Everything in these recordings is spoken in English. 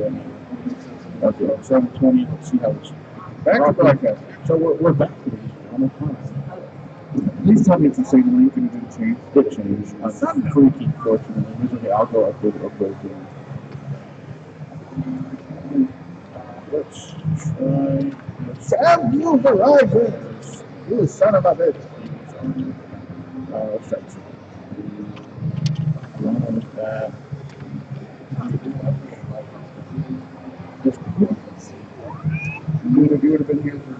Okay, 7:20. Let's see how it's Back to broadcast. So we're back to these. Please tell me it's the same link and it didn't change. It changed. I'm freaking fortunately. It's okay. I'll go update real quick. Let's try. Sam, you Verizon! You son of a bitch. Let's try this. Run with that. You would have been here for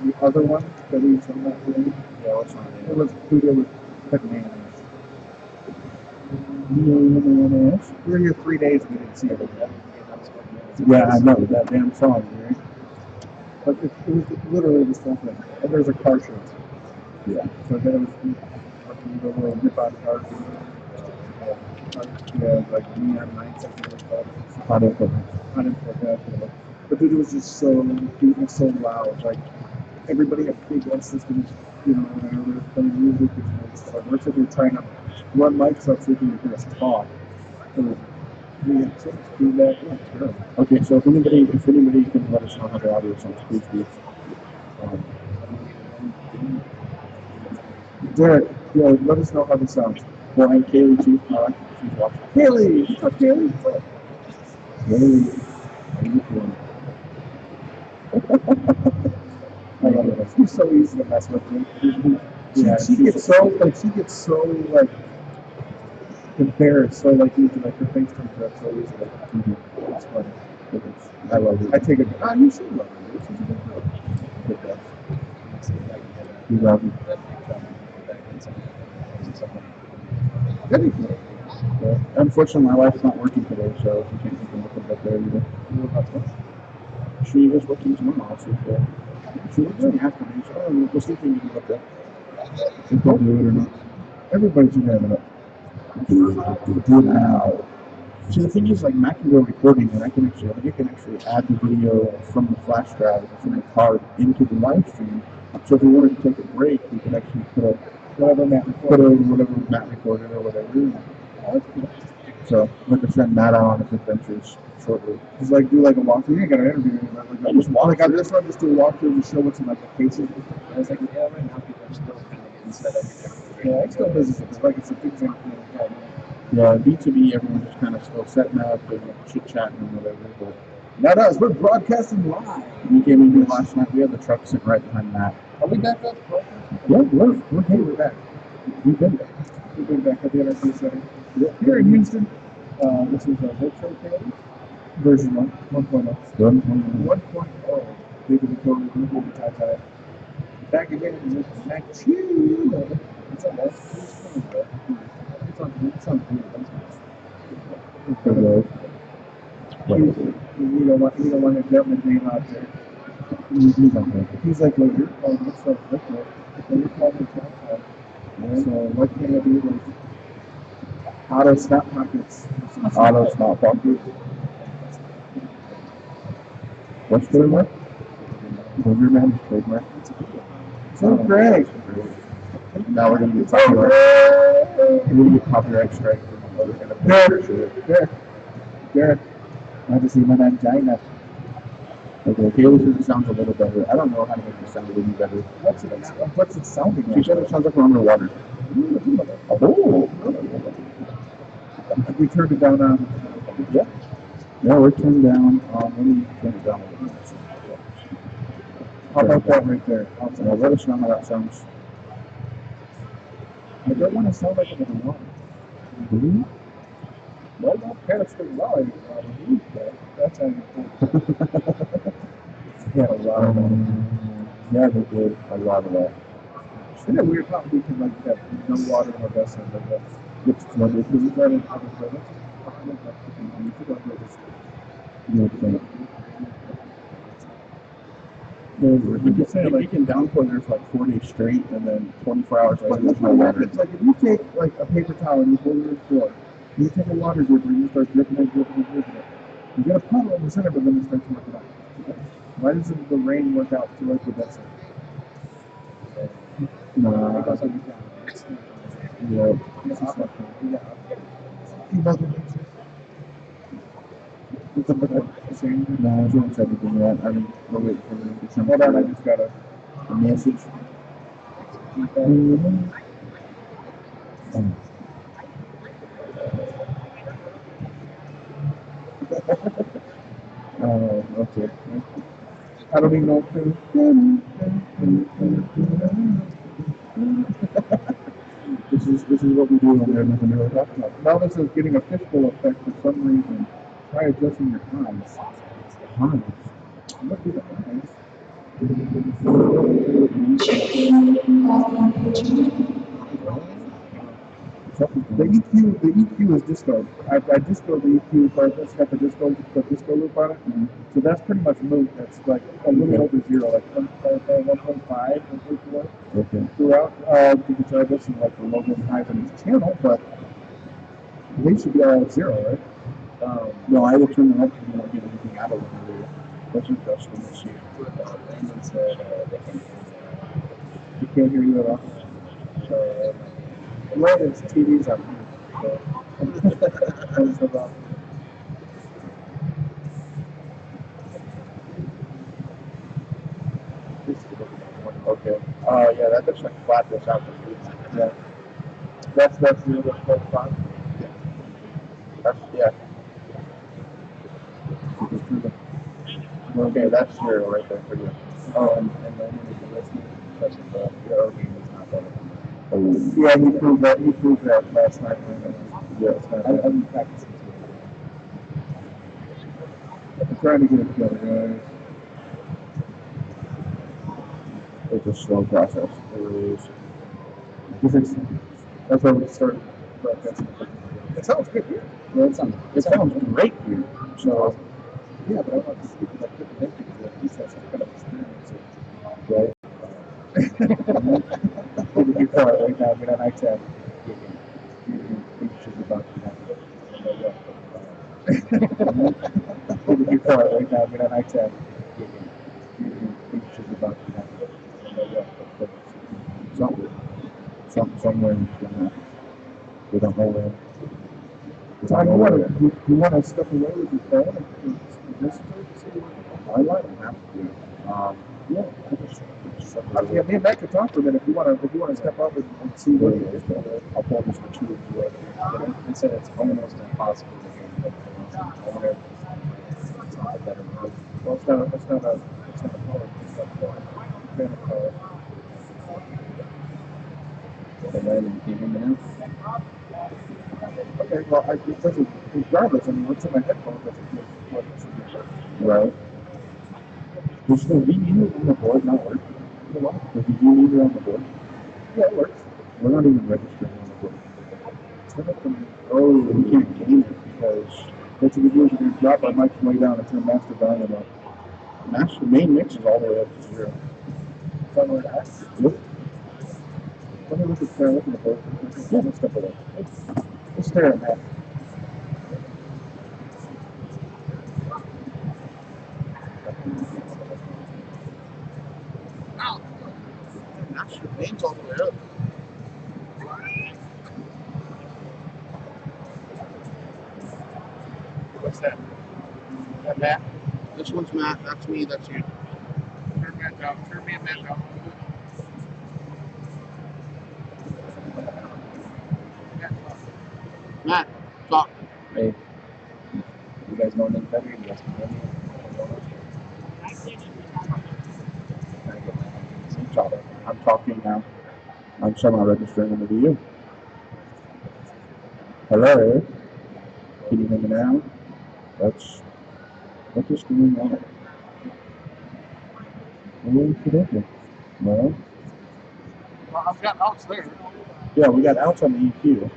the other one that we saw that today. Yeah, what's on It there? was Pluto with bananas. We were here 3 days and we didn't see everything. Yeah, I know that damn song, right? But it was literally the same thing. And there's a car show. Yeah. So there was the little nip-on cars. Yeah, like neon lights and stuff. I don't know. I didn't put that. But dude, it was just so, it was so loud. Like, everybody had big ass systems, you know, and they were playing music and stuff. Like, we're sitting here trying to run mics up so we can hear us talk. So we had so much feedback. Yeah, it's terrible. Okay, so if anybody can let us know how the audio sounds, please do. Derek, yo, let us know how this sounds. Well, and Kaylee too. She's watching. Kaylee! What's up, Kaylee? What's up? Kaylee, how you doing? I love it. She's so easy to mess with. Yeah, she gets so embarrassed, so like easy, like her face comes up so easily. It's funny. I love it. I take it. You should love her. She's a good girl. Good guy. We love you. Yeah. Unfortunately, my wife's not working today, so she can't take a look up there either. She is working tomorrow, also. So she works in the afternoon, so I don't know. We'll see if we can get up there. If they'll do it or not. Everybody should have it up. Do now. See, the thing is, like, Mac can go recording, and I can actually add the video from the flash drive from the card into the live stream. So if we wanted to take a break, we could actually put whatever Matt recorded or whatever. So we could send Matt out on his adventures shortly. Just like do like a walkthrough. You ain't got to interview anybody. Like, just walk. Like on this one, just do a walkthrough and show what's in like the cases. I was like, yeah, right now people are still kind of getting set up. Yeah, it's still business. It's like it's a big thing. Yeah, B2B, everyone's just kind of still setting up and chit-chatting and whatever. But not us. We're broadcasting live. We came in here last night. We had the truck sitting right behind Matt. Are we back up? Yeah, we're back. We've been back. We've been back at the NRC Center. Yeah. Here in Houston, this is a Vape Showcase version 1.0. 1.0. Maybe the code will be tie. Back again with Mac Chew. It's on that. It's on good. You don't want to get my name out there. He's like, well, you're calling this stuff liquid. And you're calling it top. So what can I do? Like, auto snap pockets. What's trademark? Booger Man trademark. So great. Now we're gonna get copyright. We're gonna get copyright strike. Derek. I just see my angina. Okay, Kaylee says it sounds a little better. I don't know how to make it sound a little better. What's it sounding like? She said it sounds like we're underwater. Oh. We turned it down on. Yeah. Yeah, we're turned down. Let me turn it down a little bit. How about that right there? Let us know how that sounds. I don't want to sound like I'm in the water. Mm-hmm. Well, not penetrate live. That's how you think. Yeah, a lot of that. Yeah, they did a lot of that. Isn't it weird how we can like have no water in our vessel like that? It's flooded because it's right in other buildings. You can downpour there for like 4 days straight, and then 24 hours later there's no water. It's like if you take like a paper towel and you hold it in the floor, you take a water dripper and you start dripping it. You get a puddle in the center, but then it starts working out. Why doesn't the rain work out to like the vessel? No. No, I haven't said anything yet. I mean, we're waiting for them to come. Hold on, I just got a message. Okay. I don't even know if This is what we do when there's nothing to really talk about. now this is getting a fishbowl effect for some reason. Try adjusting your eyes. Hi. Look at the eyes. The EQ is disco. I disco the EQ, but it's got the disco loop on it. So that's pretty much moot. That's like a little over zero, like 1.5, 1.4 Okay. throughout. You can try this in like the low and highs on each channel, but they should be all at zero, right? No, I will turn them up if you don't get anything out of them. That's interesting to see. Landon said they can You can't hear you at all. Well, there's TVs on here. So that's about. Okay. Yeah, that looks like flat this out. Yeah. That's the other spot. That's, yeah. Okay, that's zero right there for you. Oh, and then if you listen, such as the OG is not better than that. Oh, Yeah, he proved that. He proved that last night. yeah. I've been practicing too. I'm trying to get it together, guys. It's a slow process. It really is. That's why we started broadcasting. It sounds good here. Well, it sounds great here. So, Yeah, but I want to speak like different things because at least that's some kind of experience. right. Hold your car right now. Get on iTab. You should be about to happen. Hold your car right now. Get on iTab. You should be about to happen. Somewhere in between. We don't know where. Tom, you want to step away with your phone and listen to it? See what I like them have to. Yeah. yeah, me and Matt could talk for a minute if you want to step up and see what it is. I'll pull this for two of you. It said it's almost impossible to hear the difference. I wonder if it's not a better move. Well, it's not a power. It's not a power. Okay, Landon, can you hear me now? Okay, well, it doesn't, regardless, I mean, what's in my headphones doesn't feel what it should be. Right. Does the VU on the board not work? The VU meter on the board? Yeah, it works. We're not even registering on the board. Oh, we can't gain it because what you do is you're going to drop our mic way down and turn master volume up. Master main mix is all the way up to zero. Somewhere to ask. Yep. Let me look at the board. Yeah, let's step away. Let's stare at that. Master main's all the way up. What's that? Is that Matt? This one's Matt. That's me. That's you. Turn Matt down. Turn me and Matt down. Matt, talk. Hey, you guys know any better? You guys can hear me? I'm talking now. I'm somehow registering under the U. Hello? Can you hear me now? What is going on? Okay. Well, I've got outs there. yeah, we got outs on the EQ.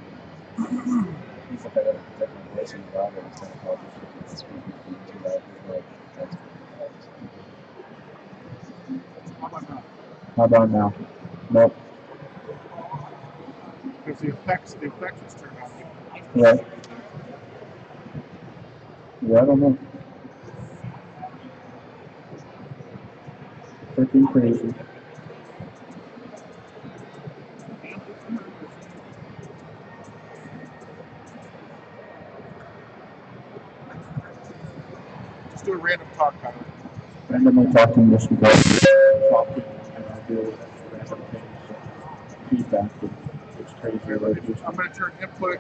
He's like, I got a different voice in the Bible. It's kind of hard to speak too loud. How about now? How about now? Nope. Because the effects was turned on. Right. Yeah, I don't know. Freaking crazy. Let's do a random talk, Tyler. Randomly talking just because talking and I deal with random things, feedback, and it's crazy. I'm going to turn input.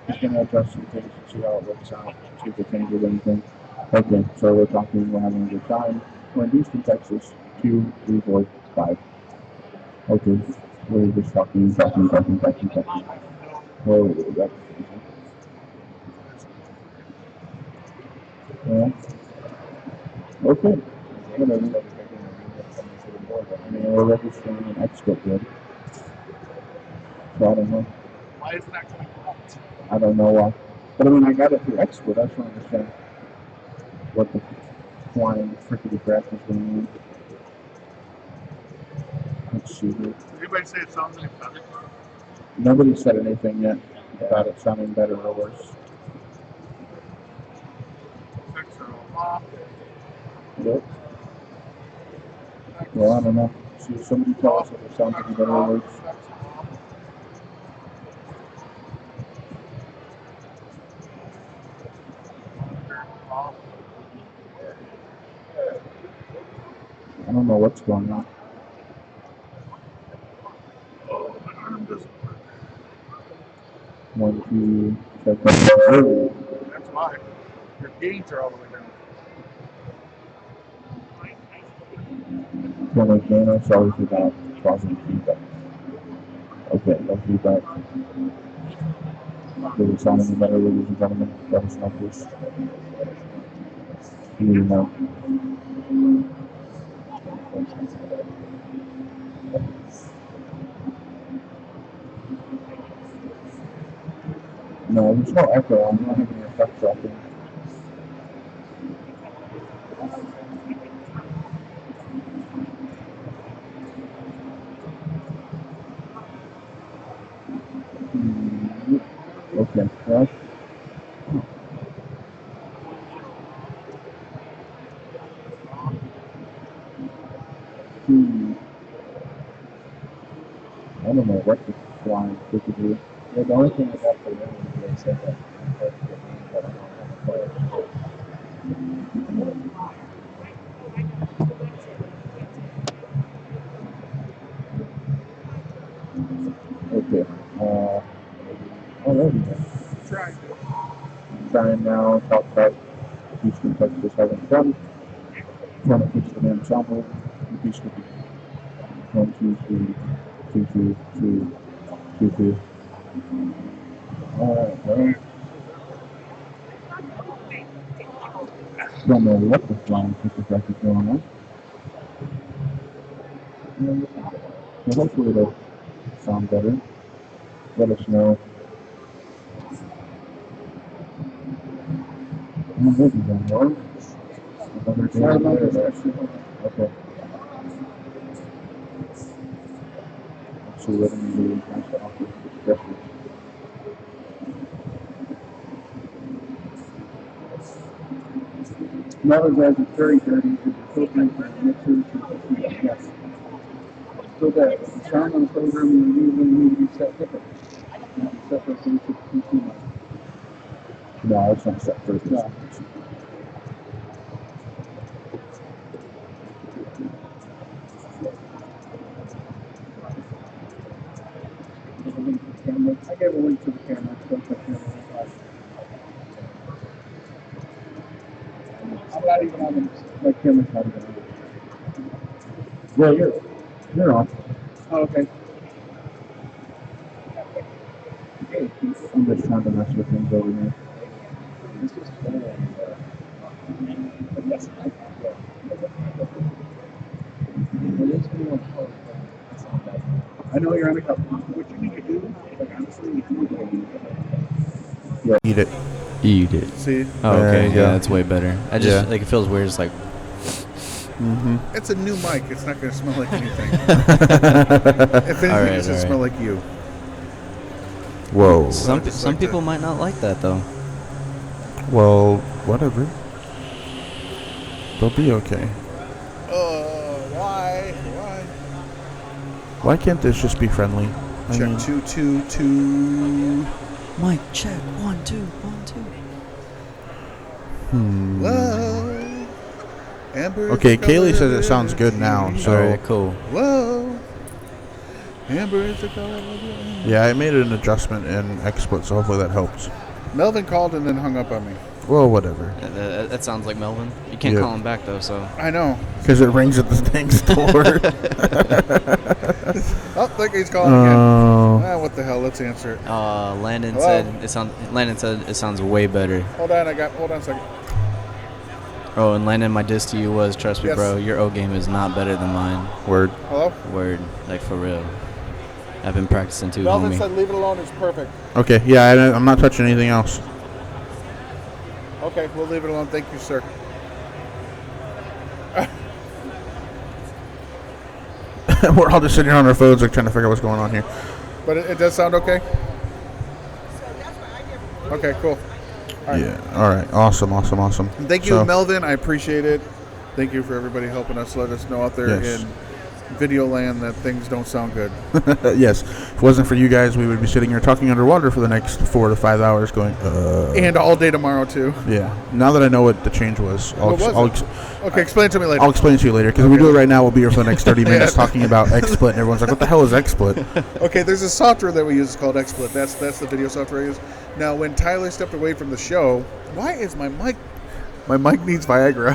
Just going to adjust some things and see how it works out, see if it changes anything. Okay, so we're talking, we're having a good time. We're in Houston, Texas. 2, 3, 4, 5. Okay, we're just talking. Oh, that's crazy. Yeah. Okay. Whatever. I mean, we're registering an expert good. So I don't know. Why is it not coming out? I don't know why. But I mean, I got it through expert. I just don't understand what the flying frickety crap is going on. Let's see here. Did anybody say it sounds any better? Nobody said anything yet about it sounding better or worse. Effects are all off. Yep. Well, I don't know. See, somebody tell us if it sounds any better or worse. I don't know what's going on. My arm doesn't work. 1, 2, check that. That's why. Your gains are all the way down. Can I gain or sorry for that causing feedback? Okay, no feedback. Does it sound any better, ladies and gentlemen? Let us know, please. You need to know. No, there's no echo. I'm not having an effect dropping. Okay, well. I don't know what the flying could do. Yeah, the only thing I got for them is they said that I don't know Okay. Alrighty then. Trying now, talk about Houston, Texas having fun. Trying to fix the damn sample. Houston. 1, 2, 3, 2, 2, 2, 2, 2. Alright. Don't know what the flying effect is going on. So hopefully it'll sound better. Let us know. Maybe then, right? Another day later. Okay. Let's see what anybody has to offer. Especially. No, guys, it's very dirty. It's still drinking mixers. Yes. Still there. The sound on the program usually need to be set different. Set for things to be too much. No, it's not set for this. No. I gave a link to the camera. Don't touch the camera. I'm not even on the my camera's not even on. Yeah, you're on. Oh, okay. I'm just trying to mess with things over here. This is cool. Yes, it is cool and close, but it's not that good. I know you're on a couple. What you need to do, like honestly, if you Eat it. Eat it. see, Oh, okay. There you Yeah, go. that's way better. I just Yeah. like it feels weird. It's like it's a new mic. It's not going to smell like anything. If anything, Alright, it's going to smell like you. Whoa. some people might not like that though. Well, whatever. They'll be okay. Why? Why can't this just be friendly? I Check mean, 2, 2, 2. Mike, check 1, 2, 1, 2. Whoa. Amber is Okay, the color Kaylee says of it sounds good now. liberty. So All right, cool. Whoa. Amber is the color of liberty. yeah, I made an adjustment in XSplit, so hopefully that helps. Melvin called and then hung up on me. Well, whatever. That sounds like Melvin. You can't Yeah. call him back though, so. I know. Because it rings at the dang store. Oh, look, he's calling again. Oh. What the hell? Let's answer it. Landon Hello? said it sounds way better. Hold on a second. Oh, and Landon, my diss to you was, trust me, Yes. bro, your O game is not better than mine. Word. Hello? Word, like for real. I've been practicing too, Melvin homie. said leave it alone. It's perfect. Okay, yeah, I'm not touching anything else. Okay, we'll leave it alone. Thank you, sir. We're all just sitting here on our phones, like trying to figure out what's going on here. But it does sound okay? Okay, cool. All right. Yeah. All right. Awesome. Thank you, So- Melvin. I appreciate it. Thank you for everybody helping us. Let us know out there Yes. in video land that things don't sound good. Yes. If it wasn't for you guys, we would be sitting here talking underwater for the next 4 to 5 hours going, And all day tomorrow, too. Yeah. Now that I know what the change was, What was it? Okay, explain it to me later. I'll explain it to you later. Because if we do it right now, we'll be here for the next 30 minutes talking about XSplit. And everyone's like, what the hell is XSplit? Okay, there's a software that we use called XSplit. That's the video software I use. Now, when Tyler stepped away from the show, why is my mic... My mic needs Viagra.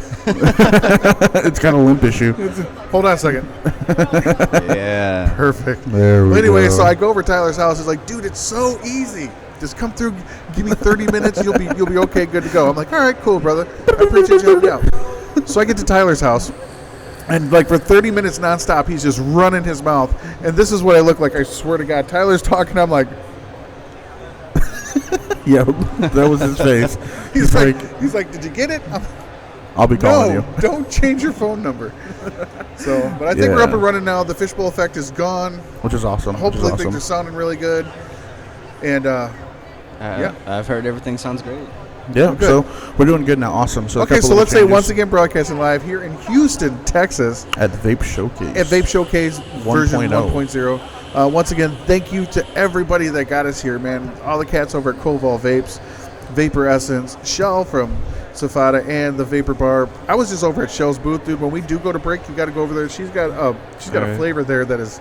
It's kind of a limp issue. Hold on a second. Yeah. Perfect. There we Well, anyway, go. so I go over to Tyler's house. He's like, dude, it's so easy. Just come through, give me 30 minutes, you'll be okay, good to go. I'm like, all right, cool, brother. I appreciate you helping me out. So I get to Tyler's house, and like for 30 minutes nonstop, he's just running his mouth. And this is what I look like, I swear to God. Tyler's talking, I'm like, Yeah, that was his face. he's like, did you get it? I'll be calling No, you. don't change your phone number. So, but I think we're Yeah. up and running now. The fishbowl effect is gone. Which is awesome. Hopefully which is things are sounding really good. And yeah. I've heard everything sounds great. Yeah, good. so we're doing good now. Awesome. So a Okay, couple so of let's say changes once again broadcasting live here in Houston, Texas at Vape Showcase. at Vape Showcase version 1.0. 1.0. Once again, thank you to everybody that got us here, man. All the cats over at Koval Vapes, Vapor Essence, Shell from Safada, and the Vapor Bar. I was just over at Shell's booth, dude. When we do go to break, you got to go over there. She's got a Alright. flavor there that is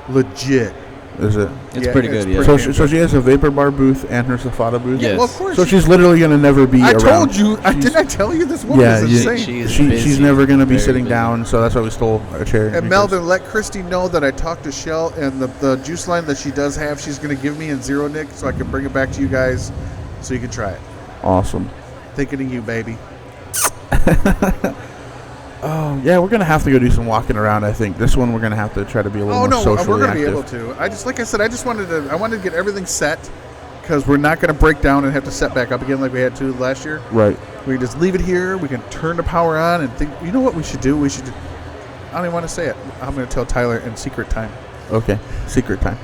legit. Is it? It's Yeah, pretty it's good, yeah. pretty- So she has a Vapor Bar booth and her Safada booth? Yes. Well, of course. So she's literally going to never be I around. told you. She's- Didn't I tell you this woman Yeah, is you- insane? She is she's busy, never going to be very sitting busy. down, so that's why we stole a chair. And because- Melvin, let Christy know that I talked to Shell, and the juice line that she does have, she's going to give me in Zero Nick so I can bring it back to you guys so you can try it. Awesome. Thinking of you, baby. Oh, yeah, we're going to have to go do some walking around, I think. This one we're going to have to try to be a little Oh, more no, socially we're going to be active. able to. Like I said, I wanted to get everything set because we're not going to break down and have to set back up again like we had to last year. Right. We can just leave it here. We can turn the power on and think, you know what we should do? I don't even want to say it. I'm going to tell Tyler in secret time. Okay. Secret time.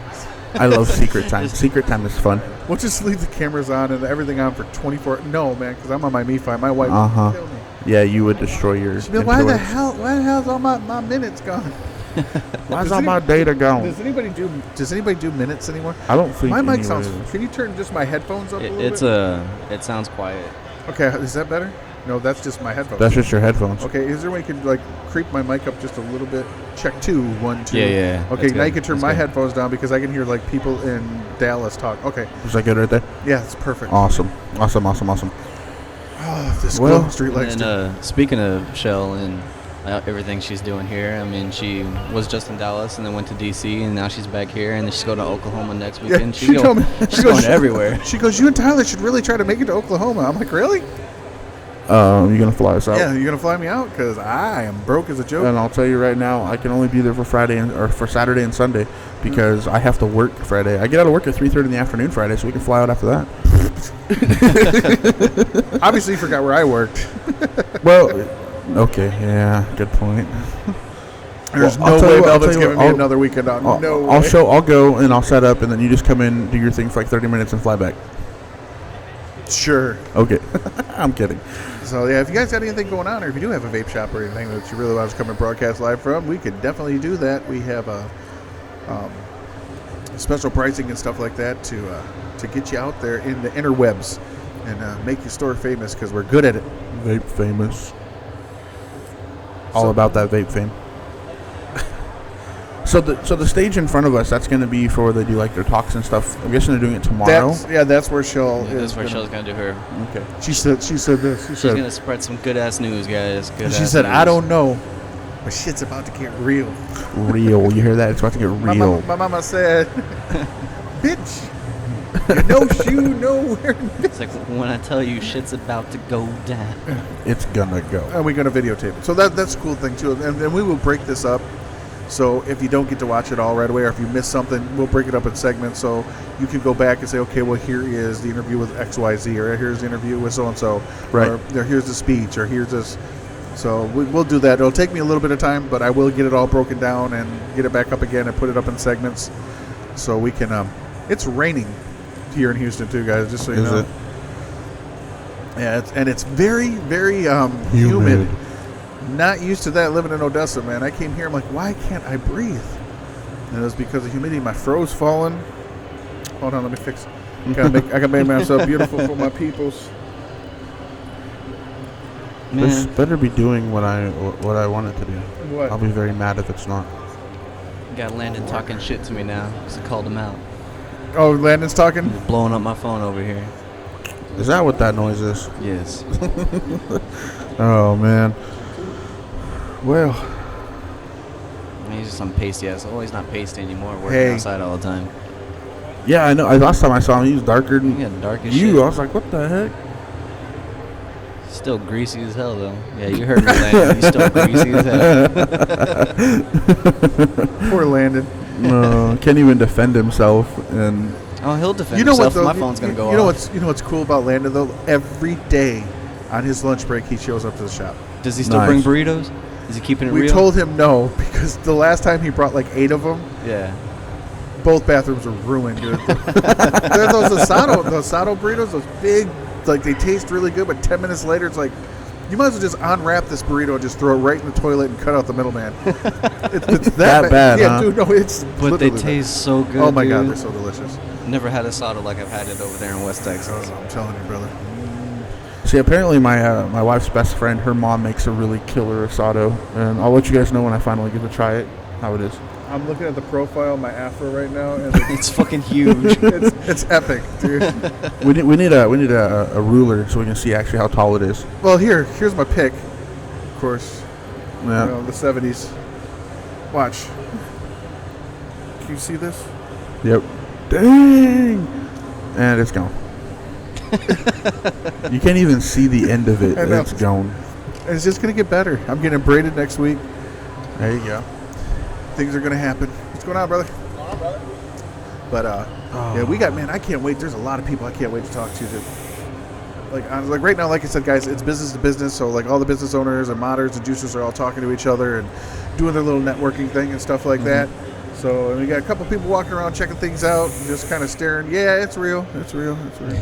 I love secret time. Secret time is fun. We'll just leave the cameras on and everything on for 24. No, man, because I'm on my MiFi. My wife Uh-huh. would kill me. Yeah, you would destroy your She'd be like, why the influence. hell's all my minutes gone? Why's Does all any- my data gone? Does anybody do minutes anymore? I don't think My mic anyone sounds. is. Can you turn just my headphones up a little bit? It sounds quiet. Okay, is that better? No, that's just my headphones. That's just your headphones. Okay, is there a way you could like creep my mic up just a little bit? Check 2, 1, 2. Yeah, Okay, that's now you good. can turn That's my good. headphones down because I can hear like people in Dallas talk. Okay, Is that good right there? yeah, it's perfect. Awesome. Oh, this Well, glowing street lights. And speaking of Shell and everything she's doing here, I mean, she was just in Dallas and then went to D.C. and now she's back here and then she's going to Oklahoma next Yeah, weekend. she told me. She's going everywhere. She goes, you and Tyler should really try to make it to Oklahoma. I'm like, really? You gonna fly us out? Yeah, you're gonna fly me out because I am broke as a joke. And I'll tell you right now, I can only be there for for Saturday and Sunday because I have to work Friday. I get out of work at 3:30 in the afternoon Friday, so we can fly out after that. Obviously, you forgot where I worked. Well, okay, yeah, good point. There's Well, I'll no tell way you what, I'll Melvin's tell you giving what, me I'll- another weekend out. No way. I'll go and I'll set up, and then you just come in, do your thing for like 30 minutes, and fly back. Sure. Okay, I'm kidding. So, yeah, if you guys got anything going on, or if you do have a vape shop or anything that you really want us to come and broadcast live from, we could definitely do that. We have special pricing and stuff like that to get you out there in the interwebs. and make your store famous because we're good at it. Vape famous. All about that vape fame. So the stage in front of us, that's going to be for they do like their talks and stuff. I'm guessing they're doing it tomorrow. That's where she'll. That's where Shell's gonna do her. Okay. She said this. She's gonna spread some good ass news, guys. She said, "I don't know, but shit's about to get real." Real. You hear that? It's about to get real. My mama said, "Bitch, you know you know where." It's like when I tell you shit's about to go down. It's gonna go. And we're gonna videotape it. So that's a cool thing too. And we will break this up. So if you don't get to watch it all right away, or if you miss something, we'll break it up in segments. So you can go back and say, okay, well, here is the interview with XYZ, or here's the interview with so-and-so, Right. or here's the speech, or here's this. So we'll do that. It'll take me a little bit of time, but I will get it all broken down and get it back up again and put it up in segments. So we can, it's raining here in Houston too, guys, just so you know. Is it? Yeah, it's very, very humid. Not used to that living in Odessa, man. I came here, I'm like, why can't I breathe? And it was because of humidity. My fro's falling. Hold on, let me fix it. I gotta make myself beautiful for my peoples. This better be doing what I want it to do. What? I'll be very mad if it's not. Got Landon talking shit to me now because I called him out. Oh, Landon's talking? He's blowing up my phone over here. Is that what that noise is? Yes. Oh man. Well, I mean, he's just some pasty ass. Oh, he's not pasty anymore. Working Hey. outside all the time. yeah, I know. Last time I saw him, he was darker than He got dark as you. shit. I was like, what the heck? Still greasy as hell, though. Yeah, you heard me, Landon. He's still greasy as hell. Poor Landon. No, can't even defend himself. And Oh, he'll defend You know what, himself. though? My phone's gonna go You know off. what's cool about Landon, though? Every day on his lunch break, he shows up to the shop. Does he still Nice. bring burritos? Is he keeping it We real? told him no, because the last time he brought like 8 of them, Yeah. both bathrooms were ruined, dude. They're those asado burritos, those big, like they taste really good, but 10 minutes later it's like, you might as well just unwrap this burrito and just throw it right in the toilet and cut out the middleman. It's That bad, Yeah, huh? dude, no, it's But they literally taste so good. Oh my God, dude. they're so delicious. Never had asada like I've had it over there in West Texas. I'm telling you, brother. see, apparently my wife's best friend, her mom makes a really killer asado, and I'll let you guys know when I finally get to try it how it is. I'm looking at the profile of my afro right now, and It's fucking huge. it's epic, dude. We need a ruler so we can see actually how tall it is. Well, here's my pick. Of course, Yeah. you know, the 70s. Watch. Can you see this? Yep. Dang. And it's gone. You can't even see the end of it. I know. It's gone. It's just gonna get better. I'm getting braided next week. There you go. Things are gonna happen. What's going on, brother? But yeah, we got, man. I can't wait. There's a lot of people I can't wait to talk to. Like right now, like I said, guys, it's business to business. So like all the business owners and modders and juicers are all talking to each other and doing their little networking thing and stuff like that. So and we got a couple people walking around checking things out and just kind of staring. Yeah, it's real. It's real. It's real.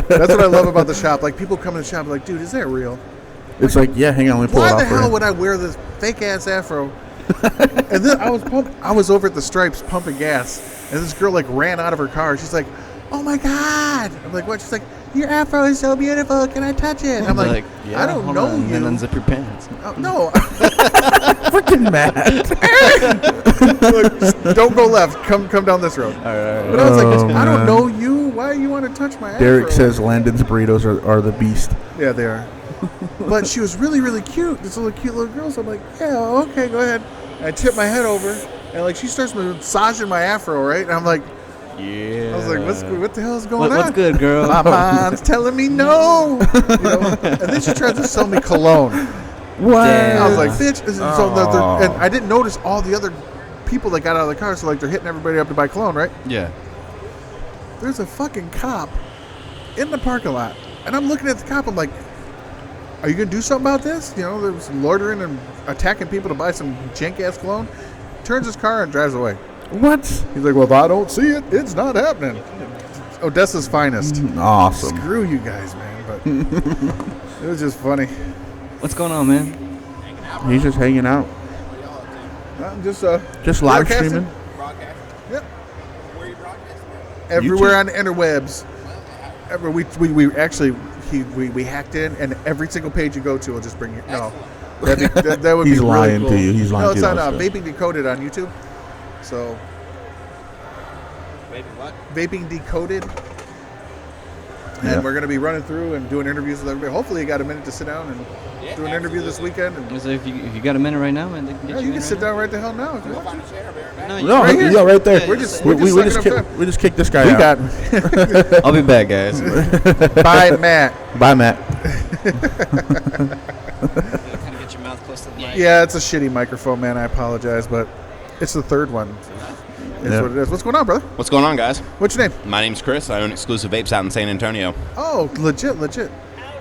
That's what I love about the shop. Like people come in the shop like, dude, is that real? It's like, yeah, hang on, let me pull it Why off the for hell you. would I wear this fake ass afro? And then I was over at the Stripes pumping gas, and this girl like ran out of her car. She's like, "Oh my God!" I'm like, "What?" She's like, "Your afro is so beautiful. Can I touch it?" I'm like, yeah, "I don't hold know on, you." And then unzip your pants. Oh, no, Freaking mad. Look, don't go left. Come down this road. All right. But I was like, Oh, "I don't man. know you. Why you want to touch my afro?" Derek says Landon's burritos are the beast. "Yeah, they are." But she was really, really cute. This little cute little girl. So I'm like, "Yeah, okay, go ahead." And I tip my head over, and like she starts massaging my afro, right? And I'm like, Yeah. I was like, what the hell is going on? What's good, girl? My mom's telling me no. You know? And then she tried to sell me cologne. What? Damn. I was like, bitch. And, Oh. and I didn't notice all the other people that got out of the car. So like they're hitting everybody up to buy cologne, right? Yeah. There's a fucking cop in the parking lot. And I'm looking at the cop. I'm like, are you going to do something about this? You know, there was loitering and attacking people to buy some jank-ass cologne. Turns his car and drives away. What? He's like, well, if I don't see it, it's not happening. Odessa's finest. Awesome. Screw you guys, man. But it was just funny. What's going on, man? He's just hanging out. I'm just Live broadcasting. streaming. Yep. Everywhere on the interwebs. We actually we hacked in, and every single page you go to will just bring you. No, that would He's be lying really cool. to you. He's lying no, to it's you. on Also. Vaping Decoded on YouTube. So Vaping what? Vaping Decoded. And Yeah. we're going to be running through and doing interviews with everybody. Hopefully, you got a minute to sit down and do an interview this weekend. And, So if you got a minute right now, and they can get yeah, you can sit down right the hell now if you want to. No, Right here. yeah, right there. We're just we sucking just kicked this guy We out. got I'll be back, guys. bye, Matt. Bye, Matt. Kind of get your mouth close to the mic. Yeah, it's a shitty microphone, man. I apologize, but it's the third one. It's Yeah. what it is. What's going on, brother? What's going on, guys? What's your name? My name's Chris. I own Exclusive Vapes out in San Antonio. Oh, legit.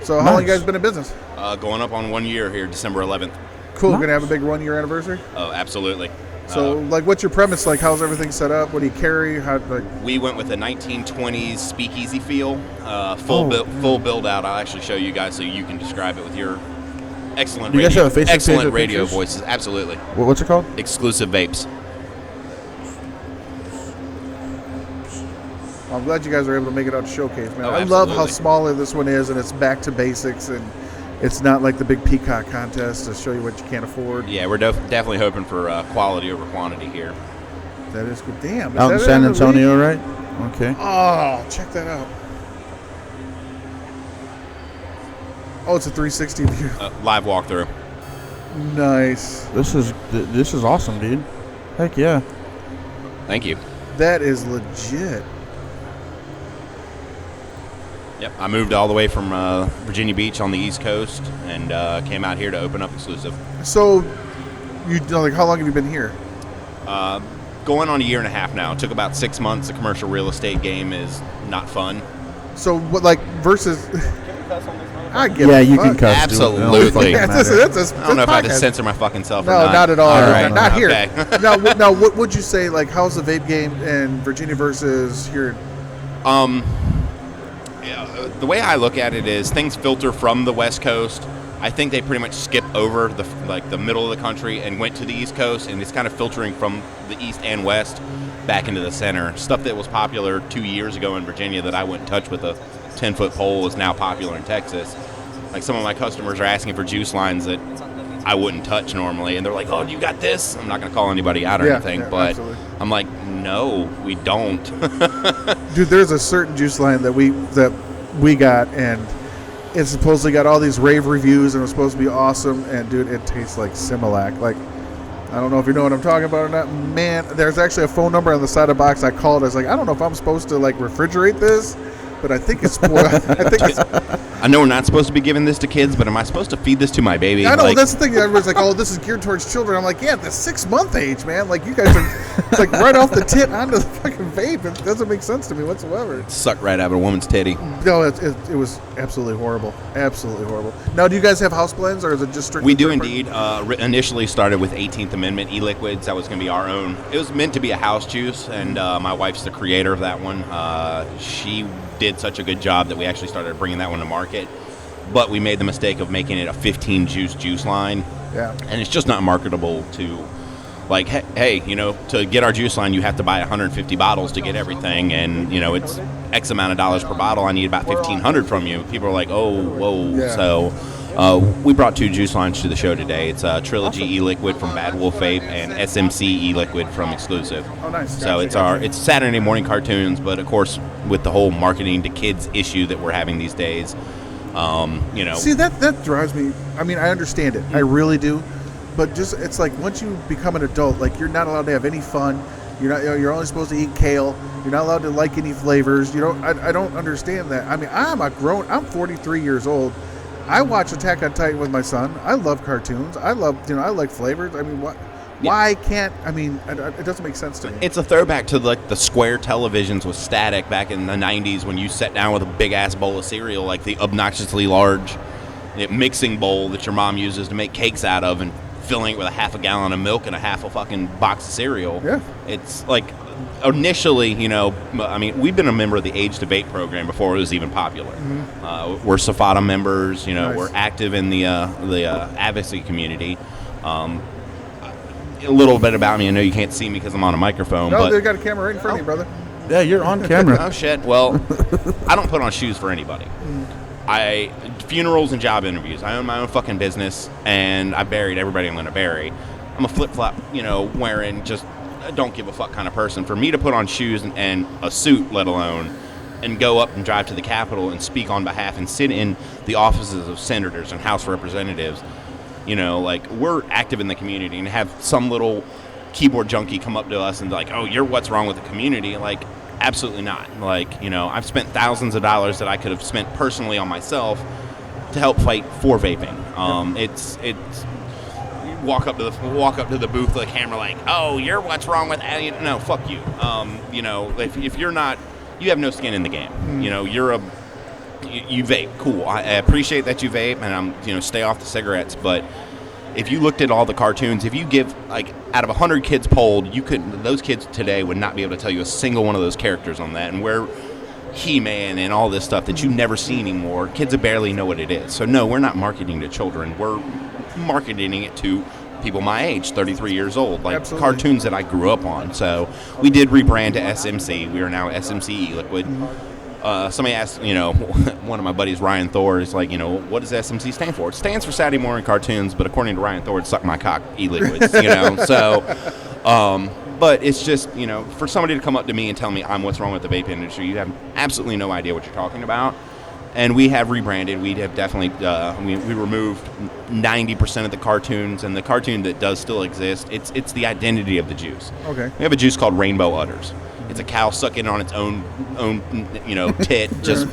So how long you Nice. guys been in business? Going up on 1 year here, December 11th. Cool. Nice. Gonna have a big 1 year anniversary. Oh, absolutely. So, like, what's your premise? Like, how's everything set up? What do you carry? How, like, We went with a 1920s speakeasy feel, Oh. full build out. I'll actually show you guys so you can describe it with your excellent You guys radio, have a Facebook page excellent with radio pictures? voices. Absolutely. What's it called? Exclusive Vapes. I'm glad you guys were able to make it out to Showcase, man. Oh, I love how absolutely. smaller this one is, and it's back to basics, and it's not like the big peacock contest to show you what you can't afford. Yeah, we're definitely hoping for quality over quantity here. That is good. Damn. Is Out in that San it of the week? Antonio, right? Okay. Oh, check that out. Oh, it's a 360 view. Live walkthrough. Nice. This is awesome, dude. Heck yeah. Thank you. That is legit. Yep, I moved all the way from Virginia Beach on the East Coast and came out here to open up Exclusive. So, you know, like, how long have you been here? Going on 1.5 years now. It took about 6 months. The commercial real estate game is not fun. So, what, like, versus. I get Yeah, it. you can cuss. dude. It don't Absolutely. fucking Yeah, matter. that's I don't know if I have to podcast. censor my fucking self or No, not. not at all. All Not- right. Not here. Okay. now, what would you say? Like, how's the vape game in Virginia versus here? Yeah, the way I look at it is things filter from the West Coast. I think they pretty much skip over the middle of the country and went to the East Coast, and it's kind of filtering from the East and West back into the center. Stuff that was popular 2 years ago in Virginia that I wouldn't touch with a 10-foot pole is now popular in Texas. Like, some of my customers are asking for juice lines that I wouldn't touch normally, and they're like, "Oh, you got this?" I'm not going to call anybody out or Yeah, anything, yeah, but absolutely. I'm like, "No, we don't." Dude, there's a certain juice line that we got, and it supposedly got all these rave reviews, and it was supposed to be awesome. And dude, it tastes like Similac. Like, I don't know if you know what I'm talking about or not. Man, there's actually a phone number on the side of the box. I called. I was like, I don't know if I'm supposed to like refrigerate this, but I think it's spoiled. I think it's. I know we're not supposed to be giving this to kids, but am I supposed to feed this to my baby? I know, Like, that's the thing. Everyone's like, "Oh, this is geared towards children." I'm like, "Yeah, the 6-month age, man. Like, you guys are it's like right off the tit onto the fucking vape. It doesn't make sense to me whatsoever." sucked right out of a woman's titty. No, it was absolutely horrible. Absolutely horrible. Now, do you guys have house blends, or is it just strictly? We do third party? indeed. Initially started with 18th Amendment e-liquids. That was going to be our own. It was meant to be a house juice, and my wife's the creator of that one. She did such a good job that we actually started bringing that one to market. But we made the mistake of making it a 15 juice line. Yeah. And it's just not marketable to, like, hey, to get our juice line, you have to buy 150 bottles to get everything, and it's X amount of dollars per bottle. I need about 1,500 from you. People are like, oh, whoa. Yeah. So we brought 2 juice lines to the show today. It's Trilogy e-liquid from Bad Wolf Vape and SMC e-liquid from Exclusive. Oh, nice. So Gotcha, it's Saturday morning cartoons, but of course with the whole marketing to kids issue that we're having these days. See, that drives me. I mean, I understand it. I really do. But just it's like once you become an adult, like you're not allowed to have any fun. You're only supposed to eat kale. You're not allowed to like any flavors. I don't understand that. I mean, I'm 43 years old. I watch Attack on Titan with my son. I love cartoons. I like flavors. I mean, why can't? I mean, it doesn't make sense to me. It's a throwback to like the square televisions with static back in the 90s when you sat down with a big ass bowl of cereal, like the obnoxiously large mixing bowl that your mom uses to make cakes out of, and filling it with a half a gallon of milk and a half a fucking box of cereal. Yeah. It's like initially, I mean, we've been a member of the Age to Vape program before it was even popular. Mm-hmm. We're Safada members. Nice. We're active in the advocacy community. A little bit about me. I know you can't see me because I'm on a microphone. No, but they got a camera right in front of you, brother. Yeah, you're on camera. Oh shit. Well, I don't put on shoes for anybody. Funerals and job interviews. I own my own fucking business, and I buried everybody I'm going to bury. I'm a flip flop, wearing just don't give a fuck kind of person. For me to put on shoes and a suit, let alone, and go up and drive to the Capitol and speak on behalf and sit in the offices of senators and House representatives, we're active in the community, and have some little keyboard junkie come up to us and be like, oh, you're what's wrong with the community? Like, absolutely not. I've spent thousands of dollars that I could have spent personally on myself to help fight for vaping. It's you walk up to the booth with the camera like, oh, you're what's wrong with that? No, fuck you. If you're not, you have no skin in the game. You vape, cool. I appreciate that you vape, and stay off the cigarettes. But if you looked at all the cartoons, if you give out of 100 kids polled, those kids today would not be able to tell you a single one of those characters on that, and where He-Man and all this stuff that you never see anymore. Kids barely know what it is. So no, we're not marketing to children. We're marketing it to people my age, 33 years old, Absolutely. Cartoons that I grew up on. So we did rebrand to SMC. We are now SMC E-Liquid. Somebody asked, one of my buddies, Ryan Thor, is like, what does SMC stand for? It stands for Saturday Morning Cartoons, but according to Ryan Thor, it's Suck My Cock E-Liquids, So, but it's just, for somebody to come up to me and tell me I'm what's wrong with the vape industry, you have absolutely no idea what you're talking about. And we have rebranded. We have definitely, we removed 90% of the cartoons, and the cartoon that does still exist, it's the identity of the juice. Okay. We have a juice called Rainbow Udders. It's a cow sucking on its own tit, just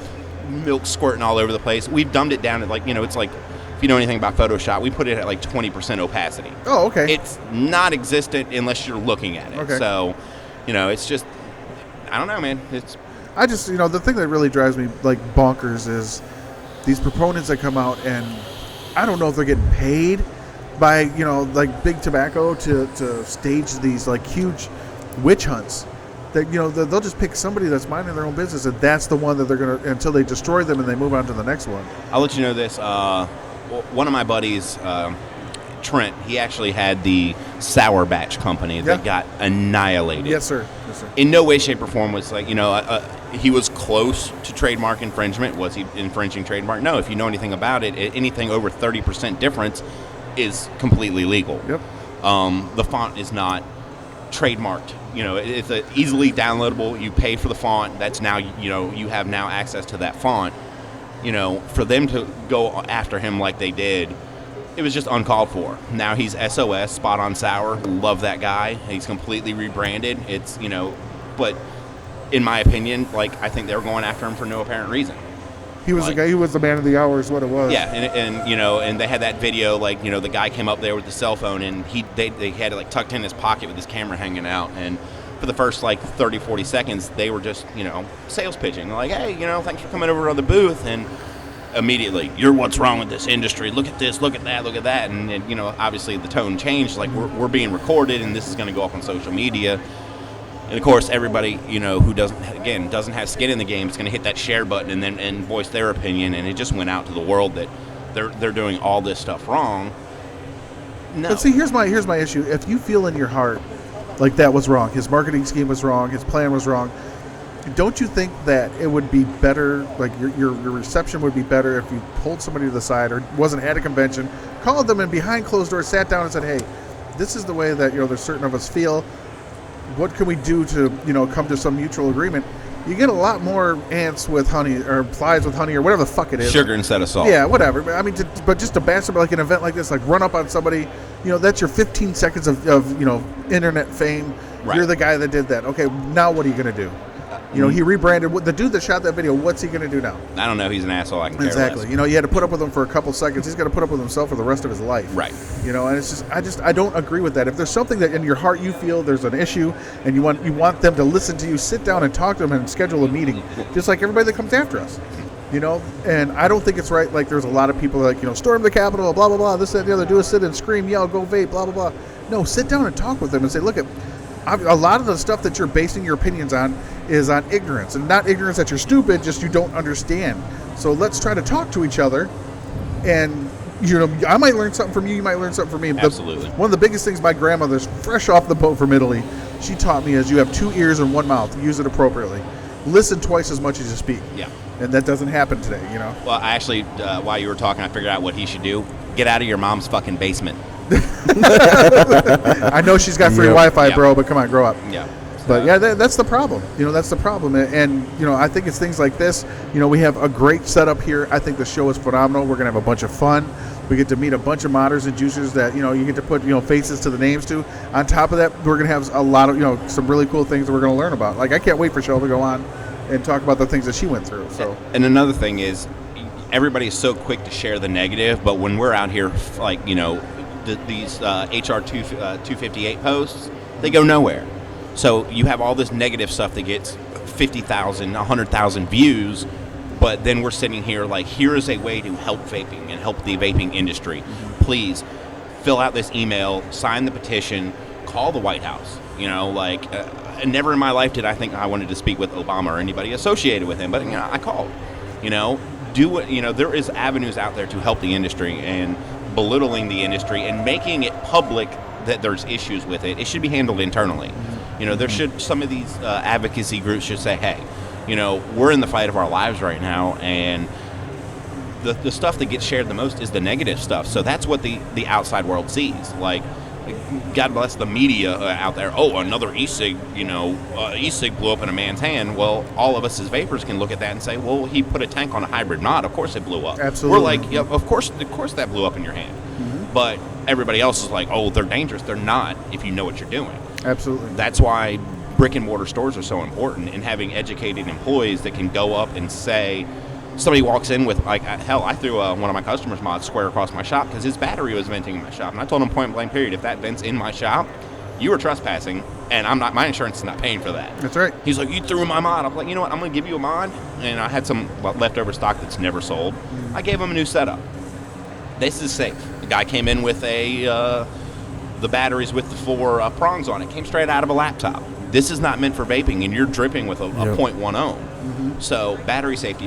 milk squirting all over the place. We've dumbed it down to it's like, if you know anything about Photoshop, we put it at 20% opacity. Oh, okay. It's not existent unless you're looking at it. Okay. So, it's just, I don't know, man. I just, the thing that really drives me bonkers is these proponents that come out, and I don't know if they're getting paid by, big tobacco to stage these huge witch hunts. That, they'll just pick somebody that's minding their own business, and that's the one that they're going to, until they destroy them and they move on to the next one. I'll let you know this. One of my buddies, Trent, he actually had the Sour Batch company that got annihilated. Yes, sir. Yes, sir. In no way, shape, or form was he was close to trademark infringement. Was he infringing trademark? No. If you know anything about it, anything over 30% difference is completely legal. Yep. The font is not trademarked. It's easily downloadable. You pay for the font. That's now, you have now access to that font. For them to go after him like they did, it was just uncalled for. Now he's SOS, Spot on Sour. Love that guy. He's completely rebranded. It's, but in my opinion, I think they were going after him for no apparent reason. He was the guy. He was the man of the hour, is what it was. Yeah, and they had that video. The guy came up there with the cell phone, and they had it tucked in his pocket with his camera hanging out. And for the first 30, 40 seconds, they were just sales pitching. They're like, hey, thanks for coming over to the booth. And immediately, you're what's wrong with this industry? Look at this, look at that, look at that. And obviously the tone changed. We're being recorded, and this is going to go up on social media. And of course, everybody who doesn't have skin in the game is going to hit that share button and voice their opinion, and it just went out to the world that they're doing all this stuff wrong. No. But see, here's my issue. If you feel in your heart that was wrong, his marketing scheme was wrong, his plan was wrong, don't you think that it would be better, your reception would be better if you pulled somebody to the side or wasn't at a convention, called them and behind closed doors sat down and said, hey, this is the way that there's certain of us feel. What can we do to, come to some mutual agreement? You get a lot more ants with honey, or flies with honey, or whatever the fuck it is. Sugar instead of salt. Yeah, whatever. But just to bash somebody an event like this, run up on somebody, that's your 15 seconds of internet fame. Right. You're the guy that did that. Okay, now what are you going to do? He rebranded. The dude that shot that video, what's he going to do now? I don't know. He's an asshole. I can care Exactly. less. You had to put up with him for a couple seconds. He's got to put up with himself for the rest of his life. Right. And it's just, I don't agree with that. If there's something that in your heart you feel there's an issue and you want them to listen to you, sit down and talk to them and schedule a meeting, just like everybody that comes after us. And I don't think it's right. There's a lot of people storm the Capitol, blah, blah, blah, this, that, and the other, do a sit and scream, yell, go vape, blah, blah, blah. No, sit down and talk with them and say, look, a lot of the stuff that you're basing your opinions on is on ignorance, and not ignorance that you're stupid, just you don't understand. So let's try to talk to each other, and I might learn something from you, you might learn something from me. Absolutely. One of the biggest things, my grandmother's fresh off the boat from Italy, she taught me is you have 2 ears and 1 mouth. Use it appropriately. Listen twice as much as you speak. Yeah. And that doesn't happen today, you know. Well, I actually, while you were talking, I figured out what he should do. Get out of your mom's fucking basement. I know she's got free Wi-Fi, Yeah. bro, but come on, grow up. Yeah. But yeah, that's the problem. You know, that's the problem. And, you know, I think it's things like this. You know, we have a great setup here. I think the show is phenomenal. We're going to have a bunch of fun. We get to meet a bunch of modders and juicers that, you know, you get to put, you know, faces to the names to. On top of that, we're going to have a lot of, you know, some really cool things that we're going to learn about. Like, I can't wait for Shell to go on and talk about the things that she went through. So, and another thing is, everybody is so quick to share the negative, but when we're out here, like, you know, these HR 258 posts, they go nowhere. So you have all this negative stuff that gets 50,000, 100,000 views, but then we're sitting here like, here is a way to help vaping and help the vaping industry. Please fill out this email, sign the petition, call the White House. You know, like, never in my life did I think I wanted to speak with Obama or anybody associated with him, but, you know, I called. You know, do it. You know, there is avenues out there to help the industry, and belittling the industry and making it public that there's issues with it. It should be handled internally. You know, there should, some of these advocacy groups should say, hey, you know, we're in the fight of our lives right now, and the stuff that gets shared the most is the negative stuff. So that's what the outside world sees. Like, God bless the media out there. Oh, another e-cig, you know, e-cig blew up in a man's hand. Well, all of us as vapors can look at that and say, well, he put a tank on a hybrid mod. Of course it blew up. Absolutely. We're like, yeah, of course that blew up in your hand. But everybody else is like, oh, they're dangerous. They're not if you know what you're doing. absolutely. That's why brick and mortar stores are so important, and having educated employees that can go up and say, somebody walks in with, like, hell, I threw one of my customers' mods square across my shop because his battery was venting in my shop. And I told him point blank period, if that vent's in my shop, you were trespassing, and my insurance is not paying for that. That's right. He's like, you threw my mod. I'm like, you know what, I'm going to give you a mod. And I had some leftover stock that's never sold. I gave him a new setup. This is safe. The guy came in with the batteries with the 4 prongs on it. Came straight out of a laptop. This is not meant for vaping, and you're dripping with a 0.10. So battery safety,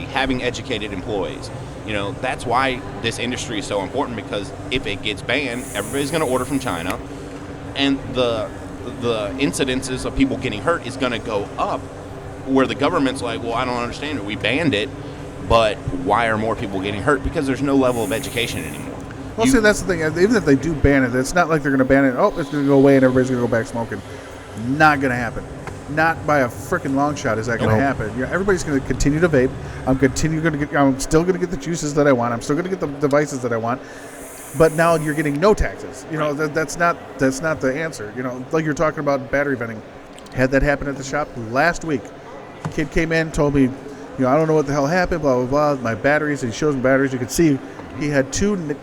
having educated employees. You know, that's why this industry is so important, because if it gets banned, everybody's going to order from China, and the incidences of people getting hurt is going to go up, where the government's like, well, I don't understand it. We banned it, but why are more people getting hurt? Because there's no level of education anymore. Well, see, that's the thing. Even if they do ban it, it's not like they're going to ban it. Oh, it's going to go away and everybody's going to go back smoking. Not going to happen. Not by a freaking long shot is that going to happen. You know, everybody's going to continue to vape. I'm still going to get the juices that I want. I'm still going to get the devices that I want. But now you're getting no taxes. You know, that's not the answer. You know, like you're talking about battery venting. Had that happen at the shop last week. Kid came in, told me, you know, I don't know what the hell happened, blah, blah, blah. My batteries, and he shows me batteries. You could see he had 2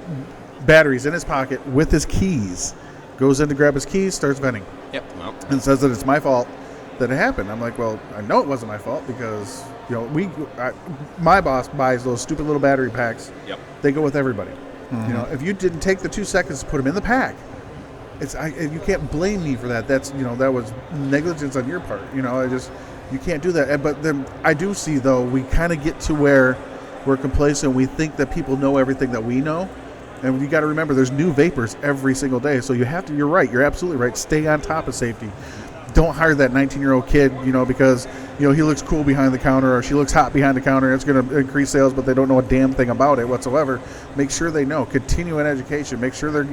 batteries in his pocket with his keys. Goes in to grab his keys, starts venting. Yep. Well, And says that it's my fault that it happened. I'm like, well, I know it wasn't my fault because, you know, my boss buys those stupid little battery packs. Yep. They go with everybody. You know, if you didn't take the 2 seconds to put them in the pack, you can't blame me for that. That's, you know, that was negligence on your part. You know, you can't do that. But then I do see, though, we kind of get to where we're complacent. We think that people know everything that we know. And you got to remember, there's new vapors every single day. So you're right. You're absolutely right. Stay on top of safety. Don't hire that 19-year-old kid, you know, because, you know, he looks cool behind the counter or she looks hot behind the counter. It's going to increase sales, but they don't know a damn thing about it whatsoever. Make sure they know. Continue in education. Make sure they're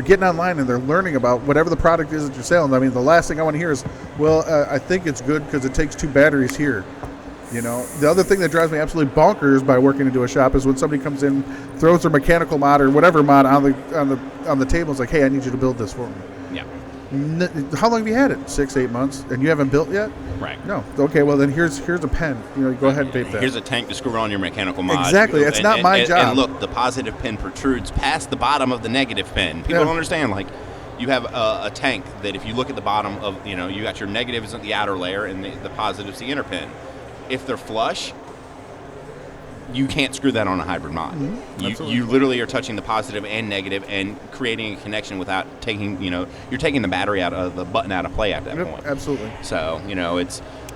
getting online and they're learning about whatever the product is that you're selling. I mean, the last thing I want to hear is, well, I think it's good because it takes 2 batteries here. You know, the other thing that drives me absolutely bonkers by working into a shop is when somebody comes in, throws their mechanical mod or whatever mod on the table. It's like, hey, I need you to build this for me. yeah. How long have you had it? 6-8 months, and you haven't built yet? Right. No. Okay. Well, then here's a pen. You know, go ahead and vape that. Here's a tank to screw on your mechanical mod. Exactly. It's not my job. And look, the positive pin protrudes past the bottom of the negative pin. People don't understand. Like, you have a tank that if you look at the bottom of, you know, you got your negatives at the outer layer and the positives the inner pin. If they're flush, you can't screw that on a hybrid mod. You literally are touching the positive and negative and creating a connection without taking, you know, you're taking the battery out of the button out of play at that point. Absolutely. So, you know,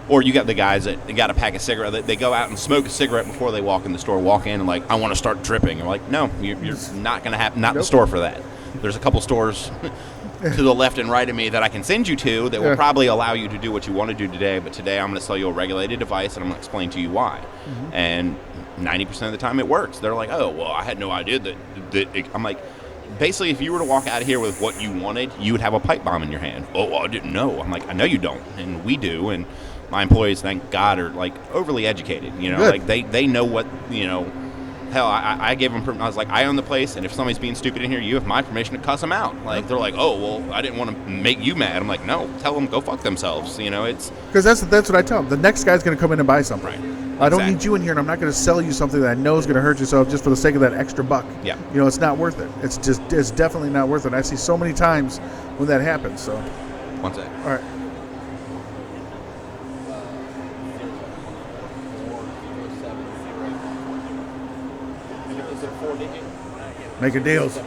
or you got the guys that got a pack of cigarettes. They go out and smoke a cigarette before they walk in the store. Walk in and like, I want to start dripping. You're like, no, you're not going to have, not the store for that. there's a couple stores to the left and right of me that I can send you to that will probably allow you to do what you want to do today. But today I'm going to sell you a regulated device, and I'm going to explain to you why. And 90% of the time it works. They're like, oh, well, I had no idea that I'm like, basically, if you were to walk out of here with what you wanted, you would have a pipe bomb in your hand. Oh, well, I didn't know. I'm like, I know you don't, and we do. And my employees, thank God, are like overly educated. You know, Good. like they know what, you know. Hell, I gave them. I was like, I own the place, and if somebody's being stupid in here, you have my permission to cuss them out. Like they're like, oh, well, I didn't want to make you mad. I'm like, no, tell them go fuck themselves. You know, it's Because that's what I tell them. The next guy's going to come in and buy something. Right. I don't Exactly. need you in here, and I'm not going to sell you something that I know is going to hurt yourself just for the sake of that extra buck. Yeah. You know, it's not worth it. It's definitely not worth it. I see so many times when that happens. So, one sec. all right. Making deals.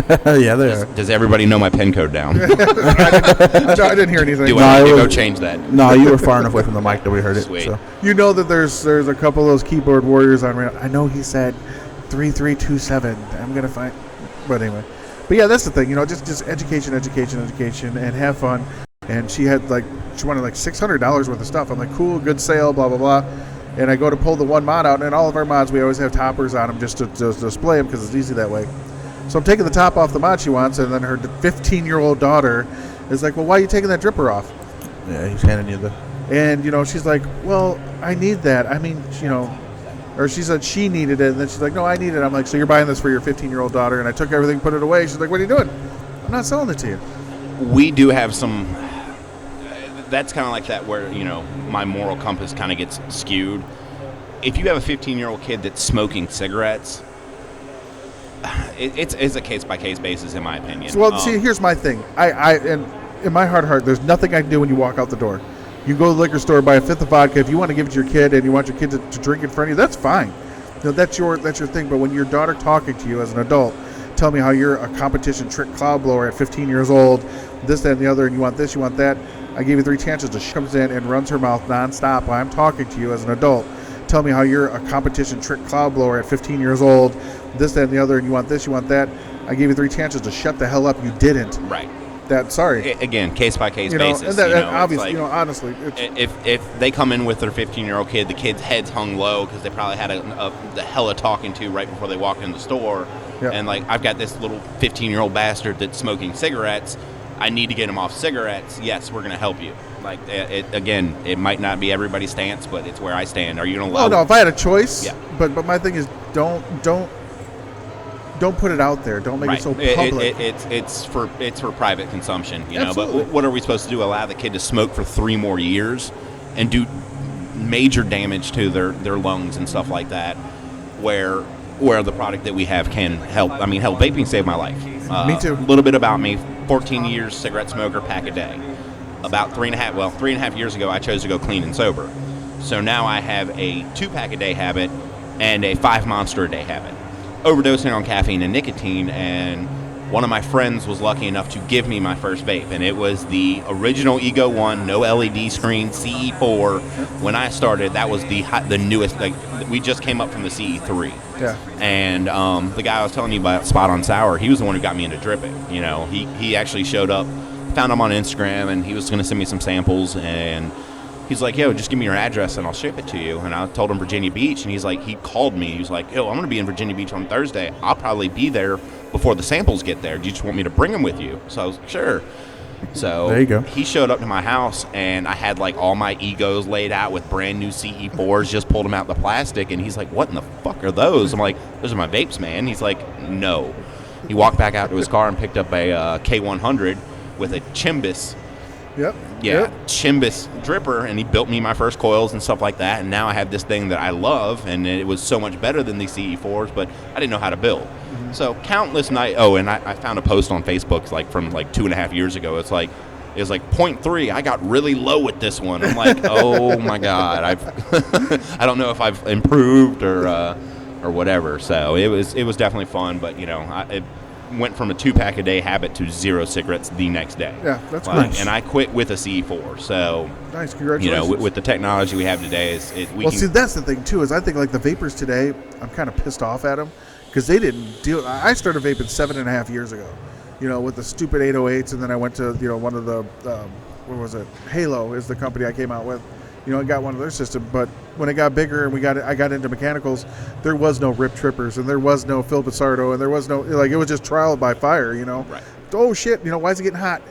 Yeah, they are. Does everybody know my PIN code down? No, I didn't hear anything. Do No, I need it to go was- change that? No, you were far enough away from the mic that we heard it. Sweet. So. You know that there's a couple of those keyboard warriors on. I know he said 3327. I'm gonna find, but anyway. But yeah, that's the thing. You know, just education, and have fun. And she had she wanted like $600 worth of stuff. I'm like, cool, good sale, blah blah blah. And I go to pull the one mod out, and all of our mods we always have toppers on them just to display them because it's easy that way. So I'm taking the top off the mod she wants, and then her 15-year-old daughter is like, well, why are you taking that dripper off? Yeah, he's handing you the. And, you know, she's like, well, I need that. I mean, you know, or she said she needed it. And then she's like, no, I need it. I'm like, so you're buying this for your 15-year-old daughter? And I took everything, put it away. She's like, what are you doing? I'm not selling it to you. We do have some. That's kind of like that where, you know, my moral compass kind of gets skewed. If you have a 15-year-old kid that's smoking cigarettes, it's a case-by-case basis, in my opinion. So, well, see, here's my thing. And in my heart, there's nothing I can do when you walk out the door. You go to the liquor store, buy a fifth of vodka. If you want to give it to your kid and you want your kid to drink in front of you, that's fine. You know, that's your thing. But when your daughter talking to you as an adult, tell me how you're a competition trick cloud blower at 15 years old, this, that, and the other, and you want this, you want that. I gave you 3 chances. She comes in and runs her mouth nonstop while I'm talking to you as an adult. Tell me how you're a competition trick cloud blower at 15 years old, this, that, and the other, and you want this, you want that. I gave you 3 chances to shut the hell up. You didn't. Right. Sorry. Again, case-by-case You know, basis. and that, you know, obviously, it's like, you know, honestly, it's, if they come in with their 15-year-old kid, the kid's head's hung low because they probably had the hella talking to right before they walked in the store. Yep. And, like, I've got this little 15-year-old bastard that's smoking cigarettes. I need to get him off cigarettes. Yes, we're going to help you. Like, again, it might not be everybody's stance, but it's where I stand. Are you going to allow... oh, no, if I had a choice, Yeah. but my thing is don't put it out there. Don't make Right. it so public. It's for private consumption, you know. Absolutely. But what are we supposed to do? Allow the kid to smoke for 3 more years and do major damage to their lungs and stuff like that, where the product that we have can help. I mean, hell, vaping saved my life. Me too. A little bit about me: 14 years cigarette smoker, pack a day. About 3.5 years ago, I chose to go clean and sober. So now I have a 2-pack a day habit and a 5 monster a day habit. Overdosing on caffeine and nicotine, and one of my friends was lucky enough to give me my first vape, and it was the original Ego 1, no LED screen, CE4. When I started, that was the newest. Like, we just came up from the CE3. Yeah. And the guy I was telling you about, Spot on Sour, he was the one who got me into dripping. You know, he actually showed up, found him on Instagram, and he was going to send me some samples, and he's like, yo, just give me your address and I'll ship it to you. And I told him Virginia Beach, and he called me. He was like, yo, I'm going to be in Virginia Beach on Thursday. I'll probably be there before the samples get there. Do you just want me to bring them with you? So I was like, sure. So There you go. he showed up to my house, and I had like all my Egos laid out with brand new CE4s, just pulled them out the plastic, and he's like, what in the fuck are those? I'm like, those are my vapes, man. He's like, no. He walked back out to his car and picked up a K100 with a Chimbus. Yep. Yeah, Yep. Chimbus dripper, and he built me my first coils and stuff like that, and now I have this thing that I love, and it was so much better than these CE4s, but I didn't know how to build. So countless night. Oh, and I found a post on Facebook from 2.5 years ago. It was like 0.3. I got really low with this one. I'm like, oh my god, I don't know if I've improved or whatever. So it was definitely fun, but you know, it went from a 2-pack a day habit to 0 cigarettes the next day. Yeah, that's Like, nice. and I quit with a CE4. So Nice, you congratulations. know, with the technology we have today, we Well, can. see, that's the thing too. Is I think like the vapors today, I'm kind of pissed off at them because they didn't deal. I started vaping 7.5 years ago, with the stupid 808s, and then I went to one of the what was it? Halo is the company I came out with. I got one of their systems, but when it got bigger and I got into mechanicals, there was no Rip Trippers and there was no Phil Pissardo and there was no, it was just trial by fire, Right. Oh shit, why is it getting hot?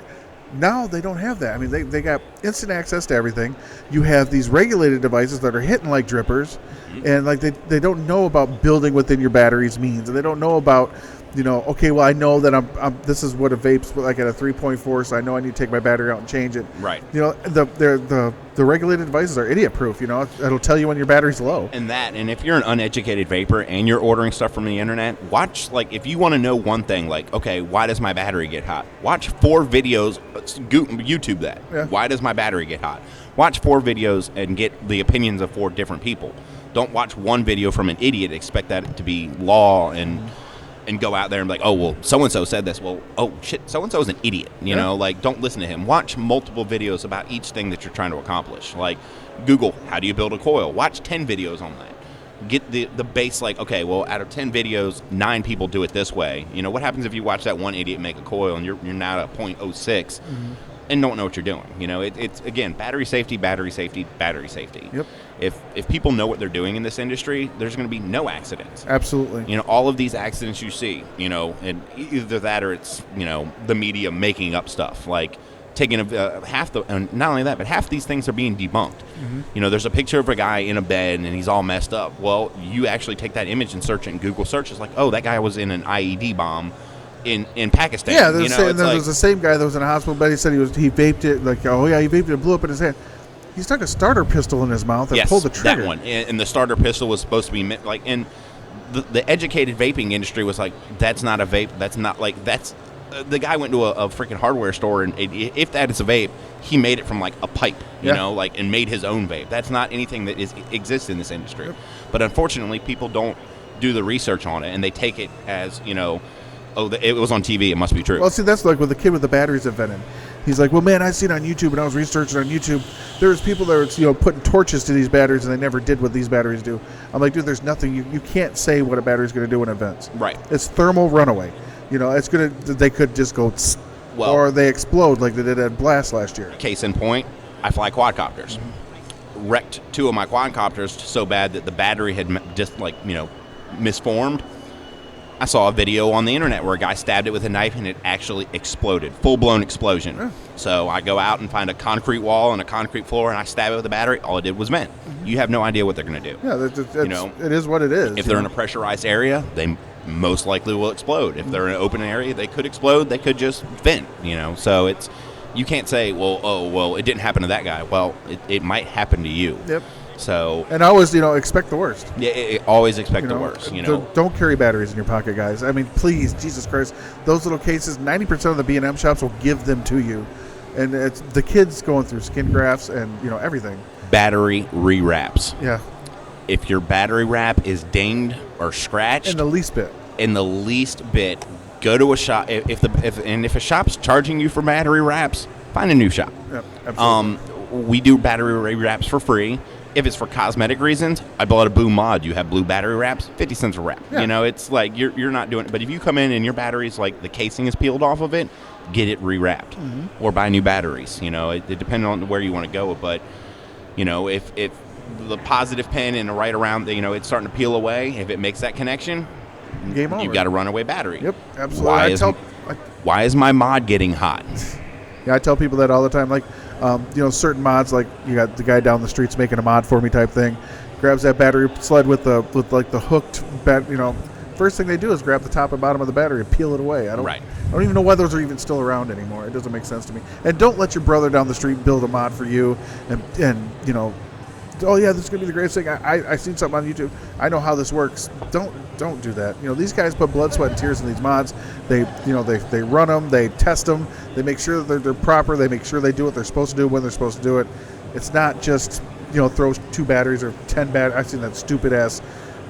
Now they don't have that. I mean, they got instant access to everything. You have these regulated devices that are hitting like drippers, and like they don't know about building within your batteries means, and they don't know about, okay, well, I know that I'm this is what a vape's like at a 3.4, so I know I need to take my battery out and change it. Right. The regulated devices are idiot proof. It'll tell you when your battery's low. And if you're an uneducated vapor and you're ordering stuff from the internet, watch, like, if you want to know one thing, like, okay, why does my battery get hot? Watch 4 videos, YouTube that. Yeah. Why does my battery get hot? Watch 4 videos and get the opinions of 4 different people. Don't watch one video from an idiot, expect that to be law and go out there and be like, oh, well, so-and-so said this. Well, oh, shit, so-and-so is an idiot, like, don't listen to him. Watch multiple videos about each thing that you're trying to accomplish. Like, Google, how do you build a coil? Watch 10 videos on that. Get the base, like, okay, well, out of 10 videos, 9 people do it this way. What happens if you watch that one idiot make a coil and you're now at 0.06 and don't know what you're doing? It's, again, battery safety, battery safety, battery safety. Yep. If people know what they're doing in this industry, there's going to be no accidents. Absolutely. All of these accidents you see, and either that or it's, the media making up stuff, like taking half the, and not only that, but half these things are being debunked. There's a picture of a guy in a bed and he's all messed up. Well, you actually take that image and search it in Google search. It's like, oh, that guy was in an IED bomb in Pakistan. Yeah, there's the same guy that was in a hospital bed. He said he vaped it, like, oh yeah, he vaped it, blew up in his hand. He stuck a starter pistol in his mouth and pulled the trigger. That one. And the starter pistol was supposed to be like, and the educated vaping industry was like, that's not a vape. That's not like, that's, the guy went to a freaking hardware store, and if that is a vape, he made it from like a pipe, and made his own vape. That's not anything that exists in this industry. Yep. But unfortunately, people don't do the research on it, and they take it as, it was on TV, it must be true. Well, see, that's like with the kid with the batteries invented. He's like, well, man, I seen on YouTube, and I was researching on YouTube. There's people that were, putting torches to these batteries, and they never did what these batteries do. I'm like, dude, there's nothing. You can't say what a battery's going to do in events. Right. It's thermal runaway. It's going to, they could just go, or they explode like they did at Blast last year. Case in point, I fly quadcopters. Wrecked 2 of my quadcopters so bad that the battery had just, misformed. I saw a video on the internet where a guy stabbed it with a knife and it actually exploded. Full-blown explosion. Yeah. So I go out and find a concrete wall and a concrete floor, and I stab it with a battery. All it did was vent. You have no idea what they're going to do. Yeah, it is what it is. If they're in a pressurized area, they most likely will explode. If they're in an open area, they could explode. They could just vent, So it's, you can't say, well, it didn't happen to that guy. Well, it might happen to you. Yep. So, and always, expect the worst. Yeah, always expect the worst. Don't carry batteries in your pocket, guys. I mean, please, Jesus Christ, those little cases. 90% of the B&M shops will give them to you, and it's the kids going through skin grafts and everything. Battery rewraps. Yeah. If your battery wrap is dinged or scratched, in the least bit, go to a shop. If a shop's charging you for battery wraps, find a new shop. Yeah, absolutely. We do battery rewraps for free. If it's for cosmetic reasons, I bought a Blue Mod. You have blue battery wraps, 50 cents a wrap. Yeah. It's like you're not doing it. But if you come in and your battery's like the casing is peeled off of it, get it rewrapped or buy new batteries. It depends on where you want to go. But if the positive pin and the right around, it's starting to peel away. If it makes that connection, game over. You've got a runaway battery. Yep, absolutely. Why is my mod getting hot? Yeah, I tell people that all the time. Like, certain mods, like you got the guy down the street's making a mod for me type thing, grabs that battery sled with the hooked first thing they do is grab the top and bottom of the battery and peel it away. I don't even know why those are even still around anymore. It doesn't make sense to me. And don't let your brother down the street build a mod for you and oh yeah, this is gonna be the greatest thing. I seen something on YouTube. I know how this works. Don't do that. These guys put blood, sweat, and tears in these mods. They run them. They test them. They make sure that they're proper. They make sure they do what they're supposed to do when they're supposed to do it. It's not just throw 2 batteries or 10 batteries. I've seen that stupid ass.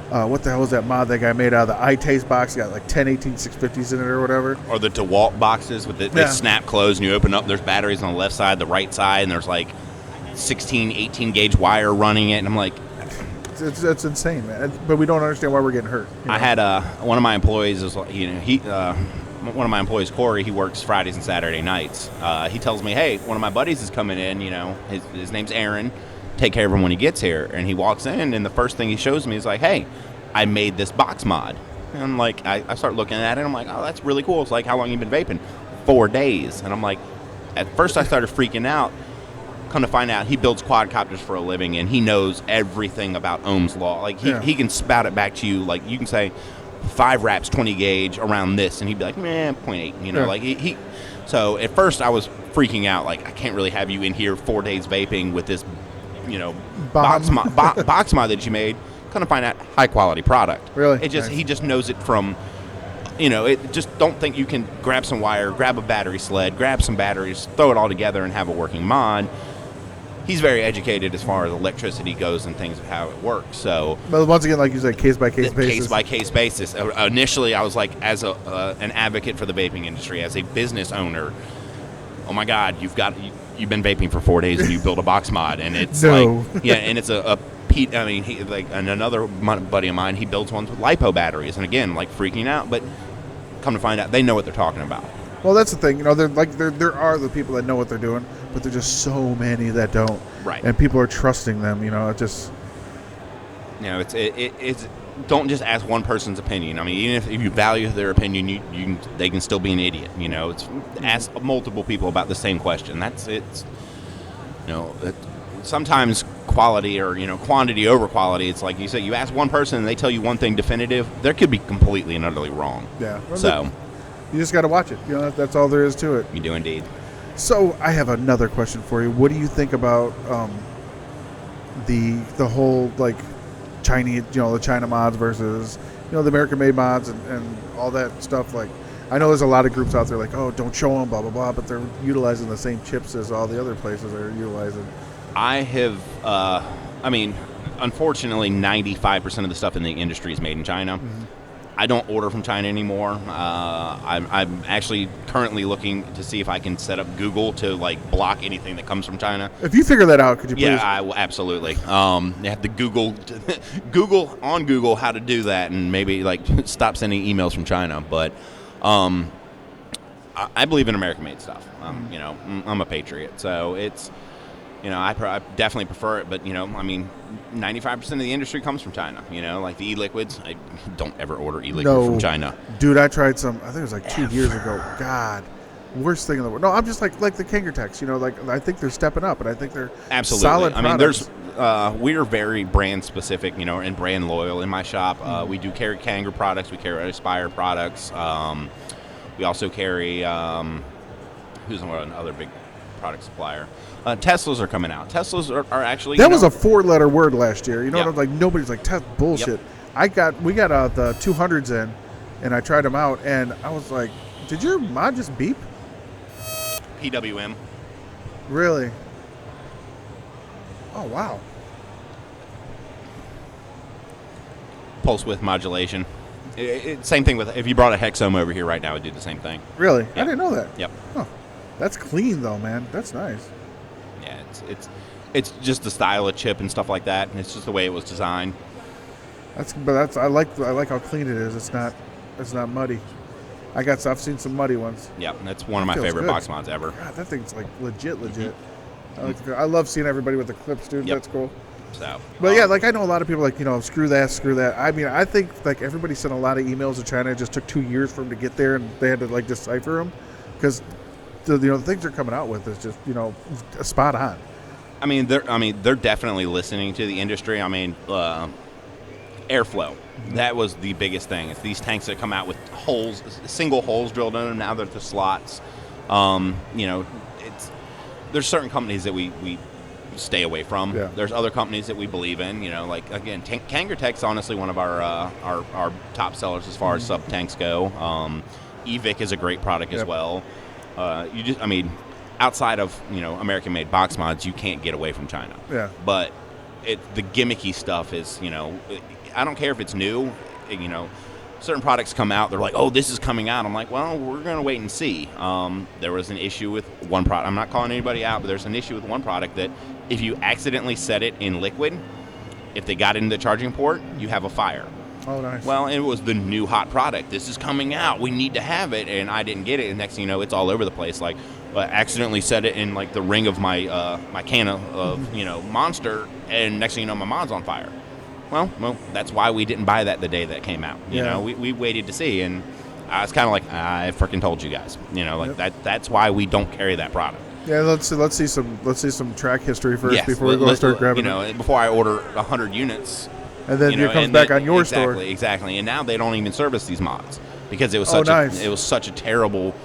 What the hell was that mod that guy made out of the iTaste box? Got like 10 18650s in it or whatever. Or the DeWalt boxes with they snap closed and you open up. There's batteries on the left side, the right side, and there's like 16, 18 gauge wire running it, and I'm like, It's insane, man. But we don't understand why we're getting hurt. You know? I had one of my employees is one of my employees, Corey. He works Fridays and Saturday nights. He tells me, hey, one of my buddies is coming in. You know, his name's Aaron. Take care of him when he gets here. And he walks in, and the first thing he shows me is like, hey, I made this box mod. And I'm like, I start looking at it. I'm like, oh, that's really cool. It's like, how long you been vaping? 4 days. And I'm like, at first I started freaking out. Come to find out, he builds quadcopters for a living, and he knows everything about Ohm's law. Like, he can spout it back to you. Like, you can say 5 wraps, 20 gauge around this, and he'd be like, man, 0.8. You know, like he. So at first I was freaking out. Like, I can't really have you in here 4 days vaping with this, you know, box mod that you made. Come to find out, high quality product. Really? It just He just knows it from. You know, it just don't think you can grab some wire, grab a battery sled, grab some batteries, throw it all together, and have a working mod. He's very educated as far as electricity goes and things of how it works. So, but once again, like you said, case by case basis. Case by case basis. Initially, I was like, as an advocate for the vaping industry, as a business owner. Oh my God, you've been vaping for 4 days and you build a box mod, and it's and it's a Pete. I mean, and another buddy of mine, he builds ones with lipo batteries, and again, like freaking out, but come to find out, they know what they're talking about. Well, that's the thing. You know, there are the people that know what they're doing, but there's just so many that don't. Right. And people are trusting them. You know, it just. You know, it's don't just ask one person's opinion. I mean, even if you value their opinion, they can still be an idiot. You know, it's ask multiple people about the same question. Sometimes quality or quantity over quality. It's like you said, you ask one person and they tell you one thing definitive. There could be completely and utterly wrong. Yeah. Well, so. You just got to watch it. You know, that's all there is to it. You do indeed. So I have another question for you. What do you think about the whole like Chinese, the China mods versus the American-made mods and all that stuff? Like, I know there's a lot of groups out there like, oh, don't show them, blah blah blah, but they're utilizing the same chips as all the other places are utilizing. I have, unfortunately, 95% of the stuff in the industry is made in China. Mm-hmm. I don't order from China anymore. I'm actually currently looking to see if I can set up Google to like block anything that comes from China. If you figure that out, could you please? Yeah, I will absolutely. You have to Google how to do that, and maybe like stop sending emails from China. But I believe in American-made stuff. I'm a patriot, so it's. I definitely prefer it, but 95% of the industry comes from China. Like the e-liquids, I don't ever order e-liquid from China. Dude, I tried some. I think it was like 2 years ago. God, worst thing in the world. No, I'm just like the Kangertex. Like I think they're stepping up, and I think they're absolutely solid products. We're very brand specific, and brand loyal in my shop. We do carry Kanger products. We carry Aspire products. We also carry who's another big product supplier. Teslas are coming out. Teslas are actually... That was a 4-letter word last year. Yep. Like nobody's like, Tesla bullshit. Yep. We got the 200s in, and I tried them out, and I was like, did your mod just beep? PWM. Really? Oh, wow. Pulse width modulation. Same thing with... If you brought a Hexome over here right now, it would do the same thing. Really? Yep. I didn't know that. Yep. Huh. That's clean, though, man. That's nice. Yeah, it's just the style of chip and stuff like that, and it's just the way it was designed. I like how clean it is. It's not muddy. I've seen some muddy ones. Yeah, that's one of my favorite box mods ever. God, that thing's like legit. Mm-hmm. I love seeing everybody with the clips, dude. Yep. That's cool. So, but yeah, like I know a lot of people like screw that. I mean, I think like everybody sent a lot of emails to China. It just took 2 years for them to get there, and they had to like decipher them because the things they're coming out with is just spot on. I mean, they're definitely listening to the industry. I mean, airflow. That was the biggest thing. It's these tanks that come out with holes, single holes drilled in them. Now they're the slots. There's certain companies that we stay away from. Yeah. There's other companies that we believe in. Like again, Kangertek's honestly one of our top sellers as far as sub tanks go. Evic is a great product as well. Outside of American-made box mods, you can't get away from China. Yeah. But the gimmicky stuff is I don't care if it's new. Certain products come out, they're like, oh, this is coming out. I'm like, well, we're going to wait and see. There was an issue with one product. I'm not calling anybody out, but there's an issue with one product that if you accidentally set it in liquid, If they got into the charging port, you have a fire. Oh, nice. Well, it was the new hot product. This is coming out. We need to have it, and I didn't get it. And next thing you know, it's all over the place. Like, I accidentally set it in like the ring of my my can of Monster, and next thing you know, my mod's on fire. Well, that's why we didn't buy that the day that it came out. You know, we waited to see, and I was kind of like, I freaking told you guys. You know, like that's why we don't carry that product. Yeah, let's see some track history first Yes, before we go start grabbing. Before I order 100 units. And then it comes back on your store. Exactly. And now they don't even service these mods because it was such a terrible,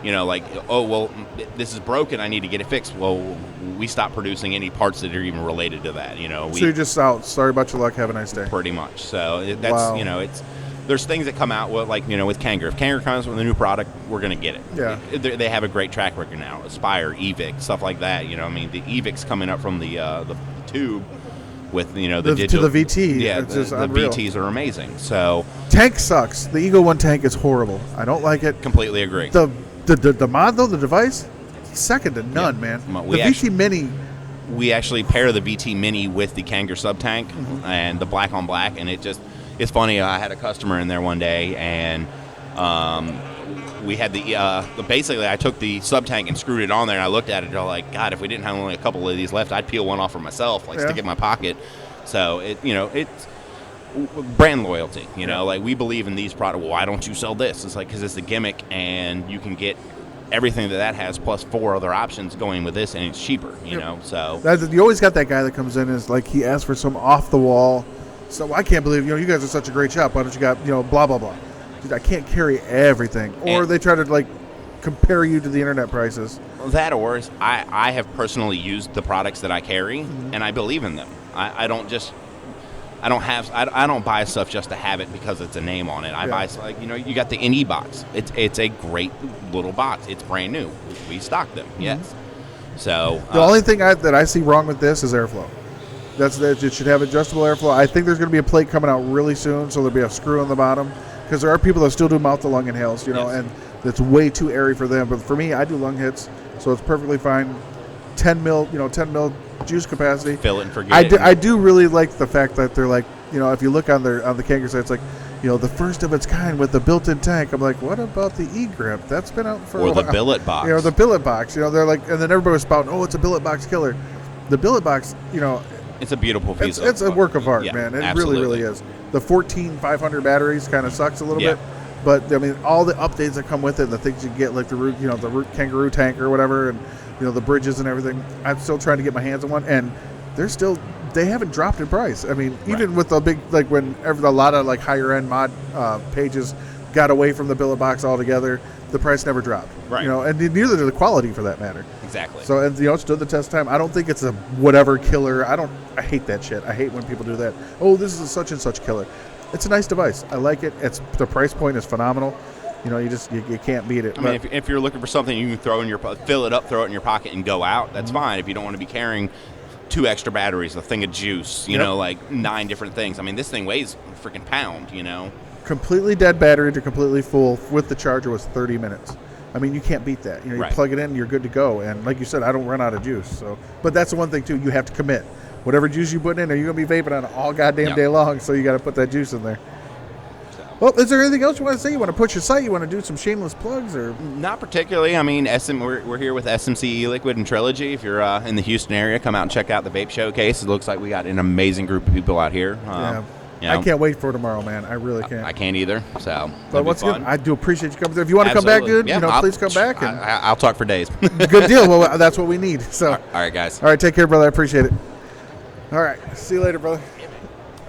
this is broken. I need to get it fixed. Well, we stopped producing any parts that are even related to that. So you're just out. Sorry about your luck. Have a nice day. Pretty much. So that's there's things that come out with with Kanger. If Kanger comes with a new product, we're gonna get it. Yeah. They have a great track record now. Aspire, Evic, stuff like that. The Evic's coming up from the tube. With the digital to the VT, yeah, it's the unreal. VTs are amazing. So tank sucks. The Eagle One tank is horrible. I don't like it. Completely agree. The mod though, the device, second to none, man. The VT Mini. We actually pair the VT Mini with the Kanger sub tank and the black on black, and it's funny. I had a customer in there one day, and we had basically I took the sub tank and screwed it on there, and I looked at it and I was like, God, if we didn't have only a couple of these left, I'd peel one off for myself, stick it in my pocket. So it's brand loyalty, like we believe in these products. Well, why don't you sell this? It's like, because it's a gimmick and you can get everything that has plus 4 other options going with this, and it's cheaper, so. You always got that guy that comes in and is like, he asks for some off the wall. So I can't believe, you guys are such a great shop. Why don't you got, blah, blah, blah. Dude, I can't carry everything. Or they try to compare you to the internet prices. That or I have personally used the products that I carry, and I believe in them. I don't buy stuff just to have it because it's a name on it. I buy you got the NE box. It's a great little box. It's brand new. We stock them. Yes. So the only thing that I see wrong with this is airflow. It should have adjustable airflow. I think there's going to be a plate coming out really soon, so there'll be a screw on the bottom. Because there are people that still do mouth-to-lung inhales, and it's way too airy for them. But for me, I do lung hits, so it's perfectly fine. 10 mil juice capacity. Fill it and forget it. I do really like the fact that they're like, if you look on the Kanger site, it's like, the first of its kind with the built-in tank. I'm like, what about the e-grip? That's been out for a while. Or the billet box. The billet box. They're like, and then everybody was spouting, it's a billet box killer. The billet box, it's a beautiful piece. It's a work of art, man. It absolutely. really is. The 14,500 batteries kind of sucks a little bit, but I mean, all the updates that come with it, the things you get, like the root, the root kangaroo tank or whatever, and the bridges and everything. I'm still trying to get my hands on one, and they haven't dropped in price. I mean, even with the big, when a lot of higher end mod pages got away from the billet box altogether, the price never dropped. Right. And neither did the quality for that matter. Exactly. So, and it stood the test of time. I don't think it's a whatever killer. I hate that shit. I hate when people do that. Oh, this is a such and such killer. It's a nice device. I like it. The price point is phenomenal. You can't beat it. I mean, if you're looking for something you can fill it up, throw it in your pocket, and go out, that's fine. If you don't want to be carrying 2 extra batteries, a thing of juice, 9 different things. I mean, this thing weighs a freaking pound, Completely dead battery to completely full with the charger was 30 minutes. I mean, you can't beat that. You plug it in, you're good to go. And like you said, I don't run out of juice. So, but that's the one thing too. You have to commit. Whatever juice you put in, are you gonna be vaping on it all goddamn day long? So you got to put that juice in there. Well, is there anything else you want to say? You want to push your site? You want to do some shameless plugs, or not particularly? I mean, we're here with SMC Liquid and Trilogy. If you're in the Houston area, come out and check out the Vape Showcase. It looks like we got an amazing group of people out here. I can't wait for tomorrow, man. I really can't. I can't either. So, but what's good? I do appreciate you coming there. If you want to come back, dude, please come back. And I'll talk for days. Good deal. Well, that's what we need. So, all right, guys. All right, take care, brother. I appreciate it. All right, see you later, brother.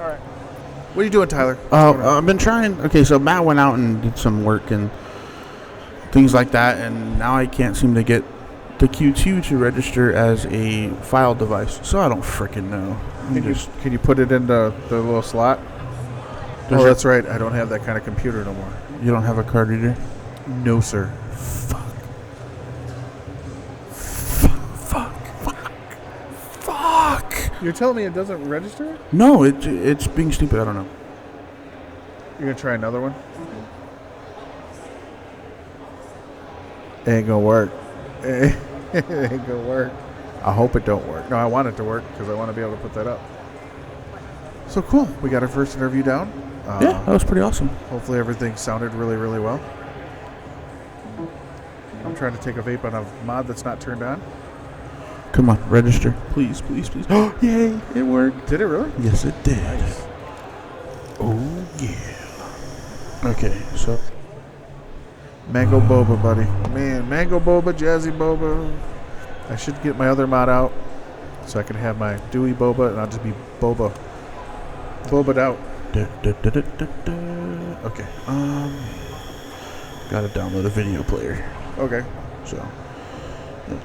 All right. What are you doing, Tyler? I've been trying. Okay, so Matt went out and did some work and things like that, and now I can't seem to get the Q2 to register as a file device. So I don't freaking know. Can you put it in the little slot? That's right. I don't have that kind of computer no more. You don't have a card reader? No, sir. Fuck. You're telling me it doesn't register? No, it's being stupid. I don't know. You're going to try another one? It ain't going to work. It ain't going to work. I hope it don't work. No, I want it to work because I want to be able to put that up. So cool. We got our first interview down. Yeah, that was pretty awesome. Hopefully everything sounded really, really well. I'm trying to take a vape on a mod that's not turned on. Come on, register. Please, please, please. Oh, yay, it worked. Did it really? Yes, it did. Nice. Oh, yeah. Okay, so. Mango boba, buddy. Man, mango boba, jazzy boba. I should get my other mod out so I can have my dewy boba and I'll just be boba'd out. Okay. Gotta download a video player. Okay. So.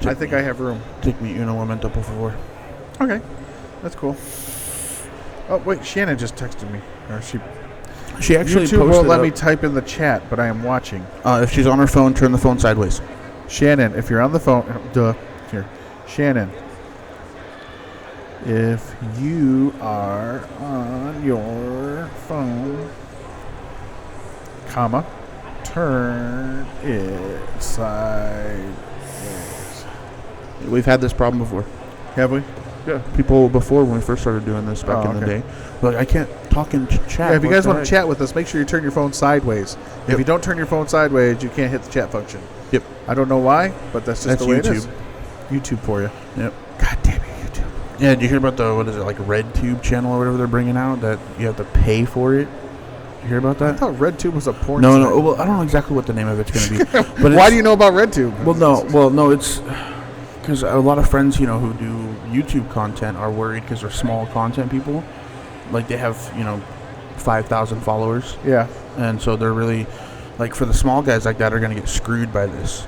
I think I have room. Take me uno momento, por favor. Okay. That's cool. Oh, wait. Shannon just texted me. Or She actually YouTube posted won't let up- me type in the chat, but I am watching. If she's on her phone, turn the phone sideways. Shannon, if you're on the phone, here. Shannon, if you are on your phone, comma, turn it sideways. We've had this problem before. Have we? Yeah. People before when we first started doing this back in the day, like, I can't talk in chat. Yeah, if you What guys the want heck? to chat with us, make sure you turn your phone sideways. If Yep. you don't turn your phone sideways, you can't hit the chat function. Yep. I don't know why, but that's just That's the way YouTube. it is. YouTube for you. Yep. God damn it, YouTube. Yeah, did you hear about the, what is it, like RedTube channel or whatever they're bringing out that you have to pay for it? You hear about I that? thought RedTube was a porn No, site. no. Well, I don't know exactly what the name of it's going to be. But Why do you know about RedTube? Well, no, it's because a lot of friends, you know, who do YouTube content are worried because they're small content people. Like they have, 5,000 followers, Yeah. and so they're really, like, for the small guys like that are going to get screwed by this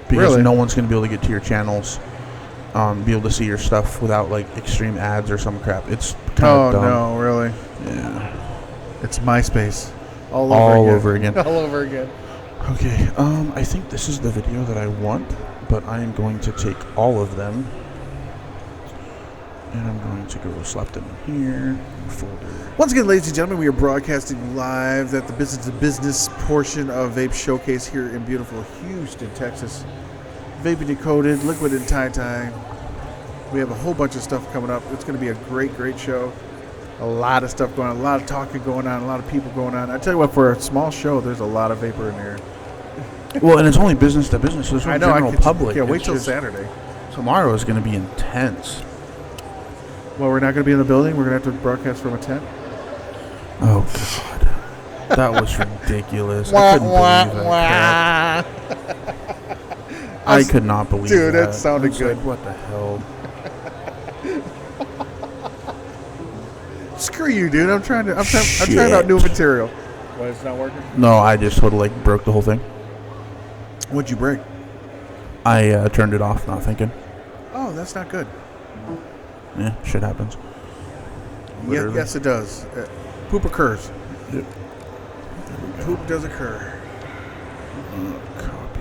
because Really? no one's going to be able to get to your channels, be able to see your stuff without like extreme ads or some crap. It's kind Oh, of dumb. no, really? Yeah. It's MySpace. All Over again. All over again. Okay, I think this is the video that I want, but I am going to take all of them, and I'm going to go slap them in here, folder. Once again, ladies and gentlemen, we are broadcasting live at the business-to-business portion of Vape Showcase here in beautiful Houston, Texas. Vaping Decoded, Liquid and Tie-Tie. We have a whole bunch of stuff coming up. It's going to be a great, great show. A lot of stuff going on, a lot of talking going on, a lot of people going on. I tell you what, for a small show, there's a lot of vapor in there. Well, and it's only business to business. So there's no I know. general public. Yeah, wait It's till just- Saturday. Tomorrow is going to be intense. Well, we're not going to be in the building. We're going to have to broadcast from a tent. Oh God, that was ridiculous. I couldn't believe that crap. I could not believe Dude, that. that sounded I was good. like, what the hell? Screw you, dude. I'm trying out Shit. new material. Why it's not working? No, I just totally broke the whole thing. What'd you break? I turned it off, not thinking. Oh, that's not good. Yeah, shit happens. Yeah, Literally. yes, it does. Poop occurs. Yep. Poop does occur. Copy.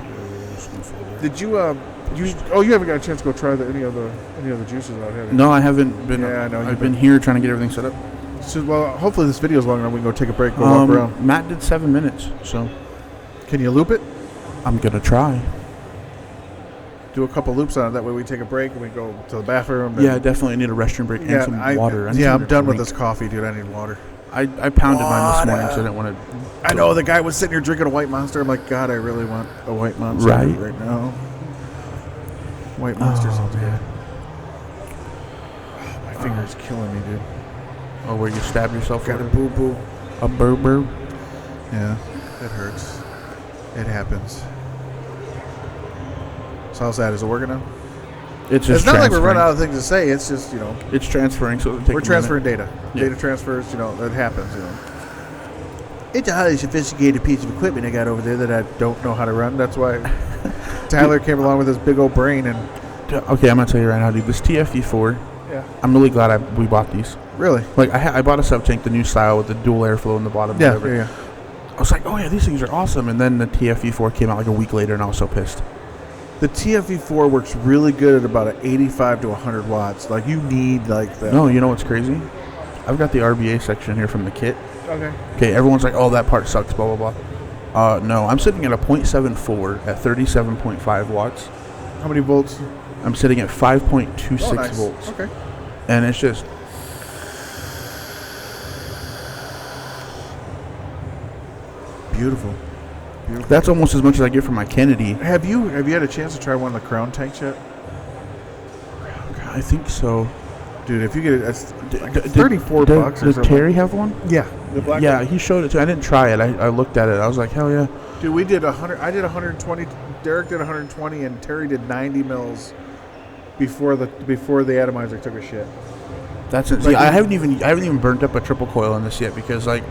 Videos, new folder. Did you you haven't got a chance to go try any of the juices out, have you? No, I haven't been. Yeah, I know, I've you've been been- here trying to get everything set up. So, well, hopefully this video is long enough. We can go take a break, go walk around. Matt did 7 minutes, so Can you loop it? I'm gonna try. Do a couple loops on it. That way we take a break and we go to the bathroom. Yeah, I definitely need a restroom break and yeah. some water. I need I'm something to done with drink. this coffee, dude. I need water. I pounded mine this morning, so I didn't want to. I know the guy was sitting here drinking a white monster. I'm like, God, I really want a white monster Right? now. White monster sounds good. man. My finger's killing me, dude. Oh, where you stab yourself? Got a with it? boo boo. A burr. Yeah, it hurts. It happens. So how's that? Is it working now? It's just It's not like we're running transferring. out of things to say. It's just, It's transferring, so it'll take we're a transferring minute. data. Yeah. Data transfers, it happens, It's a highly sophisticated piece of equipment I got over there that I don't know how to run. That's why Tyler came along with his big old brain and Okay, I'm gonna tell you right now, dude. This TFE4. yeah. I'm really glad we bought these. Really? Like I bought a sub tank, the new style with the dual airflow in the bottom. Yeah, whatever. yeah. I was like, oh yeah, these things are awesome. And then the TFE4 came out like a week later, and I was so pissed. The TFE4 works really good at about 85 to 100 watts. Like you need like that. No, you know what's crazy? I've got the RBA section here from the kit. Okay. Okay, everyone's like, oh, that part sucks, blah, blah, blah. No, I'm sitting at a 0.74 at 37.5 watts. How many volts? I'm sitting at 5.26 Oh, nice. volts. Okay. And it's just, Beautiful. That's almost as much as I get for my Kennedy. Have you had a chance to try one of the Crown tanks yet? I think so. Dude, if you get it, that's like $34 or Does something. Terry have one? Yeah, the black Yeah, one. he showed it to. I didn't try it. I looked at it. I was like, hell yeah. Dude, we did 100. I did 120. Derek did 120, and Terry did 90 mils before the atomizer took a shit. That's it. See, I haven't even burnt up a triple coil in this yet because like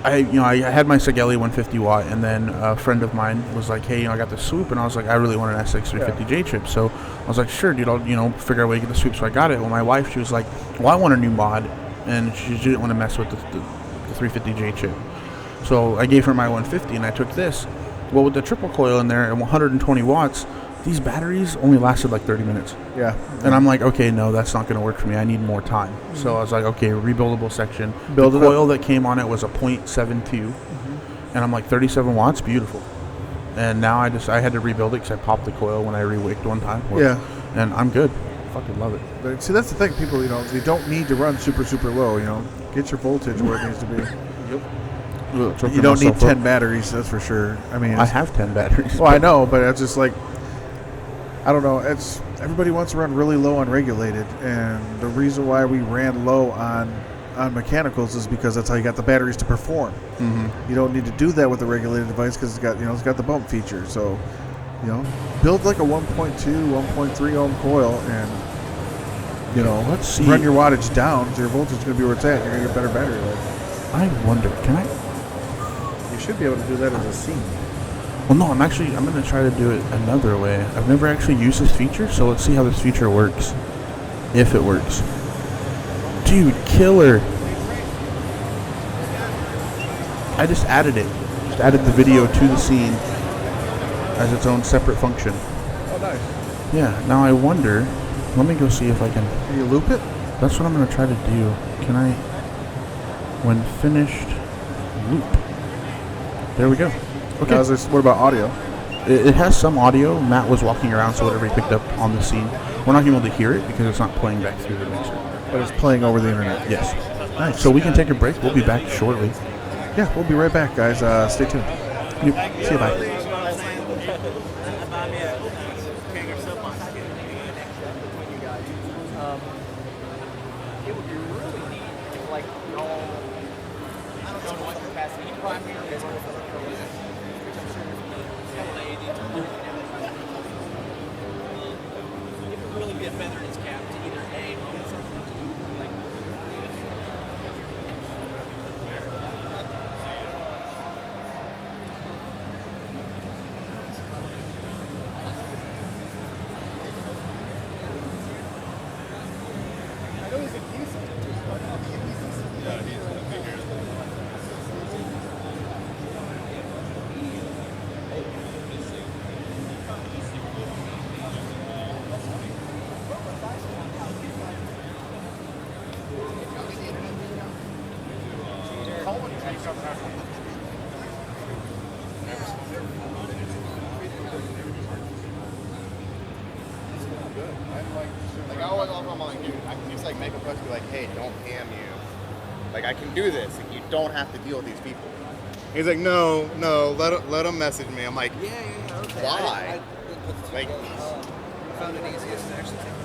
I had my Segeli 150 watt, and then a friend of mine was like, hey, I got the swoop, and I was like, I really want an SX350J chip, so I was like, sure, dude, I'll figure out a way to get the swoop. So I got it. Well, my wife, she was like, well, I want a new mod, and she didn't want to mess with the 350J chip. So I gave her my 150, and I took this. Well, with the triple coil in there and 120 watts, these batteries only lasted like 30 minutes. Yeah. And I'm like, okay, no, that's not going to work for me. I need more time. So I was like, okay, rebuildable section. Build the it up. coil that came on it was a 0.72. And I'm like, 37 watts, beautiful. And now I had to rebuild it because I popped the coil when I re-wicked one time. Yeah. And I'm good. Fucking love it. But see, that's the thing. People, they don't need to run super, super low. Get your voltage where it needs to be. You don't need 10 batteries, that's for sure. I mean, I have 10 batteries. Well, I know, but it's just like, I don't know. It's everybody wants to run really low on regulated, and the reason why we ran low on mechanicals is because that's how you got the batteries to perform. Mm-hmm. You don't need to do that with a regulated device because it's got the bump feature. So, build like a 1.2, 1.3 ohm coil, and let's see. Run your wattage down, so your voltage is going to be where it's at. You're going to get better battery life. I wonder, can I? You should be able to do that as a scene. Well, no, I'm going to try to do it another way. I've never actually used this feature, so let's see how this feature works. If it works. Dude, killer. I just added it. Just added the video to the scene as its own separate function. Oh, nice. Yeah, now I wonder, let me go see if I can. Can you loop it? That's what I'm going to try to do. Can I, when finished, loop. There we go. Okay. What about audio? It has some audio. Matt was walking around, so whatever he picked up on the scene, we're not going to be able to hear it because it's not playing back through the mixer. But it's playing over the internet. Yes. Nice. So we can take a break. We'll be back shortly. Yeah, we'll be right back, guys. Stay tuned. Yep. See you. Bye. It would be really neat if, like, y'all, I don't know what capacity, you probably are which I'm sure it would really be a feather in his cap to either A, own something, like, Like I always offer him, like, dude, I can just like make a post, be like, hey, don't PM you. Like I can do this. Like you don't have to deal with these people. He's like, no, let him message me. I'm like, yeah, okay. why? I found it easiest to actually take this.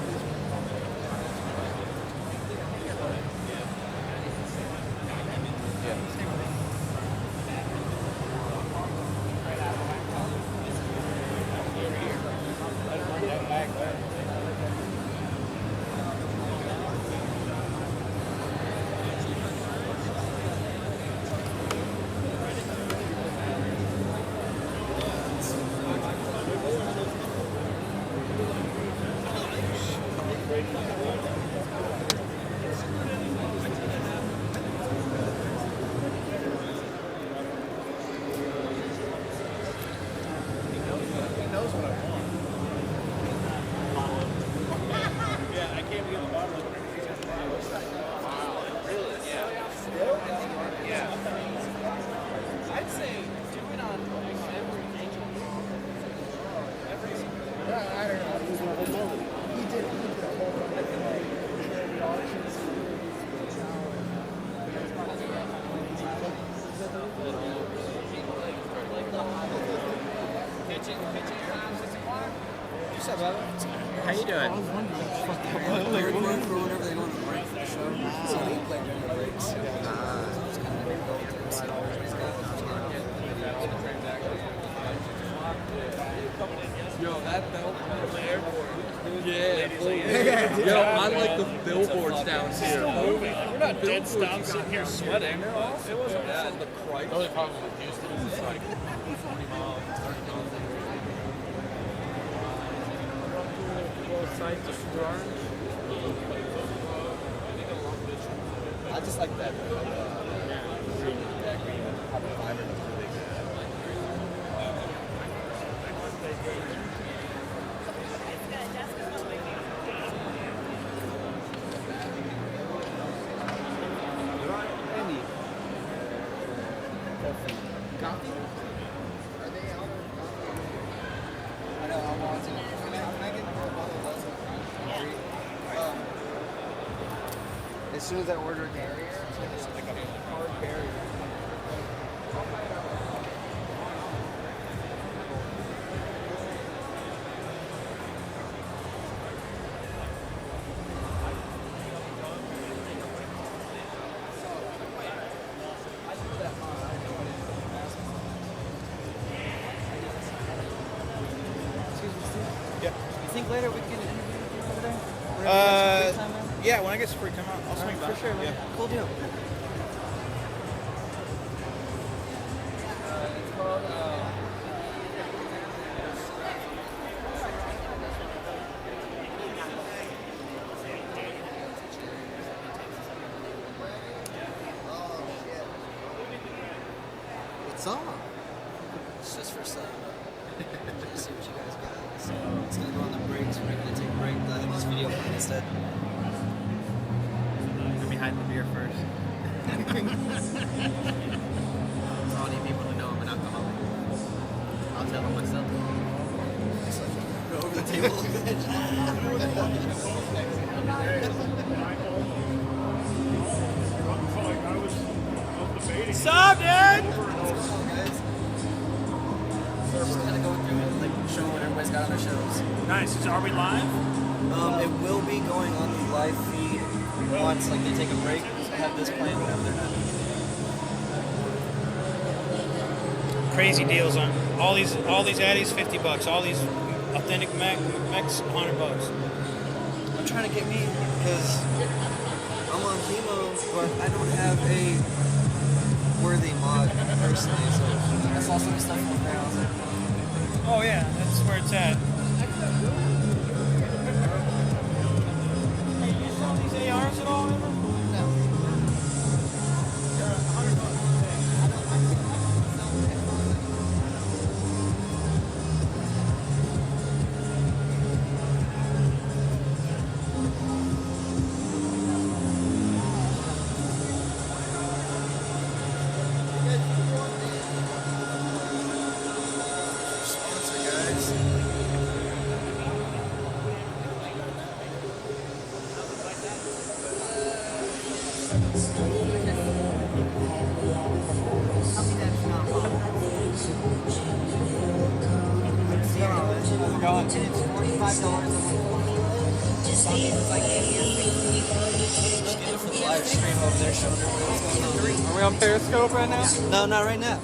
What's up, brother? How you doing? They're going for whenever they go on a break for the show. So they play during the breaks. So it's kind of Yo, that belt at the airport. Yeah, yo, I like the billboards down here. We're not dead stopped sitting here sweating. It wasn't Yeah, the price. The only problem with Houston is it's like 40 miles, 30 miles a year. I just like that. Green fiber is really good. As soon as I order a carrier, it's going to pick up a hard carrier. You think later we can interview with you over there? Yeah, when I get some free time, I'll swing by. For sure, man. Yeah. Cool deal. What's up? It's just for some. Just see what you guys got. So it's gonna go on the breaks. We're gonna take a break. This video plan instead. Let me hide the beer first. For all you people who know I'm an alcoholic. I'll tell them myself. Go over the table a bit. What's up, dude? Guys. Just gonna go through and like show what everybody's got on their shows. Nice. Are we live? It will be going on the live feed once like they take a break. So have this playing whenever they're done. Crazy deals on all these addies, $50. All these authentic mechs, $100. I'm trying to get me because I'm on chemo, but I don't have a worthy mod personally. So I saw some stuff on there. I was like, Oh yeah, that's where it's at. Hey, you saw these ARs at all? Ever? sponsor guys. Going. It's $45 a month. Just get it for the live stream over there showing everybody what's going on. Are we on Periscope right now? No, not right now.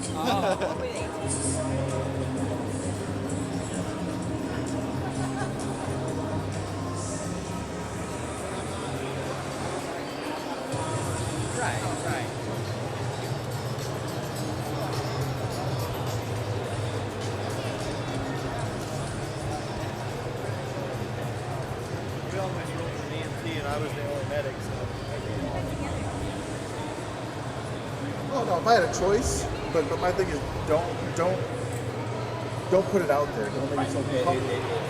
Right. We all went to an EMT and I was the only medic, so. Oh no, if I had a choice, but my thing is don't put it out there. Don't make yourself uncomfortable.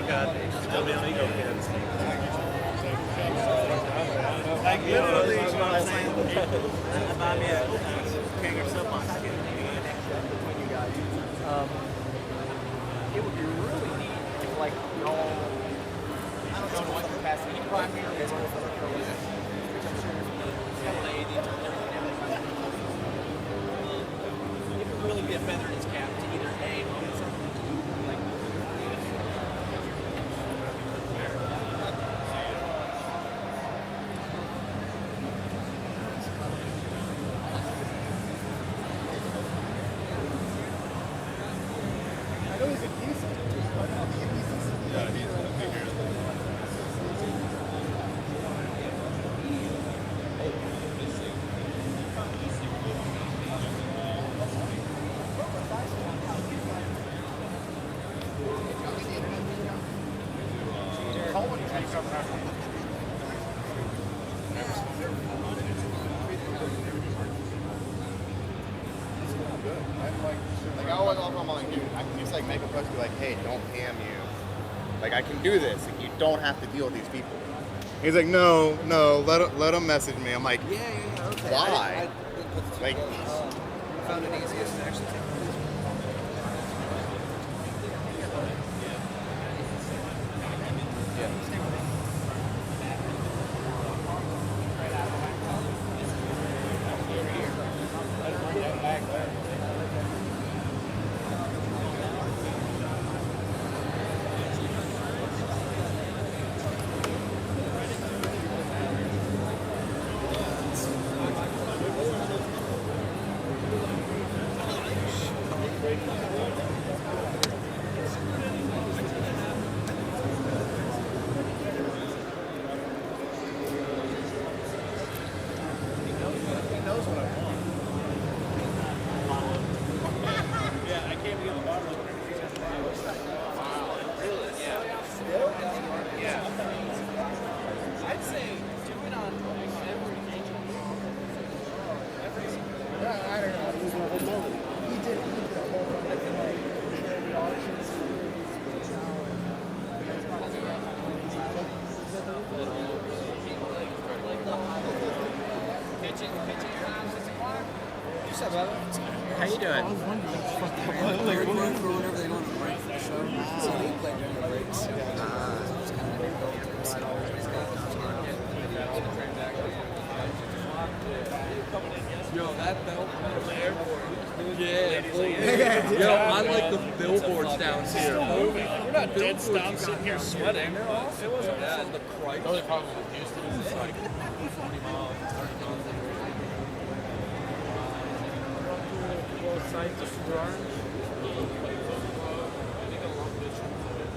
Oh God, still the illegal kids. Like literally, you know what I'm saying? Buy me a king or something. I'm getting a connection between you guys. It would be really neat if, like, y'all, I don't know what capacity, you primarily run for the which I'm sure it's got an AD and everything else. It would really be a feather in his cap to either A, own something, like, Like I always offer, I'm like, dude, I can just like make a post and be like, hey, don't ham you. Like I can do this. Like you don't have to deal with these people. He's like, no, let him message me. I'm like, Okay. why? Like, Found it easiest to actually take. I'd say do it on every I don't know. He was the whole He did the whole the auctions. pitching your house is acquired. What's up, brother? How you doing? They're going for whenever they go on a break for the show. So they play during the breaks. So just kind of go through, see all these guys. Yo, that belt at the airport. Yeah. Yo, I like the billboards down here. We're not dead stop sitting here sweating. It wasn't bad. The Christ. The only problem with Houston is it's like 40 miles, 30 miles anyway.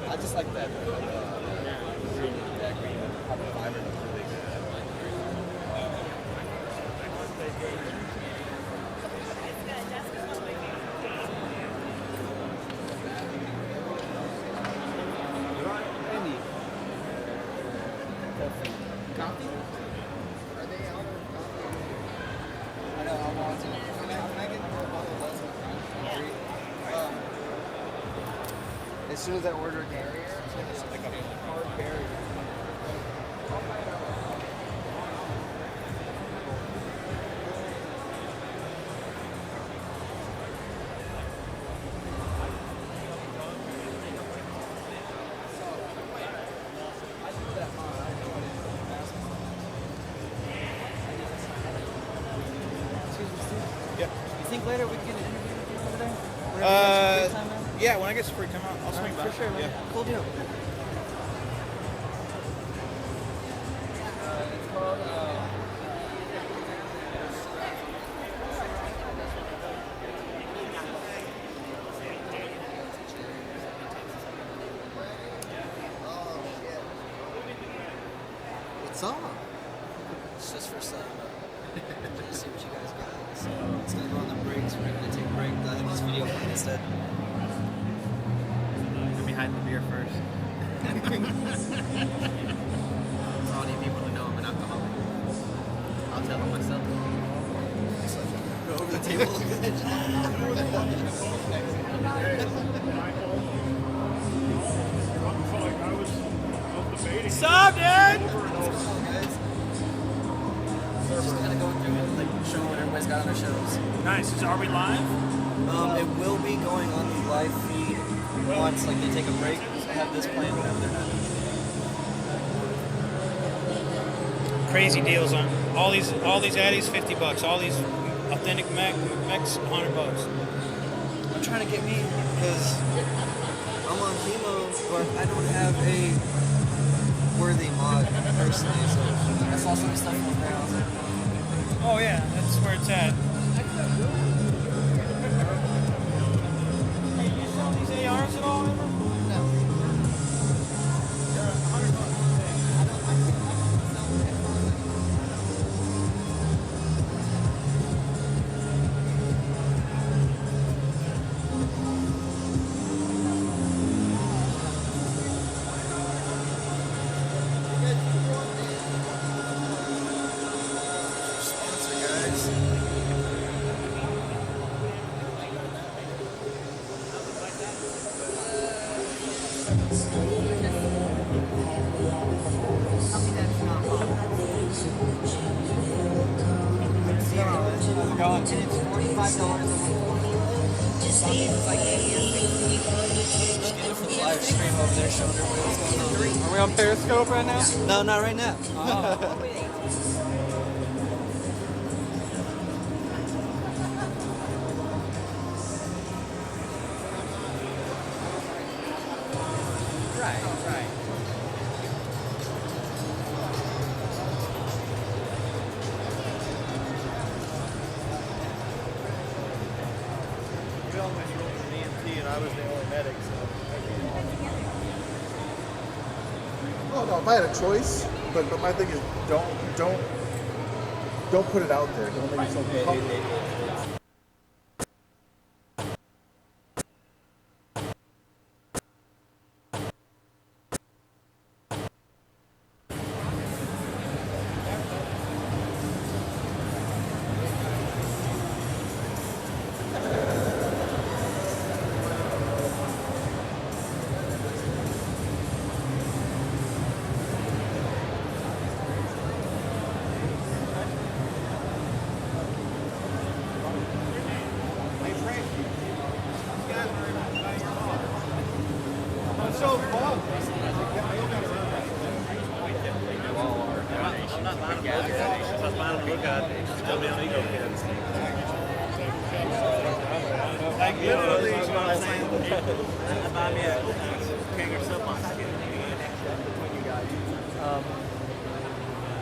I just like that. Green, that green carbon fiber looks really good. Coffee? Are they out of coffee? I know, I want to. Can I get more bottle less of as soon as I order a carrier, it's going to pick up a hard carrier. You think later we can get an interview with you over there? Whenever you have some free time now? Yeah, when I get some free time, I'll swing by. For sure, man. Yeah. Cool deal. What's up? It's just for some. See what you guys got. So it's gonna go on the breaks. We're gonna take a break. I have this video playing instead. Let me hide the beer first. For all you people who know I'm an alcoholic. I'll tell them myself. Go over the table. got other shows. Nice. Are we live? It will be going on the live feed once like they take a break. They have this planned whenever they're done. Crazy deals on all these addies, $50. All these authentic mechs, $100. I'm trying to get me because I'm on chemo, but I don't have a worthy mod personally. So I saw some stuff on there. I was like, Oh yeah, that's where it's at. Hey, you sell these ARs at all ever? sponsor guys. And it's $45 a month. Just like 8 years. Just get it for the live stream over there, showing everybody what's going on. Are we on Periscope right now? No, not right now. Right. You almost rolled an EMT and I was the only medic, so. Oh no, if I had a choice, but my thing is don't put it out there. Don't make yourself public.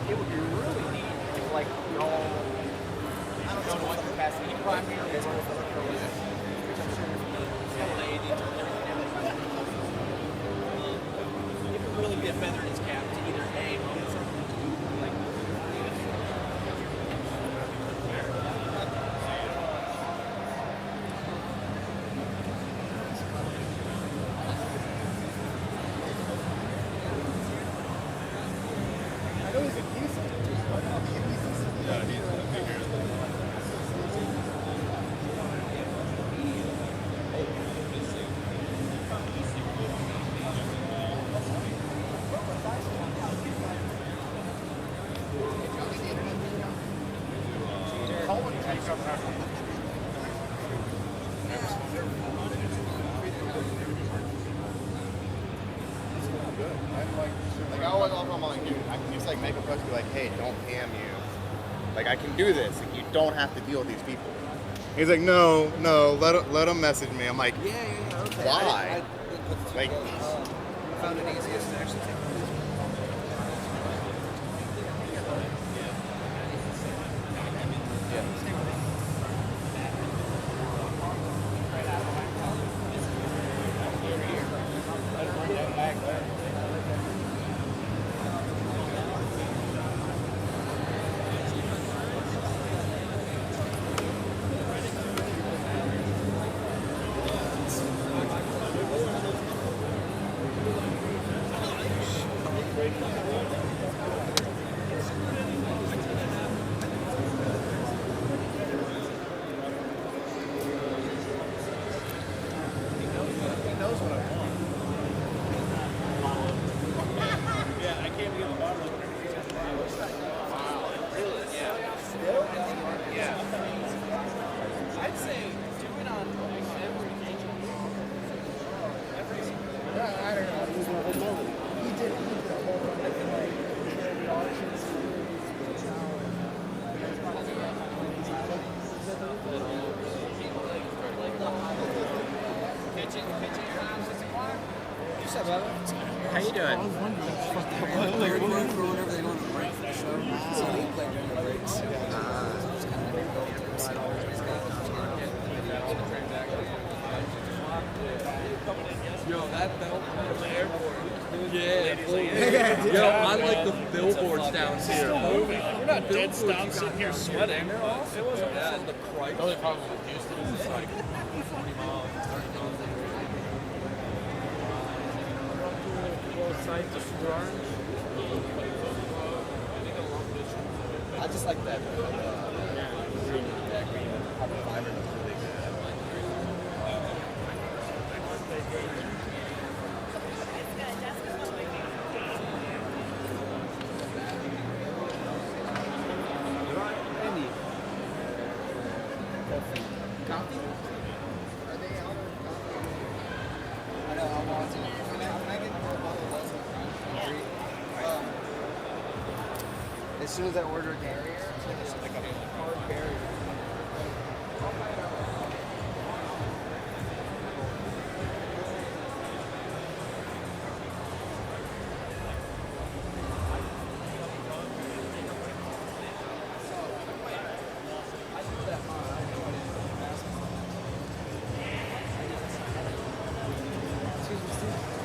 It would be really neat if, like, y'all, I don't know what capacity, you primarily run for the coalition, which I'm sure is delayed and everything else. It would really be a feather in his cap to either A, run something, like, Like I always offer him, like, dude, I can just like make a post, be like, hey, don't ham you. Like I can do this. Like you don't have to deal with these people. He's like, no, let him message me. I'm like, Yeah, okay. why? Like, found it easiest to actually take this. What's up, brother? How you doing? They're recording for whenever they go on a break for the show. So they play during the breaks. So it's kind of difficult to see all these guys. Yo, that belt at the airport. Yeah. Yo, I like the billboards down here. We're not dead stopped sitting here sweating. It wasn't that. The price. The only problem with Houston is it's like 40 miles, 30 miles a year. I just like that. Green, that green carbon fiber looks really good. Coffee? Are they out of coffee? I know, I want to. Can I get more bottle less? As soon as I order a carrier, it's like a hard carrier.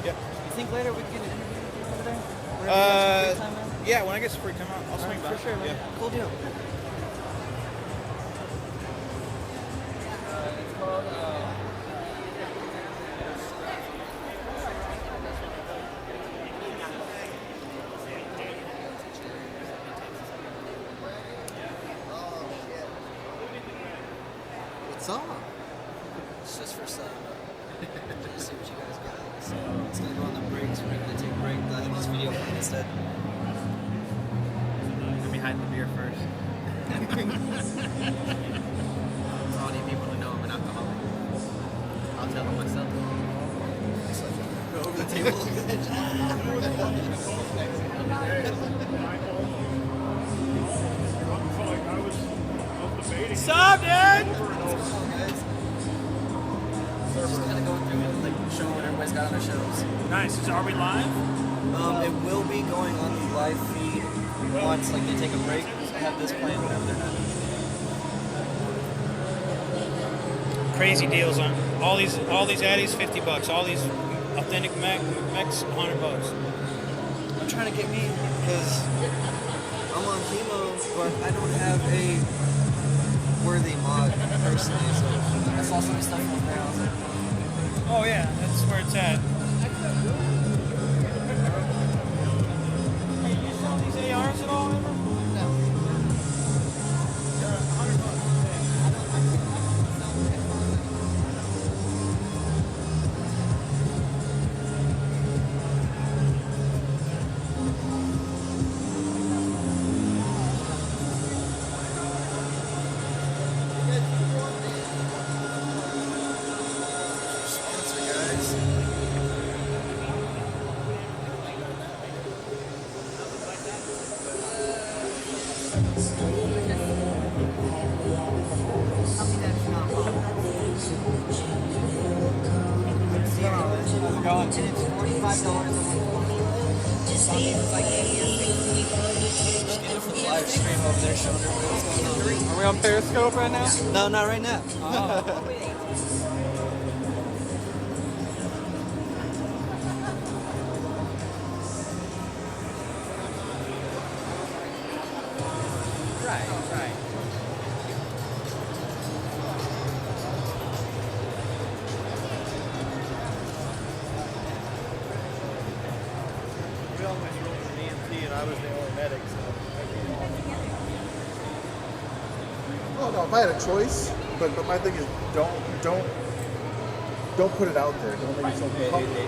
Yeah. You think later we can interview with you over there? Yeah, when I get some free time, I'll swing by. For sure, man. Yeah. Cool deal. What's up? It's just for some. Just see what you guys got. So it's gonna go on the breaks. We're gonna take a break. I have this video playing instead. Let me hide the beer first. For all you people who know I'm an alcoholic. I'll tell them myself. Go over the table. What's up, dude? Just kind of going through and like showing what everybody's got on their shows. Nice. Are we live? It will be going on the live feed once like they take a break. I have this playing whenever they're done. Crazy deals on all these addies, $50. All these authentic mechs, $100. I'm trying to get me because I'm on chemo, but I don't have a worthy mod personally. So I saw some stuff on there. I was like, Oh yeah, that's where it's at. Hey, you sell these ARs at all ever? no. They're $100. Sponsor guys. How's it going? It's $45 Just get it for the live stream over there showing everybody what's going on. Are we on Periscope right now? No, not right now. Right. We always rolled an EMT and I was the only medic, so. Oh no, if I had a choice, but my thing is don't put it out there. Don't make yourself public.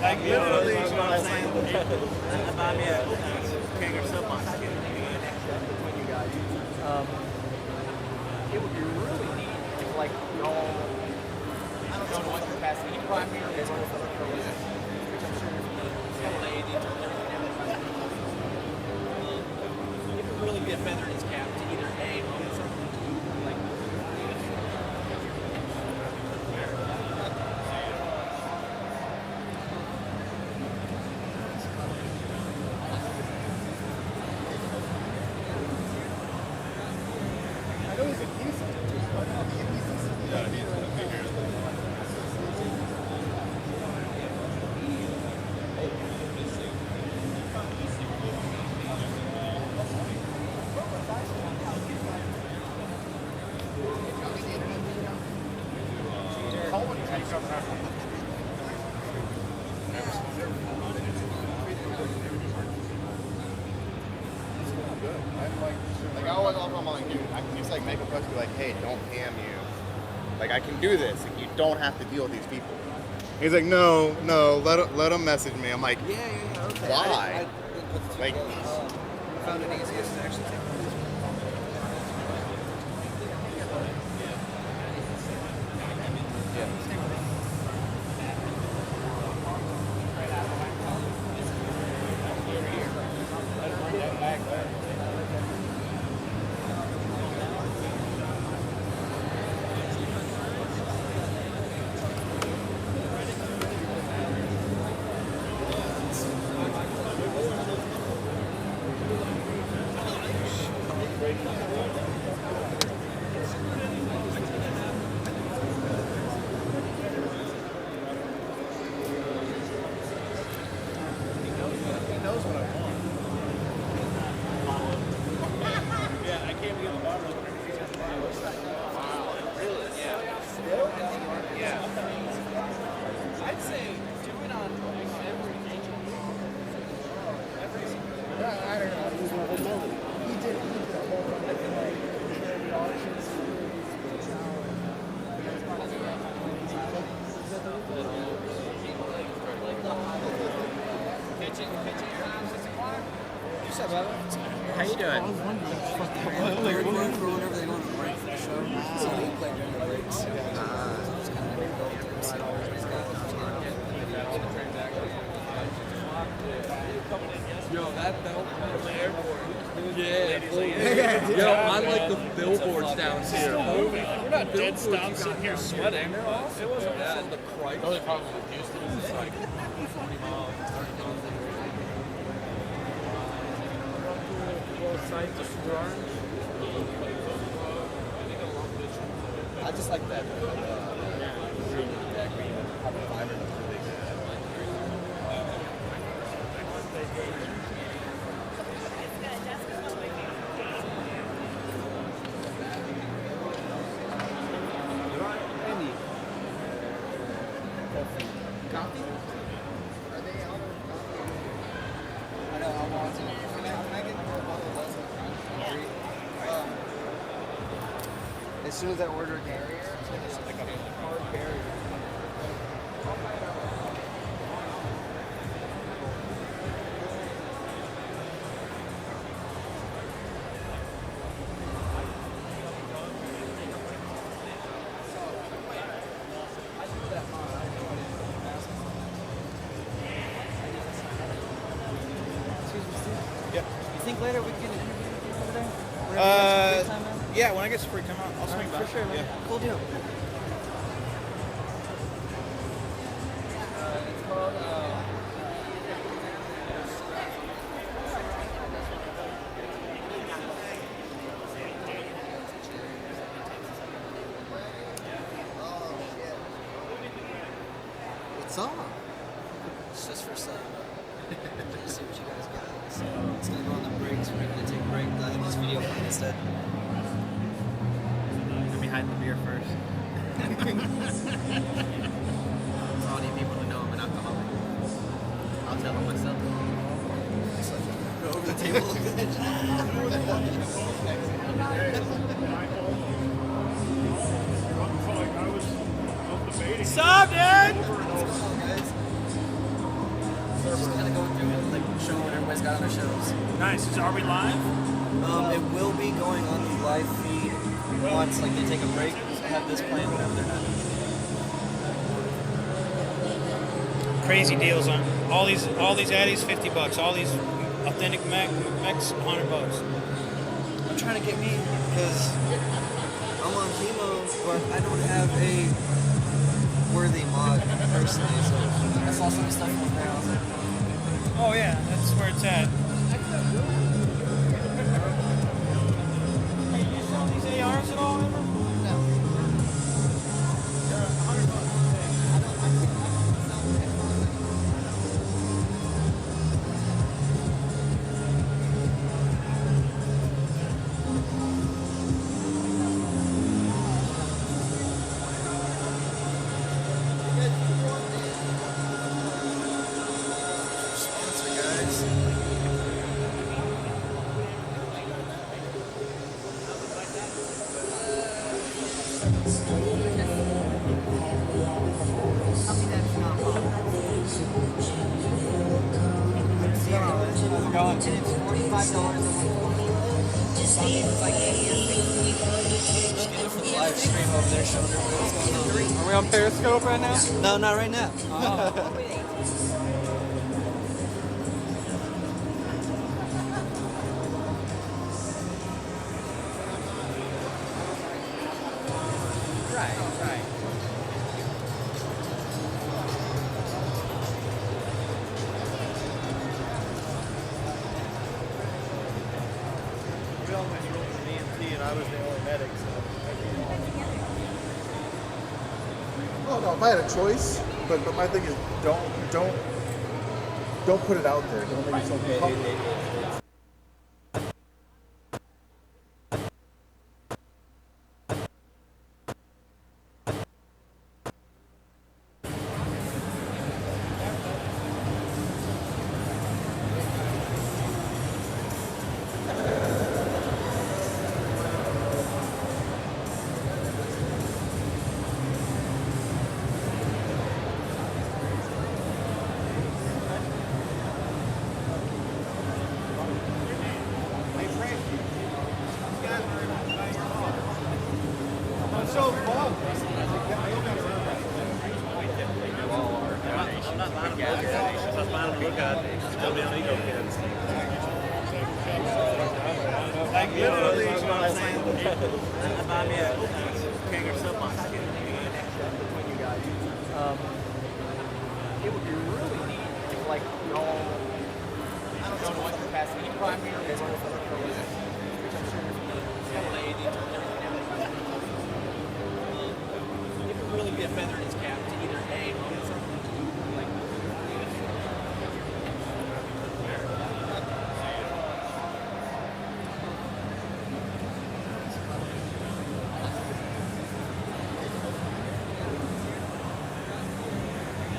Like literally, you know what I'm saying? Buy me a king or something. It would be really neat if, like, y'all, I don't know to what capacity, he primarily is working for the police, which I'm sure he's got a lady and everything else. It would really be a feather in his cap to either A, own something, like, Like I always offer him, I'm like, dude, I can just like make a post, be like, hey, don't PM you. Like I can do this. Like you don't have to deal with these people. He's like, no, let him message me. I'm like, Yeah, okay. why? Like, found it easiest to actually take photos. I'd say do it on every I don't know. He was a whole melody. He did a whole fucking like the auctions. What's up, brother? How you doing? I was wondering what the fuck that was. They're going for whenever they go on a break for the show. So they play during the breaks. So it's kind of built so everybody's got Yo, that belt at the airport. Yeah, yo, I like the billboards down here. We're not dead stopped sitting here sweating. It wasn't that. The Christ. The only problem with Houston is it's like 40 miles, 30 miles in. I just like that. as soon as I order a carrier, it's like a hard carrier. Yeah. You think later we can interview you over there? Yeah, when I get some free time, I'll swing by. For sure, man. Yeah. Cool deal. It's called, What's up? It's just for some. Just see what you guys got. So it's gonna go on the breaks. We're gonna take a break. I have this video playing instead. Let me hide the beer first. For all you people who know I'm an alcoholic, I'll tell them myself. Go over the table a bit. What's up, dude? Just kind of going through and like showing what everybody's got on their shelves. Nice. Are we live? It will be going on the live feed once like they take a break. Have this playing whenever they're done. Crazy deals on all these Addies, $50. All these authentic Mex, $100. I'm trying to get me because I'm on chemo, but I don't have a worthy mod personally. So I saw some stuff on there. I was like, Oh yeah, that's where it's at. Hey, you sell these ARs at all ever? Are we on Periscope right now? No, not right now. Right. We all went to an EMT and I was the only medic, so. Oh no, if I had a choice, but my thing is don't put it out there. Don't make yourself public. It would be really neat if, like, y'all, I don't know in what capacity, you primarily run for the coalition, which I'm sure you're delayed into everything else. It would really be a feather in his cap to either A, own something, like,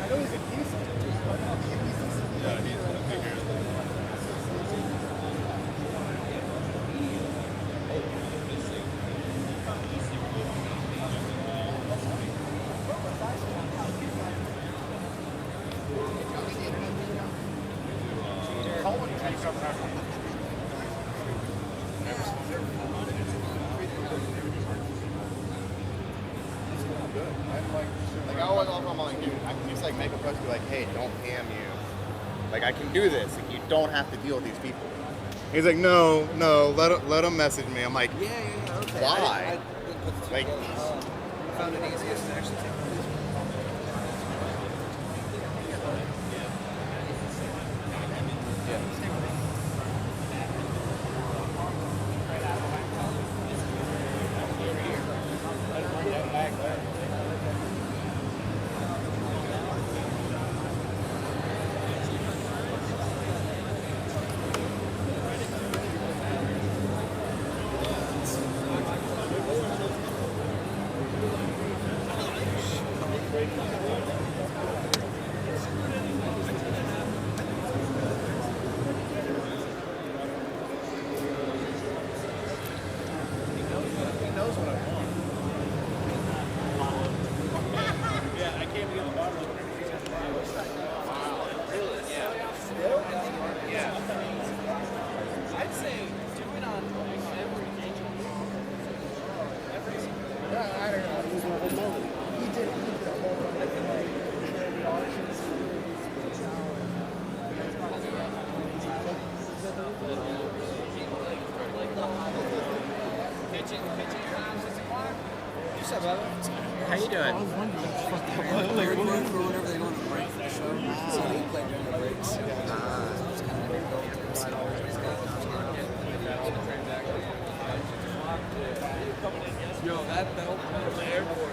I know he's a decent. Like I always offer him, like, dude, I can just like make a post, be like, hey, don't pam you. Like I can do this. Like you don't have to deal with these people. He's like, no, let him message me. I'm like, yeah, okay. Why? Like, found it easiest to actually take this. I was wondering what the fuck that was. They're recording for whenever they go on a break for the show. So they play during the breaks. So it's kind of go through, see what everybody's got. Yo, that belt from the airport.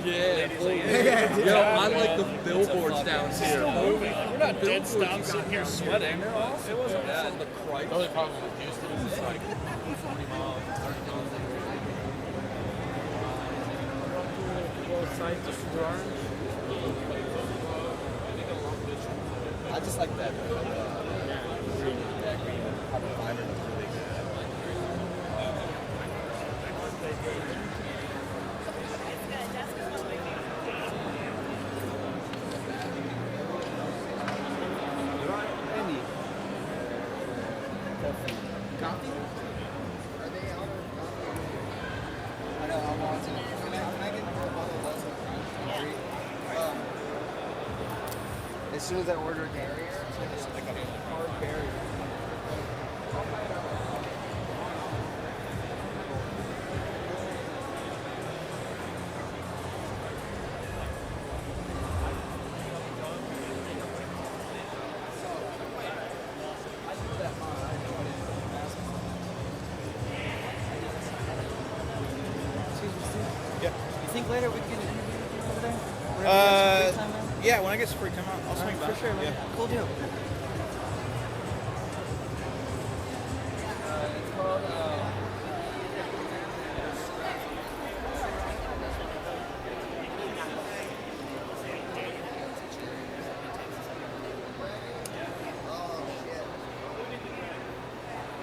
Yeah, yo, I like the billboards down here. We're not dead stop sitting here sweating. It wasn't that the Christ. The only problem with Houston is it's like 40 miles, 30 miles an I just like that. Green, that green carbon fiber looks really good. Coffee? Are they out of coffee? I know, I want to. Can I get more bottle less of as soon as I order a barrier, it's like a hard barrier. You think later we can interview with you over there? Yeah, when I get some free time, I'll swing by. For sure, man. Yeah. Cool deal. It's called,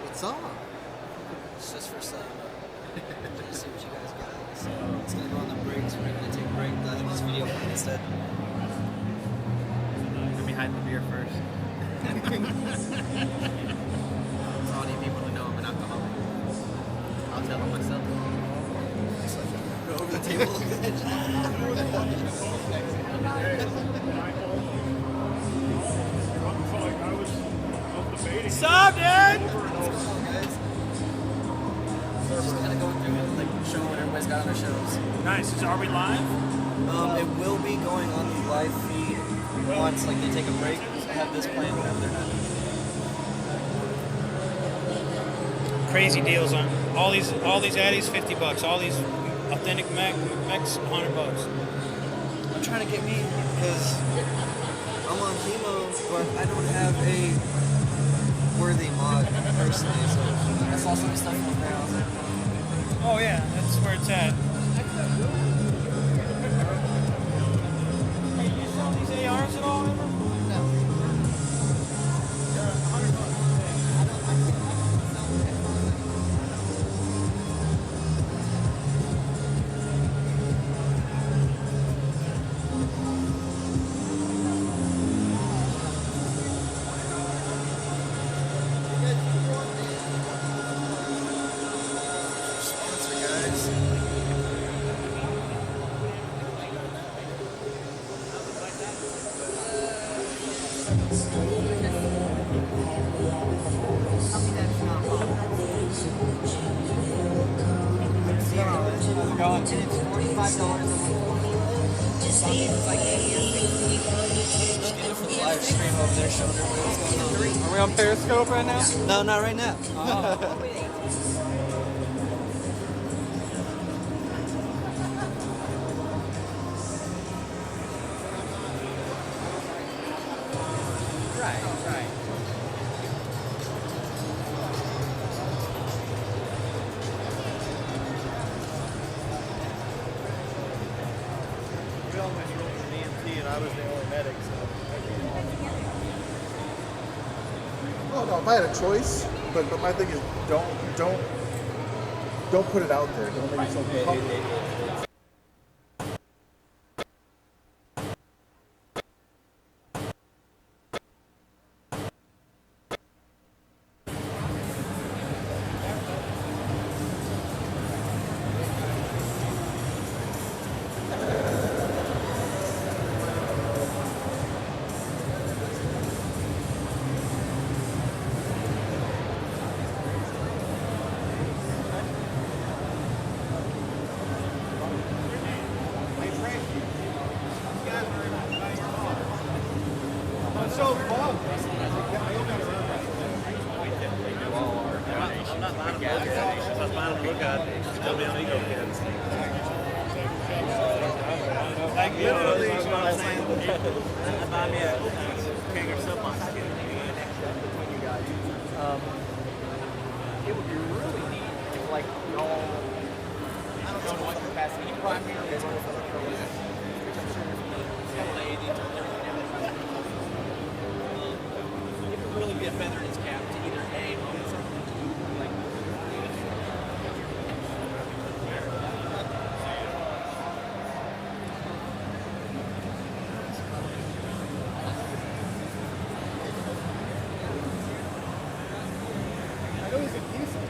What's up? It's just for some. Just see what you guys got. So it's gonna go on the breaks. We're gonna take a break. This video plan instead. Let me hide the beer first. For all you people to know I'm an alcoholic. I'll tell them myself. Go over the table. What's up, dude? What's going on, guys? Just kind of going through it, like showing what everybody's got on their shows. Nice. Are we live? It will be going on the live feed once like they take a break. Have this playing whenever they're done. Crazy deals on all these addies, $50. All these authentic mechs, $100. I'm trying to get me because I'm on chemo, but I don't have a worthy mod personally. So I saw some stuff on there. I was like, Oh yeah, that's where it's at. Hey, you sell these ARs at all ever? no. Sponsor, guys. How's it going? It's $45 a month. Just get it for the live stream over there showing everybody what's going on. are we on Periscope right now? No, not right now. Right. We all went through an EMT and I was the only medic, so. Oh no, if I had a choice, but my thing is don't put it out there. Don't make yourself public. was so fun. I'm not buying book donations. I was buying a book out. Still be on ego kids. Like literally, you know what I'm saying? I buy me a king or soapbox kit. It would be really neat if, like, y'all, I don't know in what capacity, he primarily is on the coalition, which I'm sure he's got a lady and everything else. It would really be a feather in his cap to either A, own something, like, I know he's a decent.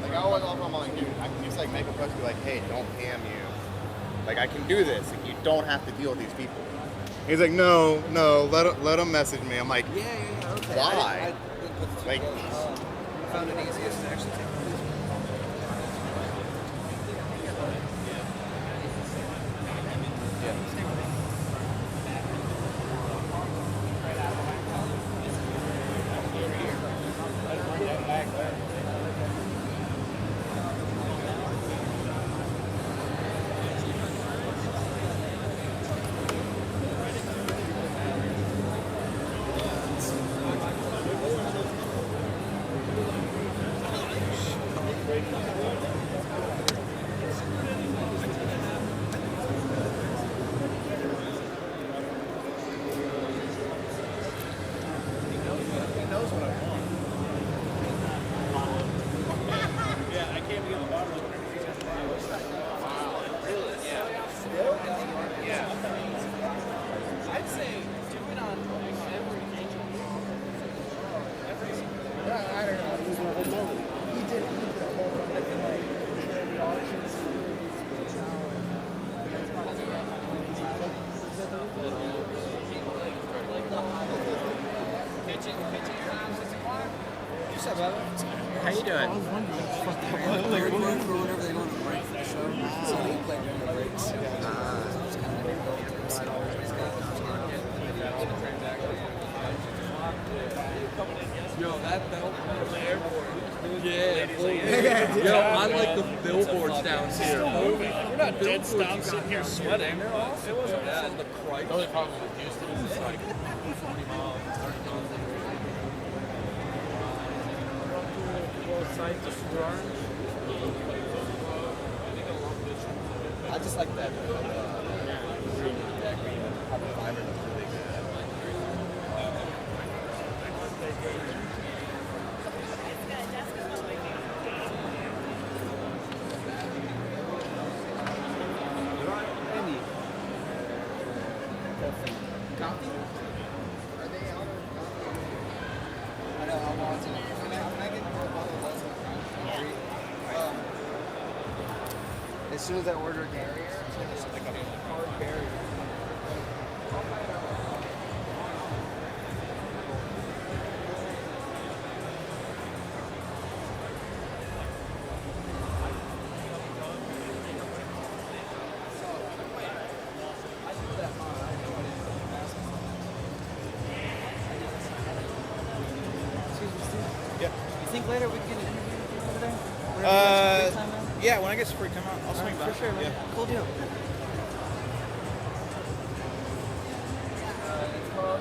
Like I always offer him, like, dude, I can just like make a post, be like, hey, don't pam you. Like I can do this. Like you don't have to deal with these people. He's like, no, let him message me. I'm like, Yeah, okay. why? Like, found it easiest to actually take photos. I'd say do it on everything. I don't know. He did a whole bunch of like auctions. What's up, brother? How you doing? They're recording for whenever they go on a break for the show. So they play during the breaks. It's kind of Yo, that belt at the airport. Yeah, yo, I like the billboards down here. We're not dead stopped sitting here sweating. It wasn't that. The Christ. The only problem with Houston is it's like 40 miles, 30 miles an hour. I just like that. Green, that green carbon fiber looks really good. Coffee? Are they out of coffee? I know, I want to. Can I get more bottles of coffee? As soon as I order a carrier, it's like a hard barrier. You think later we can interview you over there? Yeah, when I get some free time, I'll swing by. For sure, man. Yeah. Cool deal. It's called,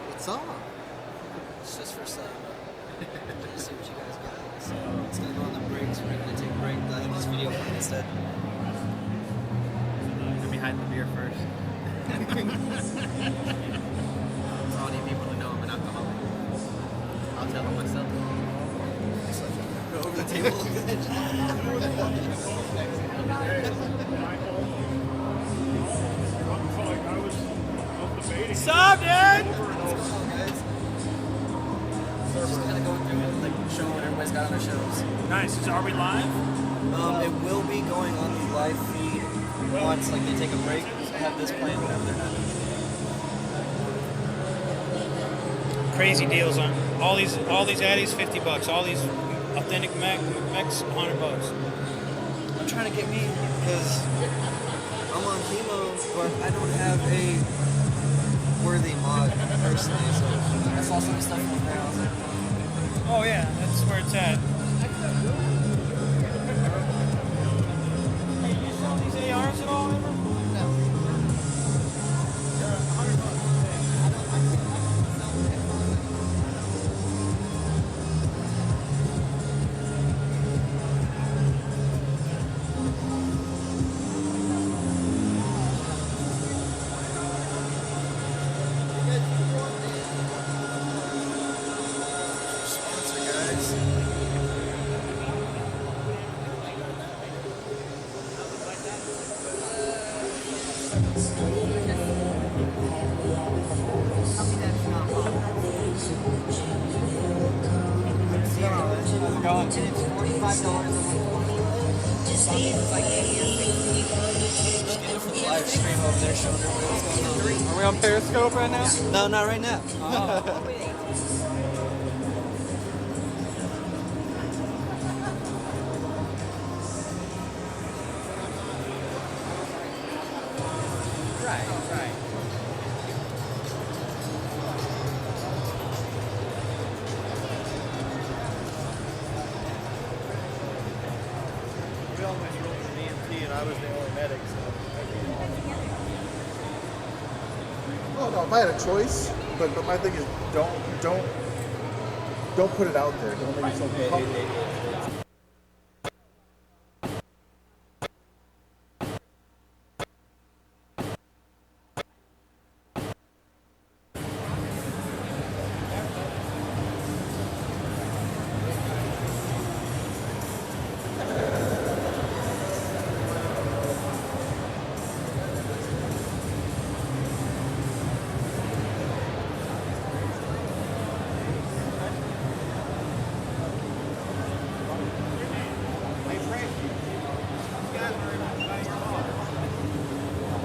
What's up? It's just for some. Just see what you guys got. So it's gonna go on the breaks. We're gonna take a break. I have this video fun instead. Let me hide the beer first. For all you people who know I'm an alcoholic. I'll tell them myself. the table. What's up, dude? Just kind of going through it, like showing what everybody's got on their shows. Nice. Are we live? It will be going on the live feed once like they take a break. So have this playing whenever they're done. Crazy deals on all these addies, $50. All these authentic mechs, $100. I'm trying to get me because I'm on chemo, but I don't have a worthy mod personally. So I saw some stuff on there. I was like, Oh yeah, that's where it's at. Hey, you sell these ARs at all ever? Are we on Periscope right now? No, not right now. Right. We all went through an EMT and I was the only medic, so. Oh no, if I had a choice, but my thing is don't put it out there. Don't make yourself public.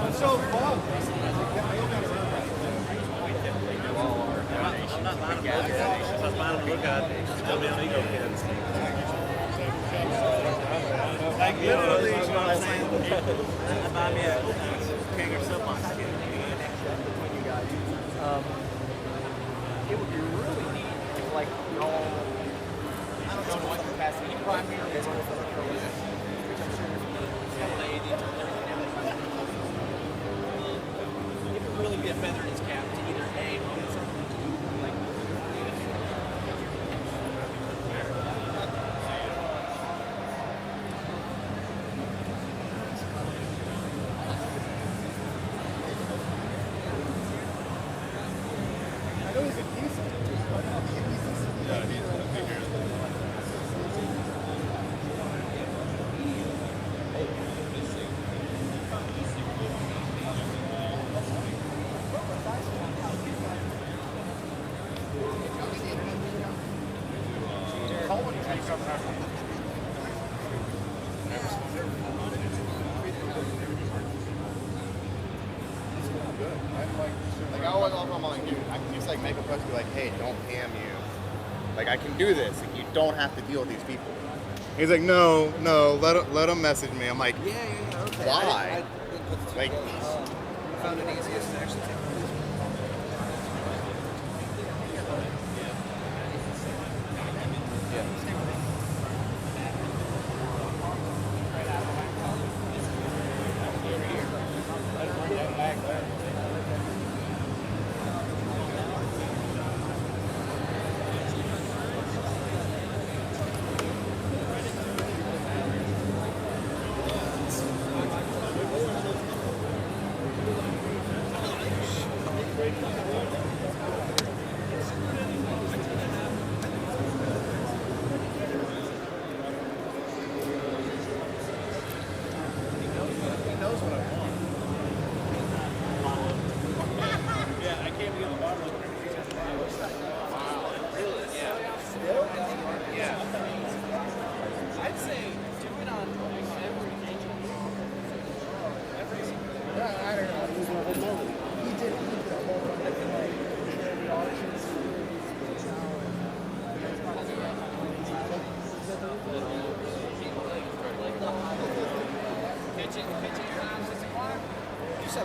I'm so bummed. I'm not buying them look at. If I was buying them look at, still be on ego kids. Like Literally, you know what I'm saying? I buy me a King or Silk on skin. It would be really neat if, like, y'all, I don't know to what capacity, you primarily run for the coalition, which I'm sure is LA, everything else. It would really be a feather in his cap to either A, own something, like, I know he's a decent. Like I always offer him, I'm like, dude, I can just like make a post, be like, hey, don't PM you. Like I can do this. Like you don't have to deal with these people. He's like, no, let him message me. I'm like, okay. why? Like, Found it easiest to actually take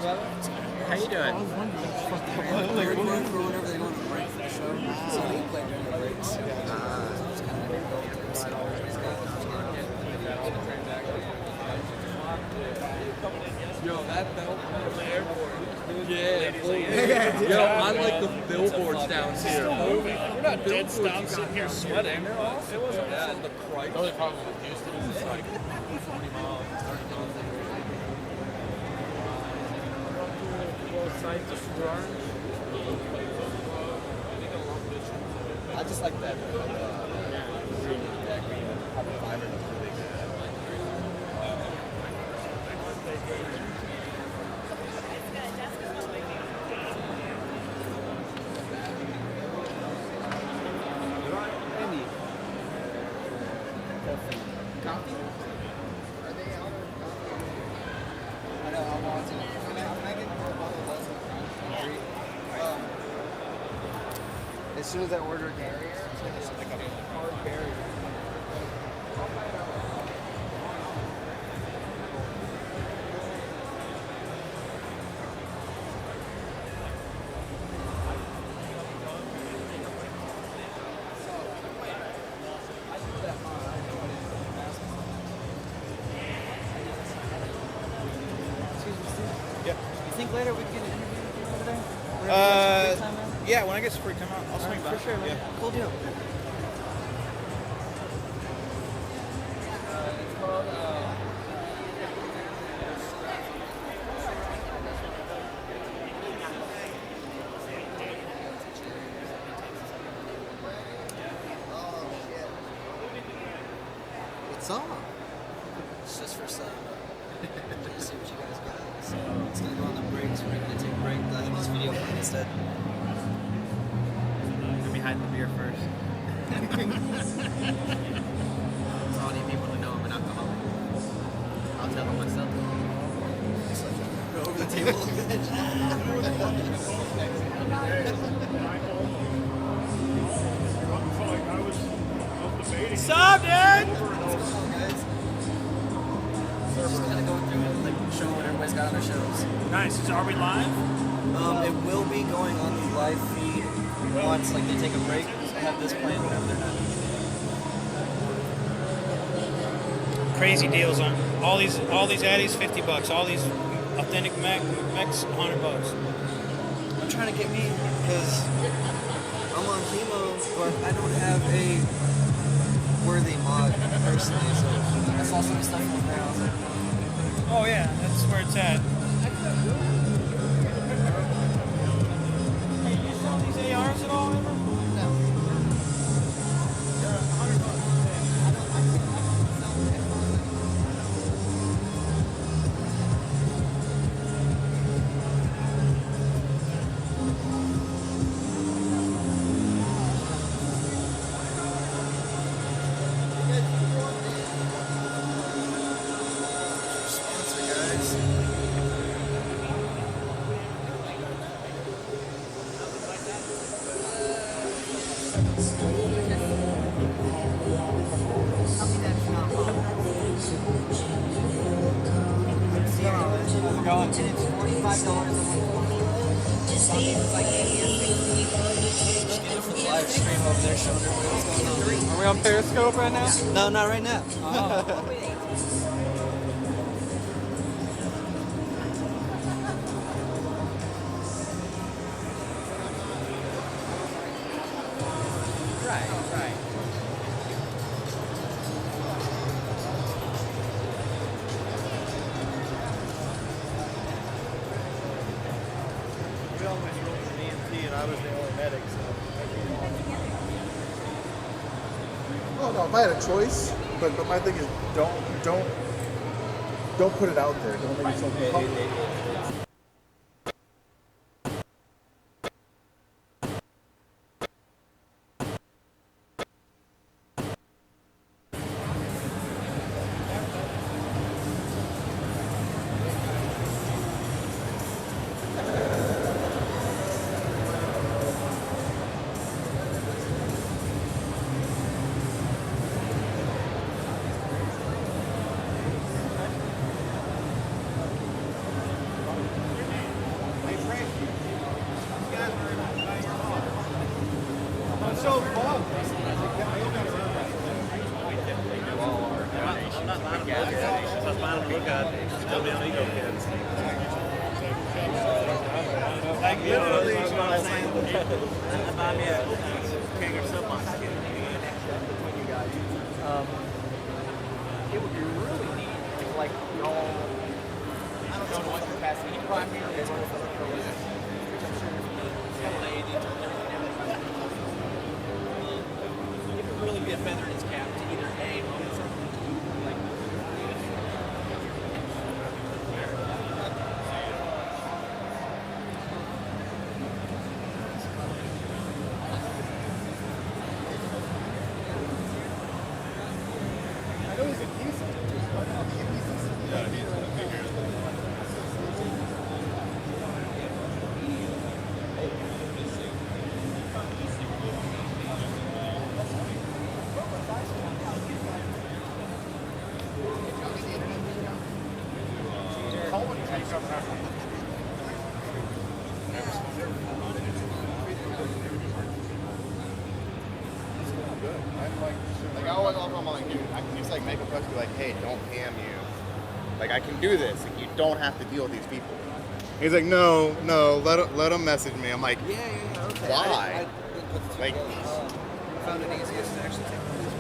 brother? How you doing? They're recording for whenever they go on a break for the show. So they play during the breaks. Just kind of go through and see what everybody's got. Yo, that belt from the airport. Yeah, yo, I like the billboards down here. We're not dead stopped sitting here sweating. It wasn't from the Christ. The only problem with Houston is it's like 40 miles, 30 miles. Both sides of Orange. I just like that. Carbon fiber looks really good. Coffee? Are they out of coffee? I know, I want to. Can I get more bottle less than as soon as I order a carrier, it's like a hard carrier. You think later we can get an interview with you over there? Yeah, when I get some free time, I'll swing by. For sure, man. Yeah. Cool deal. It's called, What's up? It's just for some. Just see what you guys got. So it's gonna go on the breaks. We're gonna take a break. I'll have this video fun instead. let me hide the beer first. For all you people to know I'm an alcoholic. I'll tell them myself. Go over the table. What's up, dude? What's going on, guys? Just kind of going through and like showing what everybody's got on their shows. Nice. Are we live? It will be going on the live feed once like they take a break. Have this playing whenever they're done. Crazy deals on all these addies, $50. All these authentic mechs, $100. I'm trying to get me because I'm on chemo, but I don't have a worthy mod personally. So I saw some stuff on there. I was like, Oh yeah, that's where it's at. Hey, you sell these ARs at all ever? no. They're $100. Sponsor guys. How's it going? And it's $45 a month. Just get it for the live stream over there showing everybody what's going on. Are we on Periscope right now? No, not right now. Right. You almost rolled an EMT and I was the only medic, so. Oh no, if I had a choice, but my thing is don't put it out there. Don't make yourself public. That's fine to look at. Still be on ego kids. Like literally, you know what I'm saying? Buy me a king or soapbox kit. It would be really neat if, like, y'all, I don't know in what capacity, he primarily is working for the police, which I'm sure he's got a lady and everything else. It would really be a feather in his cap to either A, get something to do, like, Like I always offer him, I'm like, dude, I can just like make a post be like, hey, don't PM you. Like I can do this. Like you don't have to deal with these people. He's like, no, let him message me. I'm like, Yeah, okay. why? Like, Found it easiest to actually take photos.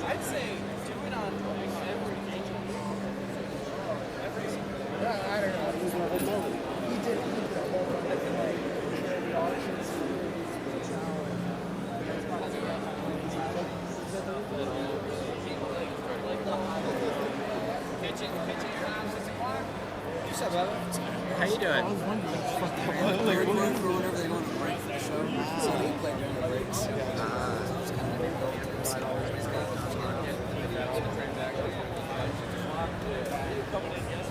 I'd say do it on everything. I don't know. He did a whole bunch of like charity auctions. Pitching around 6 o'clock. What's up, brother? How you doing? They're recording for whenever they go on a break for the show. So they play during the breaks. So it's kind of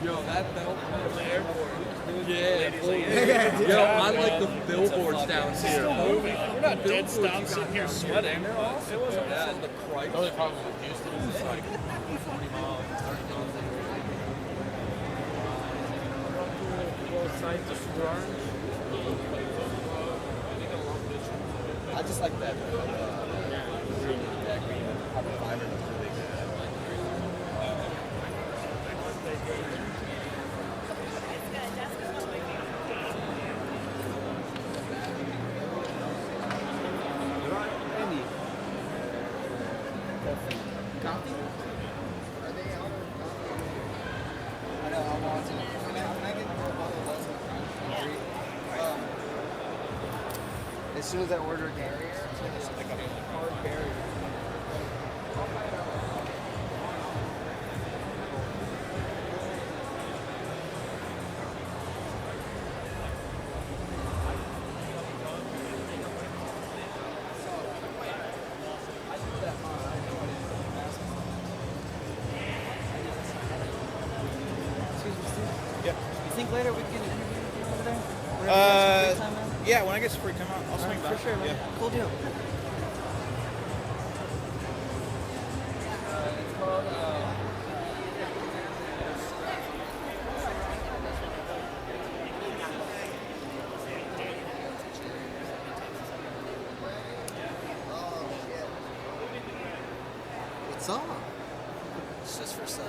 Yo, that belt at the airport. Yeah, yo, I like the billboards down here. We're not dead stopped sitting here sweating. It wasn't that. The Christ. The only problem with Houston is it's like 40 miles, 30 miles an I just like that. Green, that green carbon fiber looks really good. Andy. Coffee? Are they out? I know, I want to. Can I get more bottle of as soon as I order a barrier, it's like a hard barrier. You think later we can interview you over there? Yeah, when I get some free time, I'll swing by. For sure, man. Yeah. Cool deal. What's up? It's just for some.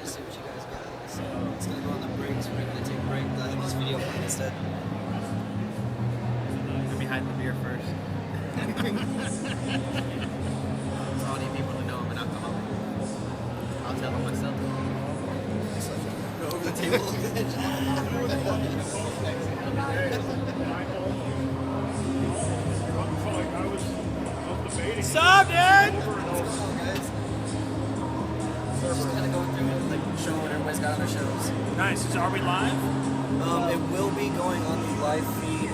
Just see what you guys got. So it's gonna go on the breaks. We're gonna take a break. This video plan instead. Let me hide the beer first. For all you people to know I'm an alcoholic. I'll tell them myself. Go over the table. What's up, dude? Just kind of going through and like showing what everybody's got on their shows. Nice. Are we live? It will be going on the live feed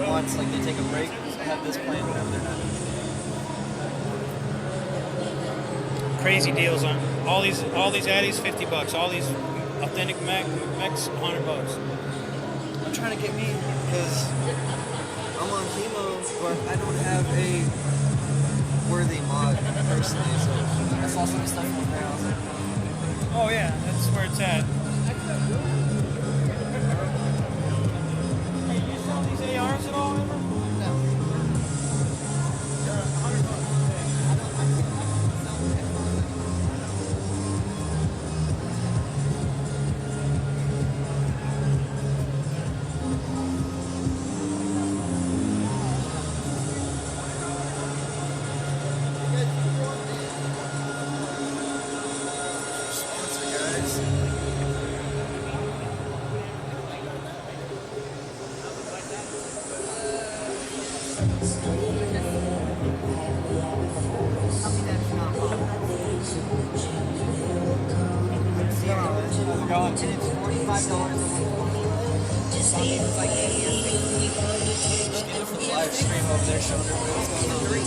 once like they take a break. So have this playing whenever they're done. Crazy deals on all these addies, $50. All these authentic mechs, $100. I'm trying to get me because I'm on chemo, but I don't have a worthy mod personally. So I saw some stuff on there. I was like, Oh yeah, that's where it's at. Hey, you sell these ARs at all ever?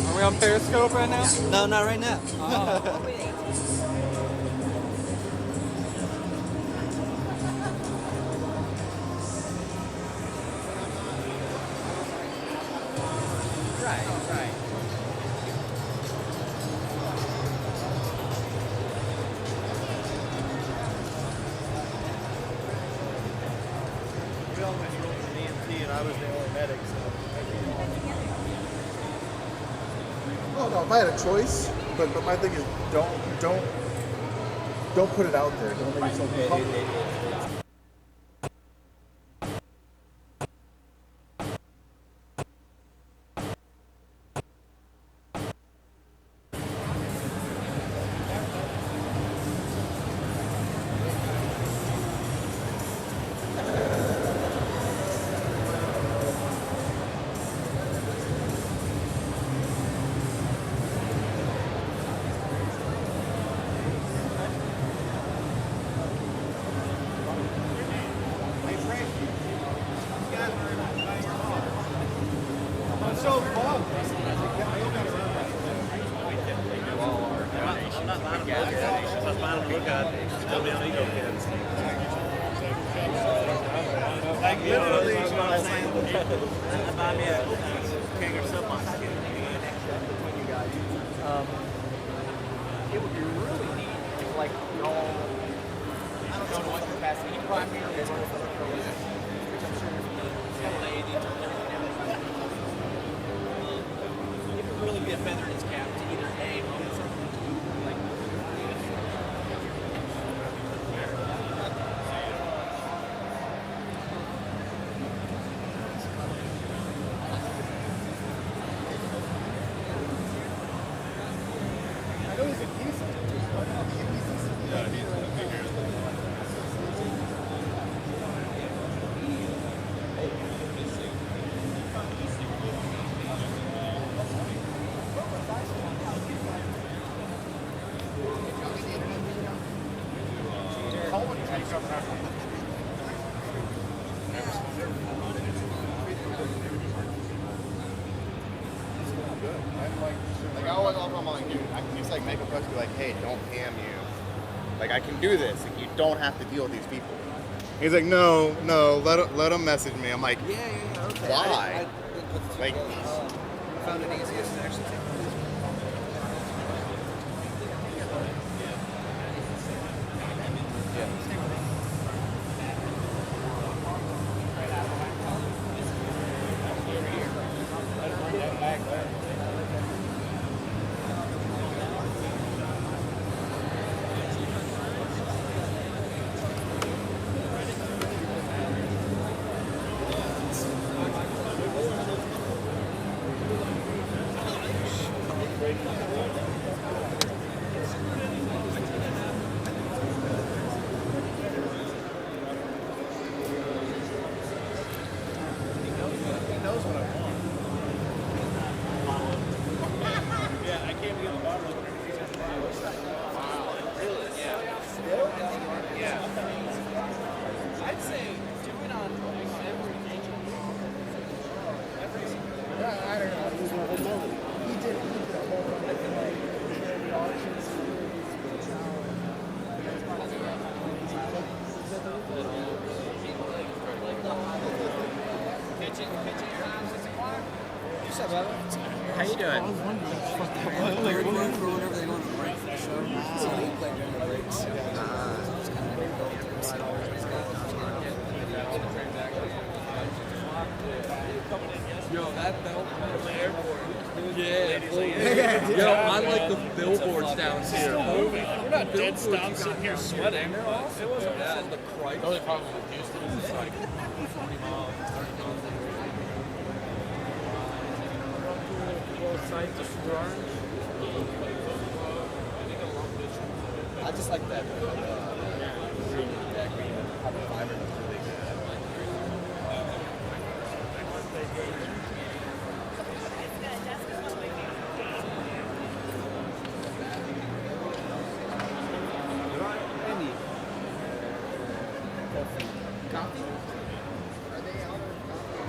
Are we on Periscope right now? No, not right now. Right. You all went from an EMT and I was the only medic, so. Oh no, if I had a choice, but my thing is don't put it out there. Don't make yourself public. I'm so bummed. I'm not buying them look at. I was buying them look at. Still be on ego kids. Like literally, you know what I'm saying? I buy me a King or Sub on skin. It would be really neat if, like, y'all, I don't know in what capacity, you primarily run for the coalition, which I'm sure is LA, it would really be a feather in his cap to either A, own something, like, I know he's a decent. Like I always offer him, I'm like, dude, I can just like make a post, be like, hey, don't PM you. Like I can do this. Like you don't have to deal with these people. He's like, no, let him message me. I'm like, okay. why? Like, Found it easiest to actually take be on the bottom. Really? Yeah. Yeah. I'd say do it on every I don't know. He was my whole melody. He did a whole What's up, brother? How you doing? I was wondering what the fuck that was. They're going for whenever they go on a break for the show. So they play during the breaks. So it's kind of go through, see what everybody's got. Yo, that belt at the airport. Yeah, bull. Yo, I like the billboards down here. We're not dead stopped sitting here sweating. It wasn't bad. The Christ. The only problem with Houston is it's like 40 miles, 30 miles an hour. Sites of orange. I just like that. Green, that green carbon fiber looks really good. Coffee? Are they out of coffee?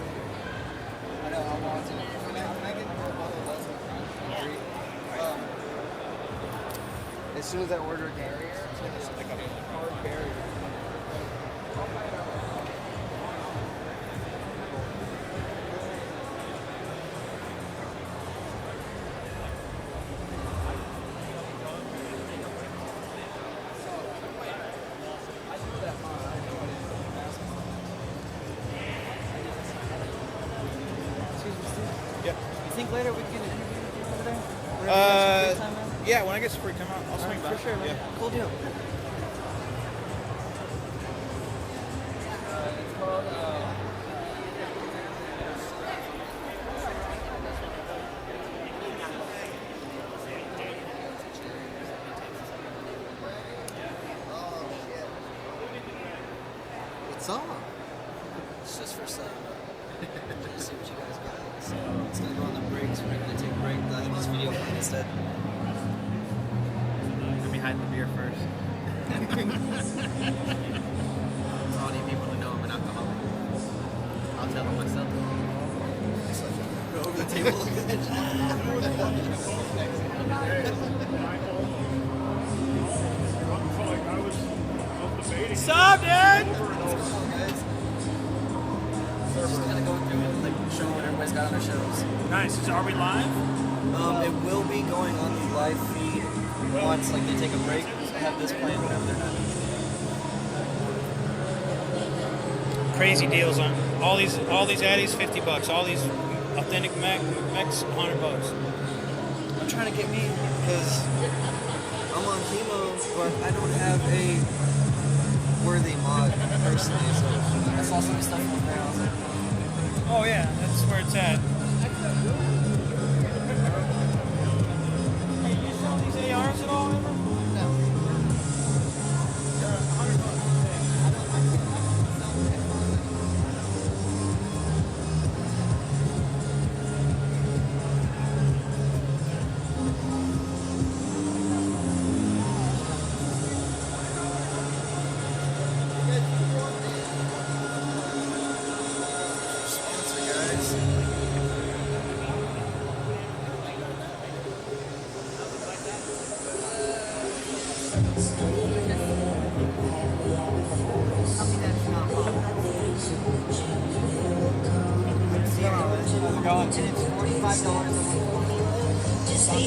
I know, I want to. Can I get more bottle less of as soon as I order a barrier, it's like a hard barrier. You think later we can get an interview with you over there? Whenever you have some free time, man? Yeah, when I get some free time, I'll swing by. For sure, man. Yeah. Cool deal. It's called, What's up? It's just for some. Just see what you guys got. So it's gonna go on the breaks. We're gonna take a break. I'll have this video playing instead. let me hide the beer first. For all you people to know I'm an alcoholic. I'll tell them myself. Go over the table. What's up, dude? Just kind of going through it, like showing what everybody's got on their shows. Nice. Are we live? It will be going on the live feed once like they take a break. Have this playing whenever they're done. Crazy deals on all these addies, $50. All these authentic mechs, $100. I'm trying to get me because I'm on chemo, but I don't have a worthy mod personally. So I saw some stuff on there. I was like, Oh yeah, that's where it's at. Hey, you sell these ARs at all ever? sponsor guys. How's it going? And it's $45 a month. Just get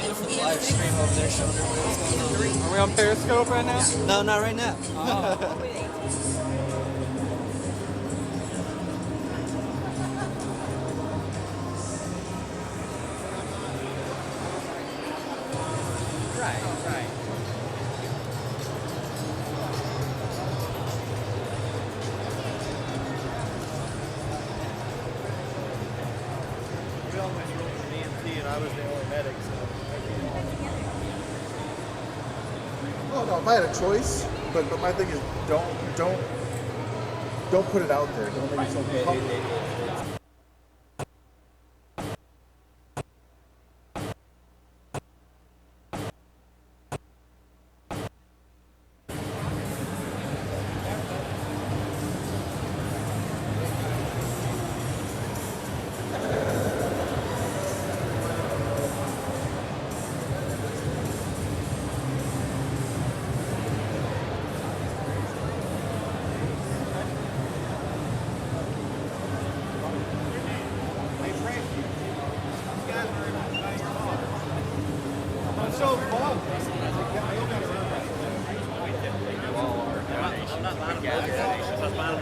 it for the live stream over there showing everybody what's going on. Are we on Periscope right now? No, not right now. Right. You all went with an EMT and I was the only medic, so. Oh no, if I had a choice, but my thing is don't put it out there. Don't make yourself uncomfortable.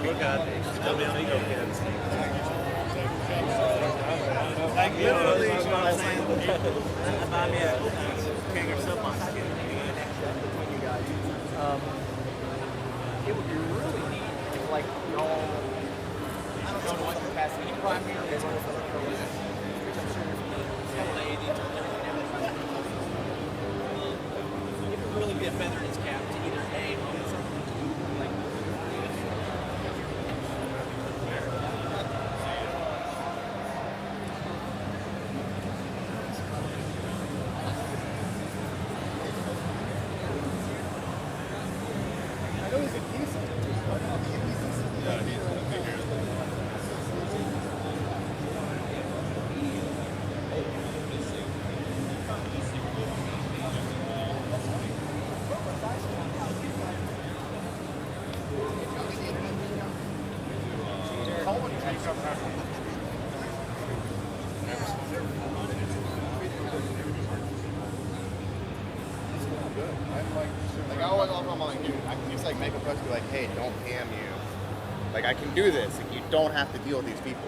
look at it. Just tell me how ego kids. Like literally, you know what I'm saying? Buy me a king or slip on skin. It would be really neat if, like, y'all, I don't know to what capacity, you primarily run for the pros, which I'm sure is LA, everything else. It would really be a feather in his cap to either A, own something, like, I know he's a decent. Like I always offer him, like, dude, I can just like make a post, be like, hey, don't PM you. Like I can do this. Like you don't have to deal with these people.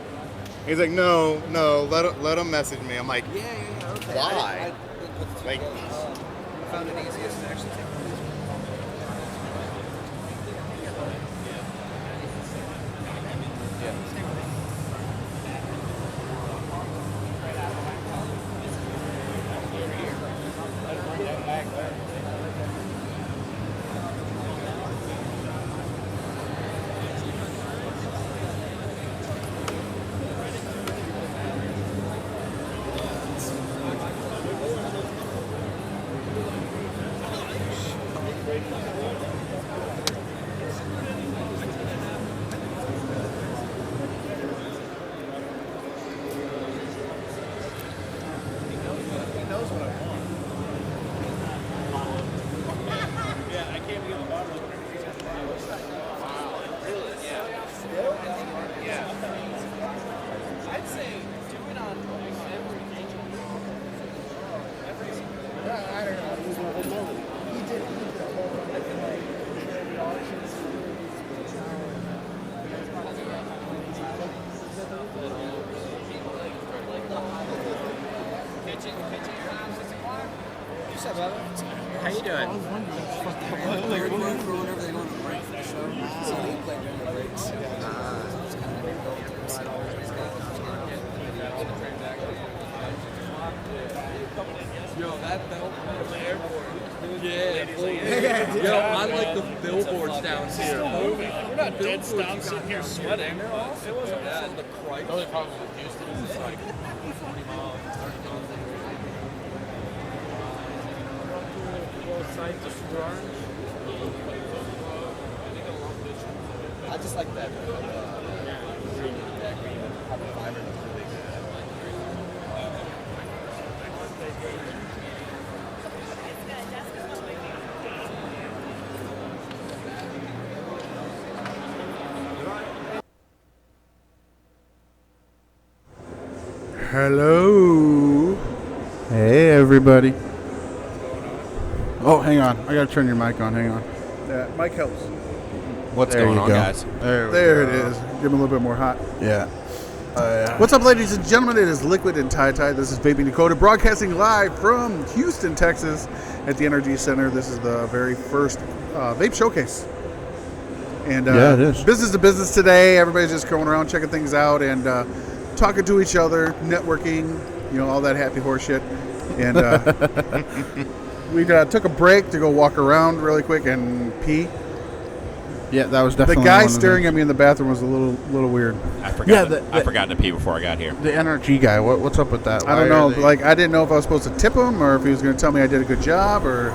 He's like, no, let him message me. I'm like, Okay. why? Like, I found it easiest to actually take I'd say do it on I don't know. He did the whole What's up, brother? How you doing? They're going for whenever they go on the break for the show. So they play during the breaks. It's kind of big goal to see what everybody's got. Yo, that belt at the airport. Yeah, fully. Yo, I like the billboards down here. We're not dead stoned sitting here sweating. It wasn't bad. The Christ. The only problem with Houston is it's like 40 miles, 30 miles. I just like that. Green, that green carbon fiber is really good. Hello. Hey, everybody. Oh, hang on. I gotta turn your mic on. Hang on. Yeah, mic helps. What's There going you on, go. guys? There it is. Give him a little bit more hot. Yeah. What's up, ladies and gentlemen? It is Liquid and Tie. This is Vaping Dakota, broadcasting live from Houston, Texas, at the Energy Center. This is the very first Vape Showcase. And Yeah, it is. business to business today. Everybody's just going around checking things out and talking to each other, networking, all that happy horse shit. And we took a break to go walk around really quick and pee. Yeah, that was The definitely guy one of staring those. at me in the bathroom was a little weird. I forgot. Yeah, I forgot to pee before I got here. The NRG guy. What's up with that? I don't know. Like, I didn't know if I was supposed to tip him or if he was going to tell me I did a good job or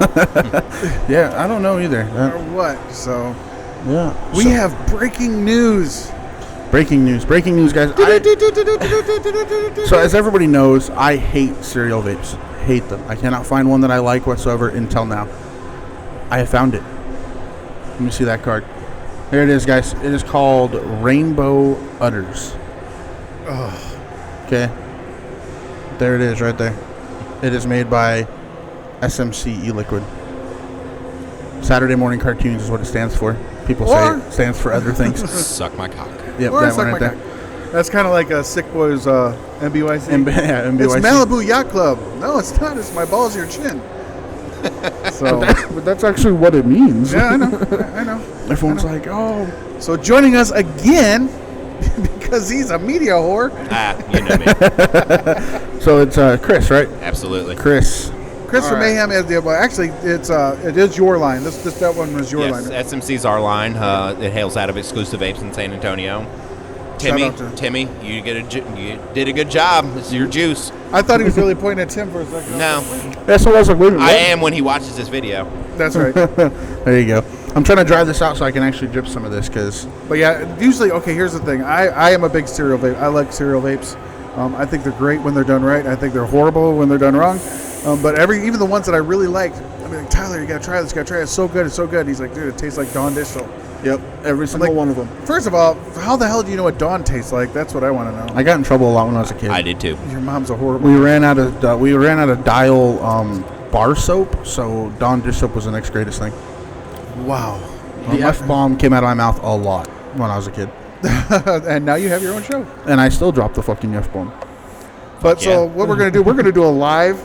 Yeah, I don't know either. or what. So Yeah. we have breaking news. Breaking news, guys. So as everybody knows, I hate cereal vapes. Hate them. I cannot find one that I like whatsoever until now. I have found it. Let me see that card. Here it is, guys. It is called Rainbow Udders. Okay. There it is, right there. It is made by SMC E-Liquid. Saturday Morning Cartoons is what it stands for. people Or- say it stands for other things. Suck my cock. Yep, Or that suck one my right there. cock. That's kind of like a Sick Boys MBYC. Yeah, MBYC. It's Malibu Yacht Club. No, it's not. It's my balls, your chin. So But that's actually what it means. yeah, I know. I know. Everyone's like, oh. So joining us again because he's a media whore. You know me. So it's Chris, right? Absolutely. Chris. Chris from All right. Mayhem has the. Well, actually, it is your line. That one was your Yes, line. SMC's our line. It hails out of Exclusive Vapes in San Antonio. Timmy, you did a good job. This is your juice. I thought he was really pointing at Tim for a second. No, Yeah, so I was like, wait a minute. I am when he watches this video. That's right. There you go. I'm trying to dry this out so I can actually drip some of this because But yeah, usually, okay, here's the thing. I am a big cereal vape. I like cereal vapes. I think they're great when they're done right. I think they're horrible when they're done wrong. But even the ones that I really like, I'm like, Tyler, you gotta try this. You gotta try it. It's so good. It's so good. And he's like, dude, it tastes like Dawn dish soap. yep, every single one of them. First of all, how the hell do you know what Dawn tastes like? That's what I want to know. I got in trouble a lot when I was a kid. I did too. Your mom's a horrible. We ran out of Dial bar soap, so Dawn dish soap was the next greatest thing. Wow. The F-bomb came out of my mouth a lot when I was a kid, And now you have your own show. and I still drop the fucking F-bomb. But Yeah. so what we're gonna do? We're gonna do a live.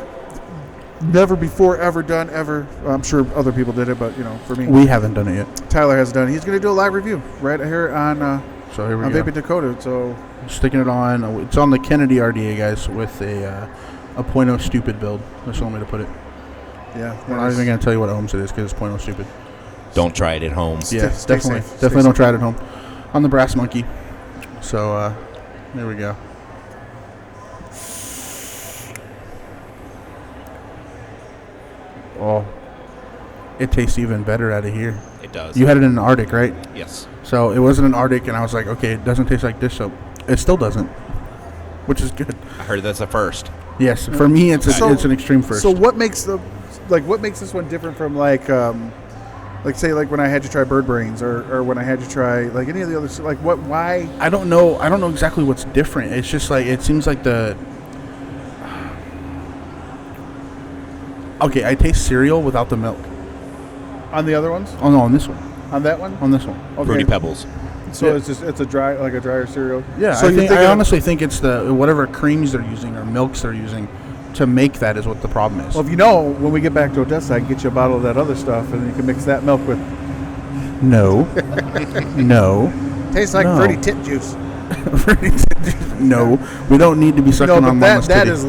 Never before ever done ever. I'm sure other people did it, but for me, We haven't done it yet, Tyler has done it. He's gonna do a live review right here on so here we on go. Vaping Dakota. So Sticking it on. It's on the Kennedy RDA, guys, with a .0 stupid build. That's the only way to put it. yeah, We're not even going to tell you what ohms it is because it's .0 stupid. Don't try it at home. Yeah, stay definitely. safe. Definitely Stay don't try it at home. On the Brass Monkey. So, there we go. Oh, it tastes even better out of here. It does. You had it in an Arctic, right? Yes. So it wasn't an Arctic, and I was like, okay, it doesn't taste like dish soap. It still doesn't, which is good. I heard that's a first. Yes, for me, it's an extreme first. So what makes what makes this one different from like say like when I had you try Bird Brains or when I had you try like any of the others? Like why? I don't know exactly what's different. It's just like it seems like okay, I taste cereal without the milk. On the other ones? Oh no, on this one. On that one? On this one. Okay. Fruity Pebbles. So Yeah. it's a drier cereal. Yeah, So I honestly think it's the whatever creams they're using or milks they're using to make that is what the problem is. Well, if when we get back to Odessa, I can get you a bottle of that other stuff, and you can mix that milk with. No. No. Tastes like No. fruity tit juice. No, we don't need to be sucking No, on but mama's that titty. is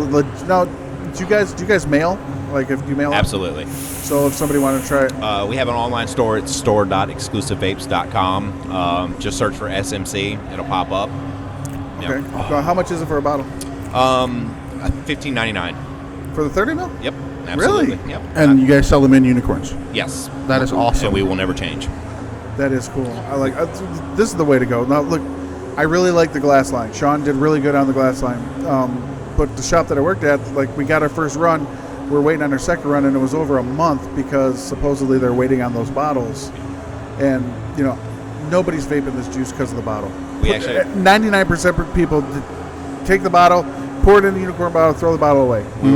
now. Do you guys mail? Like if you mail? Absolutely. So if somebody wanted to try it, We have an online store. It's store.exclusivevapes.com. Just search for SMC. It'll pop up. okay. Well, how much is it for a bottle? $15.99. For the 30 mil? Yep. Absolutely. Really? Yep. And you guys sell them in unicorns. Yes. That is awesome. And we will never change. That is cool. I like. This is the way to go. Now look, I really like the glass line. Sean did really good on the glass line. But the shop that I worked at, like we got our first run, we're waiting on our second run, and it was over a month because supposedly they're waiting on those bottles, and nobody's vaping this juice because of the bottle. We actually 99% of people take the bottle, pour it in the unicorn bottle, throw the bottle away. we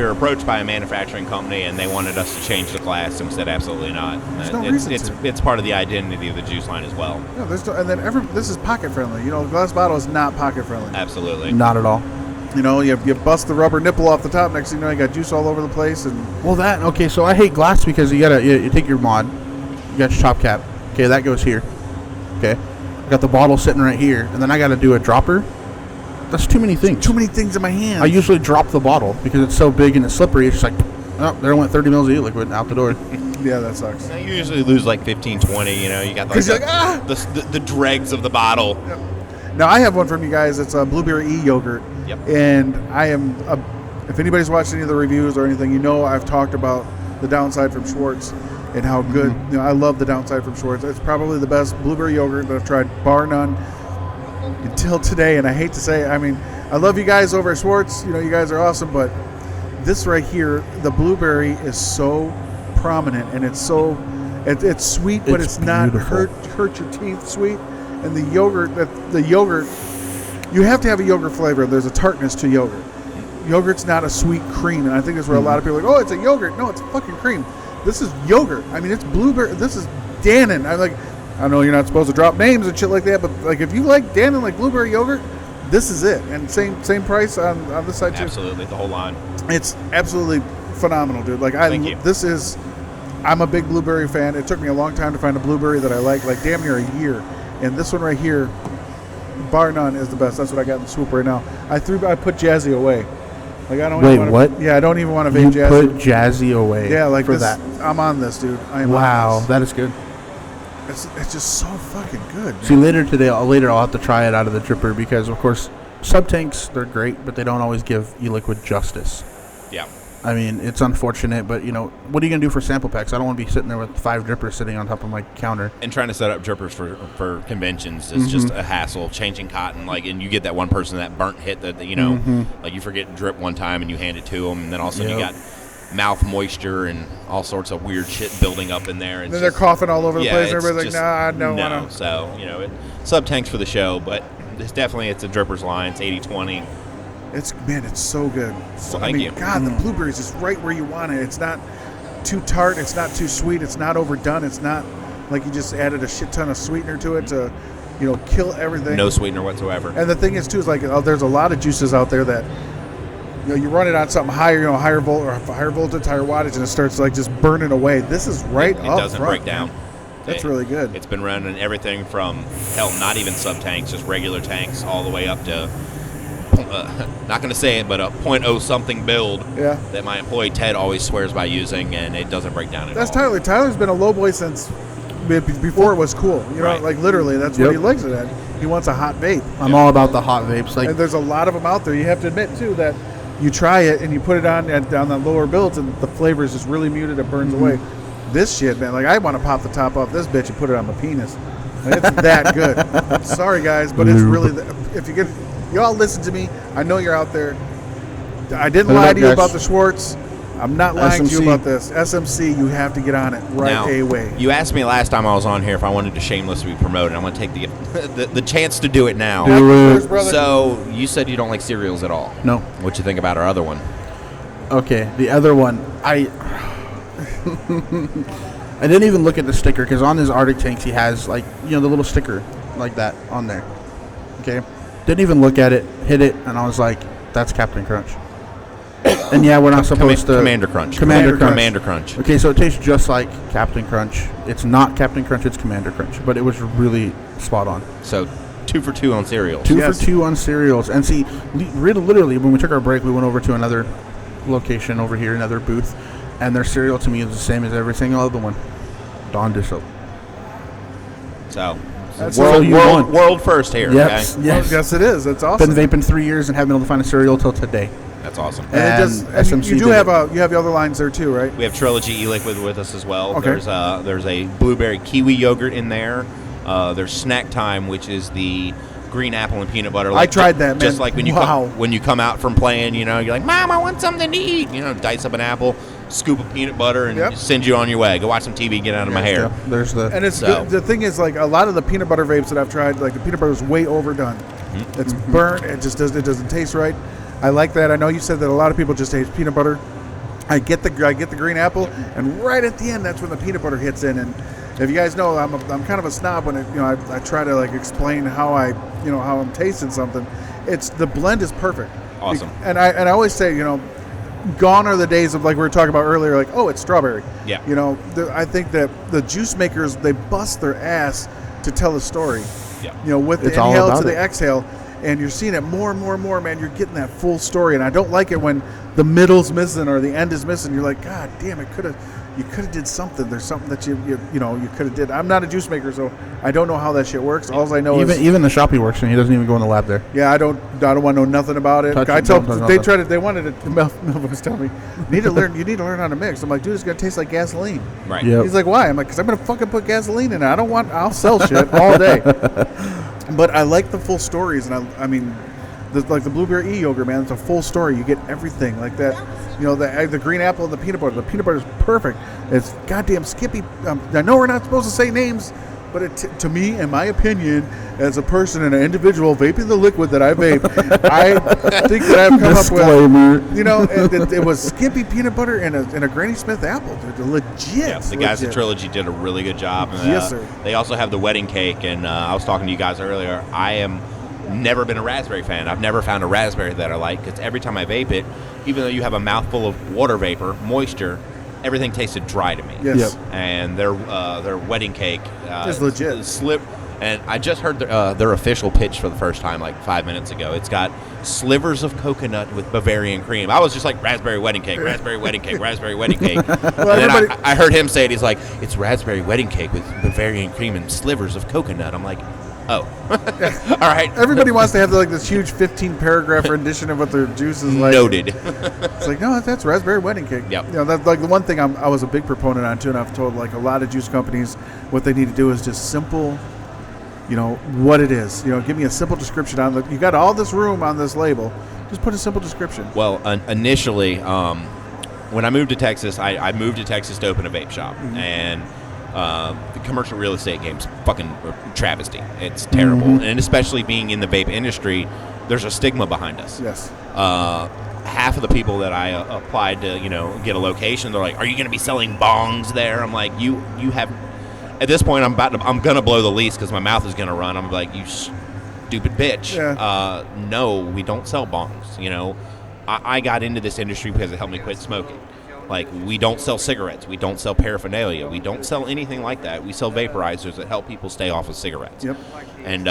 were approached by a manufacturing company, and they wanted us to change the glass, and we said absolutely not. There's no reason it's part of the identity of the juice line as well. No, and then this is pocket friendly. The glass bottle is not pocket friendly. Absolutely. Not at all. You bust the rubber nipple off the top. Next thing you know, you got juice all over the place. And Okay, so I hate glass because you take your mod, you got your top cap. Okay, that goes here. Okay, I got the bottle sitting right here, and then I got to do a dropper. That's too many things. Too many things in my hand. I usually drop the bottle because it's so big and it's slippery. It's just like, oh, there went 30 mils of e-liquid out the door. Yeah, that sucks. You usually lose like 15, 20. You got like the dregs of the bottle. Yep. Now I have one from you guys. It's a blueberry yogurt. Yep. And if anybody's watched any of the reviews or anything, I've talked about the downside from Schwartz and how good. I love the downside from Schwartz. It's probably the best blueberry yogurt that I've tried, bar none, until today. And I hate to say, I love you guys over at Schwartz. You guys are awesome, but this right here, the blueberry is so prominent, and it's so it's sweet, but it's not hurt your teeth sweet. And the yogurt, you have to have a yogurt flavor. There's a tartness to yogurt. Yogurt's not a sweet cream, and I think that's where a lot of people are like, oh, it's a yogurt. No, it's a fucking cream. This is yogurt. It's blueberry. This is Dannon. I know you're not supposed to drop names and shit like that, but like if you like Dannon like blueberry yogurt, this is it. And same price on this side too. Absolutely, the whole line. It's absolutely phenomenal, dude. Like I'm a big blueberry fan. It took me a long time to find a blueberry that I like damn near a year. And this one right here, bar none, is the best. That's what I got in the swoop right now. I put Jazzy away. Like I don't. Wait, even what? Yeah, I don't even want to vape You Jazzy. put Jazzy away. Yeah, like for this, that. I'm on this, dude. I am Wow, on this. that is good. It's just so fucking good. Man. See, later I'll have to try it out of the dripper because, of course, sub tanks, they're great, but they don't always give e-liquid justice. Yeah. I mean, it's unfortunate, but, what are you going to do for sample packs? I don't want to be sitting there with 5 drippers sitting on top of my counter. And trying to set up drippers for conventions is just a hassle. Changing cotton, and you get that one person that burnt hit that like you forget to drip one time and you hand it to them, and then all of a sudden you got mouth moisture and all sorts of weird shit building up in there. And then they're coughing all over the place. And everybody's just, like, nah, I don't want to. So, sub tanks for the show, but it's a drippers line. It's 80/20. It's so good. So, Thank you. God, the blueberries is right where you want it. It's not too tart. It's not too sweet. It's not overdone. It's not like you just added a shit ton of sweetener to it to, kill everything. No sweetener whatsoever. And the thing is, too, is there's a lot of juices out there that, you run it on something higher, higher voltage, higher wattage, and it starts just burning away. This is right up front. It doesn't break down. That's really good. It's been running everything from, not even sub tanks, just regular tanks, all the way up to, not going to say it, but a .0 something build that my employee Ted always swears by using, and it doesn't break down at all. That's Tyler. Tyler's been a low boy since before it was cool. Literally, that's what he likes it at. He wants a hot vape. I'm all about the hot vapes. And there's a lot of them out there. You have to admit, too, that you try it and you put it on the lower builds and the flavor is just really muted. It burns away. This shit, man, I want to pop the top off this bitch and put it on my penis. It's that good. Sorry, guys, but it's really, you all listen to me. I know you're out there. I didn't lie to you about the Schwartz. I'm not lying to you about this. SMC, you have to get on it away. You asked me last time I was on here if I wanted to shamelessly promote it. I'm going to take the chance to do it now. So you said you don't like cereals at all. No. What you think about our other one? Okay, the other one, I didn't even look at the sticker because on his Arctic tanks he has the little sticker like that on there. Okay, didn't even look at it, hit it, and I was like, that's Captain Crunch. And yeah, we're not supposed to. Commander Crunch. Commander Crunch. Okay, so it tastes just like Captain Crunch. It's not Captain Crunch, it's Commander Crunch, but it was really spot on. So 2 for 2 on cereals. 2 for 2 on cereals. And see, literally, when we took our break, we went over to another location over here, another booth, and their cereal to me is the same as every single other one. Dawn Dish Soap. So, that's world first here. Yes, okay? Yes, it is. That's awesome. Been vaping 3 years and haven't been able to find a cereal till today. That's awesome. And SMC you have the other lines there too, right? We have Trilogy e-liquid with us as well. Okay. There's a blueberry kiwi yogurt in there. There's Snack Time, which is the green apple and peanut butter. I tried that, man. Just like when you come out from playing, you're like, Mom, I want something to eat. Dice up an apple, scoop of peanut butter, and send you on your way. Go watch some TV, get out of my hair. Yep. There's and it's the thing is, a lot of the peanut butter vapes that I've tried, the peanut butter is way overdone. It's burnt. It doesn't taste right. I like that. I know you said that a lot of people just taste peanut butter. I get the green apple, and right at the end, that's when the peanut butter hits in. And if you guys know, I'm kind of a snob when I try to explain how how I'm tasting something. It's the blend is perfect. Awesome. And I always say, gone are the days of we were talking about earlier, oh, it's strawberry. Yeah. I think that the juice makers, they bust their ass to tell a story. Yeah. With the inhale to the exhale. And you're seeing it more and more and more, man. You're getting that full story, and I don't like it when the middle's missing or the end is missing. You're like, God damn, you could have did something. There's something that you could have did. I'm not a juice maker, so I don't know how that shit works. All I know is even the shop he works in, he doesn't even go in the lab there. Yeah, I don't want to know nothing about it. They wanted it. Melvin was telling me, you need to learn how to mix. I'm like, dude, it's gonna taste like gasoline. Right. Yep. He's like, why? I'm like, because I'm gonna fucking put gasoline in it. I'll sell shit all day. But I like the full stories, and I mean, the blueberry e-yogurt, man, it's a full story. You get everything like that. The green apple and the peanut butter. The peanut butter is perfect. It's goddamn Skippy. I know we're not supposed to say names, But to me, in my opinion, as a person and an individual vaping the liquid that I vape, I think that I've come up with, you know, it was Skippy peanut butter and a Granny Smith apple. They're legit. Yeah, the guys at Trilogy did a really good job. Yes, sir. They also have the wedding cake, and I was talking to you guys earlier. I am never been a raspberry fan. I've never found a raspberry that I like, because every time I vape it, even though you have a mouthful of water vapor, moisture, everything tasted dry to me. Yes. Yep. And their wedding cake is legit. And I just heard their official pitch for the first time like 5 minutes ago. It's got slivers of coconut with Bavarian cream. I was just like, raspberry wedding cake, raspberry wedding cake, raspberry wedding cake. And then I heard him say it. He's like, it's raspberry wedding cake with Bavarian cream and slivers of coconut. I'm like, oh. All right. Everybody wants to have like this huge 15-paragraph rendition of what their juice is like. Noted. It's like, no, that's raspberry wedding cake. Yep. You know, that's like the one thing I was a big proponent on too, and I've told like a lot of juice companies what they need to do is just simple, you know, what it is. You know, give me a simple description on it. You got all this room on this label. Just put a simple description. Well, initially, when I moved to Texas, I moved to Texas to open a vape shop, and the commercial real estate game's fucking travesty. It's terrible, and especially being in the vape industry, there's a stigma behind us. Yes. Half of the people that I applied to, you know, get a location, they're like, "Are you going to be selling bongs there?" I'm like, "You have." At this point, I'm gonna blow the lease because my mouth is gonna run. I'm like, "You stupid bitch." Yeah. No, we don't sell bongs. You know, I got into this industry because it helped me quit smoking. Like, we don't sell cigarettes. We don't sell paraphernalia. We don't sell anything like that. We sell vaporizers that help people stay off of cigarettes. Yep. And,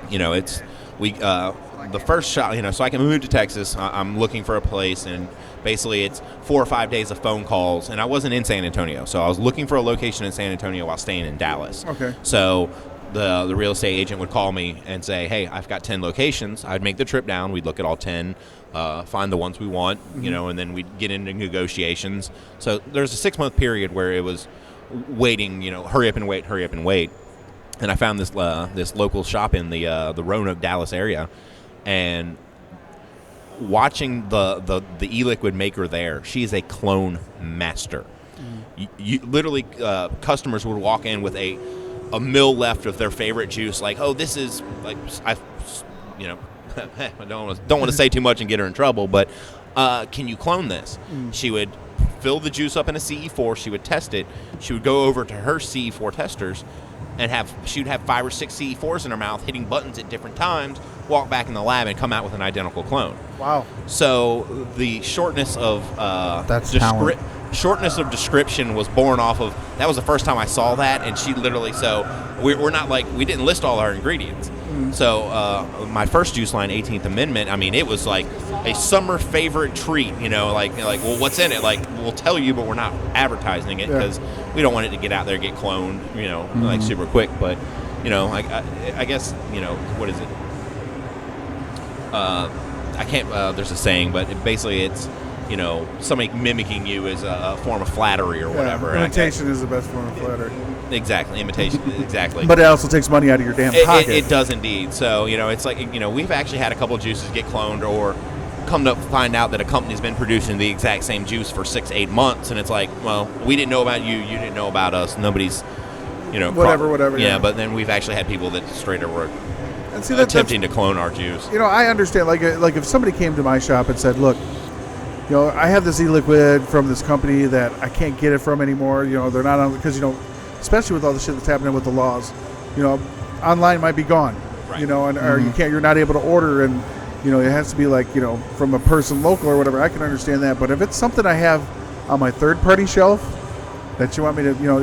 you know, the first shot, you know, so I can move to Texas. I'm looking for a place, and basically it's 4 or 5 days of phone calls. And I wasn't in San Antonio, so I was looking for a location in San Antonio while staying in Dallas. Okay. So the real estate agent would call me and say, "Hey, I've got 10 locations." I'd make the trip down. We'd look at all 10. Find the ones we want, you know, and then we'd get into negotiations. So there's a 6-month period where it was waiting, you know, hurry up and wait. And I found this local shop in the Roanoke, Dallas area, and watching the e-liquid maker there, she is a clone master. You literally, customers would walk in with a mill left of their favorite juice, like, "Oh, this is like you know." I don't want to say too much and get her in trouble, but can you clone this? She would fill the juice up in a CE4. She would test it. She would go over to her CE4 testers, and she would have 5 or 6 CE4s in her mouth, hitting buttons at different times, walk back in the lab, and come out with an identical clone. Wow. So the shortness of talent. Shortness of description was born off of, that was the first time I saw that, and she literally, so we're not like, we didn't list all our ingredients. So my first juice line, 18th Amendment, I mean, it was like a summer favorite treat, you know, like, well, what's in it? Like, we'll tell you, but we're not advertising it because we don't want it to get out there, get cloned, you know, like super quick. But, you know, I guess, you know, what is it? I can't, there's a saying, but basically it's, you know, somebody mimicking you is a form of flattery or whatever. Imitation is the best form of flattery. Exactly, imitation, exactly. But it also takes money out of your damn pocket. It does indeed. So, you know, it's like, you know, we've actually had a couple of juices get cloned or come to find out that a company's been producing the exact same juice for 6-8 months, and it's like, well, we didn't know about you, you didn't know about us, nobody's, you know. Whatever. Yeah, but then we've actually had people that straight up were and see, attempting to clone our juice. You know, I understand. Like if somebody came to my shop and said, look, you know, I have this e-liquid from this company that I can't get it from anymore. You know, they're not on, because, you know, especially with all the shit that's happening with the laws, you know, online might be gone, right. You know, and or you're not able to order, and, you know, it has to be like, you know, from a person local or whatever. I can understand that, but if it's something I have on my third-party shelf that you want me to, you know,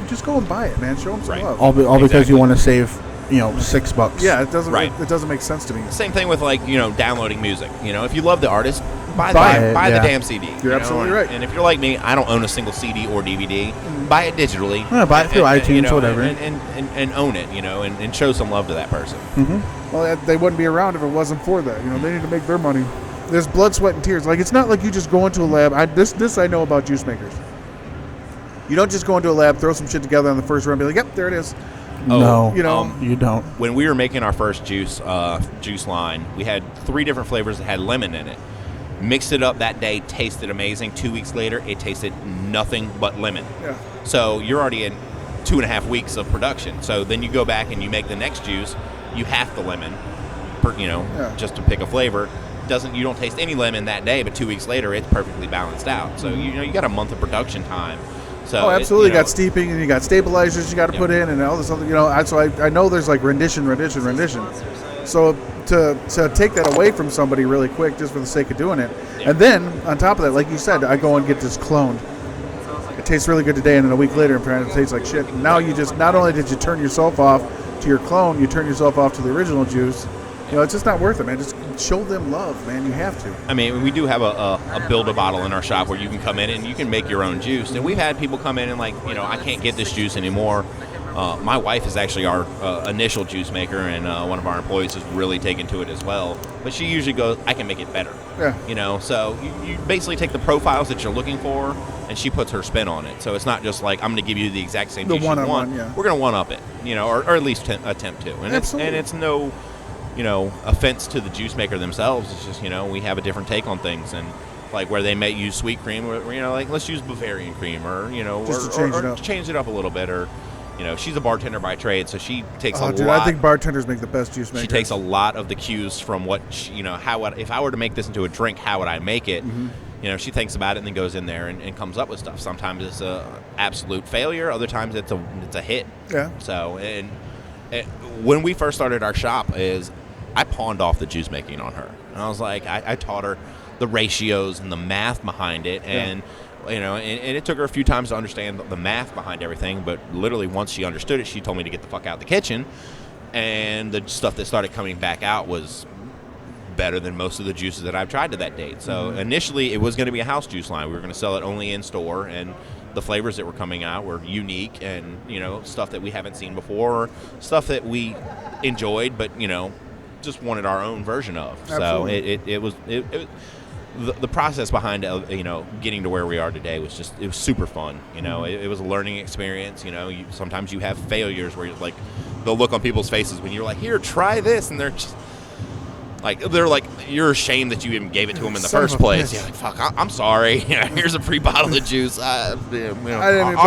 just go and buy it, man. Show them some love. All because you want to save, you know, $6. Yeah, it doesn't. Right. It doesn't make sense to me. Same thing with, like, you know, downloading music. You know, if you love the artist, buy the damn CD. You're absolutely right. And if you're like me, I don't own a single CD or DVD. Buy it digitally. Yeah, buy it through iTunes, you know, whatever. And own it, you know, and show some love to that person. Well, they wouldn't be around if it wasn't for that. You know, they need to make their money. There's blood, sweat, and tears. Like, it's not like you just go into a lab. This I know about juice makers. You don't just go into a lab, throw some shit together on the first run, and be like, yep, there it is. No, you know, you don't. When we were making our first juice line, we had 3 different flavors that had lemon in it. Mixed it up that day, tasted amazing. 2 weeks later, it tasted nothing but lemon. Yeah. So you're already in 2.5 weeks of production. So then you go back and you make the next juice, you half the lemon, just to pick a flavor. You don't taste any lemon that day, but 2 weeks later it's perfectly balanced out. So you got a month of production time. So absolutely. You got steeping, and you got stabilizers you got to put in, and all this other. So I know there's like rendition. So to take that away from somebody really quick just for the sake of doing it, and then on top of that, like you said, I go and get this cloned. It tastes really good today, and then a week later, it tastes like shit. Now you just not only did you turn yourself off to your clone, you turn yourself off to the original juice. It's just not worth it, man. Just show them love, man. You have to. I mean, we do have a build-a-bottle in our shop where you can come in and you can make your own juice. And we've had people come in and I can't get this juice anymore. My wife is actually our initial juice maker, and one of our employees has really taken to it as well. But she usually goes, I can make it better. Yeah. So you basically take the profiles that you're looking for, and she puts her spin on it. So it's not just like, I'm going to give you the exact same juice you want. Yeah. We're going to one-up it, or at least attempt to. And it's no... offense to the juice maker themselves. It's just, we have a different take on things, and like where they may use sweet cream, or, like let's use Bavarian cream, or just to change it up a little bit, or she's a bartender by trade, so she takes a lot. I think bartenders make the best juice makers. She takes a lot of the cues from what if I were to make this into a drink, how would I make it? Mm-hmm. She thinks about it and then goes in there and comes up with stuff. Sometimes it's a absolute failure, other times it's a hit. Yeah. So and when we first started our shop, I pawned off the juice making on her, and I was like, I taught her the ratios and the math behind it, and and it took her a few times to understand the math behind everything, but literally once she understood it, she told me to get the fuck out of the kitchen, and the stuff that started coming back out was better than most of the juices that I've tried to that date. So initially it was going to be a house juice line. We were going to sell it only in store, and the flavors that were coming out were unique and stuff that we haven't seen before, stuff that we enjoyed, but just wanted our own version of. Absolutely. So it was the process behind getting to where we are today was super fun. It was a learning experience. Sometimes you have failures where like they'll look on people's faces when you're like, here, try this, and they're just they're like, you're ashamed that you even gave it to them in the first place. Yeah, like, fuck, I'm sorry. Here's a free bottle of juice. Our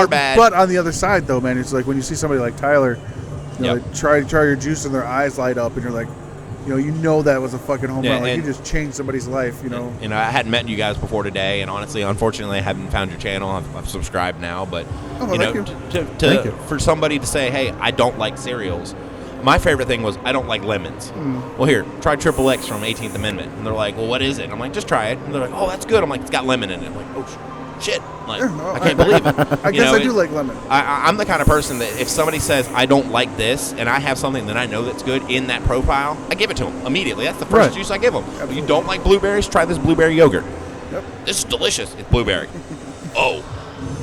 bad. But on the other side, though, man, it's like when you see somebody like Tyler, try your juice and their eyes light up, and you're like, that was a fucking home run. Like, you just changed somebody's life, I hadn't met you guys before today, and honestly, unfortunately, I haven't found your channel. I've subscribed now, but for somebody to say, hey, I don't like cereals. My favorite thing was, I don't like lemons. Well, here, try Triple X from 18th Amendment. And they're like, well, what is it? I'm like, just try it. And they're like, oh, that's good. I'm like, it's got lemon in it. I'm like, oh, shit. Like, I can't believe it. I guess I do like lemon. I'm the kind of person that if somebody says, I don't like this, and I have something that I know that's good in that profile, I give it to them immediately. That's the first juice I give them. If you don't like blueberries, try this blueberry yogurt. Yep. This is delicious. It's blueberry. Oh.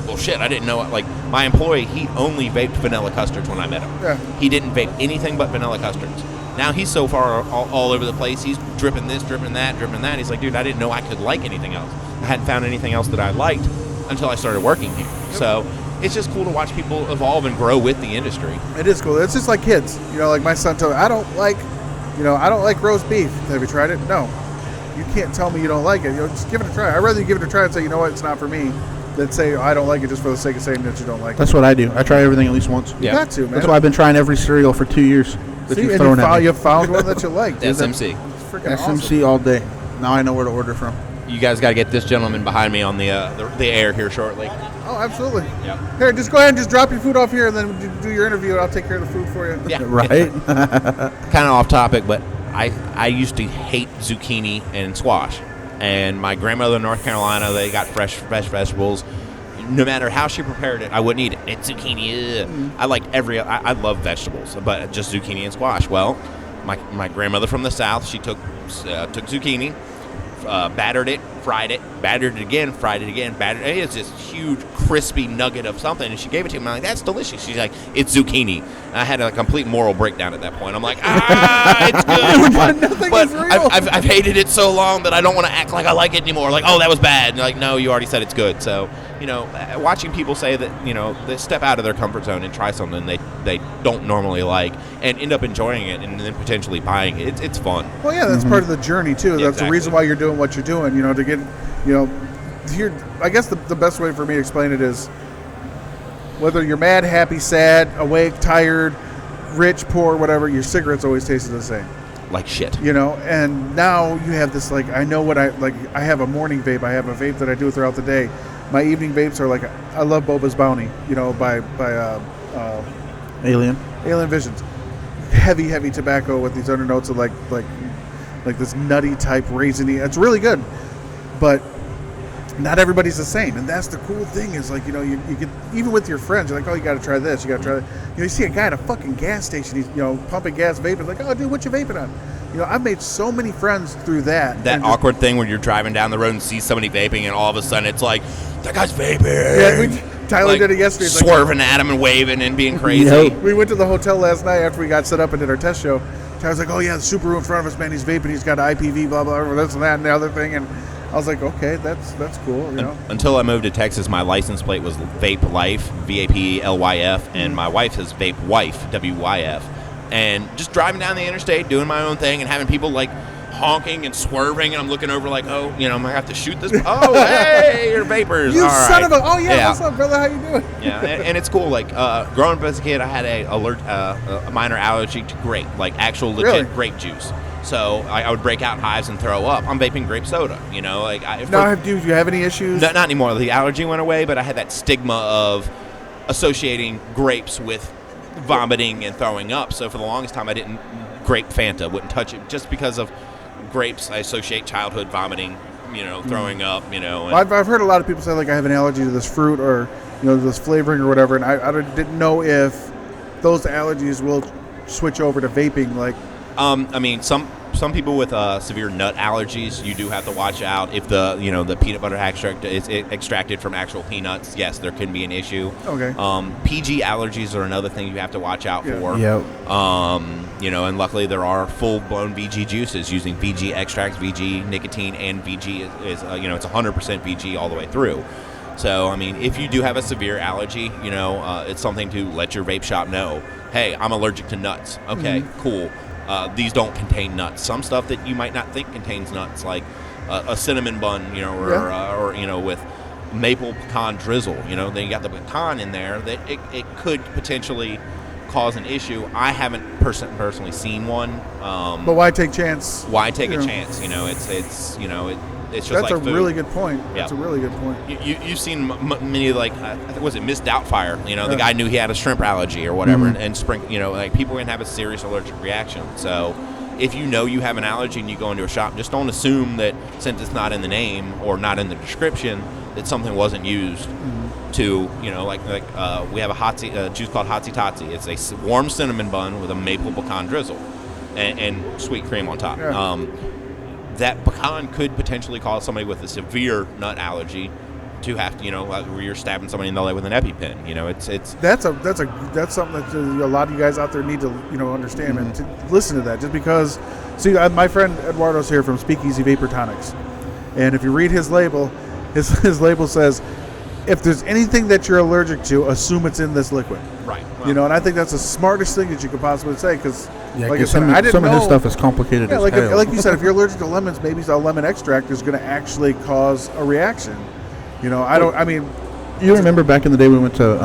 Well, shit, I didn't know. Like, my employee, he only vaped vanilla custards when I met him. Yeah. He didn't vape anything but vanilla custards. Now he's so far all over the place. He's dripping this, dripping that, dripping that. He's like, dude, I didn't know I could like anything else. I hadn't found anything else that I liked until I started working here. Yep. So it's just cool to watch people evolve and grow with the industry. It is cool. It's just like kids. Like my son told me, I don't like roast beef. Have you tried it? No. You can't tell me you don't like it. Just give it a try. I'd rather you give it a try and say, you know what, it's not for me, than say, I don't like it just for the sake of saying that you don't like it. That's what I do. I try everything at least once. You got to, man. That's why I've been trying every cereal for 2 years. See, and you found one that you like. SMC. Freaking SMC awesome. all day. Now I know where to order from. You guys got to get this gentleman behind me on the air here shortly. Oh, absolutely. Yeah. Here, just go ahead and just drop your food off here, and then do your interview, and I'll take care of the food for you. Yeah. Right. Kind of off topic, but I used to hate zucchini and squash. And my grandmother in North Carolina, they got fresh vegetables. No matter how she prepared it, I wouldn't eat it. It's zucchini. I like I love vegetables, but just zucchini and squash. Well, my grandmother from the South, she took zucchini, battered it, fried it, battered it again, fried it again, battered it. It's this huge, crispy nugget of something, and she gave it to me. I'm like, that's delicious. She's like, it's zucchini. And I had a complete moral breakdown at that point. I'm like, it's good. but I've hated it so long that I don't want to act like I like it anymore. Like, oh, that was bad. And like, no, you already said it's good. So, watching people say that, they step out of their comfort zone and try something they don't normally like and end up enjoying it and then potentially buying it. It's fun. Well, yeah, that's part of the journey, too. Yeah, that's the reason why you're doing what you're doing, to get, here, I guess the best way for me to explain it is Whether you're mad, happy, sad, awake, tired, rich, poor, whatever, your cigarettes always tasted the same. Like shit. You know, and now you have this, like, I know what I have a morning vape. I have a vape that I do throughout the day. My evening vapes are like, I love Boba's Bounty, you know, by Alien Visions. Heavy tobacco with these undernotes of like this nutty type raisiny. It's really good, but not everybody's the same, and that's the cool thing. Is like, you know, you get, even with your friends, you're like, oh, you got to try this, you got to try that. You know, you see a guy at a fucking gas station, he's, you know, pumping gas, vaping, like, oh, dude, what you vaping on? You know, I've made so many friends through that. That awkward thing when you're driving down the road and see somebody vaping, and all of a sudden it's like, that guy's vaping. Yeah, Tyler like, did it yesterday. It's swerving at him and waving and being crazy. Yep. We went to the hotel last night after we got set up and did our test show. Tyler's like, oh yeah, the Subaru in front of us, man, he's vaping, he's got an IPV, blah blah blah, this and that and the other thing, and I was like, okay, that's cool, you know. Until I moved to Texas, my license plate was Vape Life, VAPLYF, and my wife is Vape Wife, WYF. And just driving down the interstate, doing my own thing, and having people like honking and swerving, and I'm looking over like, oh, you know, I'm gonna have to shoot this. Oh, hey, you're vapors. You all son right. of a. Oh yeah, what's up, brother? How you doing? Yeah, and it's cool. Like growing up as a kid, I had a minor allergy to grape, like actual legit grape juice. So I would break out hives and throw up. I'm vaping grape soda, you know. Like, do you have any issues? Not anymore. The allergy went away, but I had that stigma of associating grapes with vomiting and throwing up. So for the longest time, I didn't grape Fanta, wouldn't touch it, just because of grapes. I associate childhood vomiting, you know, throwing up, you know. Well, I've heard a lot of people say like I have an allergy to this fruit or, you know, this flavoring or whatever, and I didn't know if those allergies will switch over to vaping, like. I mean, some people with severe nut allergies, you do have to watch out. If the peanut butter extract is extracted from actual peanuts, yes, there can be an issue. Okay. PG allergies are another thing you have to watch out for. Yep. You know, and luckily there are full-blown VG juices using VG extracts, VG nicotine, and VG is you know, it's 100% VG all the way through. So, I mean, if you do have a severe allergy, you know, it's something to let your vape shop know. Hey, I'm allergic to nuts. Okay, cool. These don't contain nuts. Some stuff that you might not think contains nuts, like a cinnamon bun, you know, or you know, with maple pecan drizzle. You know, then you got the pecan in there that it could potentially cause an issue. I haven't personally seen one. But why take chance? Why take a chance? You know, it's you know, it's just that's like a food. really good point. Yeah. That's a really good point. You've seen many, like, was it Miss Doubtfire? You know, the guy knew he had a shrimp allergy or whatever, and you know, like, people can have a serious allergic reaction. So if you know you have an allergy and you go into a shop, just don't assume that since it's not in the name or not in the description that something wasn't used to, you know, like we have a juice called Hotsy Totsy. It's a warm cinnamon bun with a maple pecan drizzle and sweet cream on top. Yeah. That pecan could potentially cause somebody with a severe nut allergy to have to, you know, where you're stabbing somebody in the leg with an EpiPen. You know, it's that's something that a lot of you guys out there need to, you know, understand and to listen to that. Just because, see, my friend Eduardo's here from Speakeasy Vapor Tonics, and if you read his label, his label says, if there's anything that you're allergic to, assume it's in this liquid. Right. Well, you know, and I think that's the smartest thing that you could possibly say, because, yeah, like I said, I didn't some know. of his stuff is complicated Yeah, as like hell. like you said, if you're allergic to lemons, maybe a lemon extract is going to actually cause a reaction. You know, I mean, you remember back in the day we went to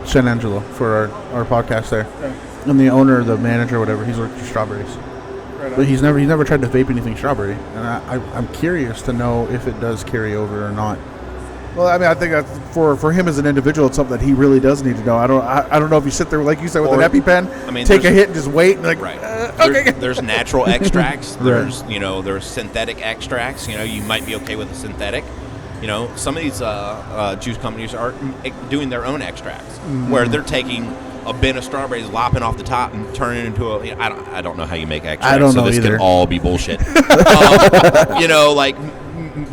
San Angelo for our podcast there, and the owner, the manager, whatever, he's allergic to strawberries. Right, but he's never tried to vape anything strawberry, and I'm curious to know if it does carry over or not. Well, I mean, I think that for him as an individual, it's something that he really does need to know. I don't know if you sit there, like you said, with an EpiPen, I mean, take a hit and just wait, and like, okay. There's natural extracts. There's there's synthetic extracts. You know, you might be okay with a synthetic. You know, some of these juice companies are doing their own extracts, where they're taking a bin of strawberries, lopping off the top, and turning it into a. You know, I don't know how you make extracts. I don't know this either. Could all be bullshit. You know, like.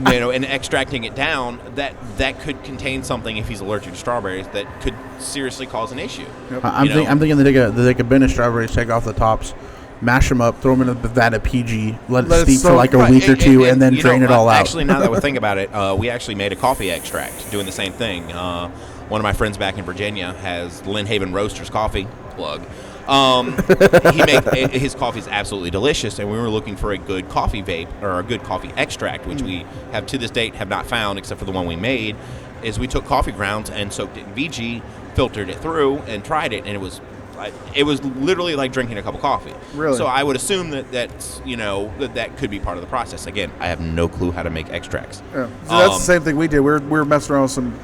You know, and extracting it down, that could contain something, if he's allergic to strawberries, that could seriously cause an issue. Yep. I'm thinking they take a bin of strawberries, take off the tops, mash them up, throw them in a vat of PG, let it steep for like a week or two, and then drain it all out. Actually, now that we think about it, we actually made a coffee extract doing the same thing. One of my friends back in Virginia has Lynn Haven Roasters coffee. Plug. His coffee is absolutely delicious, and we were looking for a good coffee vape or a good coffee extract, which we have to this date have not found, except for the one we made. Is we took coffee grounds and soaked it in VG, filtered it through and tried it, and it was literally like drinking a cup of coffee. Really? So I would assume that's that could be part of the process. Again, I have no clue how to make extracts. Yeah. So that's the same thing we did. We were messing around with some.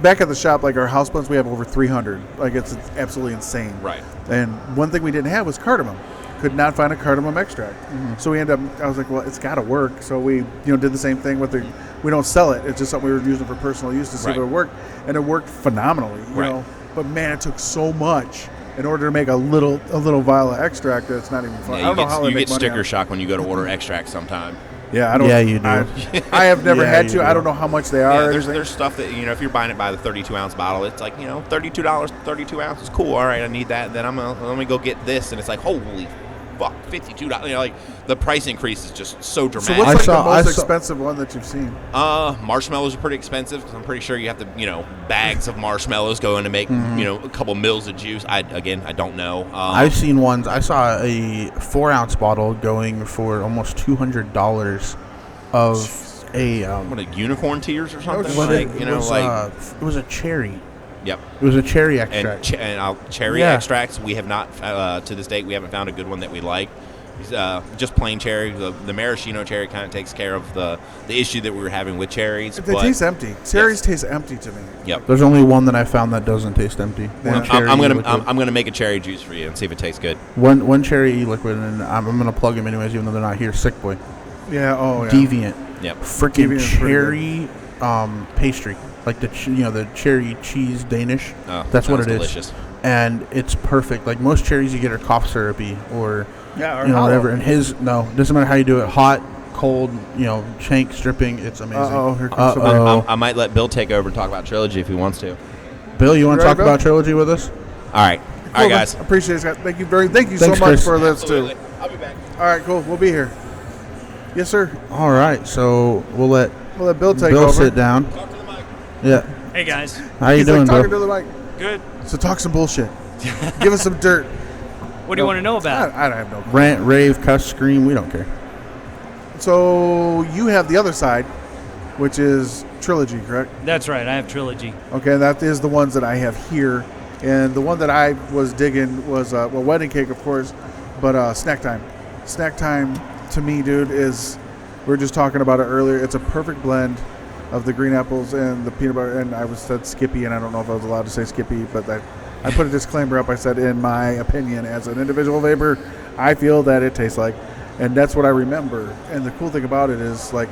Back at the shop, like our house blends, we have over 300. Like it's absolutely insane. Right. And one thing we didn't have was cardamom. Could not find a cardamom extract. So we ended up. I was like, well, it's got to work. So we did the same thing with the. We don't sell it. It's just something we were using for personal use to see if it would work, and it worked phenomenally. You know. But man, it took so much in order to make a little vial of extract that it's not even fun. Yeah, I don't know how you they get make money sticker on it. shock when you go to order extract sometime. Yeah, I don't. Yeah, you do. I have never had to. you I do. don't know how much they are. There's stuff that if you're buying it by the 32-ounce bottle, it's like $32, 32 ounces. Cool. All right, I need that. Then let me go get this, and it's like holy fuck, $52. Like the price increase is just so dramatic. So what's the most expensive one that you've seen? Marshmallows are pretty expensive because I'm pretty sure you have to bags of marshmallows going to make a couple mils of juice. I don't know. I've seen ones. I saw a 4-ounce bottle going for almost $200 of a unicorn tears or something. It was a cherry. Yep. It was a cherry extract. Cherry extracts, we have not, to this date, we haven't found a good one that we like. Just plain cherry. The maraschino cherry kind of takes care of the issue that we were having with cherries. They taste empty. Cherries taste empty to me. Yep. There's only one that I found that doesn't taste empty. Yeah. I'm gonna make a cherry juice for you and see if it tastes good. One cherry liquid, and I'm gonna plug them anyways, even though they're not here. Sick Boy. Yeah. Oh, yeah. Deviant. Yep. Freaking cherry pastry. Like the cherry cheese Danish. Oh, that's what it delicious. is. And it's perfect. Like most cherries you get are cough syrupy or hollow. whatever. And his doesn't matter how you do it. Hot, cold, shank, stripping. It's amazing. Here comes somebody. I might let Bill take over and talk about Trilogy if he wants to. Bill, you want to talk Bill? about Trilogy with us? All right. All right, guys. Appreciate it, Scott. Thank you Thanks, so much Chris. for this Absolutely. too. I'll be back. All right, cool. We'll be here. Yes, sir. All right. So we'll let Bill take over. sit down. Talk to the mic. Yeah. Hey guys. How you He's doing, talking Bill? to the mic. Good. So talk some bullshit. Give us some dirt. What do you want to know about? I don't have no. Rant, rave, cuss, scream. We don't care. So you have the other side, which is Trilogy, correct? That's right. I have Trilogy. Okay, that is the ones that I have here, and the one that I was digging was Wedding Cake, of course, but Snack Time. Snack Time to me, dude, is we were just talking about it earlier. It's a perfect blend of the green apples and the peanut butter, and I said Skippy, and I don't know if I was allowed to say Skippy, but I put a disclaimer up. I said, in my opinion, as an individual vapor, I feel that it tastes like, and that's what I remember. And the cool thing about it is, like,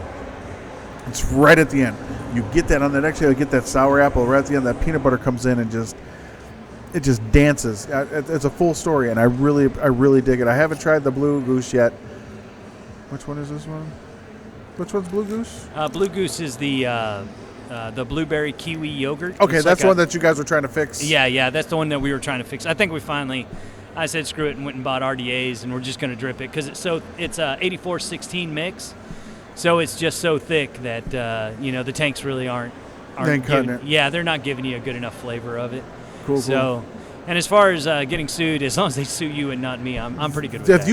it's right at the end. You get that on the next day, you get that sour apple right at the end. That peanut butter comes in and it just dances. It's a full story, and I really dig it. I haven't tried the Blue Goose yet. Which one is this one? Which one's Blue Goose? Blue Goose is the blueberry kiwi yogurt. Okay, It's that's like the one that you guys were trying to fix. Yeah, that's the one that we were trying to fix. I think I said screw it and went and bought RDAs, and we're just going to drip it because it's a 84-16 mix, so it's just so thick that the tanks really aren't cutting it. Yeah, they're not giving you a good enough flavor of it. Cool. And as far as getting sued, as long as they sue you and not me, I'm pretty good with that. If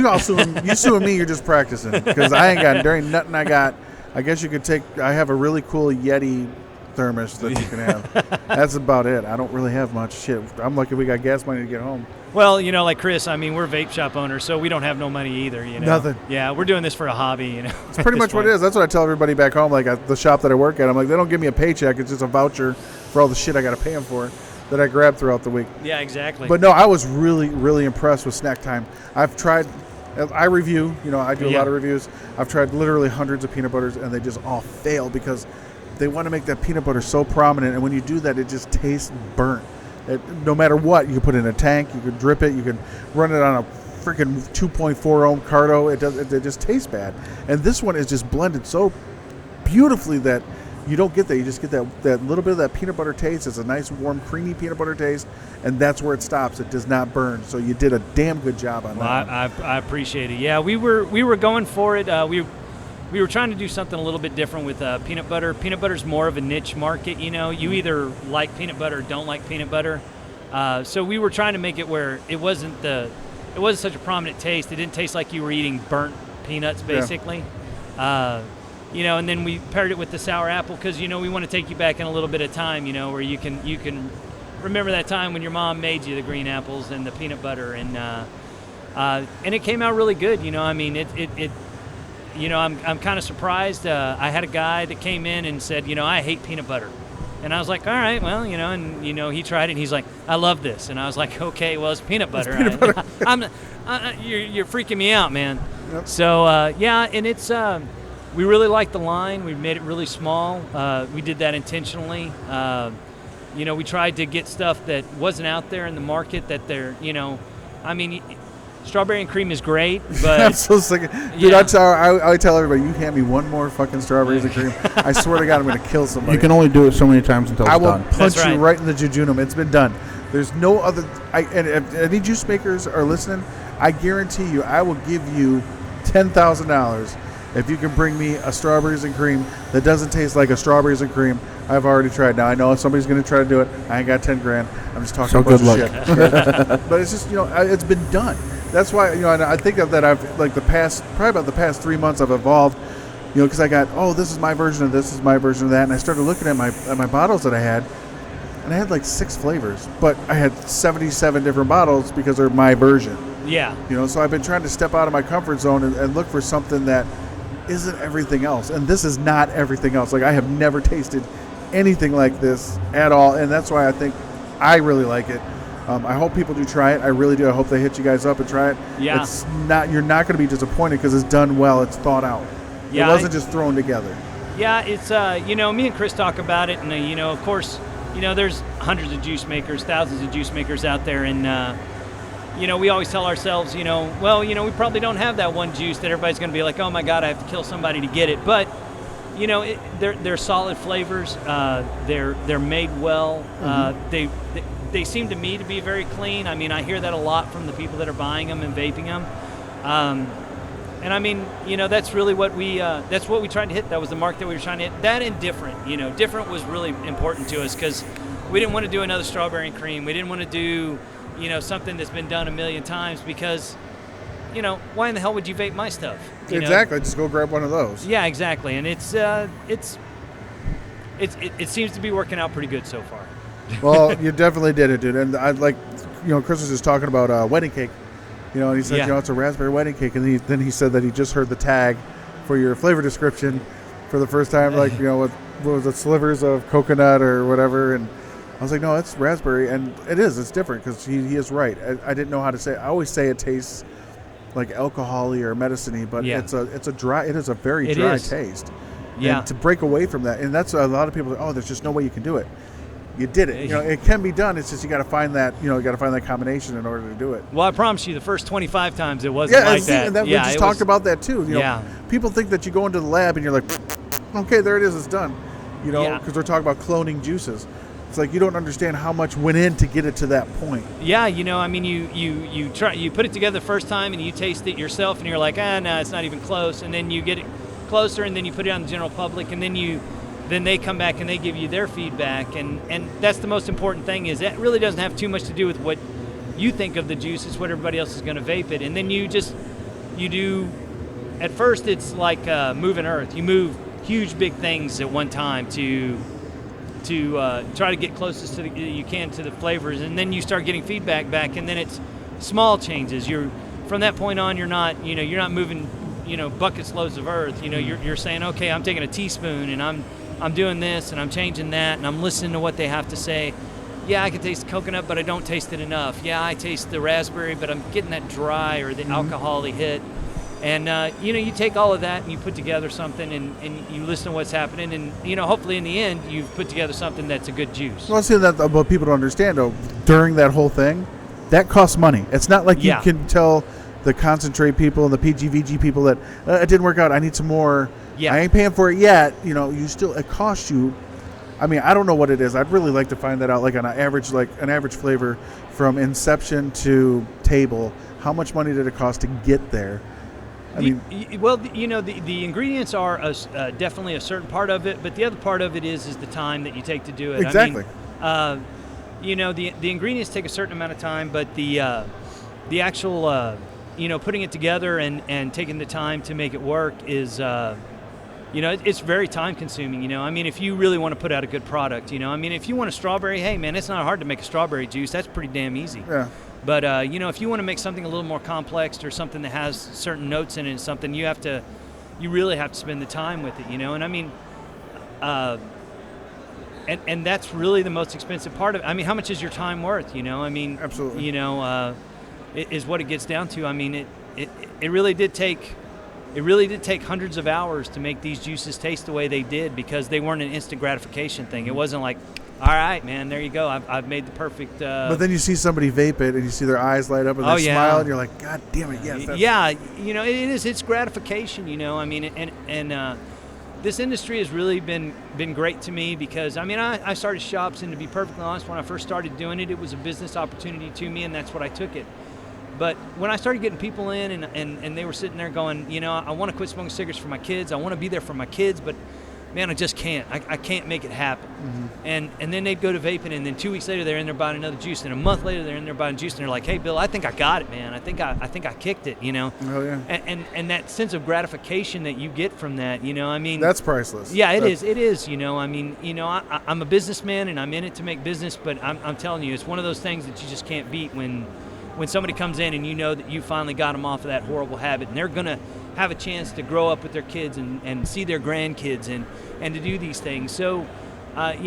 you suing me, you're just practicing because there ain't nothing I got. I guess you could take. I have a really cool Yeti thermos that you can have. That's about it. I don't really have much shit. I'm lucky we got gas money to get home. Well, like Chris, I mean, we're vape shop owners, so we don't have no money either. Nothing. Yeah, we're doing this for a hobby. It's pretty much what it is. That's what I tell everybody back home. Like at the shop that I work at, I'm like, they don't give me a paycheck. It's just a voucher for all the shit I got to pay them for that I grab throughout the week. Yeah, exactly. But no, I was really, really impressed with Snack Time. I've tried. I review. I do a lot of reviews. I've tried literally hundreds of peanut butters, and they just all fail because they want to make that peanut butter so prominent, and when you do that, it just tastes burnt. No matter what, you can put it in a tank, you can drip it, you can run it on a freaking 2.4 ohm cardo. It just tastes bad. And this one is just blended so beautifully that you don't get that. You just get that little bit of that peanut butter taste. It's a nice, warm, creamy peanut butter taste, and that's where it stops. It does not burn. So you did a damn good job on that. I appreciate it. Yeah, we were going for it. We were trying to do something a little bit different with peanut butter. Peanut butter's more of a niche market. You either like peanut butter or don't like peanut butter. So we were trying to make it where it wasn't such a prominent taste. It didn't taste like you were eating burnt peanuts, basically. Yeah. And then we paired it with the sour apple because we want to take you back in a little bit of time, where you can remember that time when your mom made you the green apples and the peanut butter, and it came out really good. You know, I mean, it you know, I'm kind of surprised. I had a guy that came in and said, you know, I hate peanut butter. And I was like, all right, well, you know, and, you know, he tried it, and he's like, I love this. And I was like, okay, well, it's peanut butter. You're freaking me out, man. Yep. So, yeah, and it's, we really like the line. We made it really small. We did that intentionally. You know, we tried to get stuff that wasn't out there in the market that they're, you know, I mean, strawberry and cream is great, but I'm so sick of, dude. yeah. I tell everybody, you hand me one more fucking strawberries and cream, I swear to God, I'm going to kill somebody. You can only do it so many times until it's I will done. punch you right in the jejunum. It's been done. There's no other. And if any juice makers are listening, I guarantee you, I will give you $10,000 if you can bring me a strawberries and cream that doesn't taste like a strawberries and cream I've already tried. Now I know somebody's going to try to do it. I ain't got 10 grand. I'm just talking So a bunch good of luck. shit. But it's just, you know, it's been done. That's why, you know, and I think that I've like probably about the past 3 months I've evolved, you know, because I got, this is my version of this is my version of that, and I started looking at my bottles that I had, and I had like 6 flavors, but I had 77 different bottles because they're my version. Yeah. You know, so I've been trying to step out of my comfort zone and look for something that isn't everything else, and this is not everything else. Like, I have never tasted anything like this at all, and that's why I think I really like it. I hope people do try it. I really do. I hope they hit you guys up and try it. Yeah. You're not going to be disappointed because it's done well. It's thought out. Yeah, it wasn't just thrown together. Yeah, it's, you know, me and Chris talk about it, and, you know, of course, you know, there's hundreds of juice makers, thousands of juice makers out there, and, you know, we always tell ourselves, you know, well, you know, we probably don't have that one juice that everybody's going to be like, oh, my God, I have to kill somebody to get it. But, you know, they're solid flavors. They're made well. They seem to me to be very clean. I mean, I hear that a lot from the people that are buying them and vaping them. And I mean, you know, that's really what we tried to hit. That was the mark that we were trying to hit. That and different, you know, different was really important to us because we didn't want to do another strawberry and cream. We didn't want to do, you know, something that's been done a million times because, you know, why in the hell would you vape my stuff? Exactly. Just go grab one of those. Yeah, exactly. And it seems to be working out pretty good so far. Well, you definitely did it, dude. And I like, you know, Chris was just talking about wedding cake. You know, and he said, you know, it's a raspberry wedding cake. And then he said that he just heard the tag for your flavor description for the first time, like, you know, what was it, slivers of coconut or whatever. And I was like, no, it's raspberry. And it is. It's different because he is right. I didn't know how to say it. I always say it tastes like alcohol-y or medicine-y, but it is a very dry taste. Yeah. And to break away from that, and that's a lot of people are, there's just no way you can do it. You did it. You know, it can be done. It's just you got to find that. You know, you got to find that combination in order to do it. Well, I promise you, the first 25 times it wasn't like that. And we just talked about that too. You know, people think that you go into the lab and you're like, okay, there it is, it's done. You know, because we're talking about cloning juices. It's like you don't understand how much went in to get it to that point. Yeah, you know, I mean, you put it together the first time and you taste it yourself and you're like, no, it's not even close. And then you get it closer and then you put it on the general public and then they come back and they give you their feedback, and that's the most important thing. Is that really doesn't have too much to do with what you think of the juice. It's what everybody else is going to vape it, and then you do. At first, it's like moving earth. You move huge, big things at one time to try to get closest you can to the flavors, and then you start getting feedback back, and then it's small changes. From that point on, you're not moving, you know, buckets loads of earth. You know, you're saying, okay, I'm taking a teaspoon and I'm doing this and I'm changing that and I'm listening to what they have to say. Yeah, I can taste the coconut, but I don't taste it enough. Yeah, I taste the raspberry, but I'm getting that dry or the alcohol-y hit. And, you know, you take all of that and you put together something and you listen to what's happening. And, you know, hopefully in the end, you've put together something that's a good juice. Well, see, that what people don't understand, though, during that whole thing, that costs money. It's not like you can tell the concentrate people and the PGVG people that it didn't work out. I need some more. Yeah. I ain't paying for it yet. You know, it costs you. I mean, I don't know what it is. I'd really like to find that out, like on an average flavor from inception to table. How much money did it cost to get there? Well, you know, the ingredients are definitely a certain part of it, but the other part of it is the time that you take to do it. Exactly. I mean, you know, the ingredients take a certain amount of time, but the actual you know, putting it together and taking the time to make it work is it's very time consuming. I mean, if you really want to put out a good product, I mean, if you want a strawberry, hey man, it's not hard to make a strawberry juice. That's pretty damn easy. Yeah. But if you want to make something a little more complex or something that has certain notes in it, something you really have to spend the time with it. And I mean, and that's really the most expensive part of it. I mean, how much is your time worth? I mean, absolutely. Is what it gets down to. I mean, it really did take hundreds of hours to make these juices taste the way they did, because they weren't an instant gratification thing. It wasn't like, all right, man, there you go. I've made the perfect. But then you see somebody vape it, and you see their eyes light up, and they smile, and you're like, God damn it, yes. Yeah, it is. It's gratification. I mean, and this industry has really been great to me, because I mean, I started shops, and to be perfectly honest, when I first started doing it, it was a business opportunity to me, and that's what I took it. But when I started getting people in, and they were sitting there going, I want to quit smoking cigarettes for my kids. I want to be there for my kids, but man, I just can't. I can't make it happen. Mm-hmm. And then they'd go to vaping, and then 2 weeks later they're in there buying another juice, and a month later they're in there buying juice, and they're like, hey Bill, I think I got it, man. I think I kicked it. Oh yeah. And that sense of gratification that you get from that, I mean, that's priceless. Yeah, it is. It is. I mean, I'm a businessman, and I'm in it to make business, but I'm telling you, it's one of those things that you just can't beat when somebody comes in and you know that you finally got them off of that horrible habit, and they're going to have a chance to grow up with their kids and see their grandkids and to do these things. So, to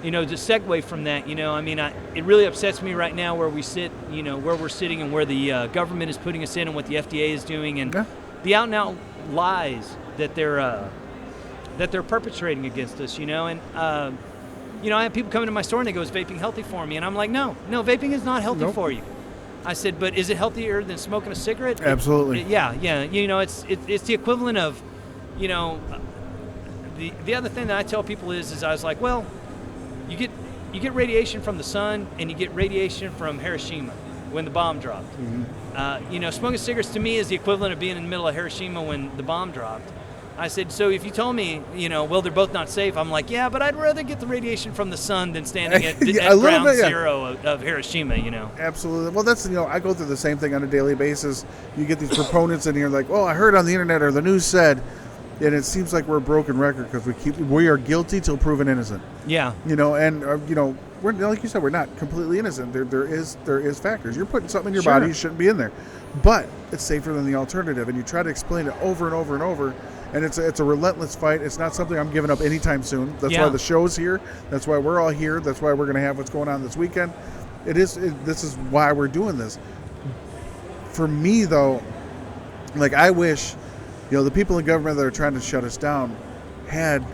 segue from that, I mean, it really upsets me right now where we sit, where we're sitting, and where the government is putting us in, and what the FDA is doing, and the out and out lies that they're perpetrating against us, and I have people come into my store and they go, is vaping healthy for me? And I'm like, no, vaping is not healthy for you. I said, but is it healthier than smoking a cigarette? Absolutely. Yeah. It's the equivalent of, the other thing that I tell people is I was like, well, you get radiation from the sun, and you get radiation from Hiroshima when the bomb dropped. Mm-hmm. Smoking cigarettes to me is the equivalent of being in the middle of Hiroshima when the bomb dropped. I said, so if you told me, well, they're both not safe, I'm like, yeah, but I'd rather get the radiation from the sun than standing at ground zero of Hiroshima, Absolutely. Well, that's, I go through the same thing on a daily basis. You get these proponents in here like, oh, I heard on the internet or the news said, and it seems like we're a broken record because we are guilty till proven innocent. Yeah. We're, like you said, we're not completely innocent. There is factors. You're putting something in your body you shouldn't be in there, but it's safer than the alternative, and you try to explain it over and over and over. And it's a relentless fight. It's not something I'm giving up anytime soon. That's why the show's here. That's why we're all here. That's why we're going to have what's going on this weekend. This is why we're doing this. For me, though, like I wish, the people in government that are trying to shut us down had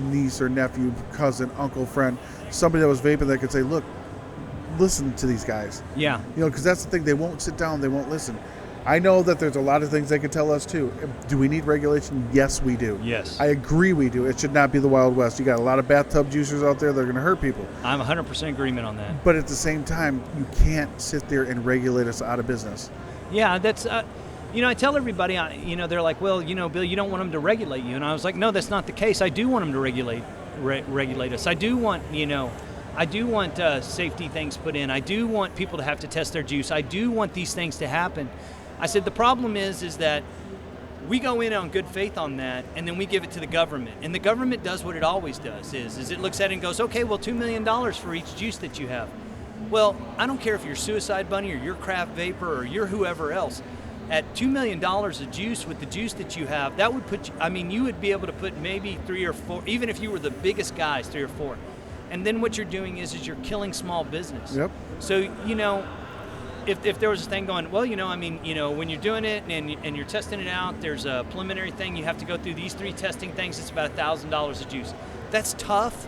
niece or nephew, cousin, uncle, friend, somebody that was vaping that could say, look, listen to these guys. Yeah. Because that's the thing. They won't sit down. They won't listen. I know that there's a lot of things they can tell us too. Do we need regulation? Yes, we do. Yes. I agree we do. It should not be the Wild West. You got a lot of bathtub juicers out there that are going to hurt people. I'm 100% agreement on that. But at the same time, you can't sit there and regulate us out of business. Yeah, that's, I tell everybody, they're like, well, Bill, you don't want them to regulate you. And I was like, no, that's not the case. I do want them to regulate us. I do want, safety things put in. I do want people to have to test their juice. I do want these things to happen. I said, the problem is that we go in on good faith on that, and then we give it to the government. And the government does what it always does, is it looks at it and goes, okay, well, $2 million for each juice that you have. Well, I don't care if you're Suicide Bunny or you're Craft Vapor or you're whoever else. At $2 million of juice with the juice that you have, that would put you, you would be able to put maybe 3 or 4, even if you were the biggest guys, 3 or 4. And then what you're doing is you're killing small business. Yep. So, if there was a thing going, well, when you're doing it and you're testing it out, there's a preliminary thing. You have to go through these 3 testing things. It's about $1,000 a juice. That's tough,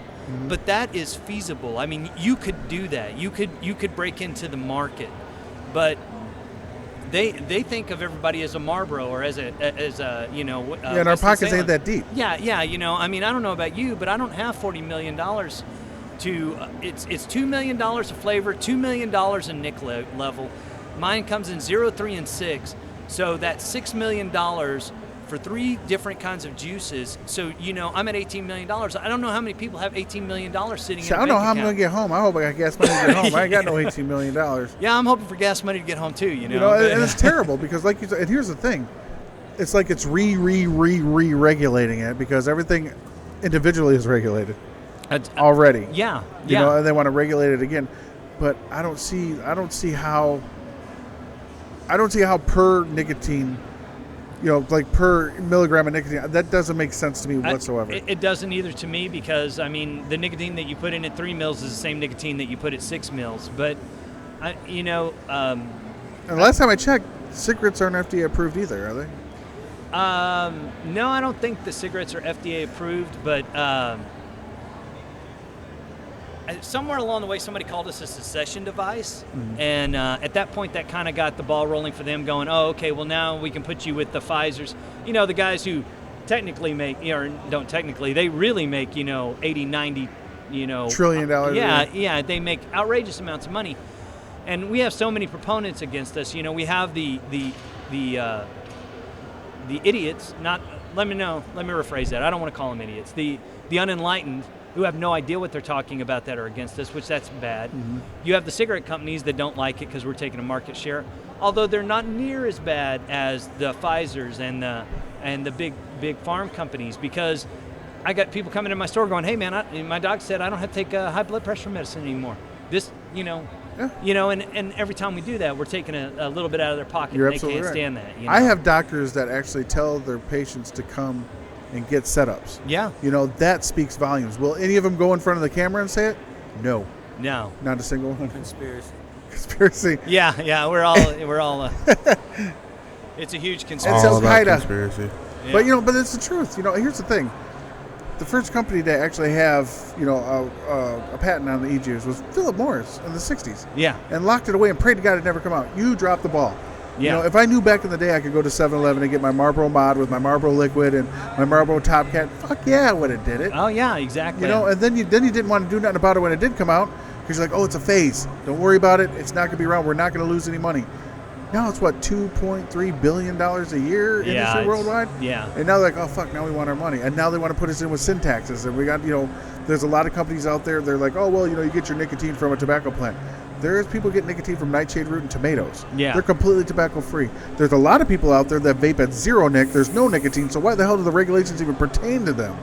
but that is feasible. I mean, you could do that. You could break into the market, but they think of everybody as a Marlboro or as a and our pockets ain't that deep. Yeah. I don't know about you, but I don't have $40 million. It's $2 million of flavor, $2 million in nic level. Mine comes in 0, 3, and 6. So that's $6 million for 3 different kinds of juices. So, I'm at $18 million. I don't know how many people have $18 million sitting in a I don't know how account. I'm going to get home. I hope I got gas money to get home. I ain't got no $18 million. Yeah, I'm hoping for gas money to get home too, and it's terrible because like you said, and here's the thing. it's like it's re-regulating it because everything individually is regulated already. Yeah, you know, and they want to regulate it again. But I don't see how per nicotine, you know, like per milligram of nicotine, that doesn't make sense to me whatsoever. It doesn't either to me because, I mean, the nicotine that you put in at 3 mils is the same nicotine that you put at 6 mils. But, you know... and last time I checked, cigarettes aren't FDA approved either, are they? No, I don't think the cigarettes are FDA approved, but somewhere along the way somebody called us a secession device, and at that point that kind of got the ball rolling for them going, oh, okay, well now we can put you with the Pfizers, you know, the guys who technically make, or don't technically, they really make, you know, 80, 90, you know. $1 trillion. Yeah, they make outrageous amounts of money. And we have so many proponents against us. You know, we have the idiots, let me rephrase that. I don't want to call them idiots. The unenlightened who have no idea what they're talking about that are against us, which that's bad. You have the cigarette companies that don't like it because we're taking a market share, although they're not near as bad as the Pfizers and the big farm companies, because I got people coming in my store going, hey man, my doc said I don't have to take high blood pressure medicine anymore. This, you know, you know, and every time we do that, we're taking a little bit out of their pocket. You're and they absolutely can't right. stand that. You know? I have doctors that actually tell their patients to come and get setups. Yeah. You know, that speaks volumes. Will any of them go in front of the camera and say it? No. No. Not a single one. Conspiracy. Yeah, we're all it's a huge conspiracy. It's Al-Qaeda. Conspiracy. Yeah. But, you know, but it's the truth. You know, here's the thing. The first company to actually have, you know, a patent on the e-juice was Philip Morris in the 60s. Yeah. And locked it away and prayed to God it never come out. You dropped the ball. Yeah. You know, if I knew back in the day I could go to 7-Eleven and get my Marlboro Mod with my Marlboro Liquid and my Marlboro Top Cat, fuck yeah, I would have did it. Oh, yeah, exactly. You know, and then you didn't want to do nothing about it when it did come out because you're like, oh, it's a phase. Don't worry about it. It's not going to be around. We're not going to lose any money. Now it's what, $2.3 billion a year industry worldwide? Yeah. And now they're like, oh, fuck, now we want our money. And now they want to put us in with sin taxes. And we got, you know, there's a lot of companies out there, they're like, oh, well, you know, you get your nicotine from a tobacco plant. There's people get nicotine from nightshade root and tomatoes. Yeah. They're completely tobacco free. There's a lot of people out there that vape at zero nic. There's no nicotine. So why the hell do the regulations even pertain to them?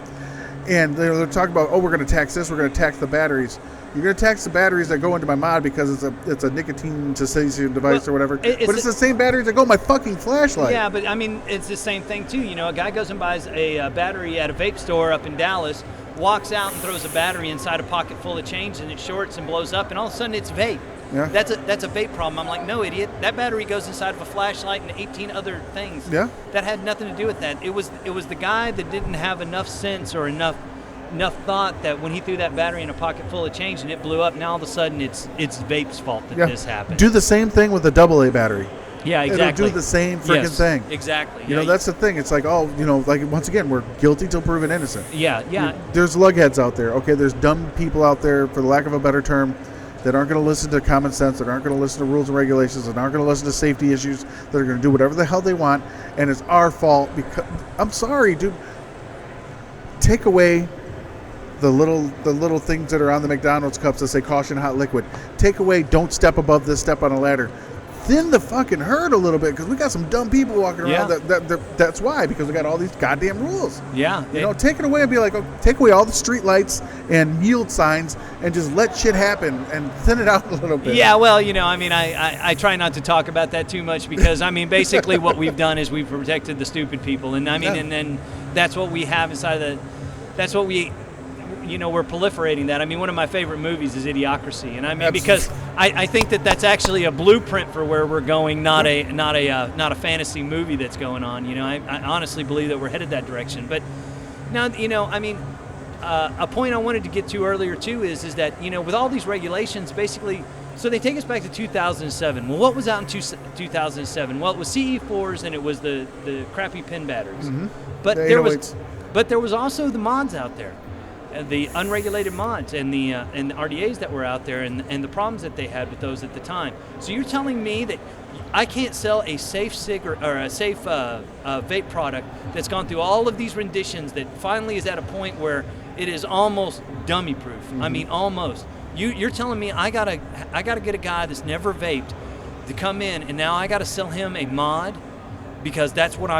And they're talking about, oh, we're going to tax this. We're going to tax the batteries. You're going to tax the batteries that go into my mod because it's a nicotine cessation device or whatever. But it's the same batteries that go in my fucking flashlight. Yeah, but I mean, it's the same thing too. You know, a guy goes and buys a battery at a vape store up in Dallas, walks out and throws a battery inside a pocket full of change, and it shorts and blows up, and all of a sudden it's vape. Yeah. That's a vape problem. I'm like, no, idiot. That battery goes inside of a flashlight and 18 other things. Yeah. That had nothing to do with that. It was the guy that didn't have enough sense or enough thought that when he threw that battery in a pocket full of change and it blew up, now all of a sudden it's Vape's fault that this happened. Do the same thing with a AA battery. Yeah, exactly. It'll do the same freaking thing. Exactly. You know, that's the thing. It's like, oh, you know, like once again, we're guilty till proven innocent. Yeah. There's lugheads out there. Okay, there's dumb people out there, for the lack of a better term, that aren't going to listen to common sense, that aren't going to listen to rules and regulations, that aren't going to listen to safety issues, that are going to do whatever the hell they want, and it's our fault because, I'm sorry, dude, take away the little things that are on the McDonald's cups that say caution hot liquid. Take away don't step above this step on a ladder. Thin the fucking herd a little bit because we got some dumb people walking around. That's why, because we got all these goddamn rules. Yeah. You know, take it away and be like, oh, take away all the street lights and yield signs and just let shit happen and thin it out a little bit. Yeah, well, you know, I mean, I try not to talk about that too much because, I mean, basically what we've done is we've protected the stupid people. And, I mean, and then that's what we have inside that's what we... You know, we're proliferating that. I mean, one of my favorite movies is Idiocracy, and I mean because I think that's actually a blueprint for where we're going, not a fantasy movie that's going on. You know, I honestly believe that we're headed that direction. But now, you know, I mean, a point I wanted to get to earlier too is that, you know, with all these regulations, basically, so they take us back to 2007. Well, what was out in 2007? Well, it was CE4s and it was the crappy pin batteries. Mm-hmm. But there was also the mods out there. The unregulated mods and the RDAs that were out there and the problems that they had with those at the time. So you're telling me that I can't sell a safe a safe vape product that's gone through all of these renditions that finally is at a point where it is almost dummy proof. Mm-hmm. I mean, almost. You're telling me I gotta get a guy that's never vaped to come in and now I gotta sell him a mod because that's what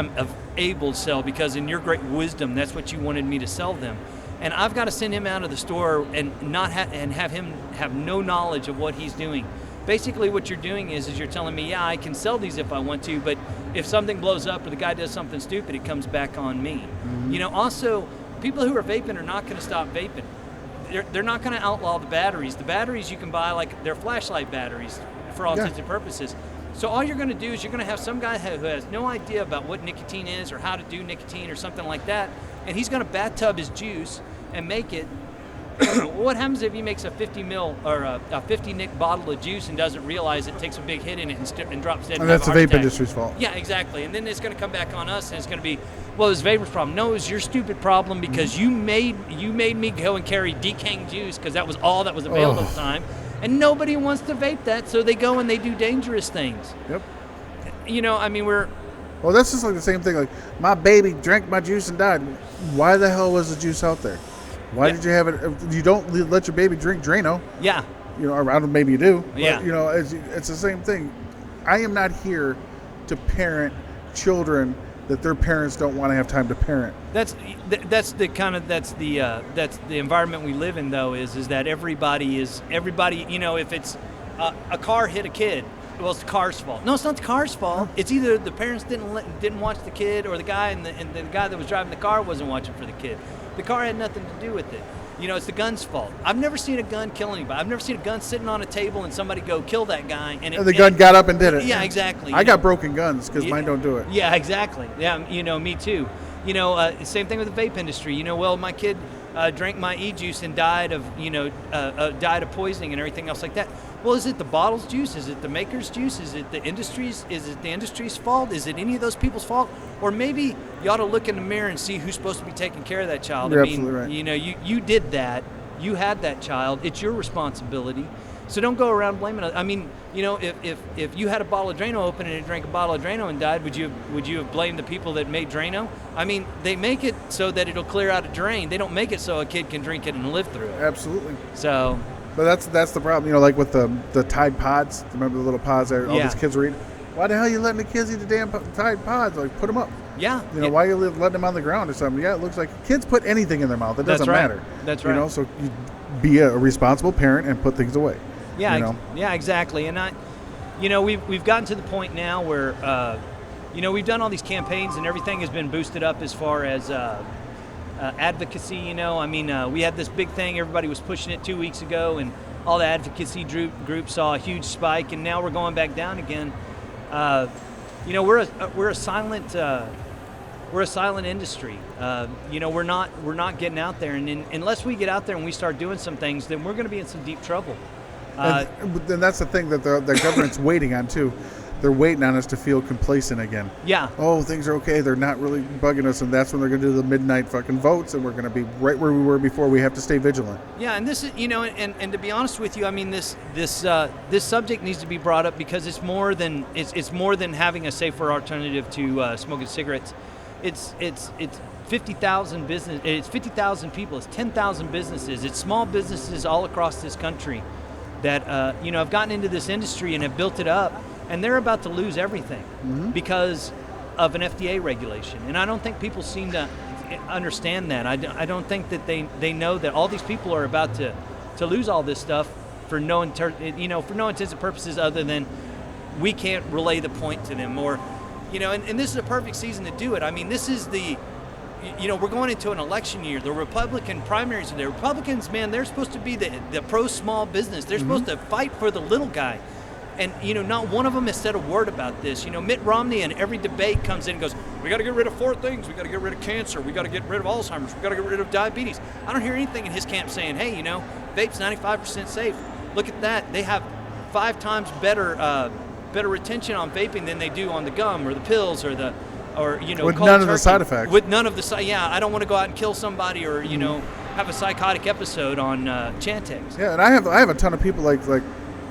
able to sell because in your great wisdom, that's what you wanted me to sell them. And I've got to send him out of the store and not have him have no knowledge of what he's doing. Basically, what you're doing is you're telling me, yeah, I can sell these if I want to, but if something blows up or the guy does something stupid, it comes back on me. Also, people who are vaping are not going to stop vaping. They're not going to outlaw the batteries. The batteries you can buy, like they're flashlight batteries for all intents and purposes. So all you're going to do is you're going to have some guy who has no idea about what nicotine is or how to do nicotine or something like that, and he's going to bathtub his juice and make it. What happens if he makes a 50 ml or a 50 nic bottle of juice and doesn't realize it, takes a big hit in it and drops dead? And that's the vape industry's fault. Yeah, exactly. And then it's going to come back on us, and it's going to be, well, it's Vapor's problem. No, it was your stupid problem because you made me go and carry decaying juice because that was all that was available at the time, and nobody wants to vape that, so they go and they do dangerous things. Yep. Well, that's just like the same thing. Like, my baby drank my juice and died. Why the hell was the juice out there? Why did you have it? You don't let your baby drink Drano. Yeah. Or maybe you do. But, yeah. It's the same thing. I am not here to parent children that their parents don't want to have time to parent. That's the environment we live in, though, is that everybody, if it's a car hit a kid, well, it's the car's fault. No, it's not the car's fault. It's either the parents didn't watch the kid, or the guy and the guy that was driving the car wasn't watching for the kid. The car had nothing to do with it. It's the gun's fault. I've never seen a gun kill anybody. I've never seen a gun sitting on a table and somebody go kill that guy. And the gun got up and did it. Yeah, exactly. I got broken guns because mine don't do it. Yeah, exactly. Yeah, me too. Same thing with the vape industry. My kid drank my e-juice and died of poisoning and everything else like that. Well, is it the bottle's juice? Is it the maker's juice? Is it the industry's? Is it the industry's fault? Is it any of those people's fault? Or maybe you ought to look in the mirror and see who's supposed to be taking care of that child. You're absolutely right. You did that. You had that child. It's your responsibility. So don't go around blaming it. If you had a bottle of Drano open and it drank a bottle of Drano and died, would you have blamed the people that made Drano? They make it so that it'll clear out a drain. They don't make it so a kid can drink it and live through it. Absolutely. So. But that's the problem. Like with the Tide Pods. Remember the little pods that all these kids were eating? Why the hell are you letting the kids eat the damn Tide Pods? Like, put them up. Yeah. Why are you letting them on the ground or something? Yeah, it looks like kids put anything in their mouth. It doesn't matter. That's right. So you be a responsible parent and put things away. Yeah. Yeah, exactly. And we've gotten to the point now where we've done all these campaigns and everything has been boosted up as far as advocacy. We had this big thing. Everybody was pushing it 2 weeks ago, and all the advocacy groups saw a huge spike, and now we're going back down again. We're a silent industry. We're not getting out there, and unless we get out there and we start doing some things, then we're going to be in some deep trouble. And that's the thing that the government's waiting on too. They're waiting on us to feel complacent again. Yeah. Oh, things are okay. They're not really bugging us, and that's when they're going to do the midnight fucking votes, and we're going to be right where we were before. We have to stay vigilant. Yeah, and this is, and to be honest with you, this subject needs to be brought up because it's more than having a safer alternative to smoking cigarettes. It's 50,000 business. It's 50,000 people. It's 10,000 businesses. It's small businesses all across this country that have gotten into this industry and have built it up. And they're about to lose everything because of an FDA regulation. And I don't think people seem to understand that. I don't think that they know that all these people are about to lose all this stuff for no intents and purposes other than we can't relay the point to them. Or, and this is a perfect season to do it. This is we're going into an election year. The Republican primaries are there. Republicans, man, they're supposed to be the pro-small business. They're supposed to fight for the little guy. And, not one of them has said a word about this. Mitt Romney in every debate comes in and goes, we got to get rid of 4 things. We got to get rid of cancer. We got to get rid of Alzheimer's. We got to get rid of diabetes. I don't hear anything in his camp saying, hey, vape's 95% safe. Look at that. They have 5 times better retention on vaping than they do on the gum or the pills or with none of the side effects. With none of the I don't want to go out and kill somebody or, have a psychotic episode on Chantix. Yeah, and I have a ton of people like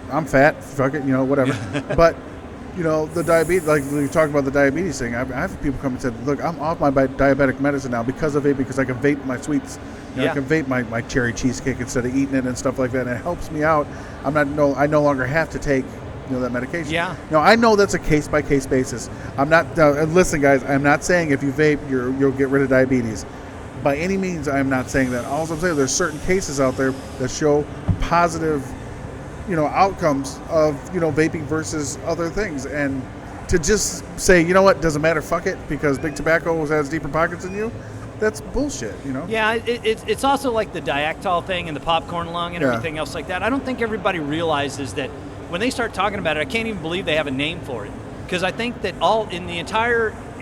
I'm fat, fuck it, whatever. But, the diabetes, like we talked about the diabetes thing, I have people come and say, look, I'm off my diabetic medicine now because of vape, because I can vape my sweets. I can vape my cherry cheesecake instead of eating it and stuff like that. And it helps me out. I no longer have to take that medication. Yeah. Now I know that's a case by case basis. I'm not. Listen, guys, I'm not saying if you vape, you'll get rid of diabetes. By any means, I'm not saying that. All I'm saying, there's certain cases out there that show positive, outcomes of vaping versus other things, and to just say, you know what, doesn't matter, fuck it, because big tobacco has deeper pockets than you. That's bullshit, Yeah, it's also like the Diactol thing and the popcorn lung and everything else like that. I don't think everybody realizes that when they start talking about it, I can't even believe they have a name for it. Because I think that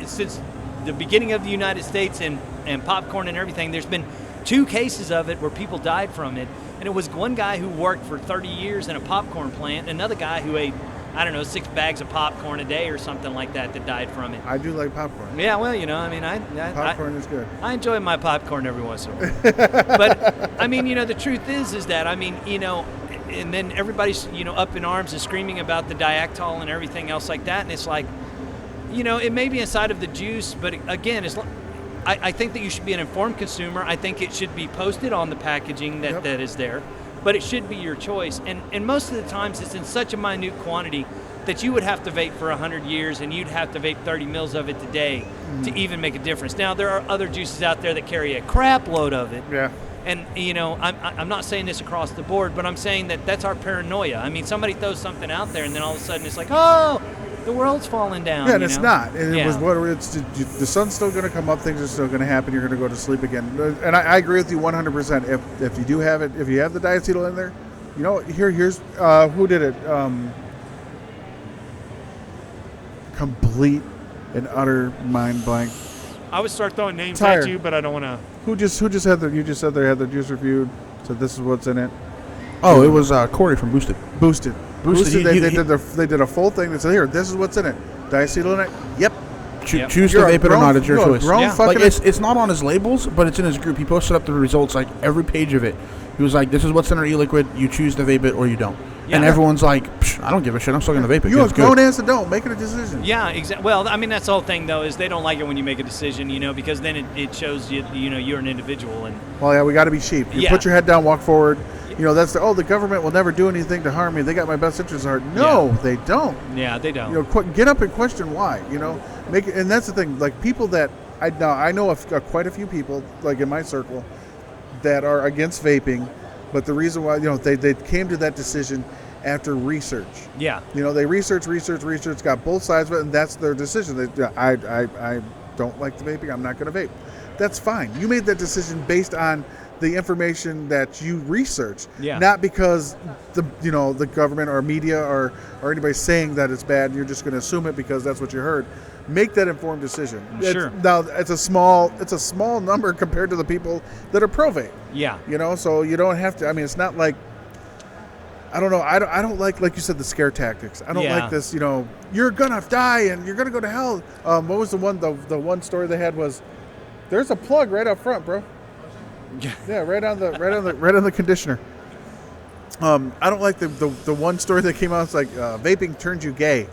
since the beginning of the United States and popcorn and everything, there's been 2 cases of it where people died from it. And it was one guy who worked for 30 years in a popcorn plant, and another guy who ate, 6 bags of popcorn a day or something like that died from it. I do like popcorn. Yeah, well, popcorn is good. I enjoy my popcorn every once in a while. But, the truth is that, and then everybody's, up in arms and screaming about the Diactol and everything else like that, and it's like, it may be inside of the juice, but again, I think that you should be an informed consumer. I think it should be posted on the packaging that is there. But it should be your choice. And most of the times it's in such a minute quantity that you would have to vape for 100 years and you'd have to vape 30 mils of it today to even make a difference. Now, there are other juices out there that carry a crap load of it. Yeah. And, I'm not saying this across the board, but I'm saying that that's our paranoia. I mean, somebody throws something out there and then all of a sudden it's like, oh, the world's falling down. Yeah, and it's not. And it was the sun's still going to come up. Things are still going to happen. You're going to go to sleep again. And I agree with you 100%. If you do have it, if you have the diacetyl in there, here's who did it. Complete and utter mind blank. I would start throwing names at you, but I don't want to. Who just had you just said they had the juice reviewed. Said this is what's in it. Oh, it was Corey from Boosted. Boosted. They did a full thing. They said, here, this is what's in it. Diacetyl in it? Yep. Choose to vape it or not. It's your choice. Like it's not on his labels, but it's in his group. He posted up the results, like every page of it. He was like, this is what's in our e-liquid. You choose to vape it or you don't. Yeah. And everyone's like, I don't give a shit. I'm still going to vape it. You have grown ass adult. Make it a decision. Yeah, exactly. Well, that's the whole thing, though, is they don't like it when you make a decision, because then it shows you're an individual. And well, yeah, we got to be sheep. You put your head down, walk forward. That's the government will never do anything to harm me. They got my best interests at heart. No, they don't. Yeah, they don't. Get up and question why. Make it, and that's the thing. Like people that I know of quite a few people, like in my circle, that are against vaping, but the reason why they came to that decision after research. Yeah. They research, got both sides of it, and that's their decision. I don't like the vaping. I'm not going to vape. That's fine. You made that decision based on the information that you researched, not because the government or media or anybody saying that it's bad, and you're just going to assume it because that's what you heard. Make that informed decision. Sure. Now it's a small number compared to the people that are pro vape. Yeah. So you don't have to. I mean, it's not like. I don't know. I don't like you said, the scare tactics. I don't like this. You're gonna die and you're gonna go to hell. What was the one? The one story they had was, there's a plug right up front, bro. Yeah, right on the conditioner. I don't like the one story that came out. It's like vaping turns you gay.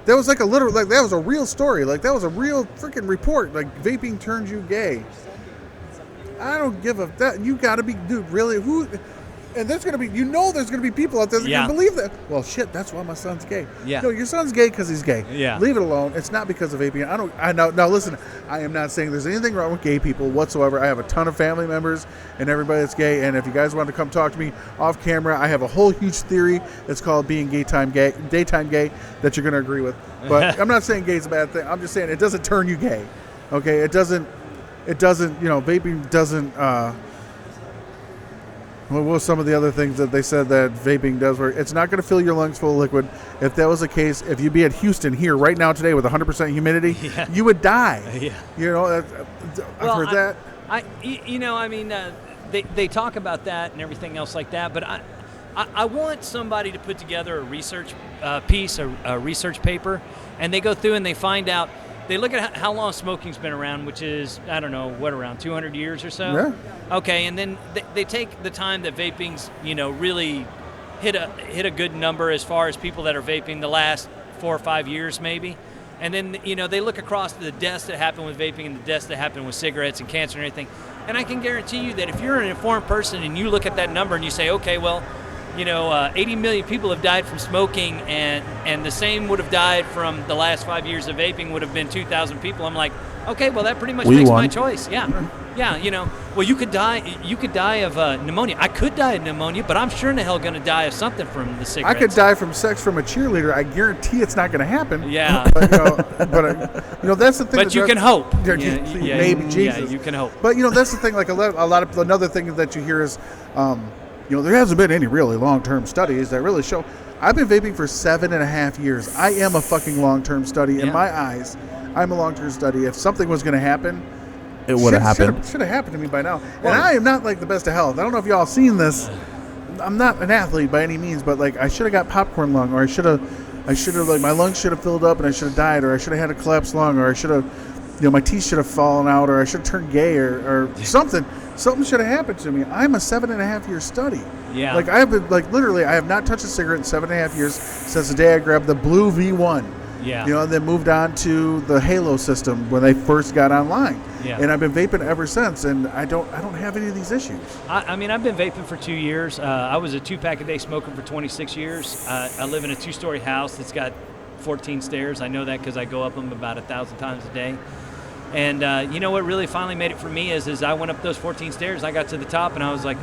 That was that was a real story. Like that was a real freaking report. Like vaping turns you gay. I don't give a that. You got to be, dude. Really? Who? And there's gonna be, there's gonna be people out there that can believe that. Well, shit, that's why my son's gay. Yeah. No, your son's gay because he's gay. Yeah. Leave it alone. It's not because of vaping. Now listen, I am not saying there's anything wrong with gay people whatsoever. I have a ton of family members and everybody that's gay. And if you guys want to come talk to me off camera, I have a whole huge theory. It's called being daytime gay that you're gonna agree with. But I'm not saying gay is a bad thing. I'm just saying it doesn't turn you gay. Okay. It doesn't. Vaping doesn't. What were some of the other things that they said that vaping does work? It's not going to fill your lungs full of liquid. If that was the case, if you'd be at Houston here right now today with 100% humidity, you would die. Yeah. I've heard that. They talk about that and everything else like that, but I want somebody to put together a research piece, a research paper, and they go through and they find out. They look at how long smoking's been around, which is, around 200 years or so? Yeah. Okay, and then they take the time that vaping's, really hit a good number as far as people that are vaping the last 4 or 5 years maybe. And then, they look across the deaths that happen with vaping and the deaths that happen with cigarettes and cancer and everything. And I can guarantee you that if you're an informed person and you look at that number and you say, okay, well, 80 million people have died from smoking, and the same would have died from the last 5 years of vaping would have been 2,000 people. I'm like, okay, well that pretty much makes my choice. Yeah, well you could die of pneumonia. I could die of pneumonia, but I'm sure in the hell going to die of something from the cigarettes. I could die from sex from a cheerleader. I guarantee it's not going to happen. Yeah. But that's the thing. But you can hope. Maybe Jesus. Yeah, you can hope. But that's the thing. Like a lot of another thing that you hear is, there hasn't been any really long-term studies that really show. I've been vaping for 7.5 years. I am a fucking long-term study. In my eyes, I'm a long-term study. If something was going to happen, it would have happened. Should have happened to me by now. And I am not like the best of health. I don't know if y'all seen this. I'm not an athlete by any means, but like I should have got popcorn lung, or I should have like my lungs should have filled up and I should have died, or I should have had a collapsed lung, or I should have, my teeth should have fallen out, or I should have turned gay, or something. Something should have happened to me. I'm a 7.5 year study. Yeah. Like I have been, like literally, I have not touched a cigarette in 7.5 years since the day I grabbed the blue V1. Yeah. And then moved on to the Halo system when they first got online. Yeah. And I've been vaping ever since, and I don't have any of these issues. I mean, I've been vaping for 2 years. I was a 2-pack a day smoker for 26 years. I live in a 2-story house that's got 14 stairs. I know that because I go up them about 1,000 times a day. And what really finally made it for me is I went up those 14 stairs. I got to the top, and I was like,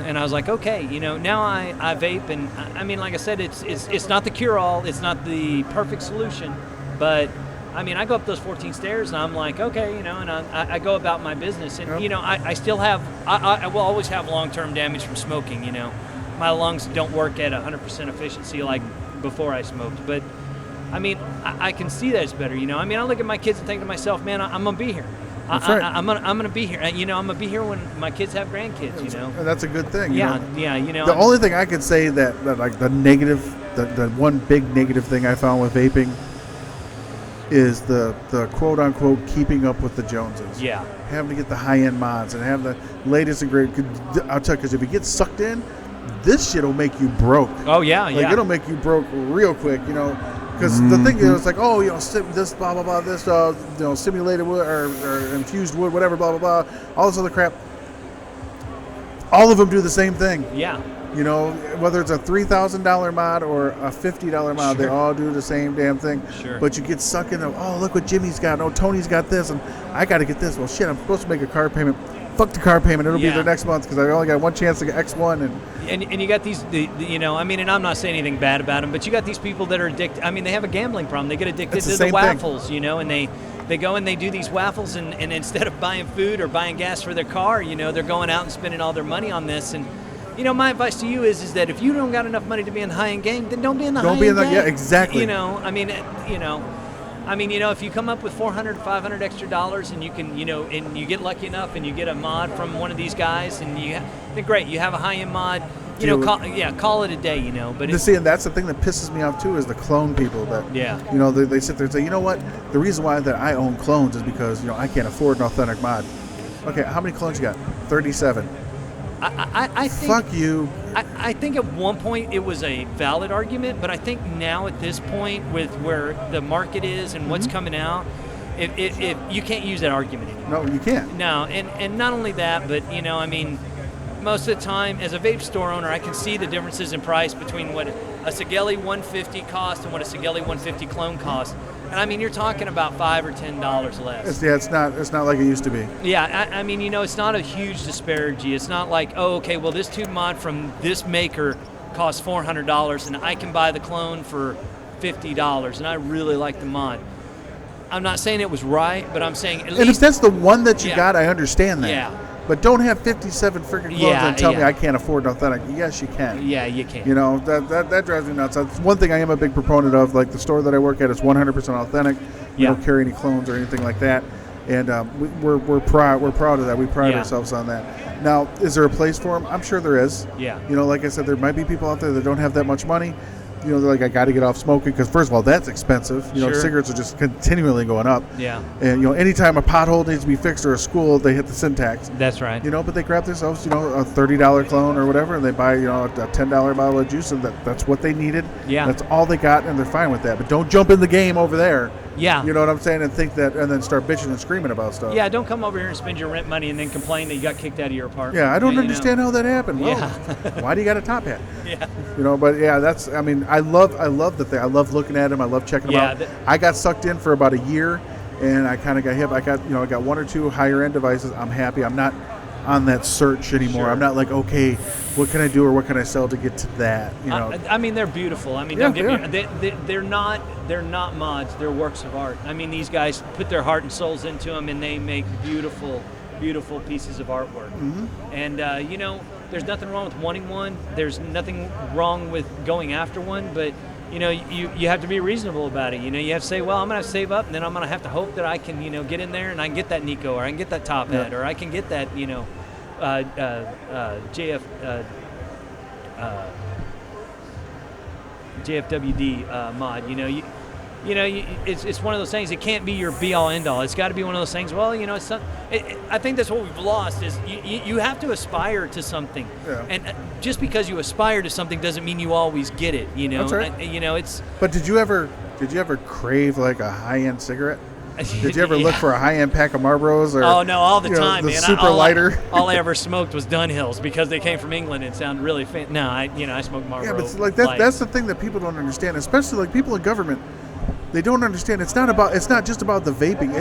and I was like, okay, now I vape, and I mean, like I said, it's not the cure-all, it's not the perfect solution, but I mean, I go up those 14 stairs, and I'm like, okay, and I go about my business, and I still have, I will always have long-term damage from smoking. My lungs don't work at 100% efficiency like before I smoked, but I mean, I can see that it's better. I mean, I look at my kids and think to myself, man, I'm gonna be here. I'm gonna be here. I'm gonna be here when my kids have grandkids. And that's a good thing. Yeah. The only thing I could say that like the negative, the one big negative thing I found with vaping is the quote unquote keeping up with the Joneses. Yeah. Having to get the high end mods and have the latest and great. I'll tell you, because if you get sucked in, this shit will make you broke. Oh yeah, like, it'll make you broke real quick. Because the thing is, like, this blah blah blah, this simulated wood or infused wood, whatever, blah blah blah, all this other crap. All of them do the same thing. Yeah. Whether it's a $3,000 mod or a $50 mod, they all do the same damn thing. Sure. But you get sucked into, look what Jimmy's got. Oh, Tony's got this, and I got to get this. Well, shit, I'm supposed to make a car payment. Fuck the car payment. It'll be there next month because I only got one chance to get X1. And you got these, I mean, and I'm not saying anything bad about them, but you got these people that are addicted. I mean, they have a gambling problem. They get addicted to the waffles, and they go and they do these waffles, and instead of buying food or buying gas for their car, they're going out and spending all their money on this. And my advice to you is that if you don't got enough money to be in the high-end game, then don't be in the high-end game. Yeah, exactly. If you come up with $400, $500 extra dollars, and you can, and you get lucky enough, and you get a mod from one of these guys, and then great, you have a high-end mod. Call it a day. But and that's the thing that pisses me off too is the clone people that they sit there and say, you know what, the reason why that I own clones is because I can't afford an authentic mod. Okay, how many clones you got? 37. I think, fuck you. I think at one point it was a valid argument, but I think now at this point with where the market is and what's coming out, if you can't use that argument anymore. No, you can't. No, and not only that, but most of the time as a vape store owner, I can see the differences in price between what a Sigelli 150 cost and what a Sigelli 150 clone costs. And I mean, you're talking about $5 or $10 less. It's not like it used to be. Yeah, I mean, it's not a huge disparity. It's not like, this tube mod from this maker costs $400 and I can buy the clone for $50 and I really like the mod. I'm not saying it was right, but I'm saying at least. And if that's the one that you got, I understand that. Yeah. But don't have 57 freaking clones and tell me I can't afford an authentic. Yes, you can. Yeah, you can. That drives me nuts. That's one thing I am a big proponent of. Like the store that I work at is 100% authentic. We don't carry any clones or anything like that. And we're proud of that. We pride ourselves on that. Now, is there a place for them? I'm sure there is. Yeah. Like I said, there might be people out there that don't have that much money. They're like, I got to get off smoking because first of all, that's expensive. Cigarettes are just continually going up. Yeah. And anytime a pothole needs to be fixed or a school, they hit the syntax. That's right. But they grab themselves, a $30 clone or whatever, and they buy, a $10 bottle of juice, and that's what they needed. Yeah. That's all they got, and they're fine with that. But don't jump in the game over there Yeah. You know what I'm saying? And think that, and then start bitching and screaming about stuff. Yeah, don't come over here and spend your rent money and then complain that you got kicked out of your apartment. Yeah, I don't you understand know? how that happened. Well, Yeah. why do you got a top hat? Yeah. You know, but yeah, that's. I mean, I love the thing. I love looking at them. I love checking them Yeah, out. I got sucked in for about a year, and I kind of got hip. I got one or two higher end devices. I'm happy. I'm not on that search anymore. Sure. I'm not like, okay, what can I do or what can I sell to get to that? You know. I mean, they're beautiful. I mean, Yeah, don't get me, they're not mods. They're works of art. I mean, these guys put their heart and souls into them, and they make beautiful, beautiful pieces of artwork. Mhm. And you know, there's nothing wrong with wanting one. There's nothing wrong with going after one, but you know, you have to be reasonable about it. You know, you have to say, well, I'm going to save up, and then I'm going to have to hope that I can, you know, get in there and I can get that Nico, or I can get that top hat, or I can get that, you know, JFWD mod. You know, it's one of those things. It can't be your be-all, end-all. It's got to be one of those things. Well, you know, I think that's what we've lost is you have to aspire to something, and just because you aspire to something doesn't mean you always get it. You know, That's right. You know, it's. But did you ever crave like a high-end cigarette? Did you ever look for a high-end pack of Marlboros? Or, Oh no, all the time, the man. super lighter. All I ever smoked was Dunhills because they came from England and sound really No, I smoked Marlboro. Yeah, but it's like that's the thing that people don't understand, especially like people in government. They don't understand. It's not just about the vaping.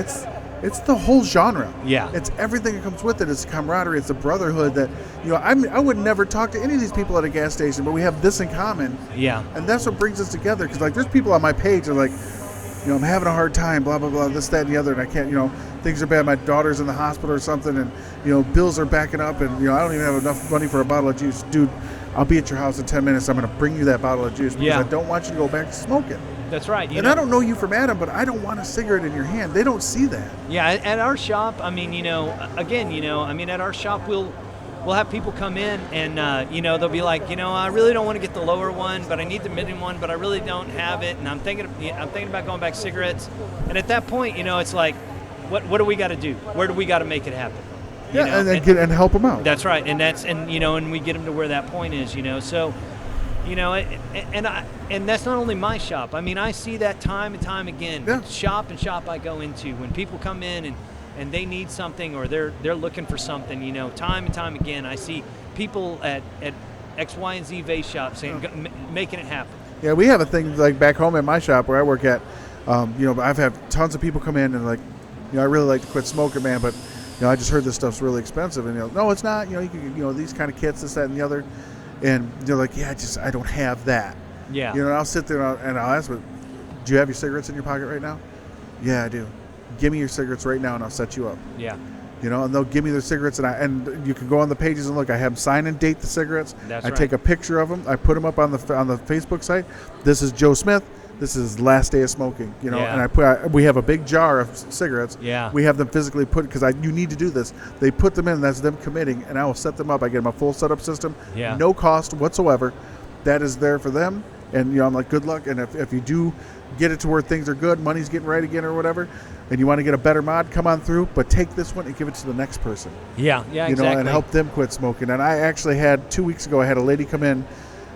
It's the whole genre. Yeah. It's everything that comes with it. It's camaraderie. It's a brotherhood that, you know, I would never talk to any of these people at a gas station, but we have this in common. Yeah. And that's what brings us together. Because like there's people on my page that are like, you know, I'm having a hard time, blah, blah, blah, this, that, and the other, and I can't, you know, things are bad. My daughter's in the hospital or something, and, you know, bills are backing up, and, you know, I don't even have enough money for a bottle of juice. Dude, I'll be at your house in 10 minutes. I'm going to bring you that bottle of juice because I don't want you to go back to smoking. That's right. And I don't know you from Adam, but I don't want a cigarette in your hand. They don't see that. Yeah, at our shop, I mean, you know, again, you know, I mean, at our shop, we'll have people come in and, you know, they'll be like, you know, I really don't want to get the lower one, but I need the medium one, but I really don't have it, and I'm thinking about going back cigarettes. And at that point, you know, it's like, what do we got to do? Where do we got to make it happen? You Yeah, know? and help them out. That's right, and you know, and we get them to where that point is, you know. So, you know, and that's not only my shop. I mean, I see that time and time again. Yeah. Shop I go into, when people come in and they need something or they're looking for something, you know, time and time again, I see people at X, Y, and Z Vape shops saying, making it happen. Yeah, we have a thing like back home at my shop where I work at. You know, I've had tons of people come in and like, you know, I really like to quit smoking, man, but you know, I just heard this stuff's really expensive, and you know, no, it's not. You know, you can, you know, these kind of kits, this, that, and the other, and they're like, yeah, I don't have that. Yeah. You know, and I'll sit there and I'll ask, do you have your cigarettes in your pocket right now? Yeah, I do. Give me your cigarettes right now, and I'll set you up. Yeah. You know, and they'll give me their cigarettes, and you can go on the pages and look. I have them sign and date the cigarettes. That's I right. take a picture of them. I put them up on the Facebook site. This is Joe Smith. This is last day of smoking. You know, Yeah. and we have a big jar of cigarettes. Yeah. We have them physically put because you need to do this. They put them in. That's them committing, and I will set them up. I get them a full setup system. Yeah. No cost whatsoever. That is there for them, and you know, I'm like, good luck. And if you do get it to where things are good, money's getting right again or whatever, and you want to get a better mod, come on through. But take this one and give it to the next person. Yeah, You know, exactly. and help them quit smoking. And I actually had 2 weeks ago, I had a lady come in,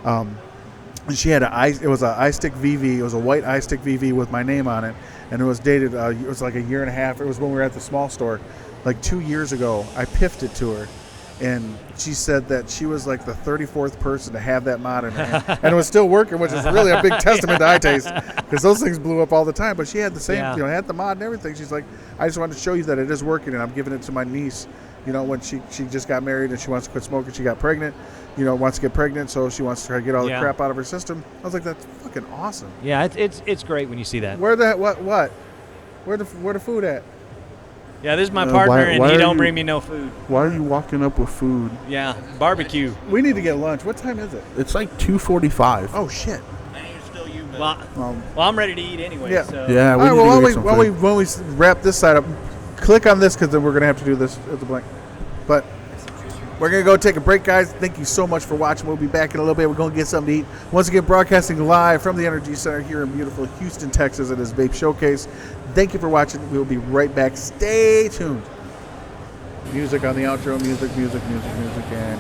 and she had it was an iStick VV. It was a white iStick VV with my name on it, and it was dated. It was like a year and a half. It was when we were at the small store, like 2 years ago. I piffed it to her, and she said that she was like the 34th person to have that mod in her hand. And it was still working, which is really a big testament to iTaste, because those things blew up all the time. But she had the same, Yeah. you know, had the mod and everything. She's like, I just wanted to show you that it is working, and I'm giving it to my niece. You know, when she just got married and she wants to quit smoking, she got pregnant. You know, wants to get pregnant, so she wants to try to get all the Yeah. crap out of her system. I was like, that's fucking awesome. Yeah, it's great when you see that. Where the food at? Yeah, this is my partner, and why he are don't you- bring me no food. Why are you walking up with food? Yeah, barbecue. We need to get lunch. What time is it? It's like 2:45. Oh shit. Well, I'm ready to eat anyway. Yeah. So. Yeah, we All right, need well, to go get some when food. we wrap this side up, click on this because then we're gonna have to do this at the blank. But we're gonna go take a break, guys. Thank you so much for watching. We'll be back in a little bit. We're gonna get something to eat. Once again, broadcasting live from the Energy Center here in beautiful Houston, Texas. It is Vape Showcase. Thank you for watching. We'll be right back. Stay tuned. Music on the outro. Music, and.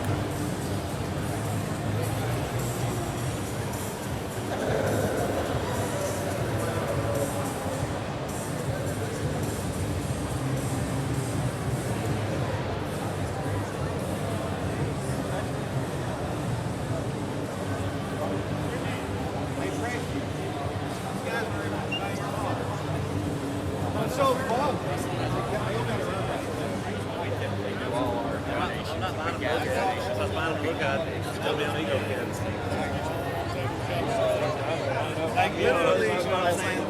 Like literally, you know what I'm saying?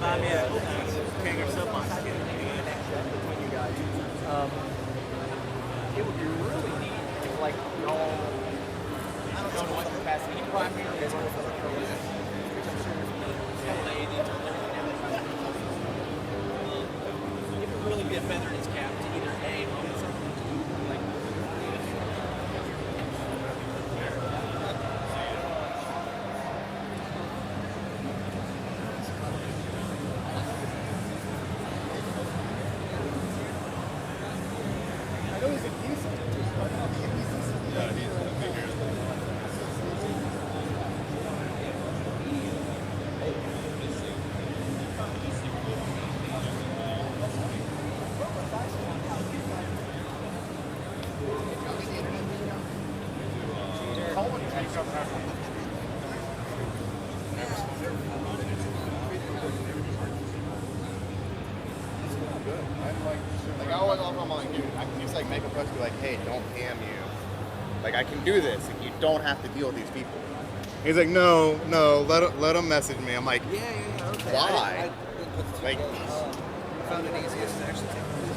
Buy me a king or something. It would be really neat if, like, y'all, I don't know to what capacity, he primarily is on the which I'm sure is delayed into everything else. It would really be a feather in his cap to either A, own something, like, I know he's a decent dude, but I don't think he's Like I always offer him, like, dude, I can just like make a post, be like, hey, don't PM you. Like I can do this. Like you don't have to deal with these people. He's like, no, let him message me. I'm like, Yeah, okay. why? Like, I found it easiest to actually take photos.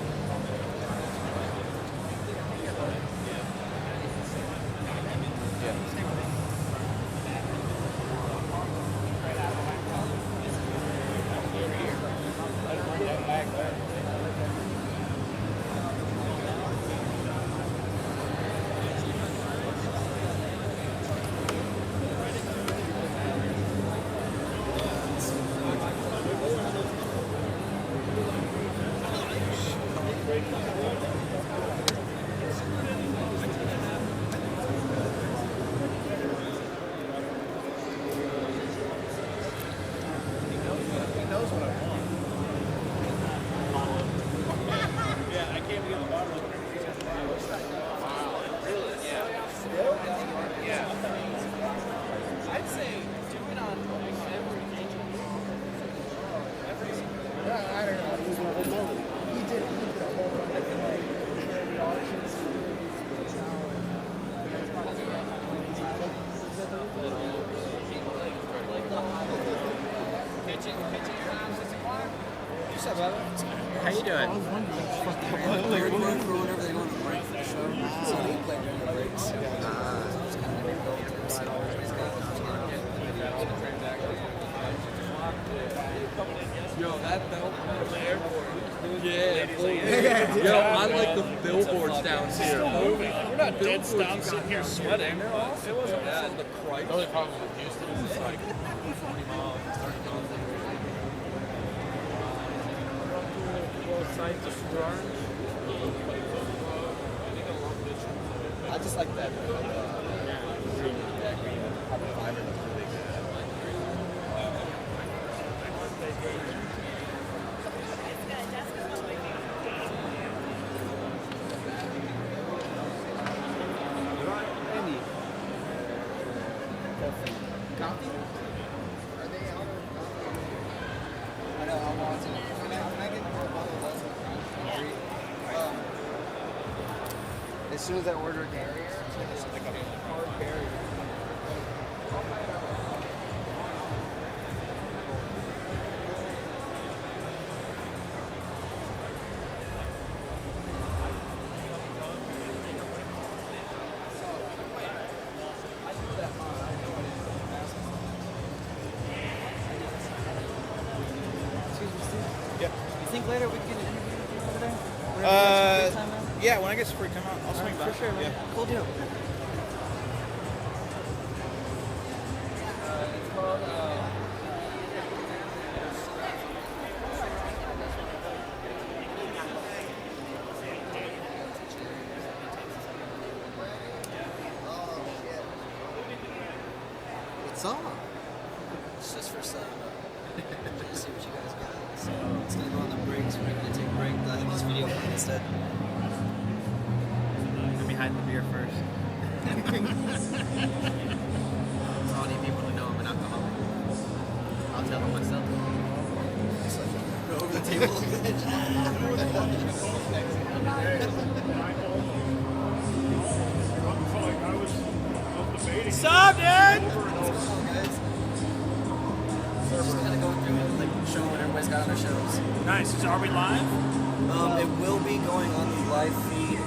I'd say do it on every I don't know. He did a whole bunch of charity auctions. What's up, brother? How you doing? I was wondering. They're recording for whenever they go to break for the show. So they play during the breaks. So it's kind of like going through see what everybody's got. Yo, that belt at the airport. Yeah, please. Yo, I like the billboards down here. We're not dead down sitting here sweating. They're off. It wasn't on the Christ. The only problem with Houston is it's like 40 miles, 30 miles an hour. Both sides of Orange. I just like that. Green, that green, carbon fiber looks really good. Coffee? Are they out of coffee? I know, I'm on to Can I get more bottle less? As soon as I order a carrier, it's like a hard carrier. Yeah. You think later we can interview you over there? Yeah, when I get some free time, I'll swing by. For sure, man. Yeah. Cool deal. It's called, What's up? It's just for some. Just see what you guys got. So it's gonna go on the breaks. We're gonna take a break. I'll have this video on instead. Let me hide the beer first. For all you people to know I'm an alcoholic. I'll tell them myself. Go over the table. What's up, dude? Just kind of going through and like showing what everybody's got on their shows. Nice. Are we live? It will be going on the live feed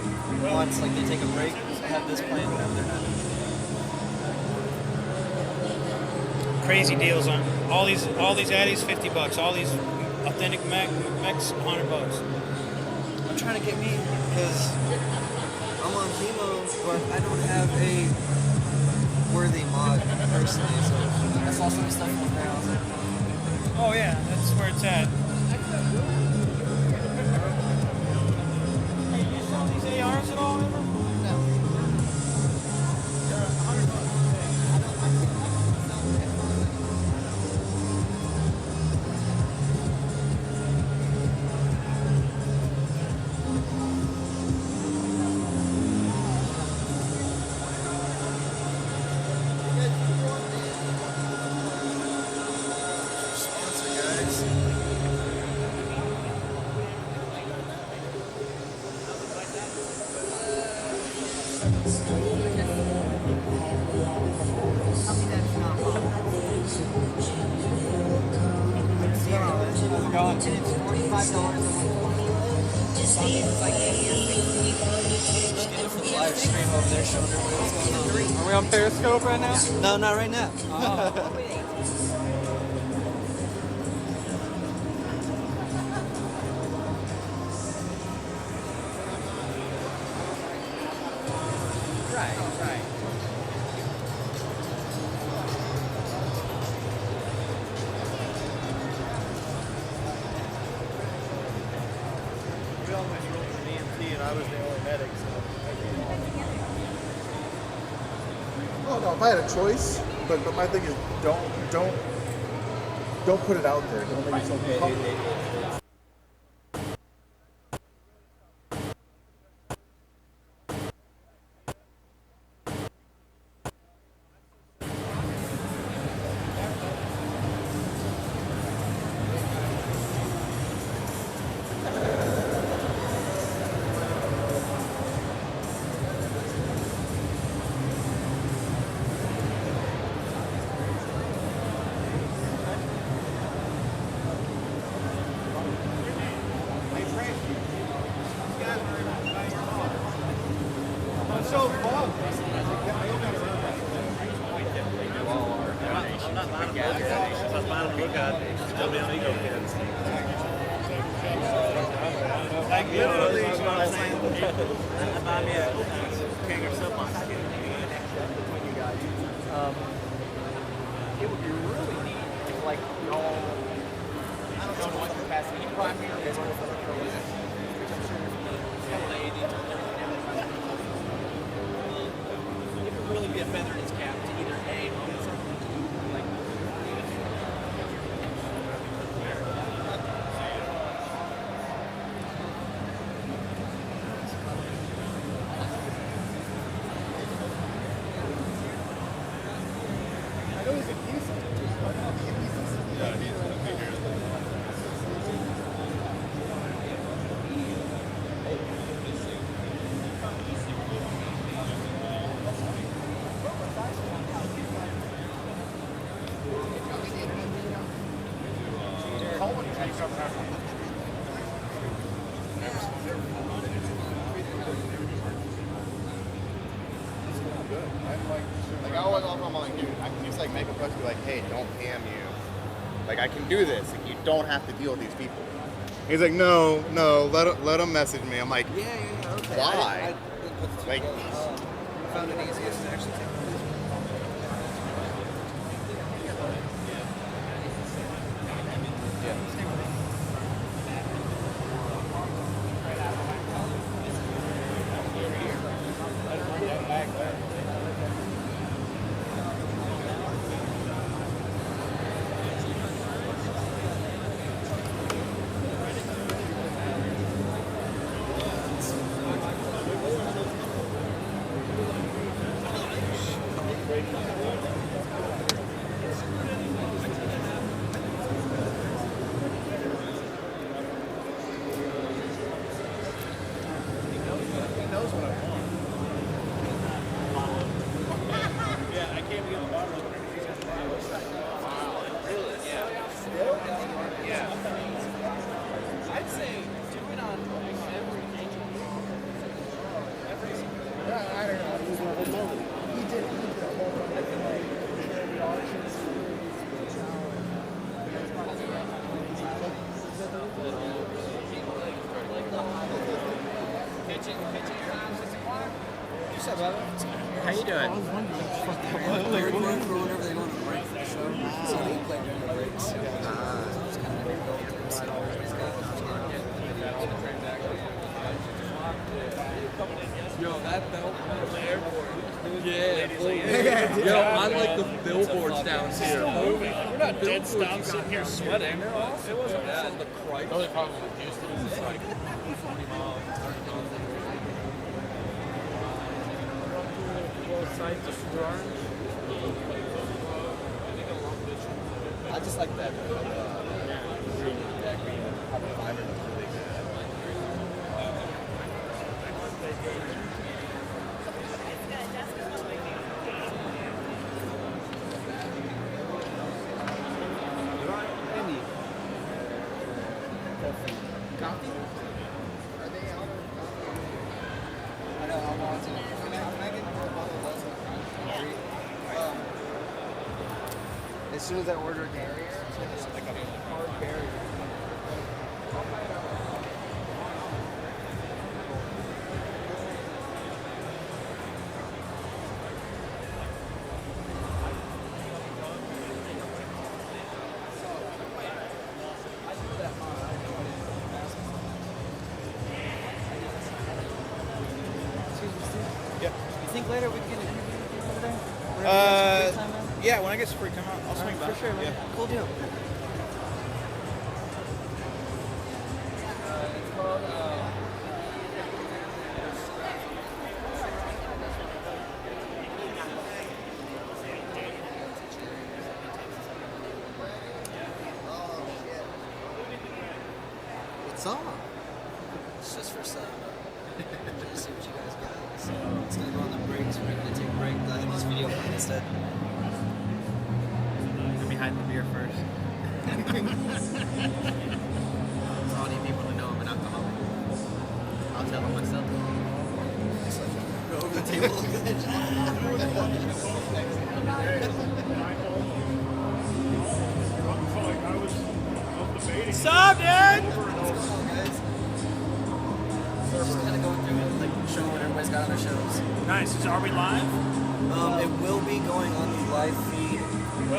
once like they take a break. Have this playing whenever they're done. Crazy deals on all these addies, $50. All these authentic mechs, $100. I'm trying to get me because I'm on chemo, but I don't have a worthy mod personally, so I saw some stuff on there. I was like, Oh yeah, that's where it's at. Hey, you saw these ARs at all ever? No. They're $100. Are we on Periscope right now? No, not right now. Right. We almost rolled an EMT and I was the only medic, so. Oh no, if I had a choice, but my thing is don't put it out there. Don't make yourself uncomfortable. I'm so bummed. I'm not buying them both donations. I was buying them book donations. Still be on ego kids. Like literally, you know what I'm saying? I buy me a King or Soapbox kit. It would be really neat if, like, y'all, I don't know in what capacity, you primarily run for the coalition, which I'm sure is LA, it would really be a feather in his cap to either A, own something, like, I know he's a decent. Like I always offer him, I'm like, dude, I can just like make a post be like, hey, don't PM you. Like I can do this. Like you don't have to deal with these people. He's like, no, let him message me. I'm like, yeah, okay. Why? Like, found it easiest to actually take. I'd say do it on every I don't know. He did a whole fucking like the auction series, What's up, brother? How you doing? They're going for whenever they go on a break for the show. So they play during the breaks. It's kind of Yo, that belt at the airport. Yeah, yo, I like the billboards down here. We're not dead stopped sitting here sweating. It wasn't that. The Christ. The only problem with Houston is it's like 40 miles, 30 miles. I just like that. Green, that green carbon fiber looks really good. Coffee? Are they out of coffee? I know, I want to. Can I get more bottle less? As soon as I order a barrier, it's like a hard barrier. Yeah. You think later we can get an interview with you over there? Yeah, when I get some free time, I'll swing by. For sure, man. Yeah. Cool deal. What's up? It's just for some. Just see what you guys got. So it's gonna go on the breaks. We're gonna take a break. I'll have this video fun instead. Let me hide the beer first. For all you people to know I'm an alcoholic. I'll tell them myself. Go over the table. What's up, dude? Just kind of going through it, like showing what everybody's got on their shows. Nice. Are we live? It will be going on the live feed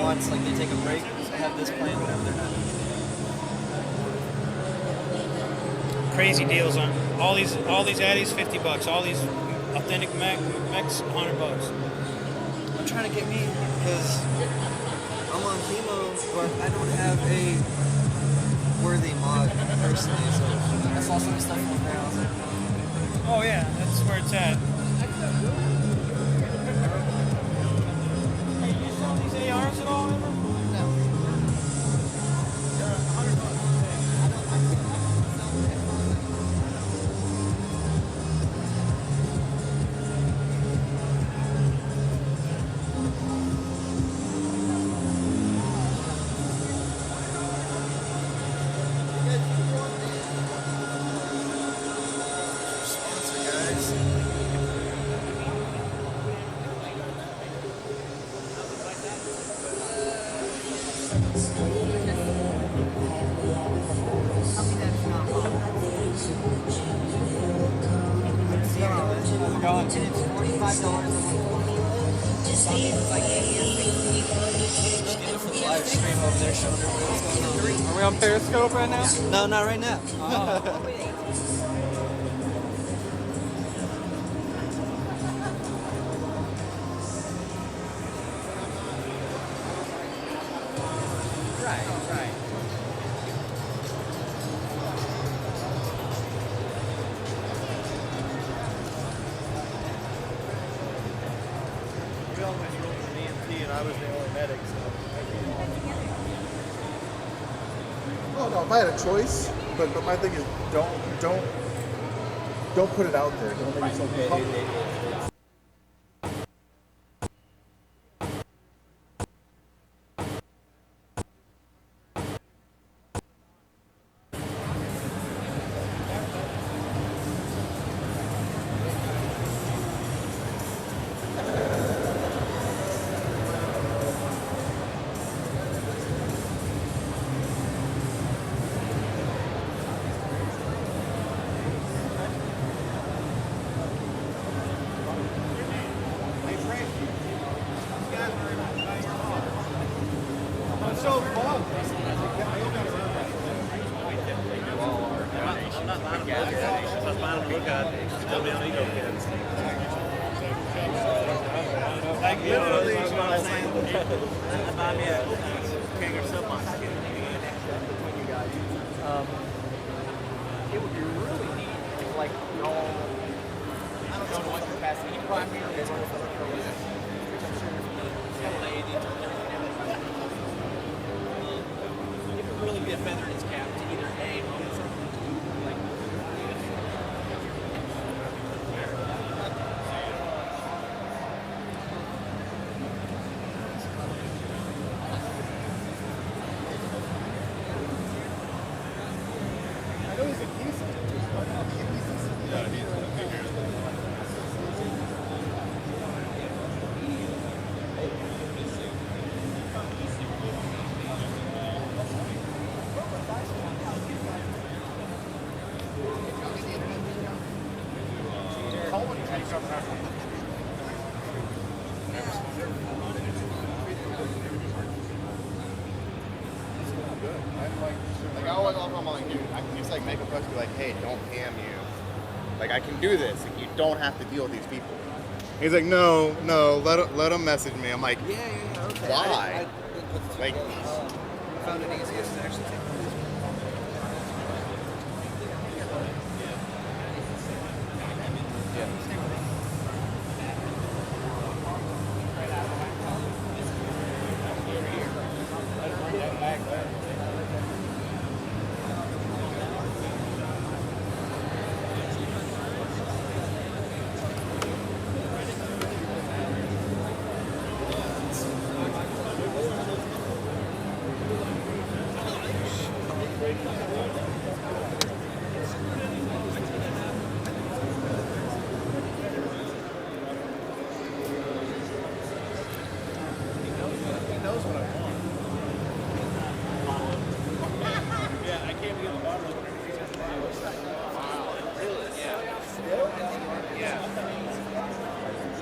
once like they take a break. So have this playing whenever they're done. Crazy deals on all these addies, $50. All these authentic mechs, $100. I'm trying to get me because I'm on chemo, but I don't have a worthy mod personally. So I saw some stuff on there. I was like, Oh yeah, that's where it's at. Hey, you sell these ARs at all ever? sponsor guys. And it's $45 Just get it for the live stream over there showing everybody what's going on. Are we on Periscope right now? No, not right now. Right. We all went through an EMT and I was the only medic, so. Oh no, if I had a choice, but my thing is don't put it out there. Don't make yourself public. That's fine to look at. Just tell me how ego kids. Like literally, you know what I'm saying? Buy me a king or something. It would be really neat if, like, y'all, I don't know in what capacity, you primarily work for the police, which I'm sure is lady and everything else. It would really be a feather in his cap to either A, get something to, like, Like I always offer him, I'm like, dude, I can just like make a post, be like, hey, don't PM you. Like I can do this. Like you don't have to deal with these people. He's like, no, let him message me. I'm like, Yeah, okay. why? Like, Found it easiest to actually take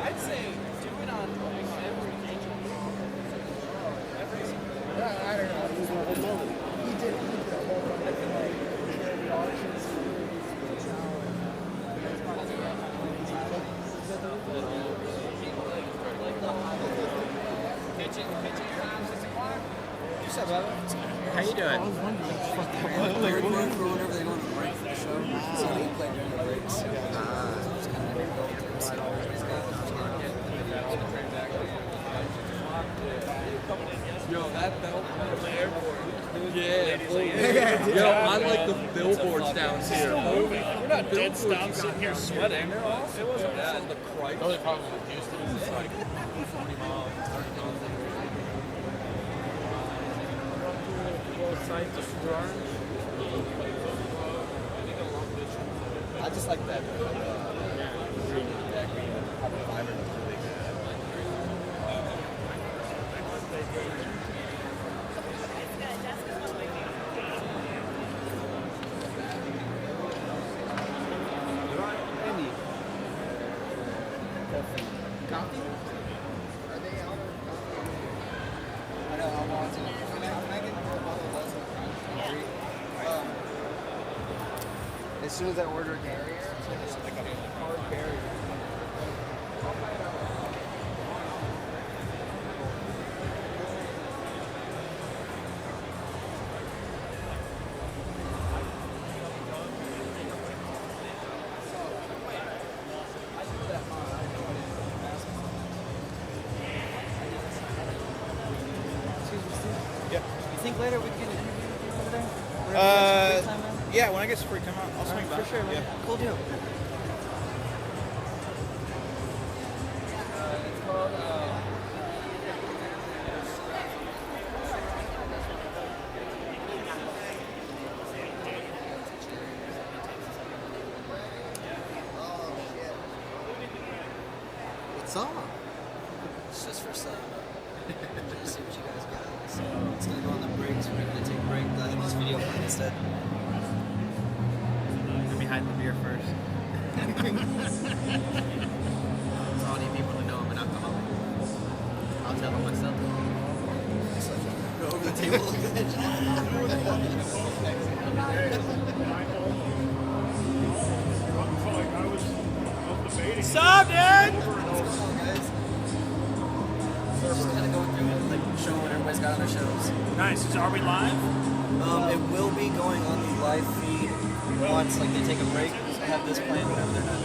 I'd say do it on every I don't know. He did the whole What's up, brother? How you doing? They're going for whenever they go on a break for the show. So they play during the breaks. It's kind of neat going through. See what he's got. Yo, that belt at the airport. Yeah, fully. Yo, I like the billboards down here. We're not dead stopped sitting here sweating. It wasn't bad. The Christ. The only problem with Houston is it's like 40 miles, 30 miles. I just like that. Green deck, how the fiber looks really good. Coffee? Are they out of coffee? I know, I want to. Can I get more bottle less? As soon as I order a carrier, it's like a hard carrier. Yeah. You think later we can interview with you over there? Yeah, when I get some free time, I'll swing by. For sure, man. Yeah. Cool deal. What's up? It's just for some. Just see what you guys got. So it's gonna go on the breaks. We're gonna take a break. I have this video plan instead. Let me hide the beer first. For all you people to know I'm an alcoholic. I'll tell them myself. Go over the table. on our shelves. Nice. Are we live? It will be going on the live feed once like they take a break. Have this playing whenever they're done.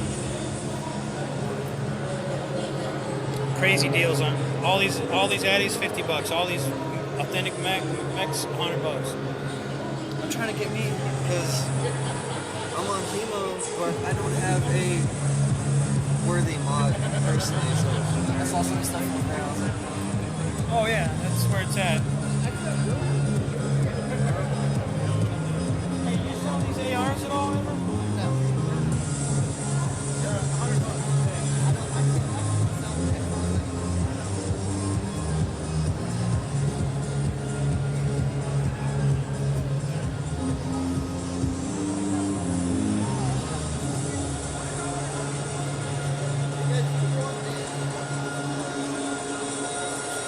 Crazy deals on all these addies, $50. All these authentic mechs, $100. I'm trying to get me because I'm on chemo, but I don't have a worthy mod personally. So I saw some stuff on there. I was like, Oh yeah, that's where it's at. Hey, you sell these ARs at all ever?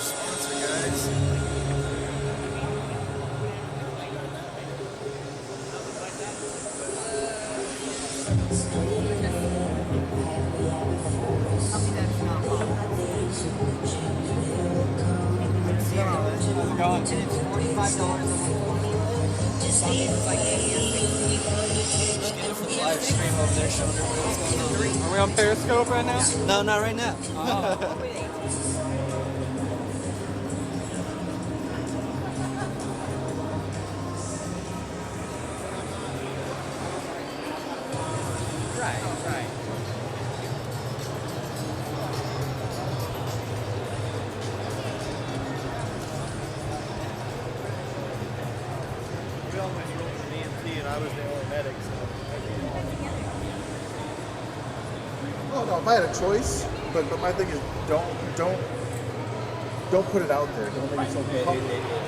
sponsor guys. Just get it for the live stream over there showing everybody what's going on. Are we on Periscope right now? No, not right now. Right. Bill was the EMT and I was the only medic, so. Oh no, if I had a choice, but my thing is don't put it out there. Don't make yourself uncomfortable.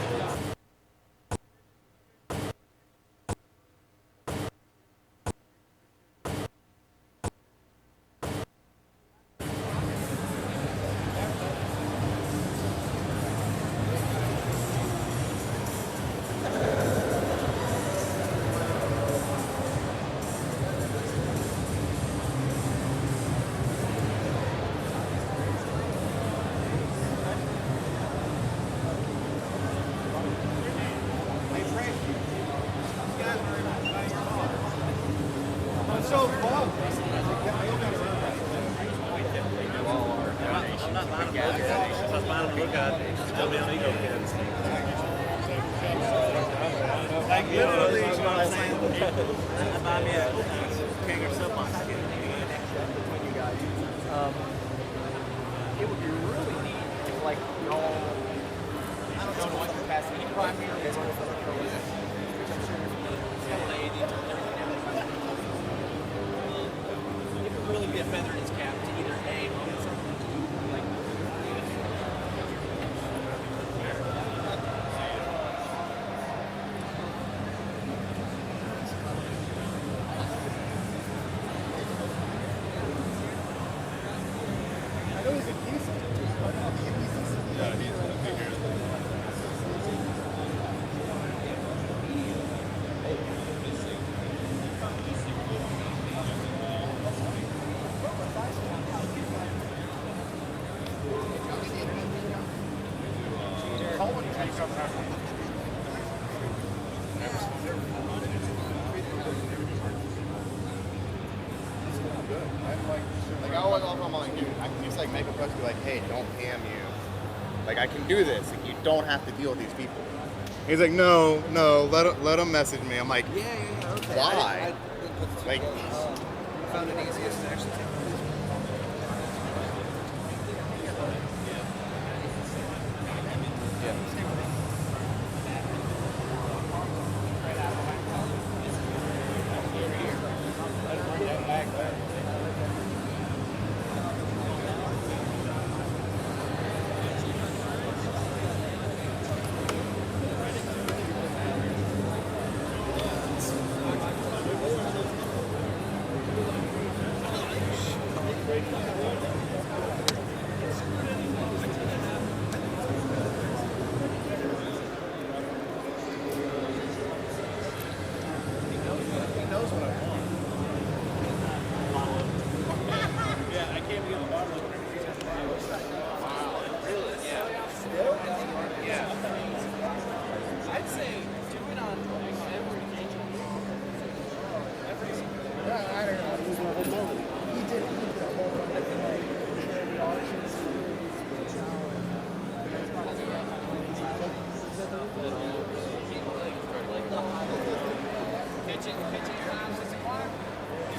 I'm so bummed. I'm not buying them look at. I was buying them look at. Just tell me on ego kids. Like literally, That's what I'm saying. I buy me a King or soapbox. Between you guys. It would be really neat if, like, y'all, I don't know in what capacity, you primarily run for the coalition, which I'm sure is elevated and everything else. It would really be a feather in his cap to either A, get something to, like, I know he's a decent. Like I always offer him, like, dude, I can just like make a post, be like, hey, don't PM you. Like I can do this. Like you don't have to deal with these people. He's like, no, let him message me. I'm like, Yeah, okay. why? Like, Found it easiest to actually take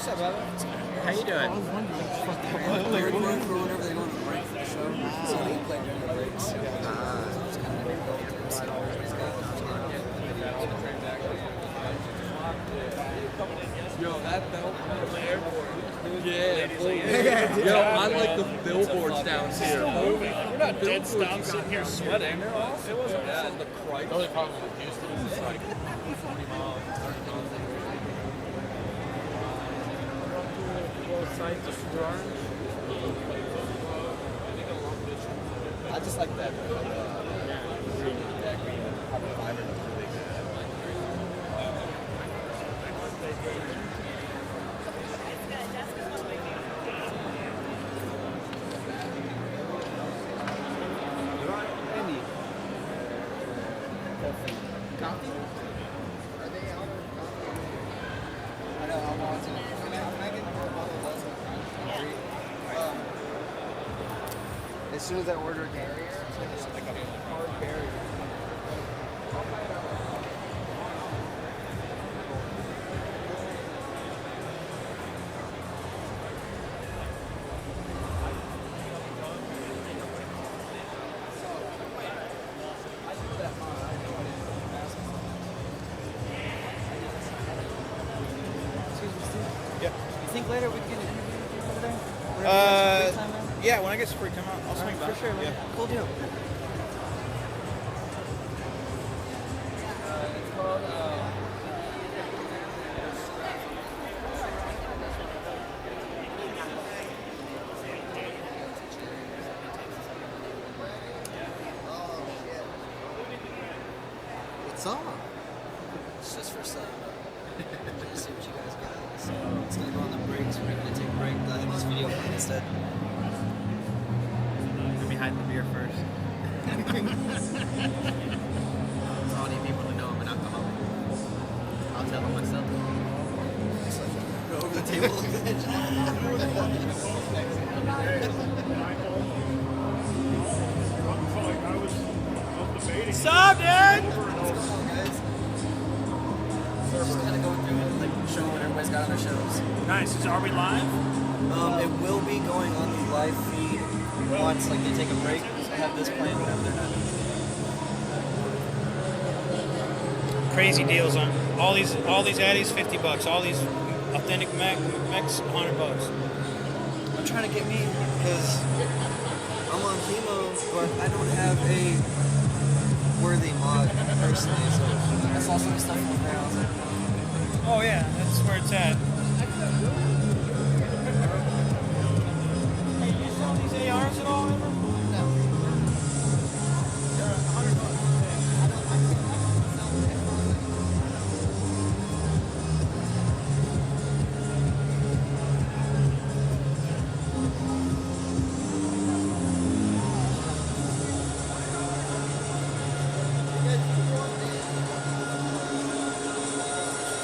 What's up, brother? How you doing? They're recording for whenever they go on the break for the show. So they play during the breaks. It's kind of neat going through and seeing what everybody's got. Yo, that belt at the airport. Yeah, yo, I like the billboards down here. We're not dead stopped sitting here sweating. They're off. It wasn't from the Christ. The only problem with Houston is it's like 40 miles, 30 miles an I just like that. As soon as I order a barrier, it's like a hard barrier. Yeah. You think later we can get an interview over there? Yeah, when I get some free time, I'll swing by. For sure, man. Yeah. Cool deal. What's up? It's just for some. Just see what you guys got. So it's gonna go on the breaks. We're gonna take a break. I'll have this video playing instead. Let me hide the beer first. So all these people to know I'm an alcoholic. I'll tell them myself. Go over the table. What's up, dude? What's going on, guys? Just kind of going through it, like showing what everybody's got on their shelves. Nice. Are we live? It will be going on the live feed once like they take a break. So have this playing whenever they're done. Crazy deals on all these addies, $50. All these authentic mechs, $100. I'm trying to get me because I'm on chemo, but I don't have a worthy mod personally. So I saw some stuff on there. I was like, Oh yeah, that's where it's at. Hey, you sell these ARs at all ever? No. They're $100.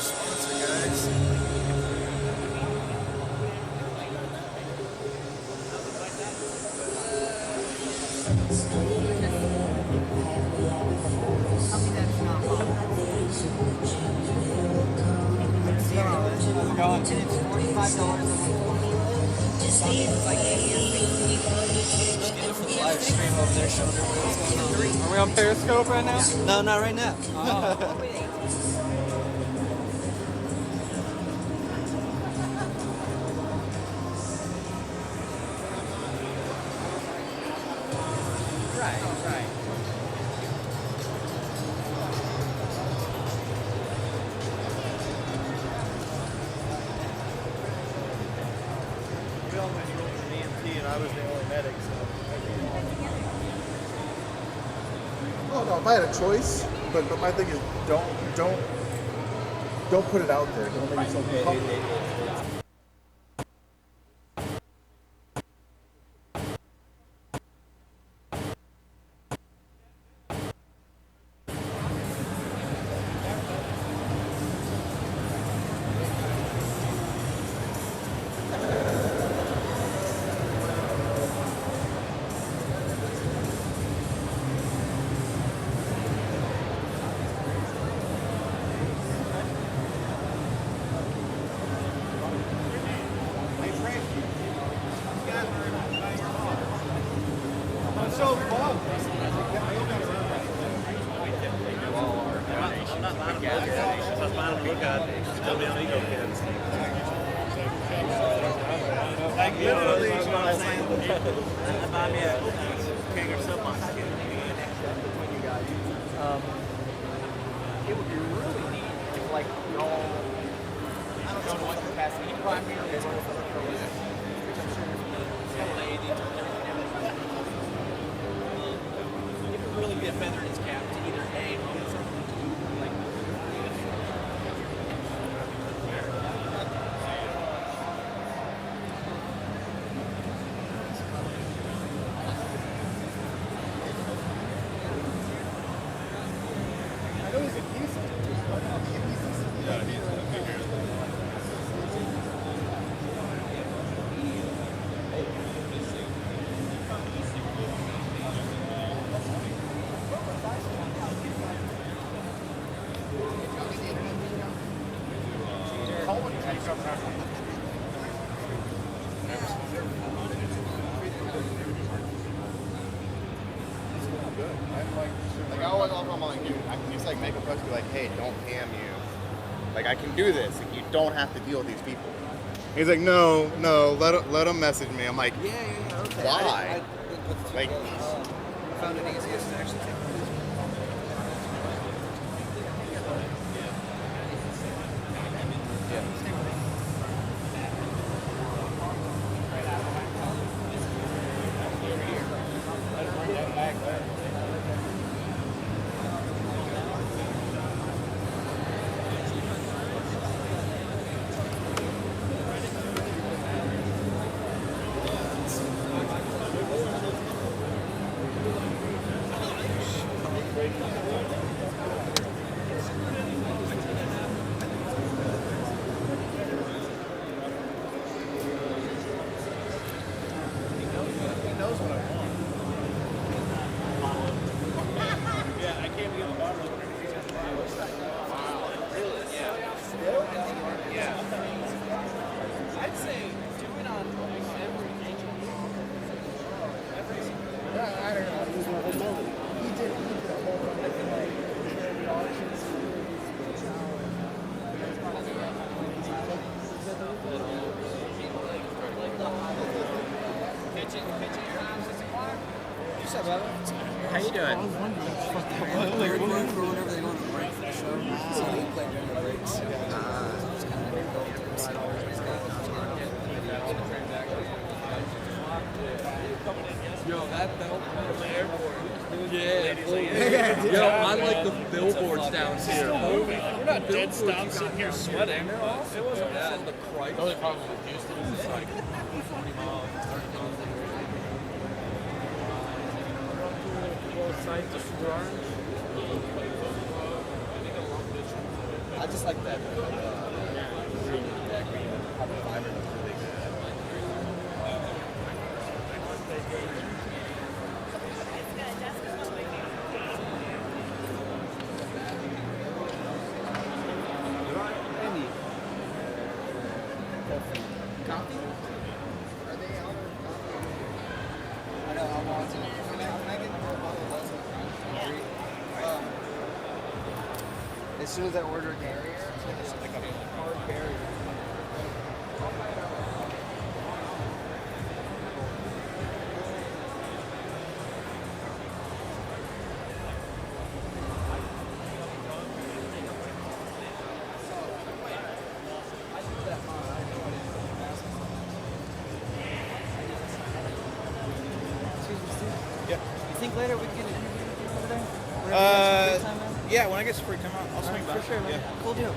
sponsor guys. It's $45 Just get it for the live stream over there showing everybody what's going on. Are we on Periscope right now? No, not right now. Right. You all went with an EMT and I was the only medic, so. Oh no, if I had a choice, but my thing is don't put it out there. Don't make yourself public. got Tell Me I'm Ego Kids. Like literally, you know what I'm saying? Buy me a king or something. It would be really neat if, like, y'all, I don't know to what capacity, you primarily as well for the which I'm sure is delayed into everything else. It would really be a feather in his cap to either A, get something to do, like, I know he's a decent. Like I always offer him, like, dude, I can just like make a post, be like, hey, don't PM you. Like I can do this. Like you don't have to deal with these people. He's like, no, let him message me. I'm like, Yeah, okay. why? Like, I found it easiest to actually take pictures. I'd say do it on everything. I don't know. He was my whole melody. He did the whole What's up, brother? How you doing? They're recording for whenever they go on the break for the show. So they play during the breaks. So it's kind of neat going through and seeing what everybody's got. Yo, that belt from the airport. Yeah, please. Yo, I like the billboards down here. We're not dead stopped sitting here sweating. It wasn't from the Christ. The only problem with Houston is it's like 40 miles, 30 miles an hour. I just like that. As soon as I order a carrier, it's like a hard carrier. Yeah. You think later we can get an interview with you over there? Yeah, when I get some free time, I'll swing by. For sure, man. Yeah. Cool deal.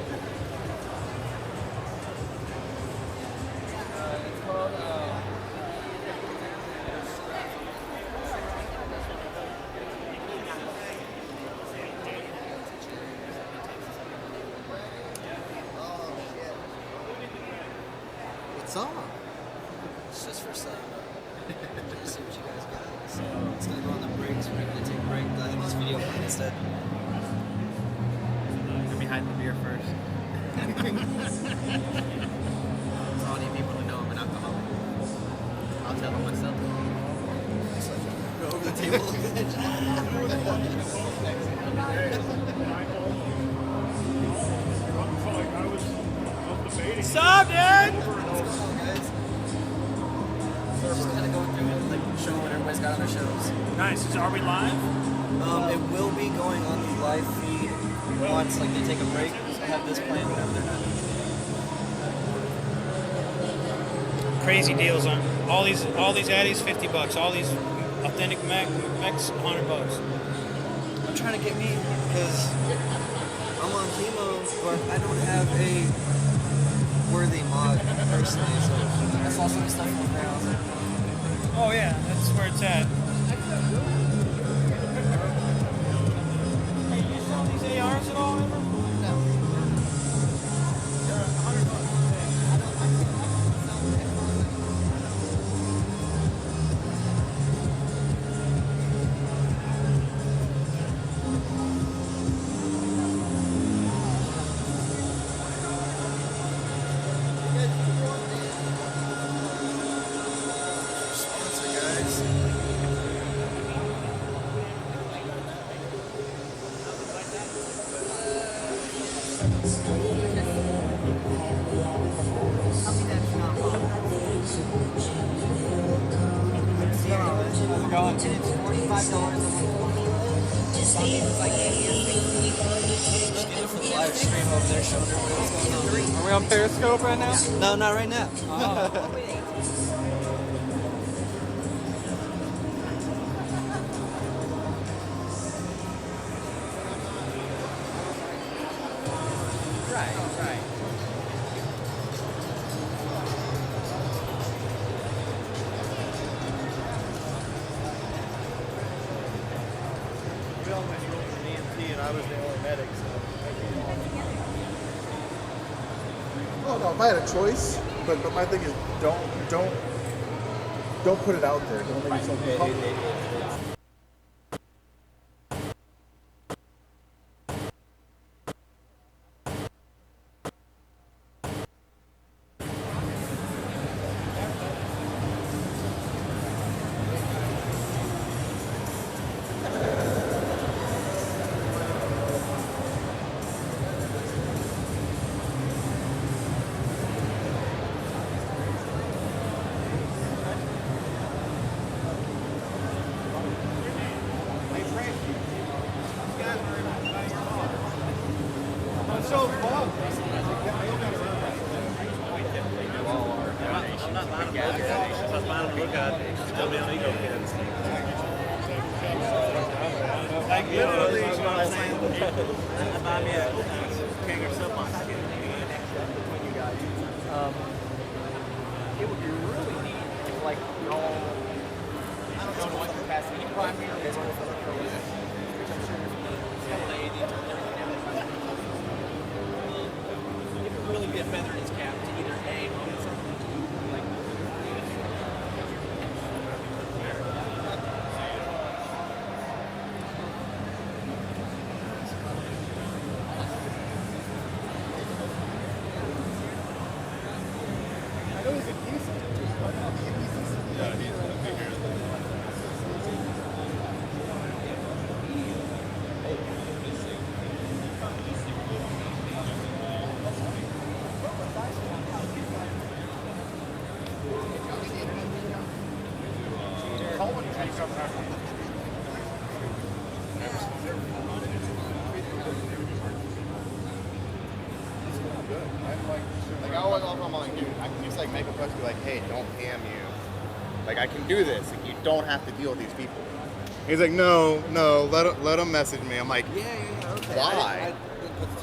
It's called, What's up? It's just for some. Just see what you guys got. So it's gonna go on the breaks. We're gonna take a break. I'll have this video fun instead. Let me hide the beer first. For all you people who know I'm an alcoholic. I'll tell them myself. Go over the table. I What's up, dude? What's going on, guys? Just kind of going through and like showing what everybody's got on their shows. Nice. Are we live? It will be going on the live feed once like they take a break. So have this playing whenever they're done. Crazy deals on all these addies, $50. All these authentic mechs, $100. I'm trying to get me because I'm on chemo, but I don't have a worthy mod personally. So I saw some stuff on there. I was like, Oh yeah, that's where it's at. Hey, you sell these ARs at all ever? no. They're $100. Sponsor, guys. How's it going? It's $45 Just get it for the live stream over there showing everybody what's going on. Are we on Periscope right now? No, not right now. Right. We all went through an EMT, and I was the only medic, so. Oh no, if I had a choice, but my thing is don't put it out there. Don't make yourself public. I'm so bummed. I'm not buying them look at. I was buying them look at. Still be on ego kids. Like literally, you know what I'm saying? I buy me a King or something. It would be really neat if, like, y'all, I don't know in what capacity, you primarily run for the police, which I'm sure is elevated and everything else. It would really be a feather in his cap to either A, run something, like, I know he's a decent. Like I always offer him, like, dude, I can just like make a post, be like, hey, don't PM you. Like I can do this. Like you don't have to deal with these people. He's like, no, let him message me. I'm like, Yeah, okay. why?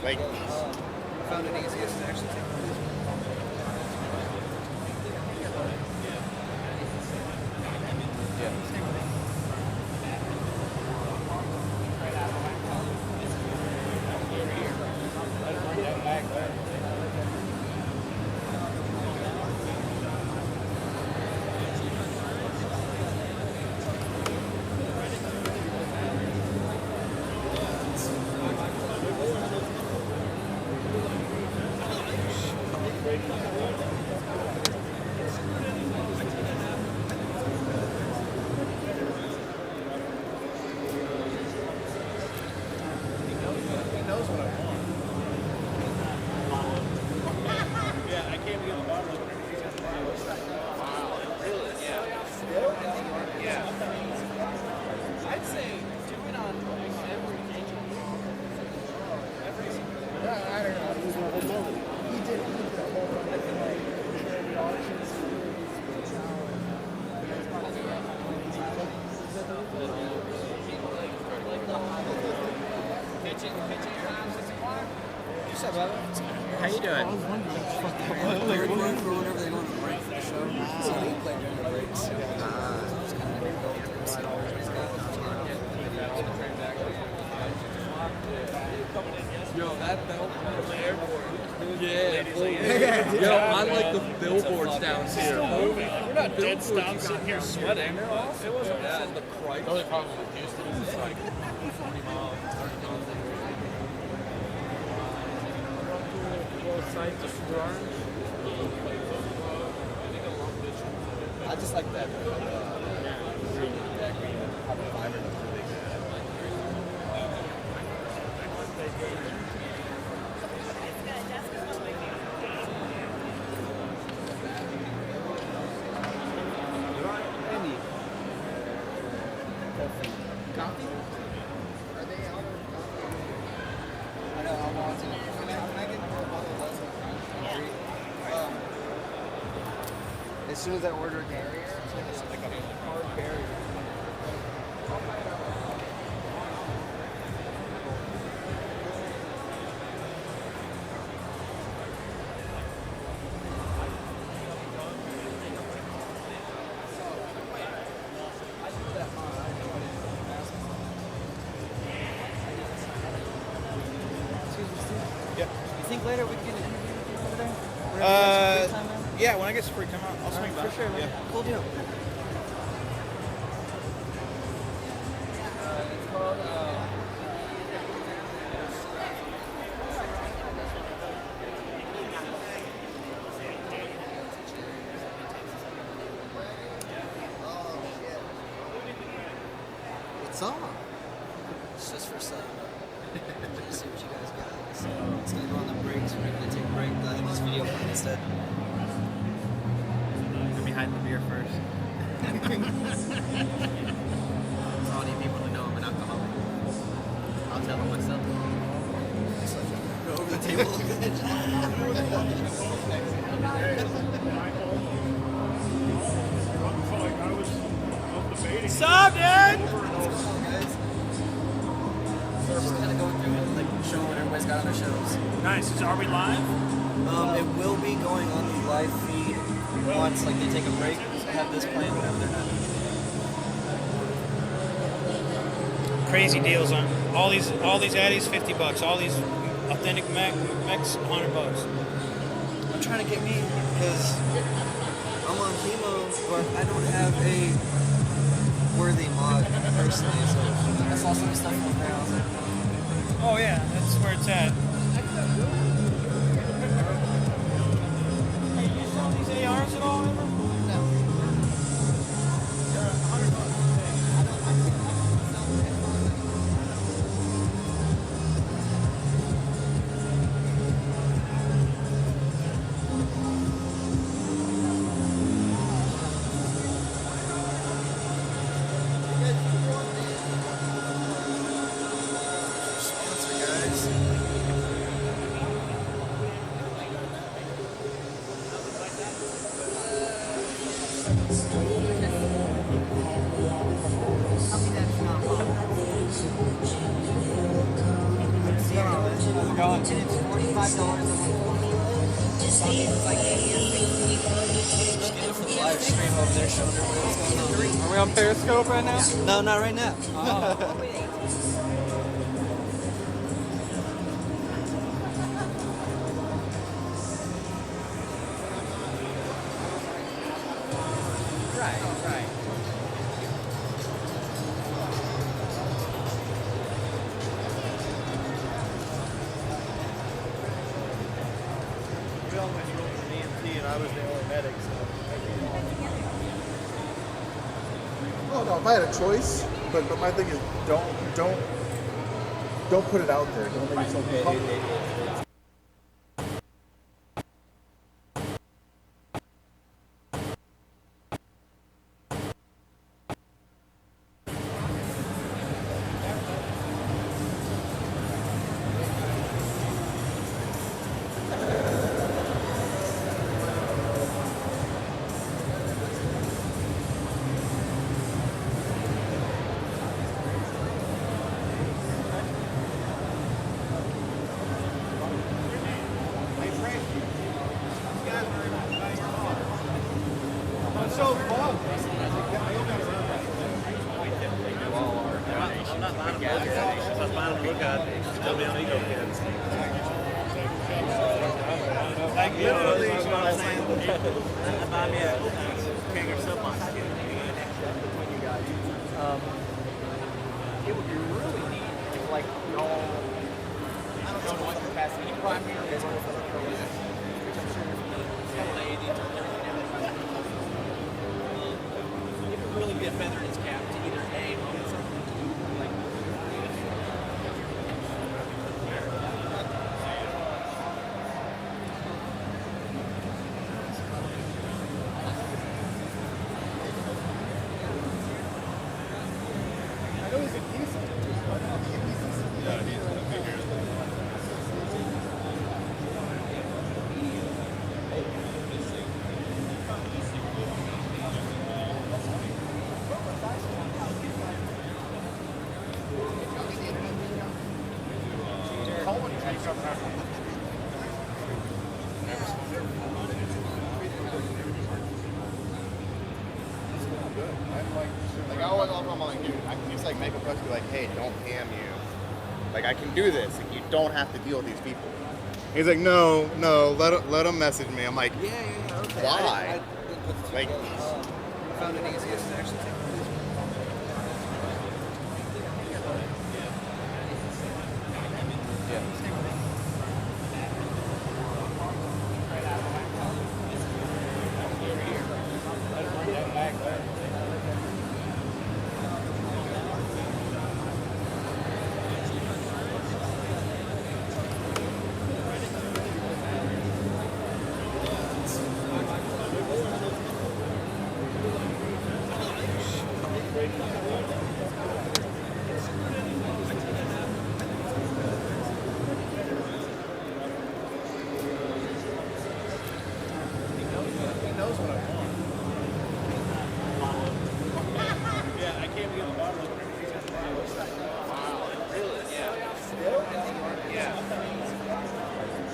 Like, Found it easiest to actually take photos. I'd say do it on every I don't know. He did the whole the auctions. What's up, brother? How you doing? They're recording for whenever they go on a break for the show. So they play during the breaks. Just kind of go through, see what everybody's got. Yo, that belt from the airport. Yeah, yo, I like the billboards down here. We're not dead stopped sitting here sweating. It wasn't from the Christ. The only problem with Houston is it's like 40 miles, 30 miles an I just like that. As soon as I order a barrier, it's like a hard barrier. Yeah. You think later we can get an interview with you over there? Yeah, when I get some free time, I'll swing by. For sure, man. Yeah. Cool deal. What's up? It's just for some. Just see what you guys got. So it's gonna go on the breaks. We're gonna take a break. I'll have this video playing instead. Let me hide the beer first. For all you people to know I'm an alcoholic. I'll tell them myself. Go over the table. What's up, dude? Just kind of going through it, like showing what everybody's got on their shows. Nice. Are we live? It will be going on the live feed once like they take a break. Have this playing whenever they're done. Crazy deals on all these addies, $50. All these authentic mechs, $100. I'm trying to get me because I'm on chemo, but I don't have a worthy mod personally. So I saw some stuff on there. I was like, Oh yeah, that's where it's at. Hey, you sell these ARs at all ever? Are we on Periscope right now? No, not right now. Right. You all went to an EMT and I was the only medic, so. Oh no, if I had a choice, but my thing is don't put it out there. Don't make yourself public. smile and look at me. Just tell me how ego kids. Like literally, you know what I'm saying? Buy me a King or soapbox. It would be really neat if, like, y'all, I don't know in what capacity, he primarily is working for the police, which I'm sure he's got a lady and everything else. It would really be a feather in his cap to either A, get something to do, like, Like I always offer him, I'm like, dude, I can just like make a post, be like, hey, don't PM you. Like I can do this. Like you don't have to deal with these people. He's like, no, let him message me. I'm like, Yeah, okay. why? Like, Found it easiest to actually take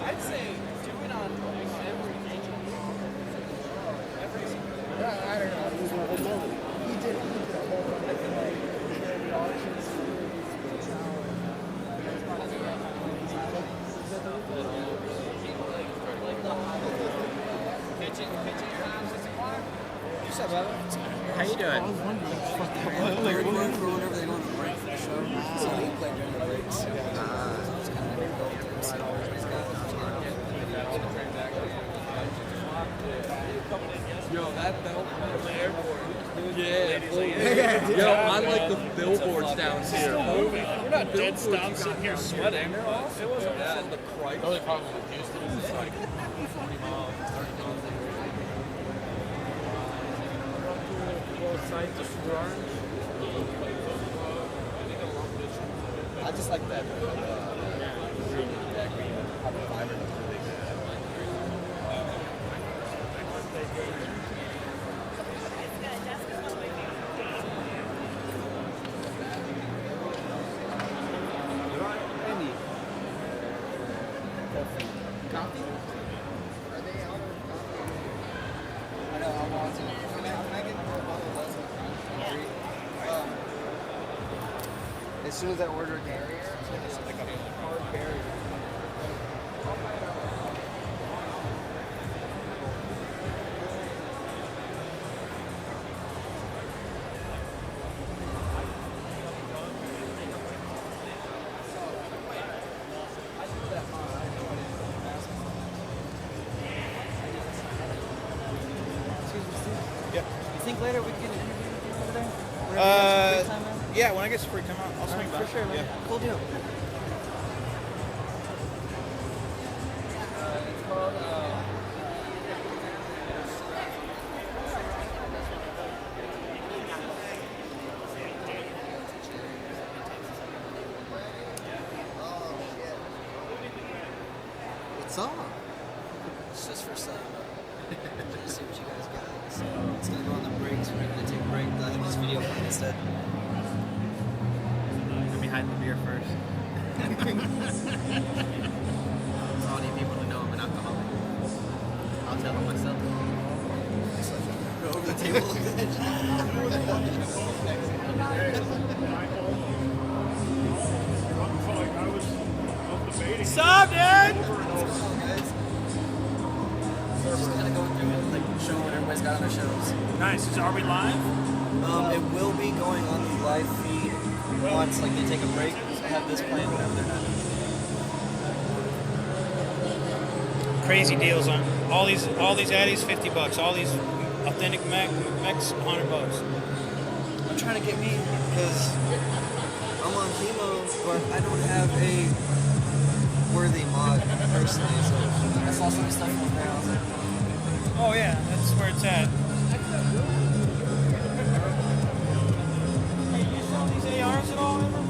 I'd say do it on I don't know. He did a whole What's up, brother? How you doing? They're going whenever they go on a break for the show. So they play during the breaks. It's kind of Yo, that belt at the airport. Yeah, yo, I like the billboards down here. We're not dead stopped sitting here sweating. It wasn't on the Christ. The only problem with Houston is it's like 40 miles, 30 miles an I just like that. As soon as I order a barrier, it's like a hard barrier. Yeah. You think later we can get an interview with you over there? Yeah, when I get some free time, I'll swing by. For sure, man. Yeah. Cool deal. What's up? It's just for some. Just see what you guys got. So it's gonna go on the breaks. We're gonna take a break. I'll have this video fun instead. Let me hide the beer first. For all you people to know I'm an alcoholic. I'll tell them myself. Go over the table a bit. What's up, dude? Just kind of going through it, like showing what everybody's got on their shelves. Nice. Are we live? It will be going on the live feed once like they take a break. So have this playing whenever they're done. Crazy deals on all these addies, $50. All these authentic mechs, $100. I'm trying to get me because I'm on chemo, but I don't have a worthy mod personally. So I saw some stuff on there. I was like, Oh yeah, that's where it's at. Hey, you sell these ARs at all ever?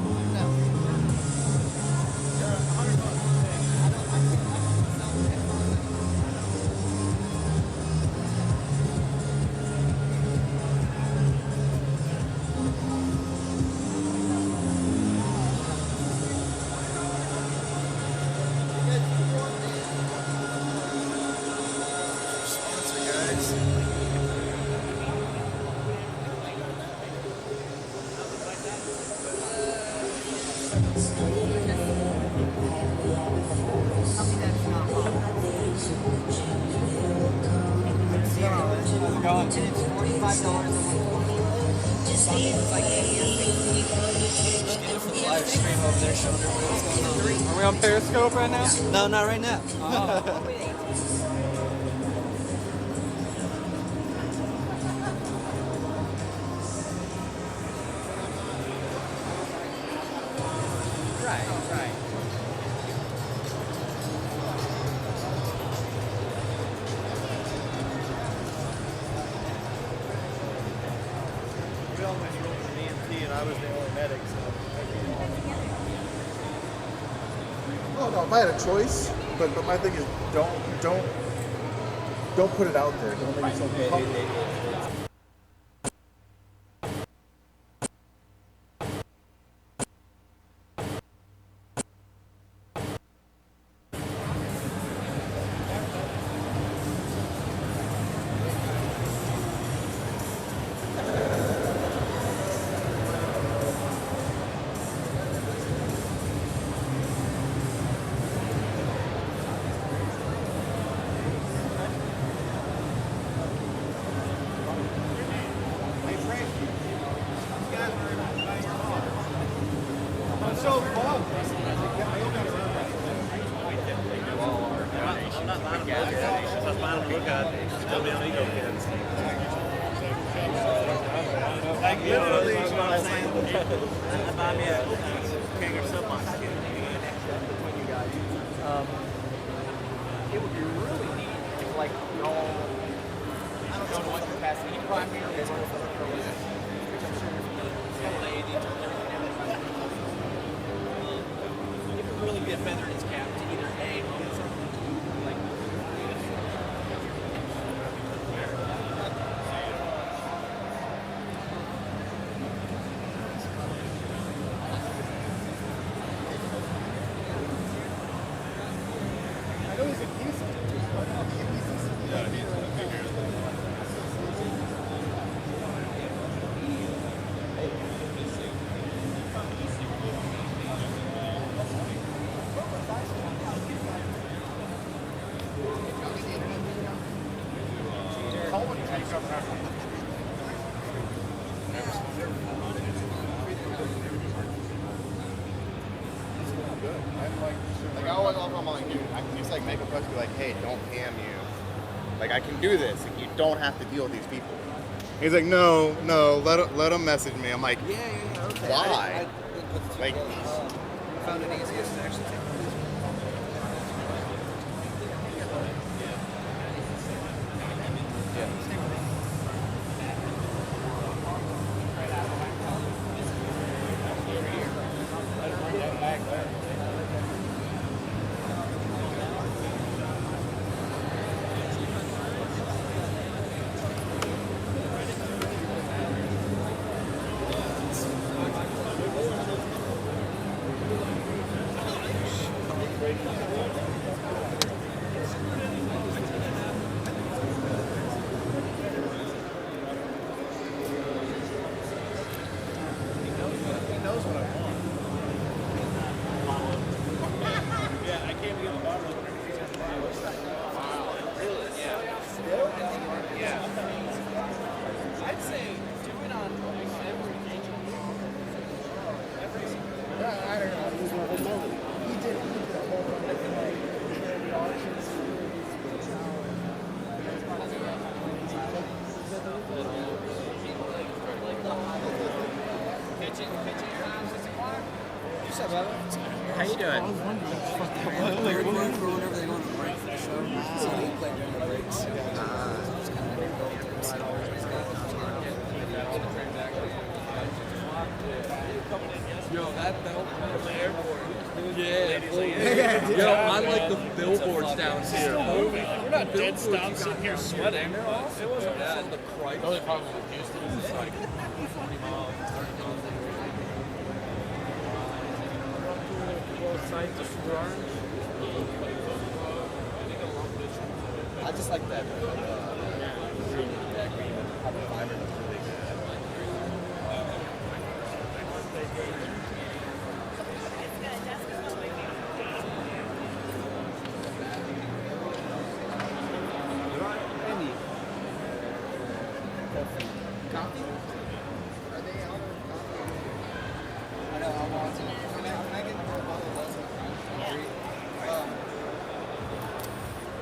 Are we on Periscope right now? No, not right now. Right. We all went through an EMT and I was the only medic, so. Oh no, if I had a choice, but my thing is don't put it out there. Don't make yourself public. I'm so bummed. I'm not buying them both donations. I was buying them book donations. Tell me on ego kids. Like literally, That's what I'm saying. I buy me a King or Soapbox kit. Between you guys. It would be really neat if, like, y'all, I don't know in what capacity, you primarily as well for the program, which I'm sure you're related to everything else. It would really be a feather in its cap to either A, get something like I know he's a decent. Like I always offer him, I'm like, dude, I can just like make a post, be like, hey, don't PM you. Like I can do this. Like you don't have to deal with these people. He's like, no, let him message me. I'm like, yeah, okay. Why? Like, found it easiest to actually take this. brother? How you doing? They're recording for whenever they go on a break for the show. So they play during the breaks. Just kind of go through and see what everybody's got. Yo, that belt from the airport. Yeah, dude. Yo, I like the billboards down here. We're not dead stop sitting here sweating. It wasn't on the Christ. The only problem with Houston is like 40 miles, 30 miles. I just like that.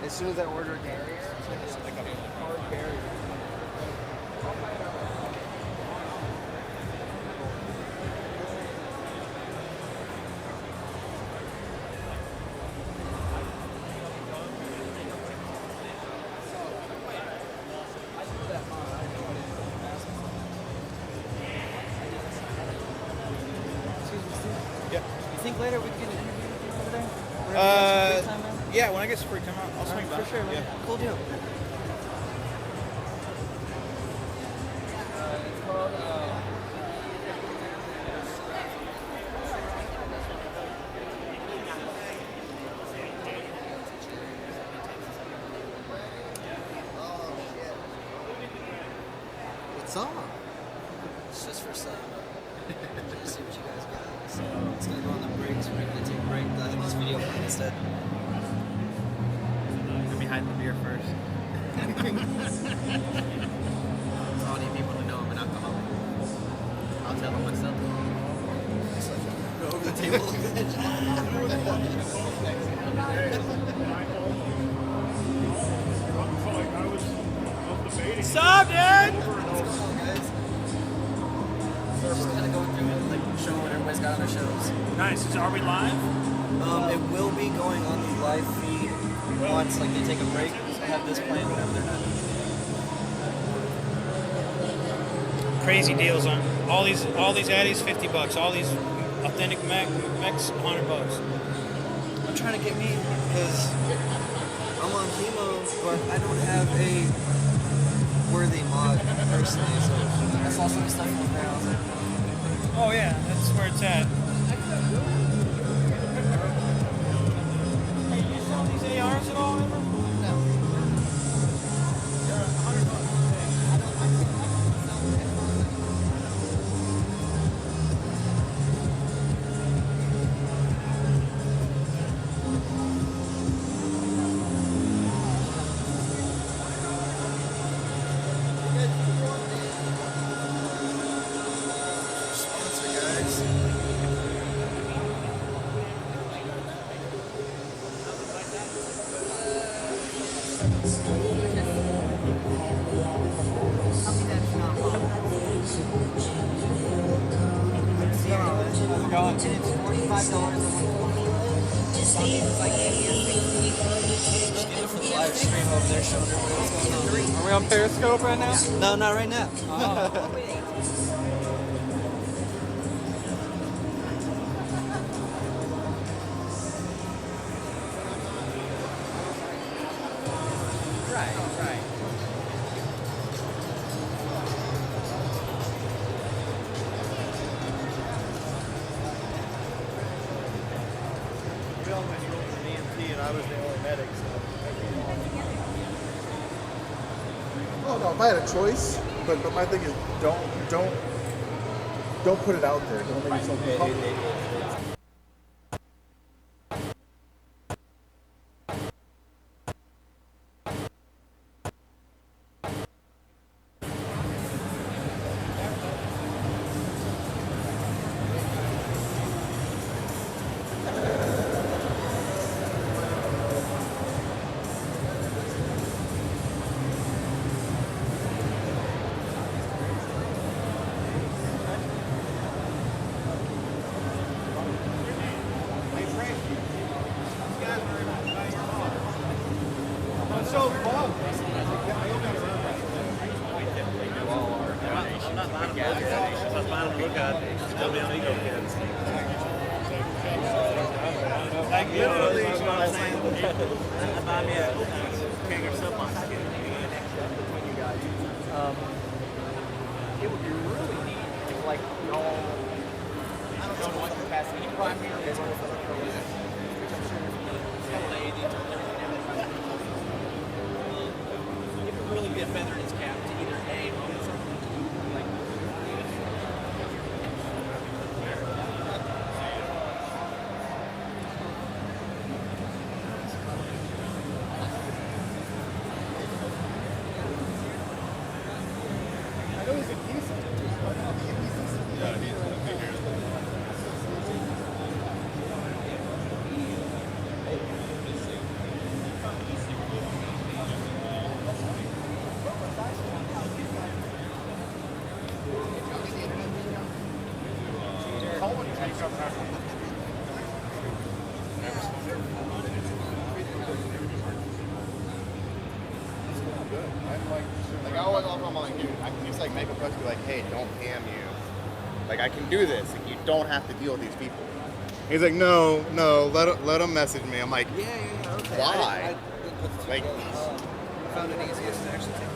As soon as I order a carrier, it's like a hard carrier. Yeah. You think later we can get an interview with you over there? Yeah, when I get some free time, I'll swing by. For sure, man. Yeah. Cool deal. What's up? It's just for some. Just see what you guys got. So it's gonna go on the breaks. We're gonna take a break. I have this video playing instead. Let me hide the beer first. All you people to know I'm an alcoholic. I'll tell them myself. Go over the table. What's up, dude? Just kind of going through and like showing what everybody's got on their shows. Nice. Are we live? It will be going on the live feed once like they take a break. Have this playing whenever they're done. Crazy deals on all these addies, $50. All these authentic mechs, $100. I'm trying to get me because I'm on chemo, but I don't have a worthy mod personally, so I saw some stuff on there. I was like, Oh yeah, that's where it's at. Hey, you sell these ARs at all ever? sponsor guys. It's $45 Just get it for the live stream over there showing everybody what's going on. Are we on Periscope right now? No, not right now. Right. We all went over an EMT and I was the only medic, so. Oh no, if I had a choice, but my thing is don't put it out there. Don't make yourself public. fine to look at. Just tell me how ego kids. Like literally, you know what I'm saying? Buy me a king or something. It would be really neat if, like, y'all, I don't know to what capacity, he primarily runs for the which I'm sure he's got a lady and everything else. It would really be a feather in his cap to either A, run something, like, I know he's a decent. Like I always offer him, like, dude, I can just like make a post, be like, hey, don't PM you. Like I can do this. Like you don't have to deal with these people. He's like, no, let him message me. I'm like, Yeah, okay. why? Like, Found it easiest to actually take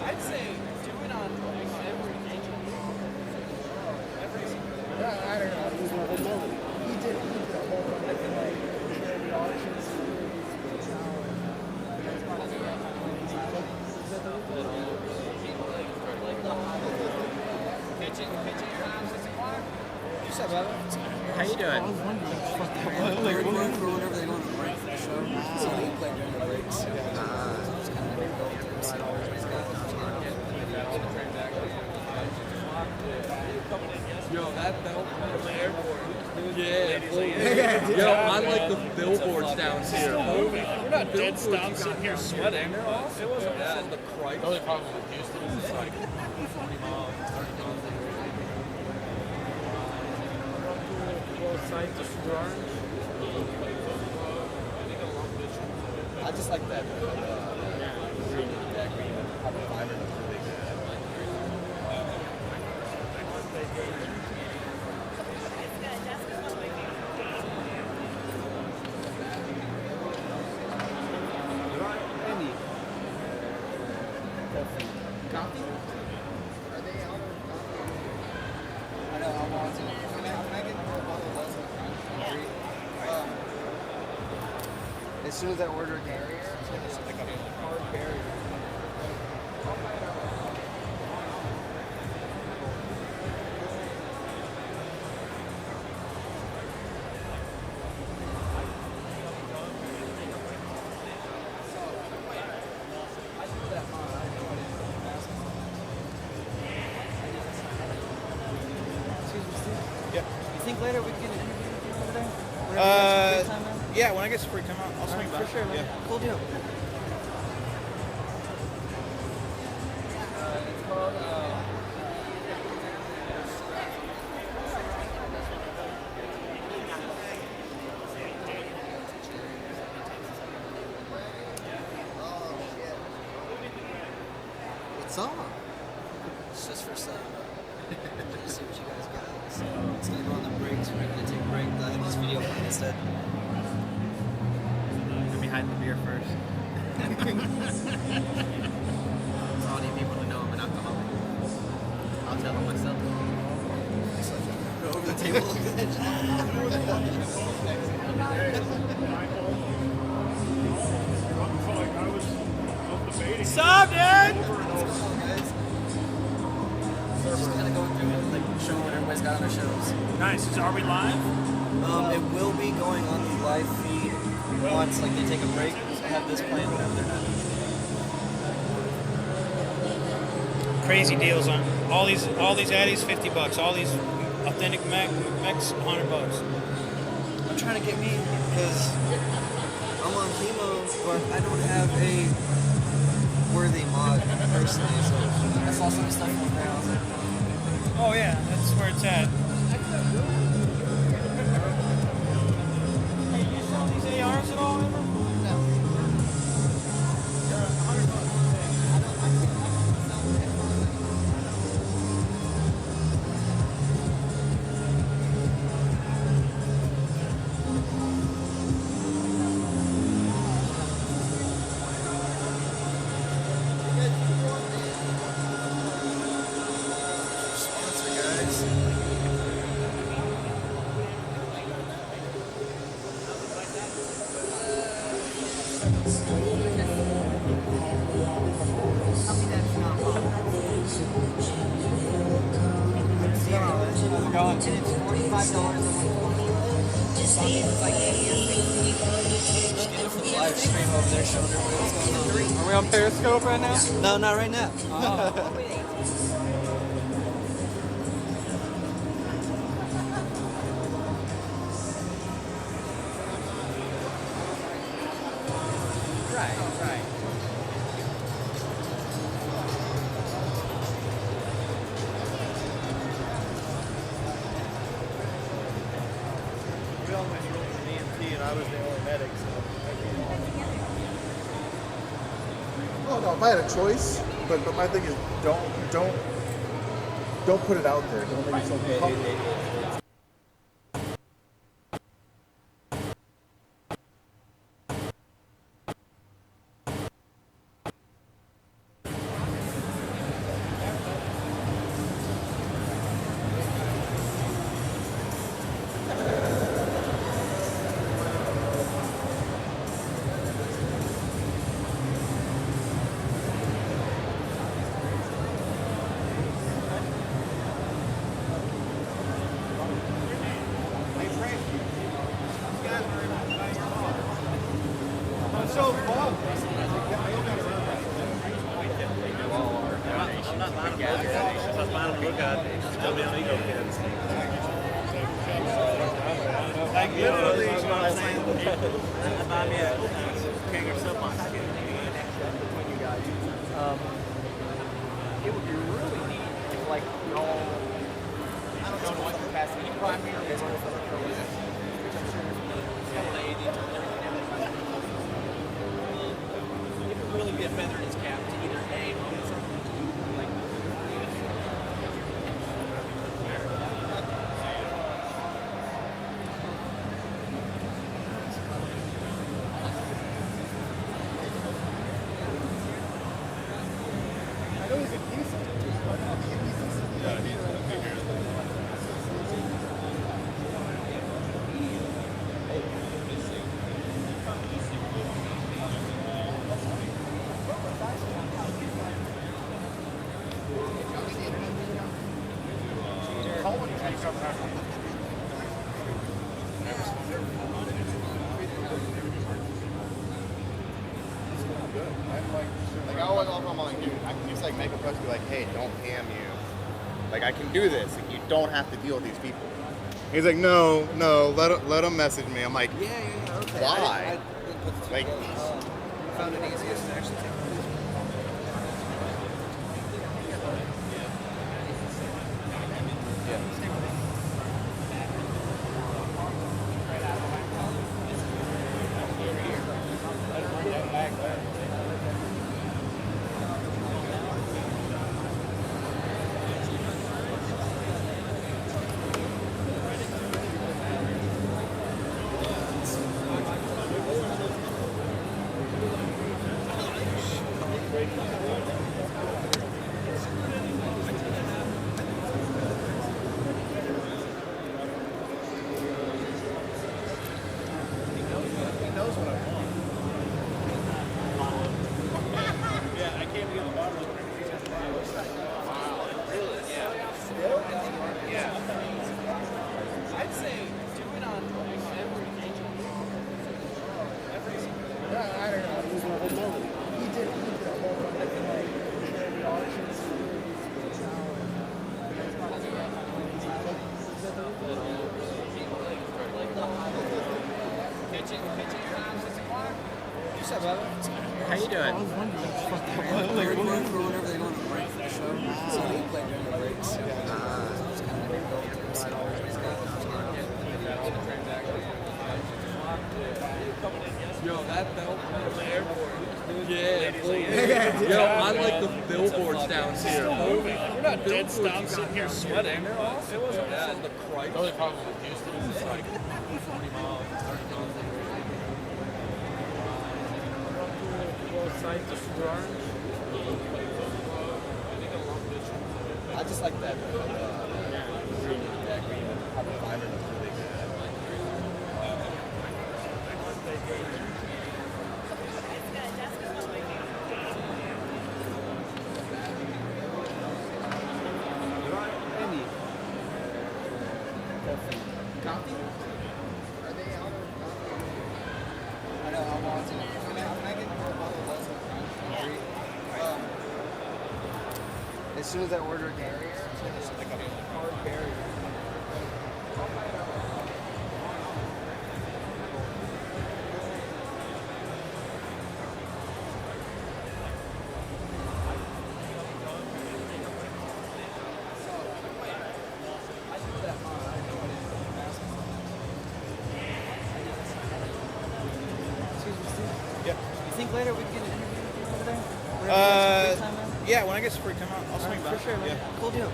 I'd say do it on every I don't know. He did the whole the auctions. What's up, brother? How you doing? Whenever they go on the break for the show, so they play during the breaks. It's kind of Yo, that belt from the airport. Yeah, please. Yo, I like the billboards down here. We're not dead stopped sitting here sweating. It wasn't from the Christ. The only problem with Houston is it's like 40 miles, 30 miles. I just like that. As soon as I order a carrier, it's going to pick up a hard carrier. Yeah. You think later we can get an interview with you over there? Yeah, when I get some free time, I'll swing by. For sure, man. Yeah. Cool deal. It's called, What's up? It's just for some. Just see what you guys got. So it's gonna go on the breaks. We're gonna take a break. I'll have this video fun instead. let me hide the beer first. For all you people to know I'm an alcoholic. I'll tell them myself. Go over the table. What's up, dude? Just kind of going through it, like showing what everybody's got on their shows. Nice. So are we live? It will be going on the live feed once like they take a break. So have this playing whenever they're done. Crazy deals on all these addies, $50. All these authentic mechs, $100. I'm trying to get me because I'm on chemo, but I don't have a worthy mod personally. So I saw some stuff on there. I was like, Oh yeah, that's where it's at. Hey, you sell these ARs at all ever? No. Are we on Periscope right now? No, not right now. Right. We all went through an EMT, and I was the only medic, so. Oh no, if I had a choice, but my thing is don't put it out there. Don't make yourself public. I'm so pumped. I'm not buying them look at. I'm not buying them look at. Still being ego kids. Like literally, you know what I'm saying? Buy me a king or something. It would be really neat if, like, y'all, I don't know to what capacity, you primarily run for the which I'm sure LA did everything else. It would really be a feather in his cap to either A, or something like I know he's a decent. Like I always offer him, like, dude, I can just like make a post be like, hey, don't PM you. Like I can do this. Like you don't have to deal with these people. He's like, no, let him message me. I'm like, yeah, okay. Why? I found it easiest to actually take What's up, brother? How you doing? Whenever they go on a break for the show, so they play during the breaks. Just kind of go through, see what everybody's got. Yo, that belt from the airport. Yeah, yo, I like the billboards down here. We're not dead stopped sitting here sweating. It wasn't bad. The price. The only problem with Houston is like 40 miles, 30 miles. I just like that green, carbon fiber. That's really good. Coffee? Are they out of coffee? I know, I want to. Can I get more bottle of as soon as I order a barrier, it's like a hard barrier. You think later we can interview you over there? Yeah, when I get some free time, I'll swing by. For sure, man. Yeah. Cool deal.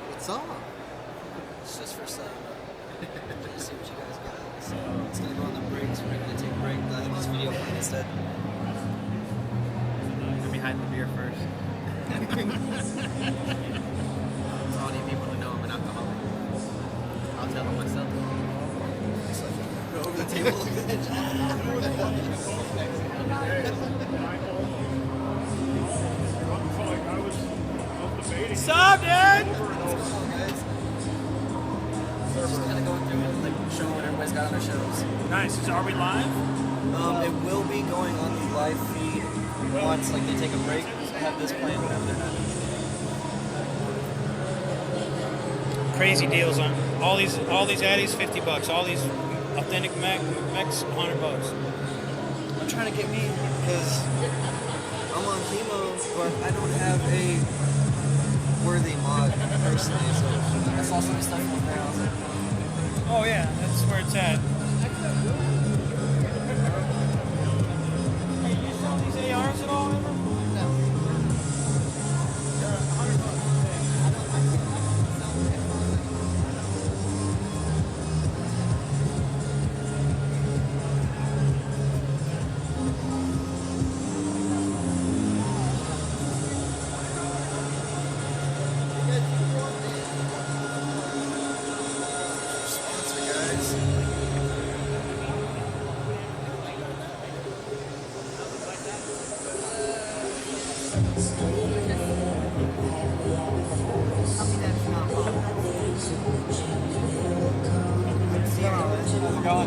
What's up? It's just for some. Just see what you guys got. So it's gonna go on the breaks. We're gonna take a break. This video plan instead. Let me hide the beer first. So all you people who know I'm an alcoholic. I'll tell them myself. Go over the table. What's up, dude? Just kind of going through and like showing what everybody's got on their shows. Nice. Are we live? It will be going on the live feed once like they take a break. Have this playing whenever they're not. Crazy deals on all these addies, $50. All these authentic mechs, $100. I'm trying to get me because I'm on chemo, but I don't have a worthy mod personally, so I saw some stuff from there. I was like, Oh yeah, that's where it's at. Hey, you sell these ARs at all ever? No. They're $100. sponsor guys.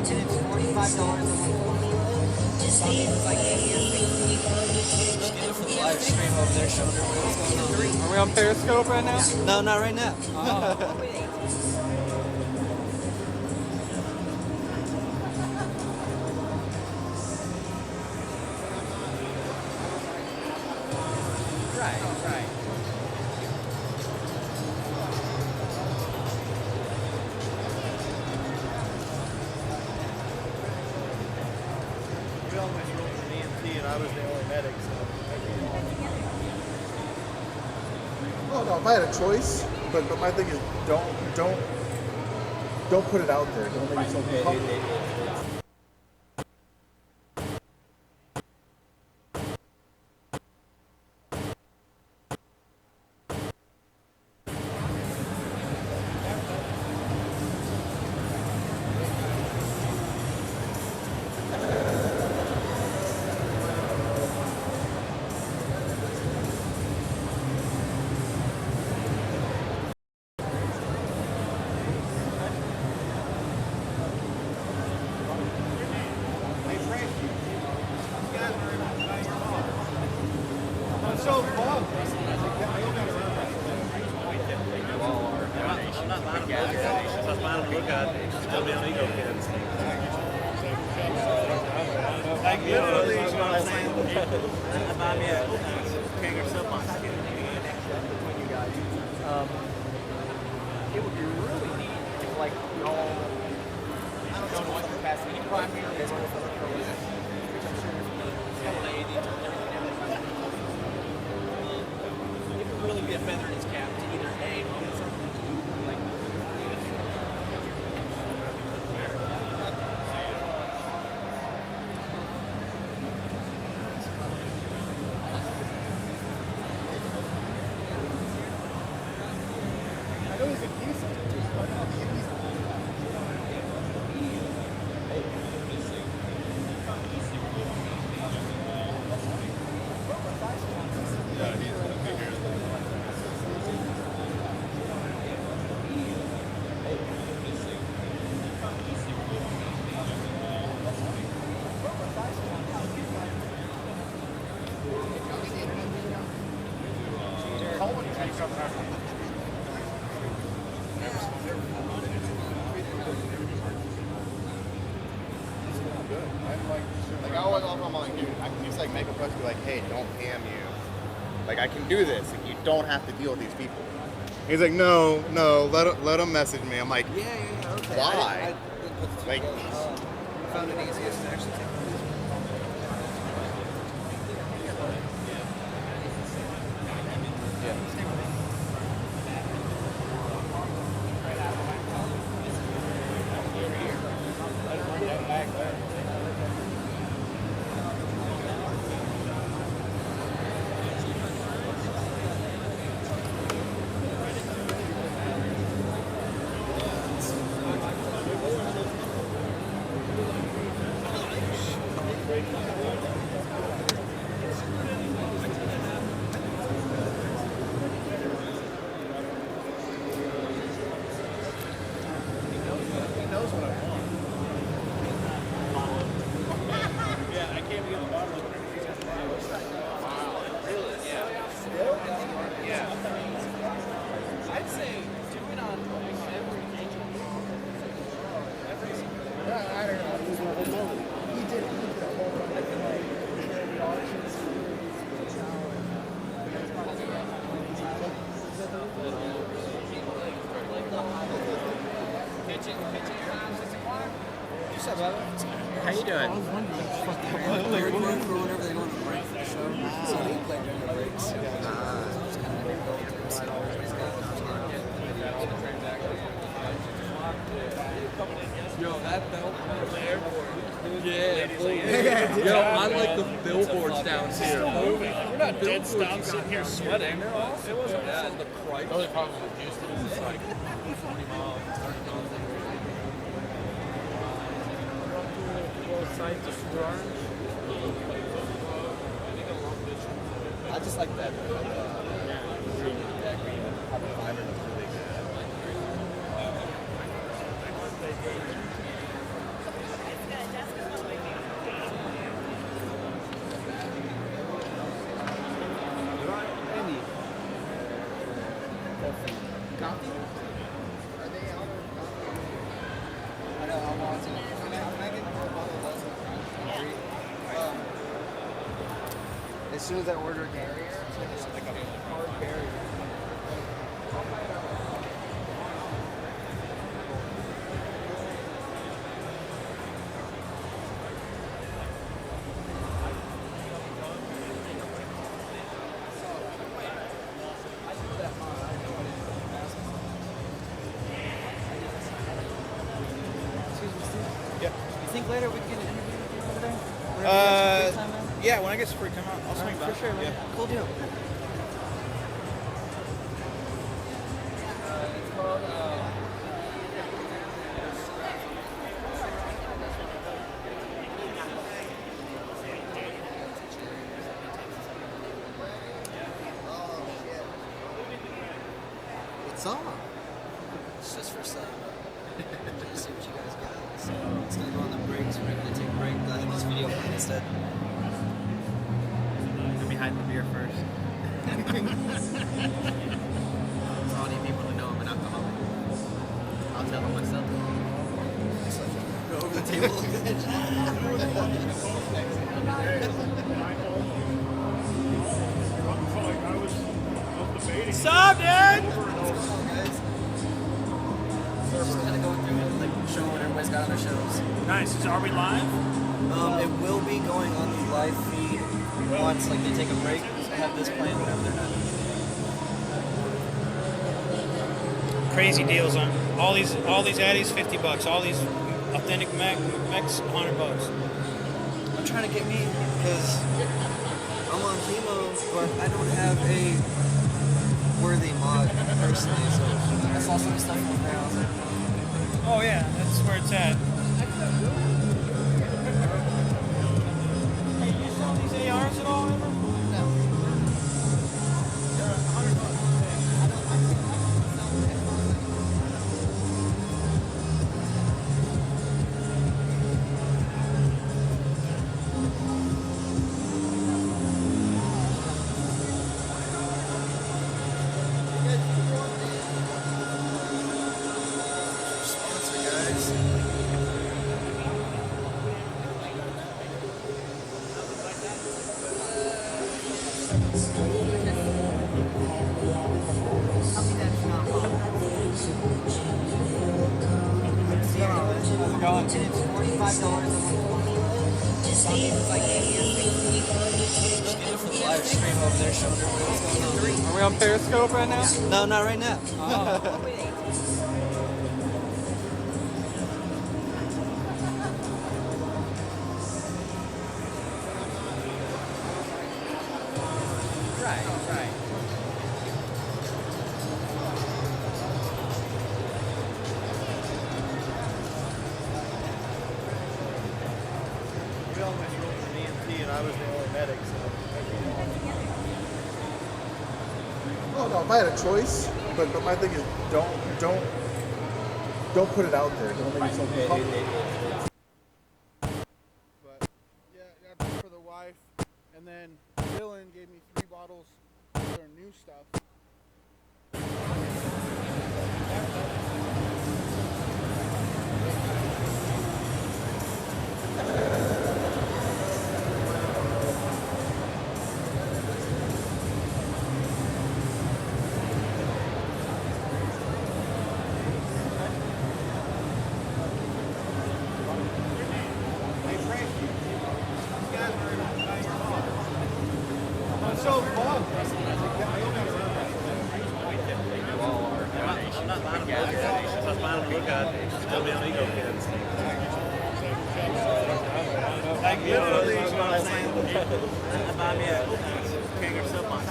And it's $45 a month. Just it's like Just get it for the live stream over there, showing everybody what's going on. Are we on Periscope right now? No, not right now. Right. We always rolled an EMT and I was the only medic, so. Oh no, if I had a choice, but my thing is don't put it out there. Don't make yourself uncomfortable. not buying them look at. If I was buying them look at, just tell me on ego kids. Like literally, you know what I'm saying? I buy me a King or something. It would be really neat if, like, y'all, I don't know to what capacity, he primarily is working for the police, which I'm sure is hella lady and everything else. It would really be a feather in his cap to either A, own something, like, I know he's a decent, but I don't know if he's Like I always offer him, like, dude, I can just like make a post, be like, hey, don't PM you. Like I can do this. Like you don't have to deal with these people. He's like, no, let him message me. I'm like, Yeah, okay. why? Like, found it easiest to actually take. I'd say do it on everything. I don't know. He did a whole like auctions. Pitching your house, 6 o'clock. What's up, brother? How you doing? I was wondering what the fuck they're recording for whenever they go on a break for the show. So they play during the breaks. So just kind of go through see what everybody's got. Yo, that belt from the airport. Yeah, yo, I like the billboards down here. We're not dead stop sitting here sweating. It wasn't bad. The price. The only problem with Houston is it's like 40 miles, 30 miles. I just like that. Green, that green carbon fiber looks really good. Andy. Coffee? Are they out of coffee? I know, I want to. Can I get more bottle of as soon as I order a carrier, it's like a hard carrier. You think later we can interview with you over there? Whenever you have some free time now? Yeah, when I get some free time, I'll swing by. For sure, man. Yeah. Cool deal. What's up? It's just for some. Just see what you guys got. So it's gonna go on the breaks. We're gonna take a break. I have this video plan instead. Let me hide the beer first. For all you people who know I'm an alcoholic. What's up, dude? Just kind of going through and like showing what everybody's got on their shelves. Nice. So are we live? It will be going on the live feed once like they take a break. So have this playing whenever they're done. Crazy deals on all these addies, $50. All these authentic mechs, $100. I'm trying to get me because I'm on chemo, but I don't have a worthy mod personally. So I saw some stuff on there. I was like, Oh yeah, that's where it's at. Hey, you sell these ARs at all ever? sponsor guys. Are we on Periscope right now? No, not right now. Right. We almost rolled an EMT and I was the only medic, so. Oh no, if I had a choice, but my thing is don't put it out there. Don't make it so public. But yeah, got this for the wife, and then Dylan gave me 3 bottles of their new stuff. I'm so bummed. I'm not buying them look at. I was buying them look at. Still be on ego kids. Like literally, you know what I'm saying? I buy me a King or something.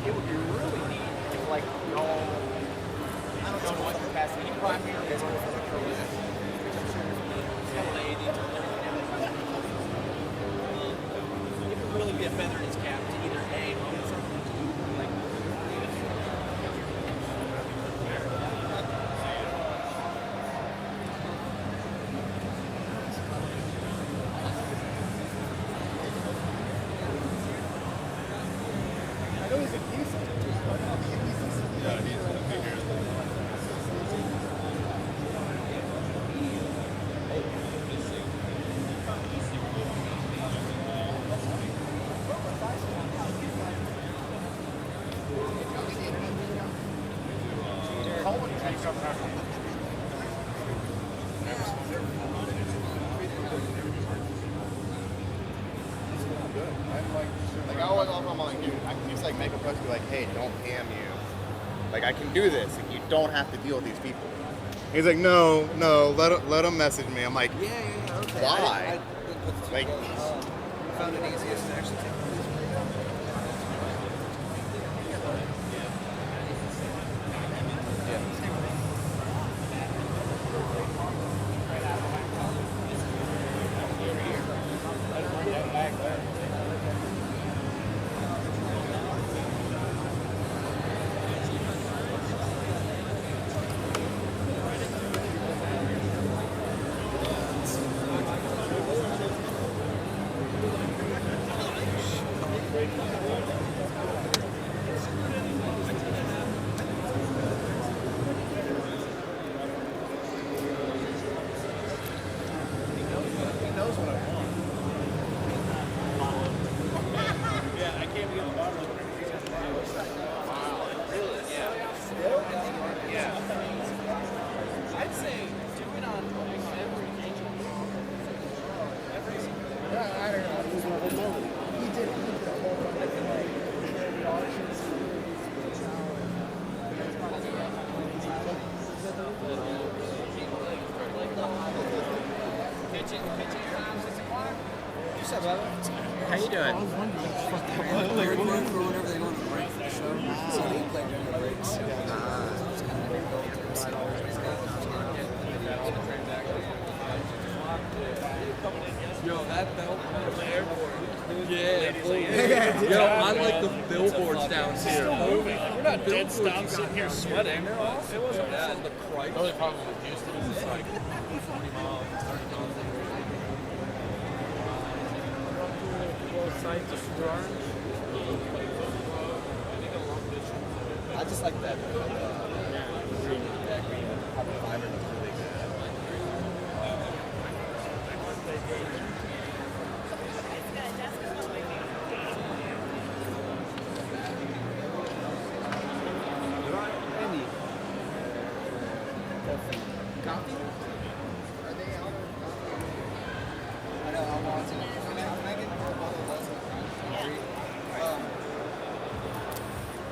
It would be really neat if, like, y'all, I don't know in what capacity, you primarily as well for the crew, which I'm sure is lady, it would really be a feather in his cap to either A, own something, like, I know he's a decent. Like I always offer him, like, dude, I can just like make a post, be like, hey, don't PM you. Like I can do this. Like you don't have to deal with these people. He's like, no, let him message me. I'm like, Yeah, okay. why? Like, Found it easiest to actually take. I'd say do it on every region. I don't know. He did the whole What's up, brother? How you doing? I was wondering what the fuck that was. They're recording for whenever they go on the break for the show. So they play during the breaks. So it's kind of go through, see what everybody's got. Yo, that belt at the airport. Yeah, yo, I like the billboards down here. We're not dead stopped sitting here sweating. They're off. It wasn't Yeah, the Christ. The only problem with Houston is it's like 40 miles, 30 miles. I just like that green, carbon fiber looks really good. Coffee? Are they out of coffee? I know, I want to. Can I get more bottle less?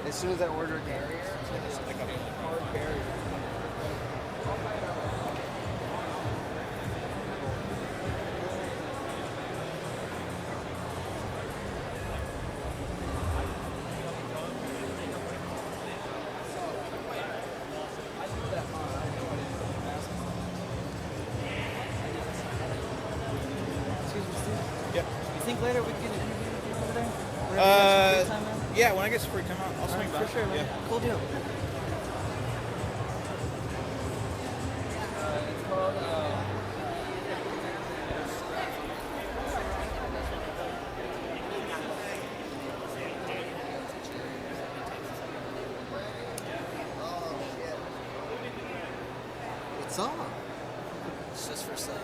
As soon as I order carrier, it's like a hard carrier. Yeah. You think later we can interview with you over there? Yeah, when I get some free time, I'll swing by. For sure, man. Yeah. Cool deal. What's up? It's just for some.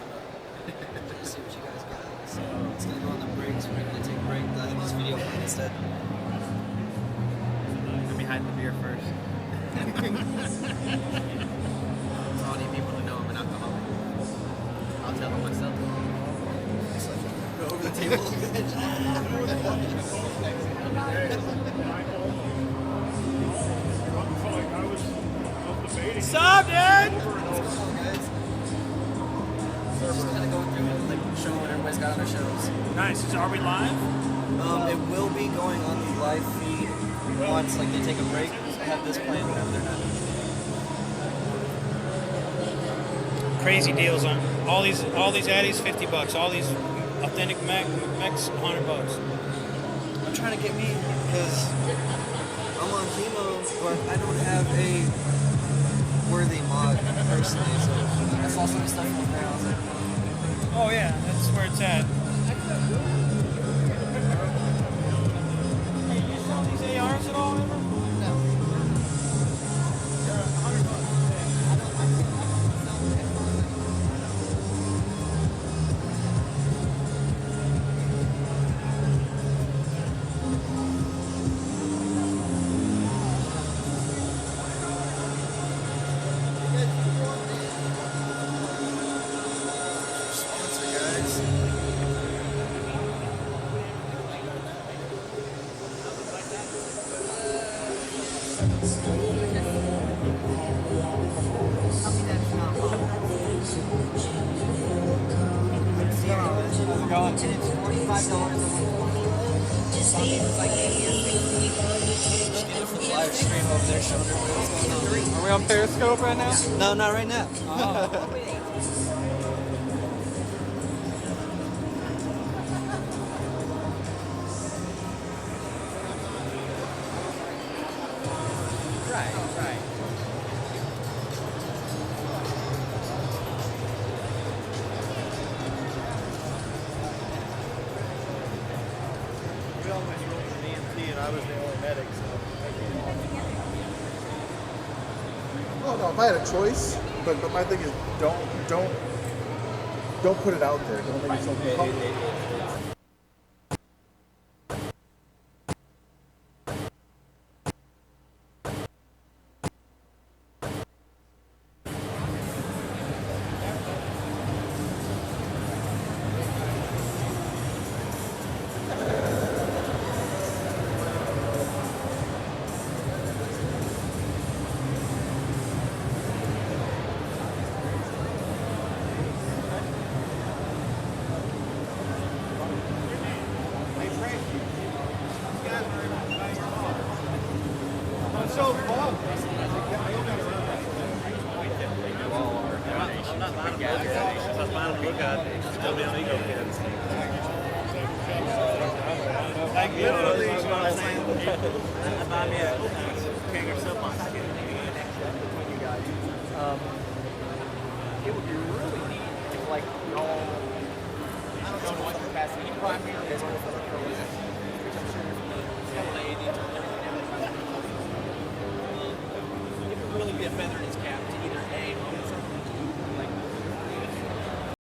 Just see what you guys got. So it's gonna go on the breaks. We're gonna take a break. I have this video plan instead. Let me hide the beer first. For all you people to know I'm an alcoholic. I'll tell them myself. Go over the table. What's up, dude? Just kind of going through and like showing what everybody's got on their shows. Nice. Are we live? It will be going on the live feed once like they take a break. Have this playing whenever they're done. Crazy deals on all these addies, $50. All these authentic mechs, $100. I'm trying to get me because I'm on chemo, but I don't have a worthy mod personally, so I saw some stuff on there. I was like, Oh yeah, that's where it's at. Hey, you sell these ARs at all ever? sponsor guys. It's $45 Just get it for the live stream over there showing everybody what's going on. Are we on Periscope right now? No, not right now. Right. We all went rolled an EMT and I was the only medic, so. Oh no, if I had a choice, but my thing is don't put it out there. Don't make yourself uncomfortable. I'm not buying them both donations. I was buying them to look at. Still be on Ego Kids. Like literally, you know what I'm saying? I buy me a King or soap on skin. It would be really neat if, like, y'all, I don't know to what capacity, you primarily as well as the which I'm sure you're LA, everything else. It would really be a feather in his cap.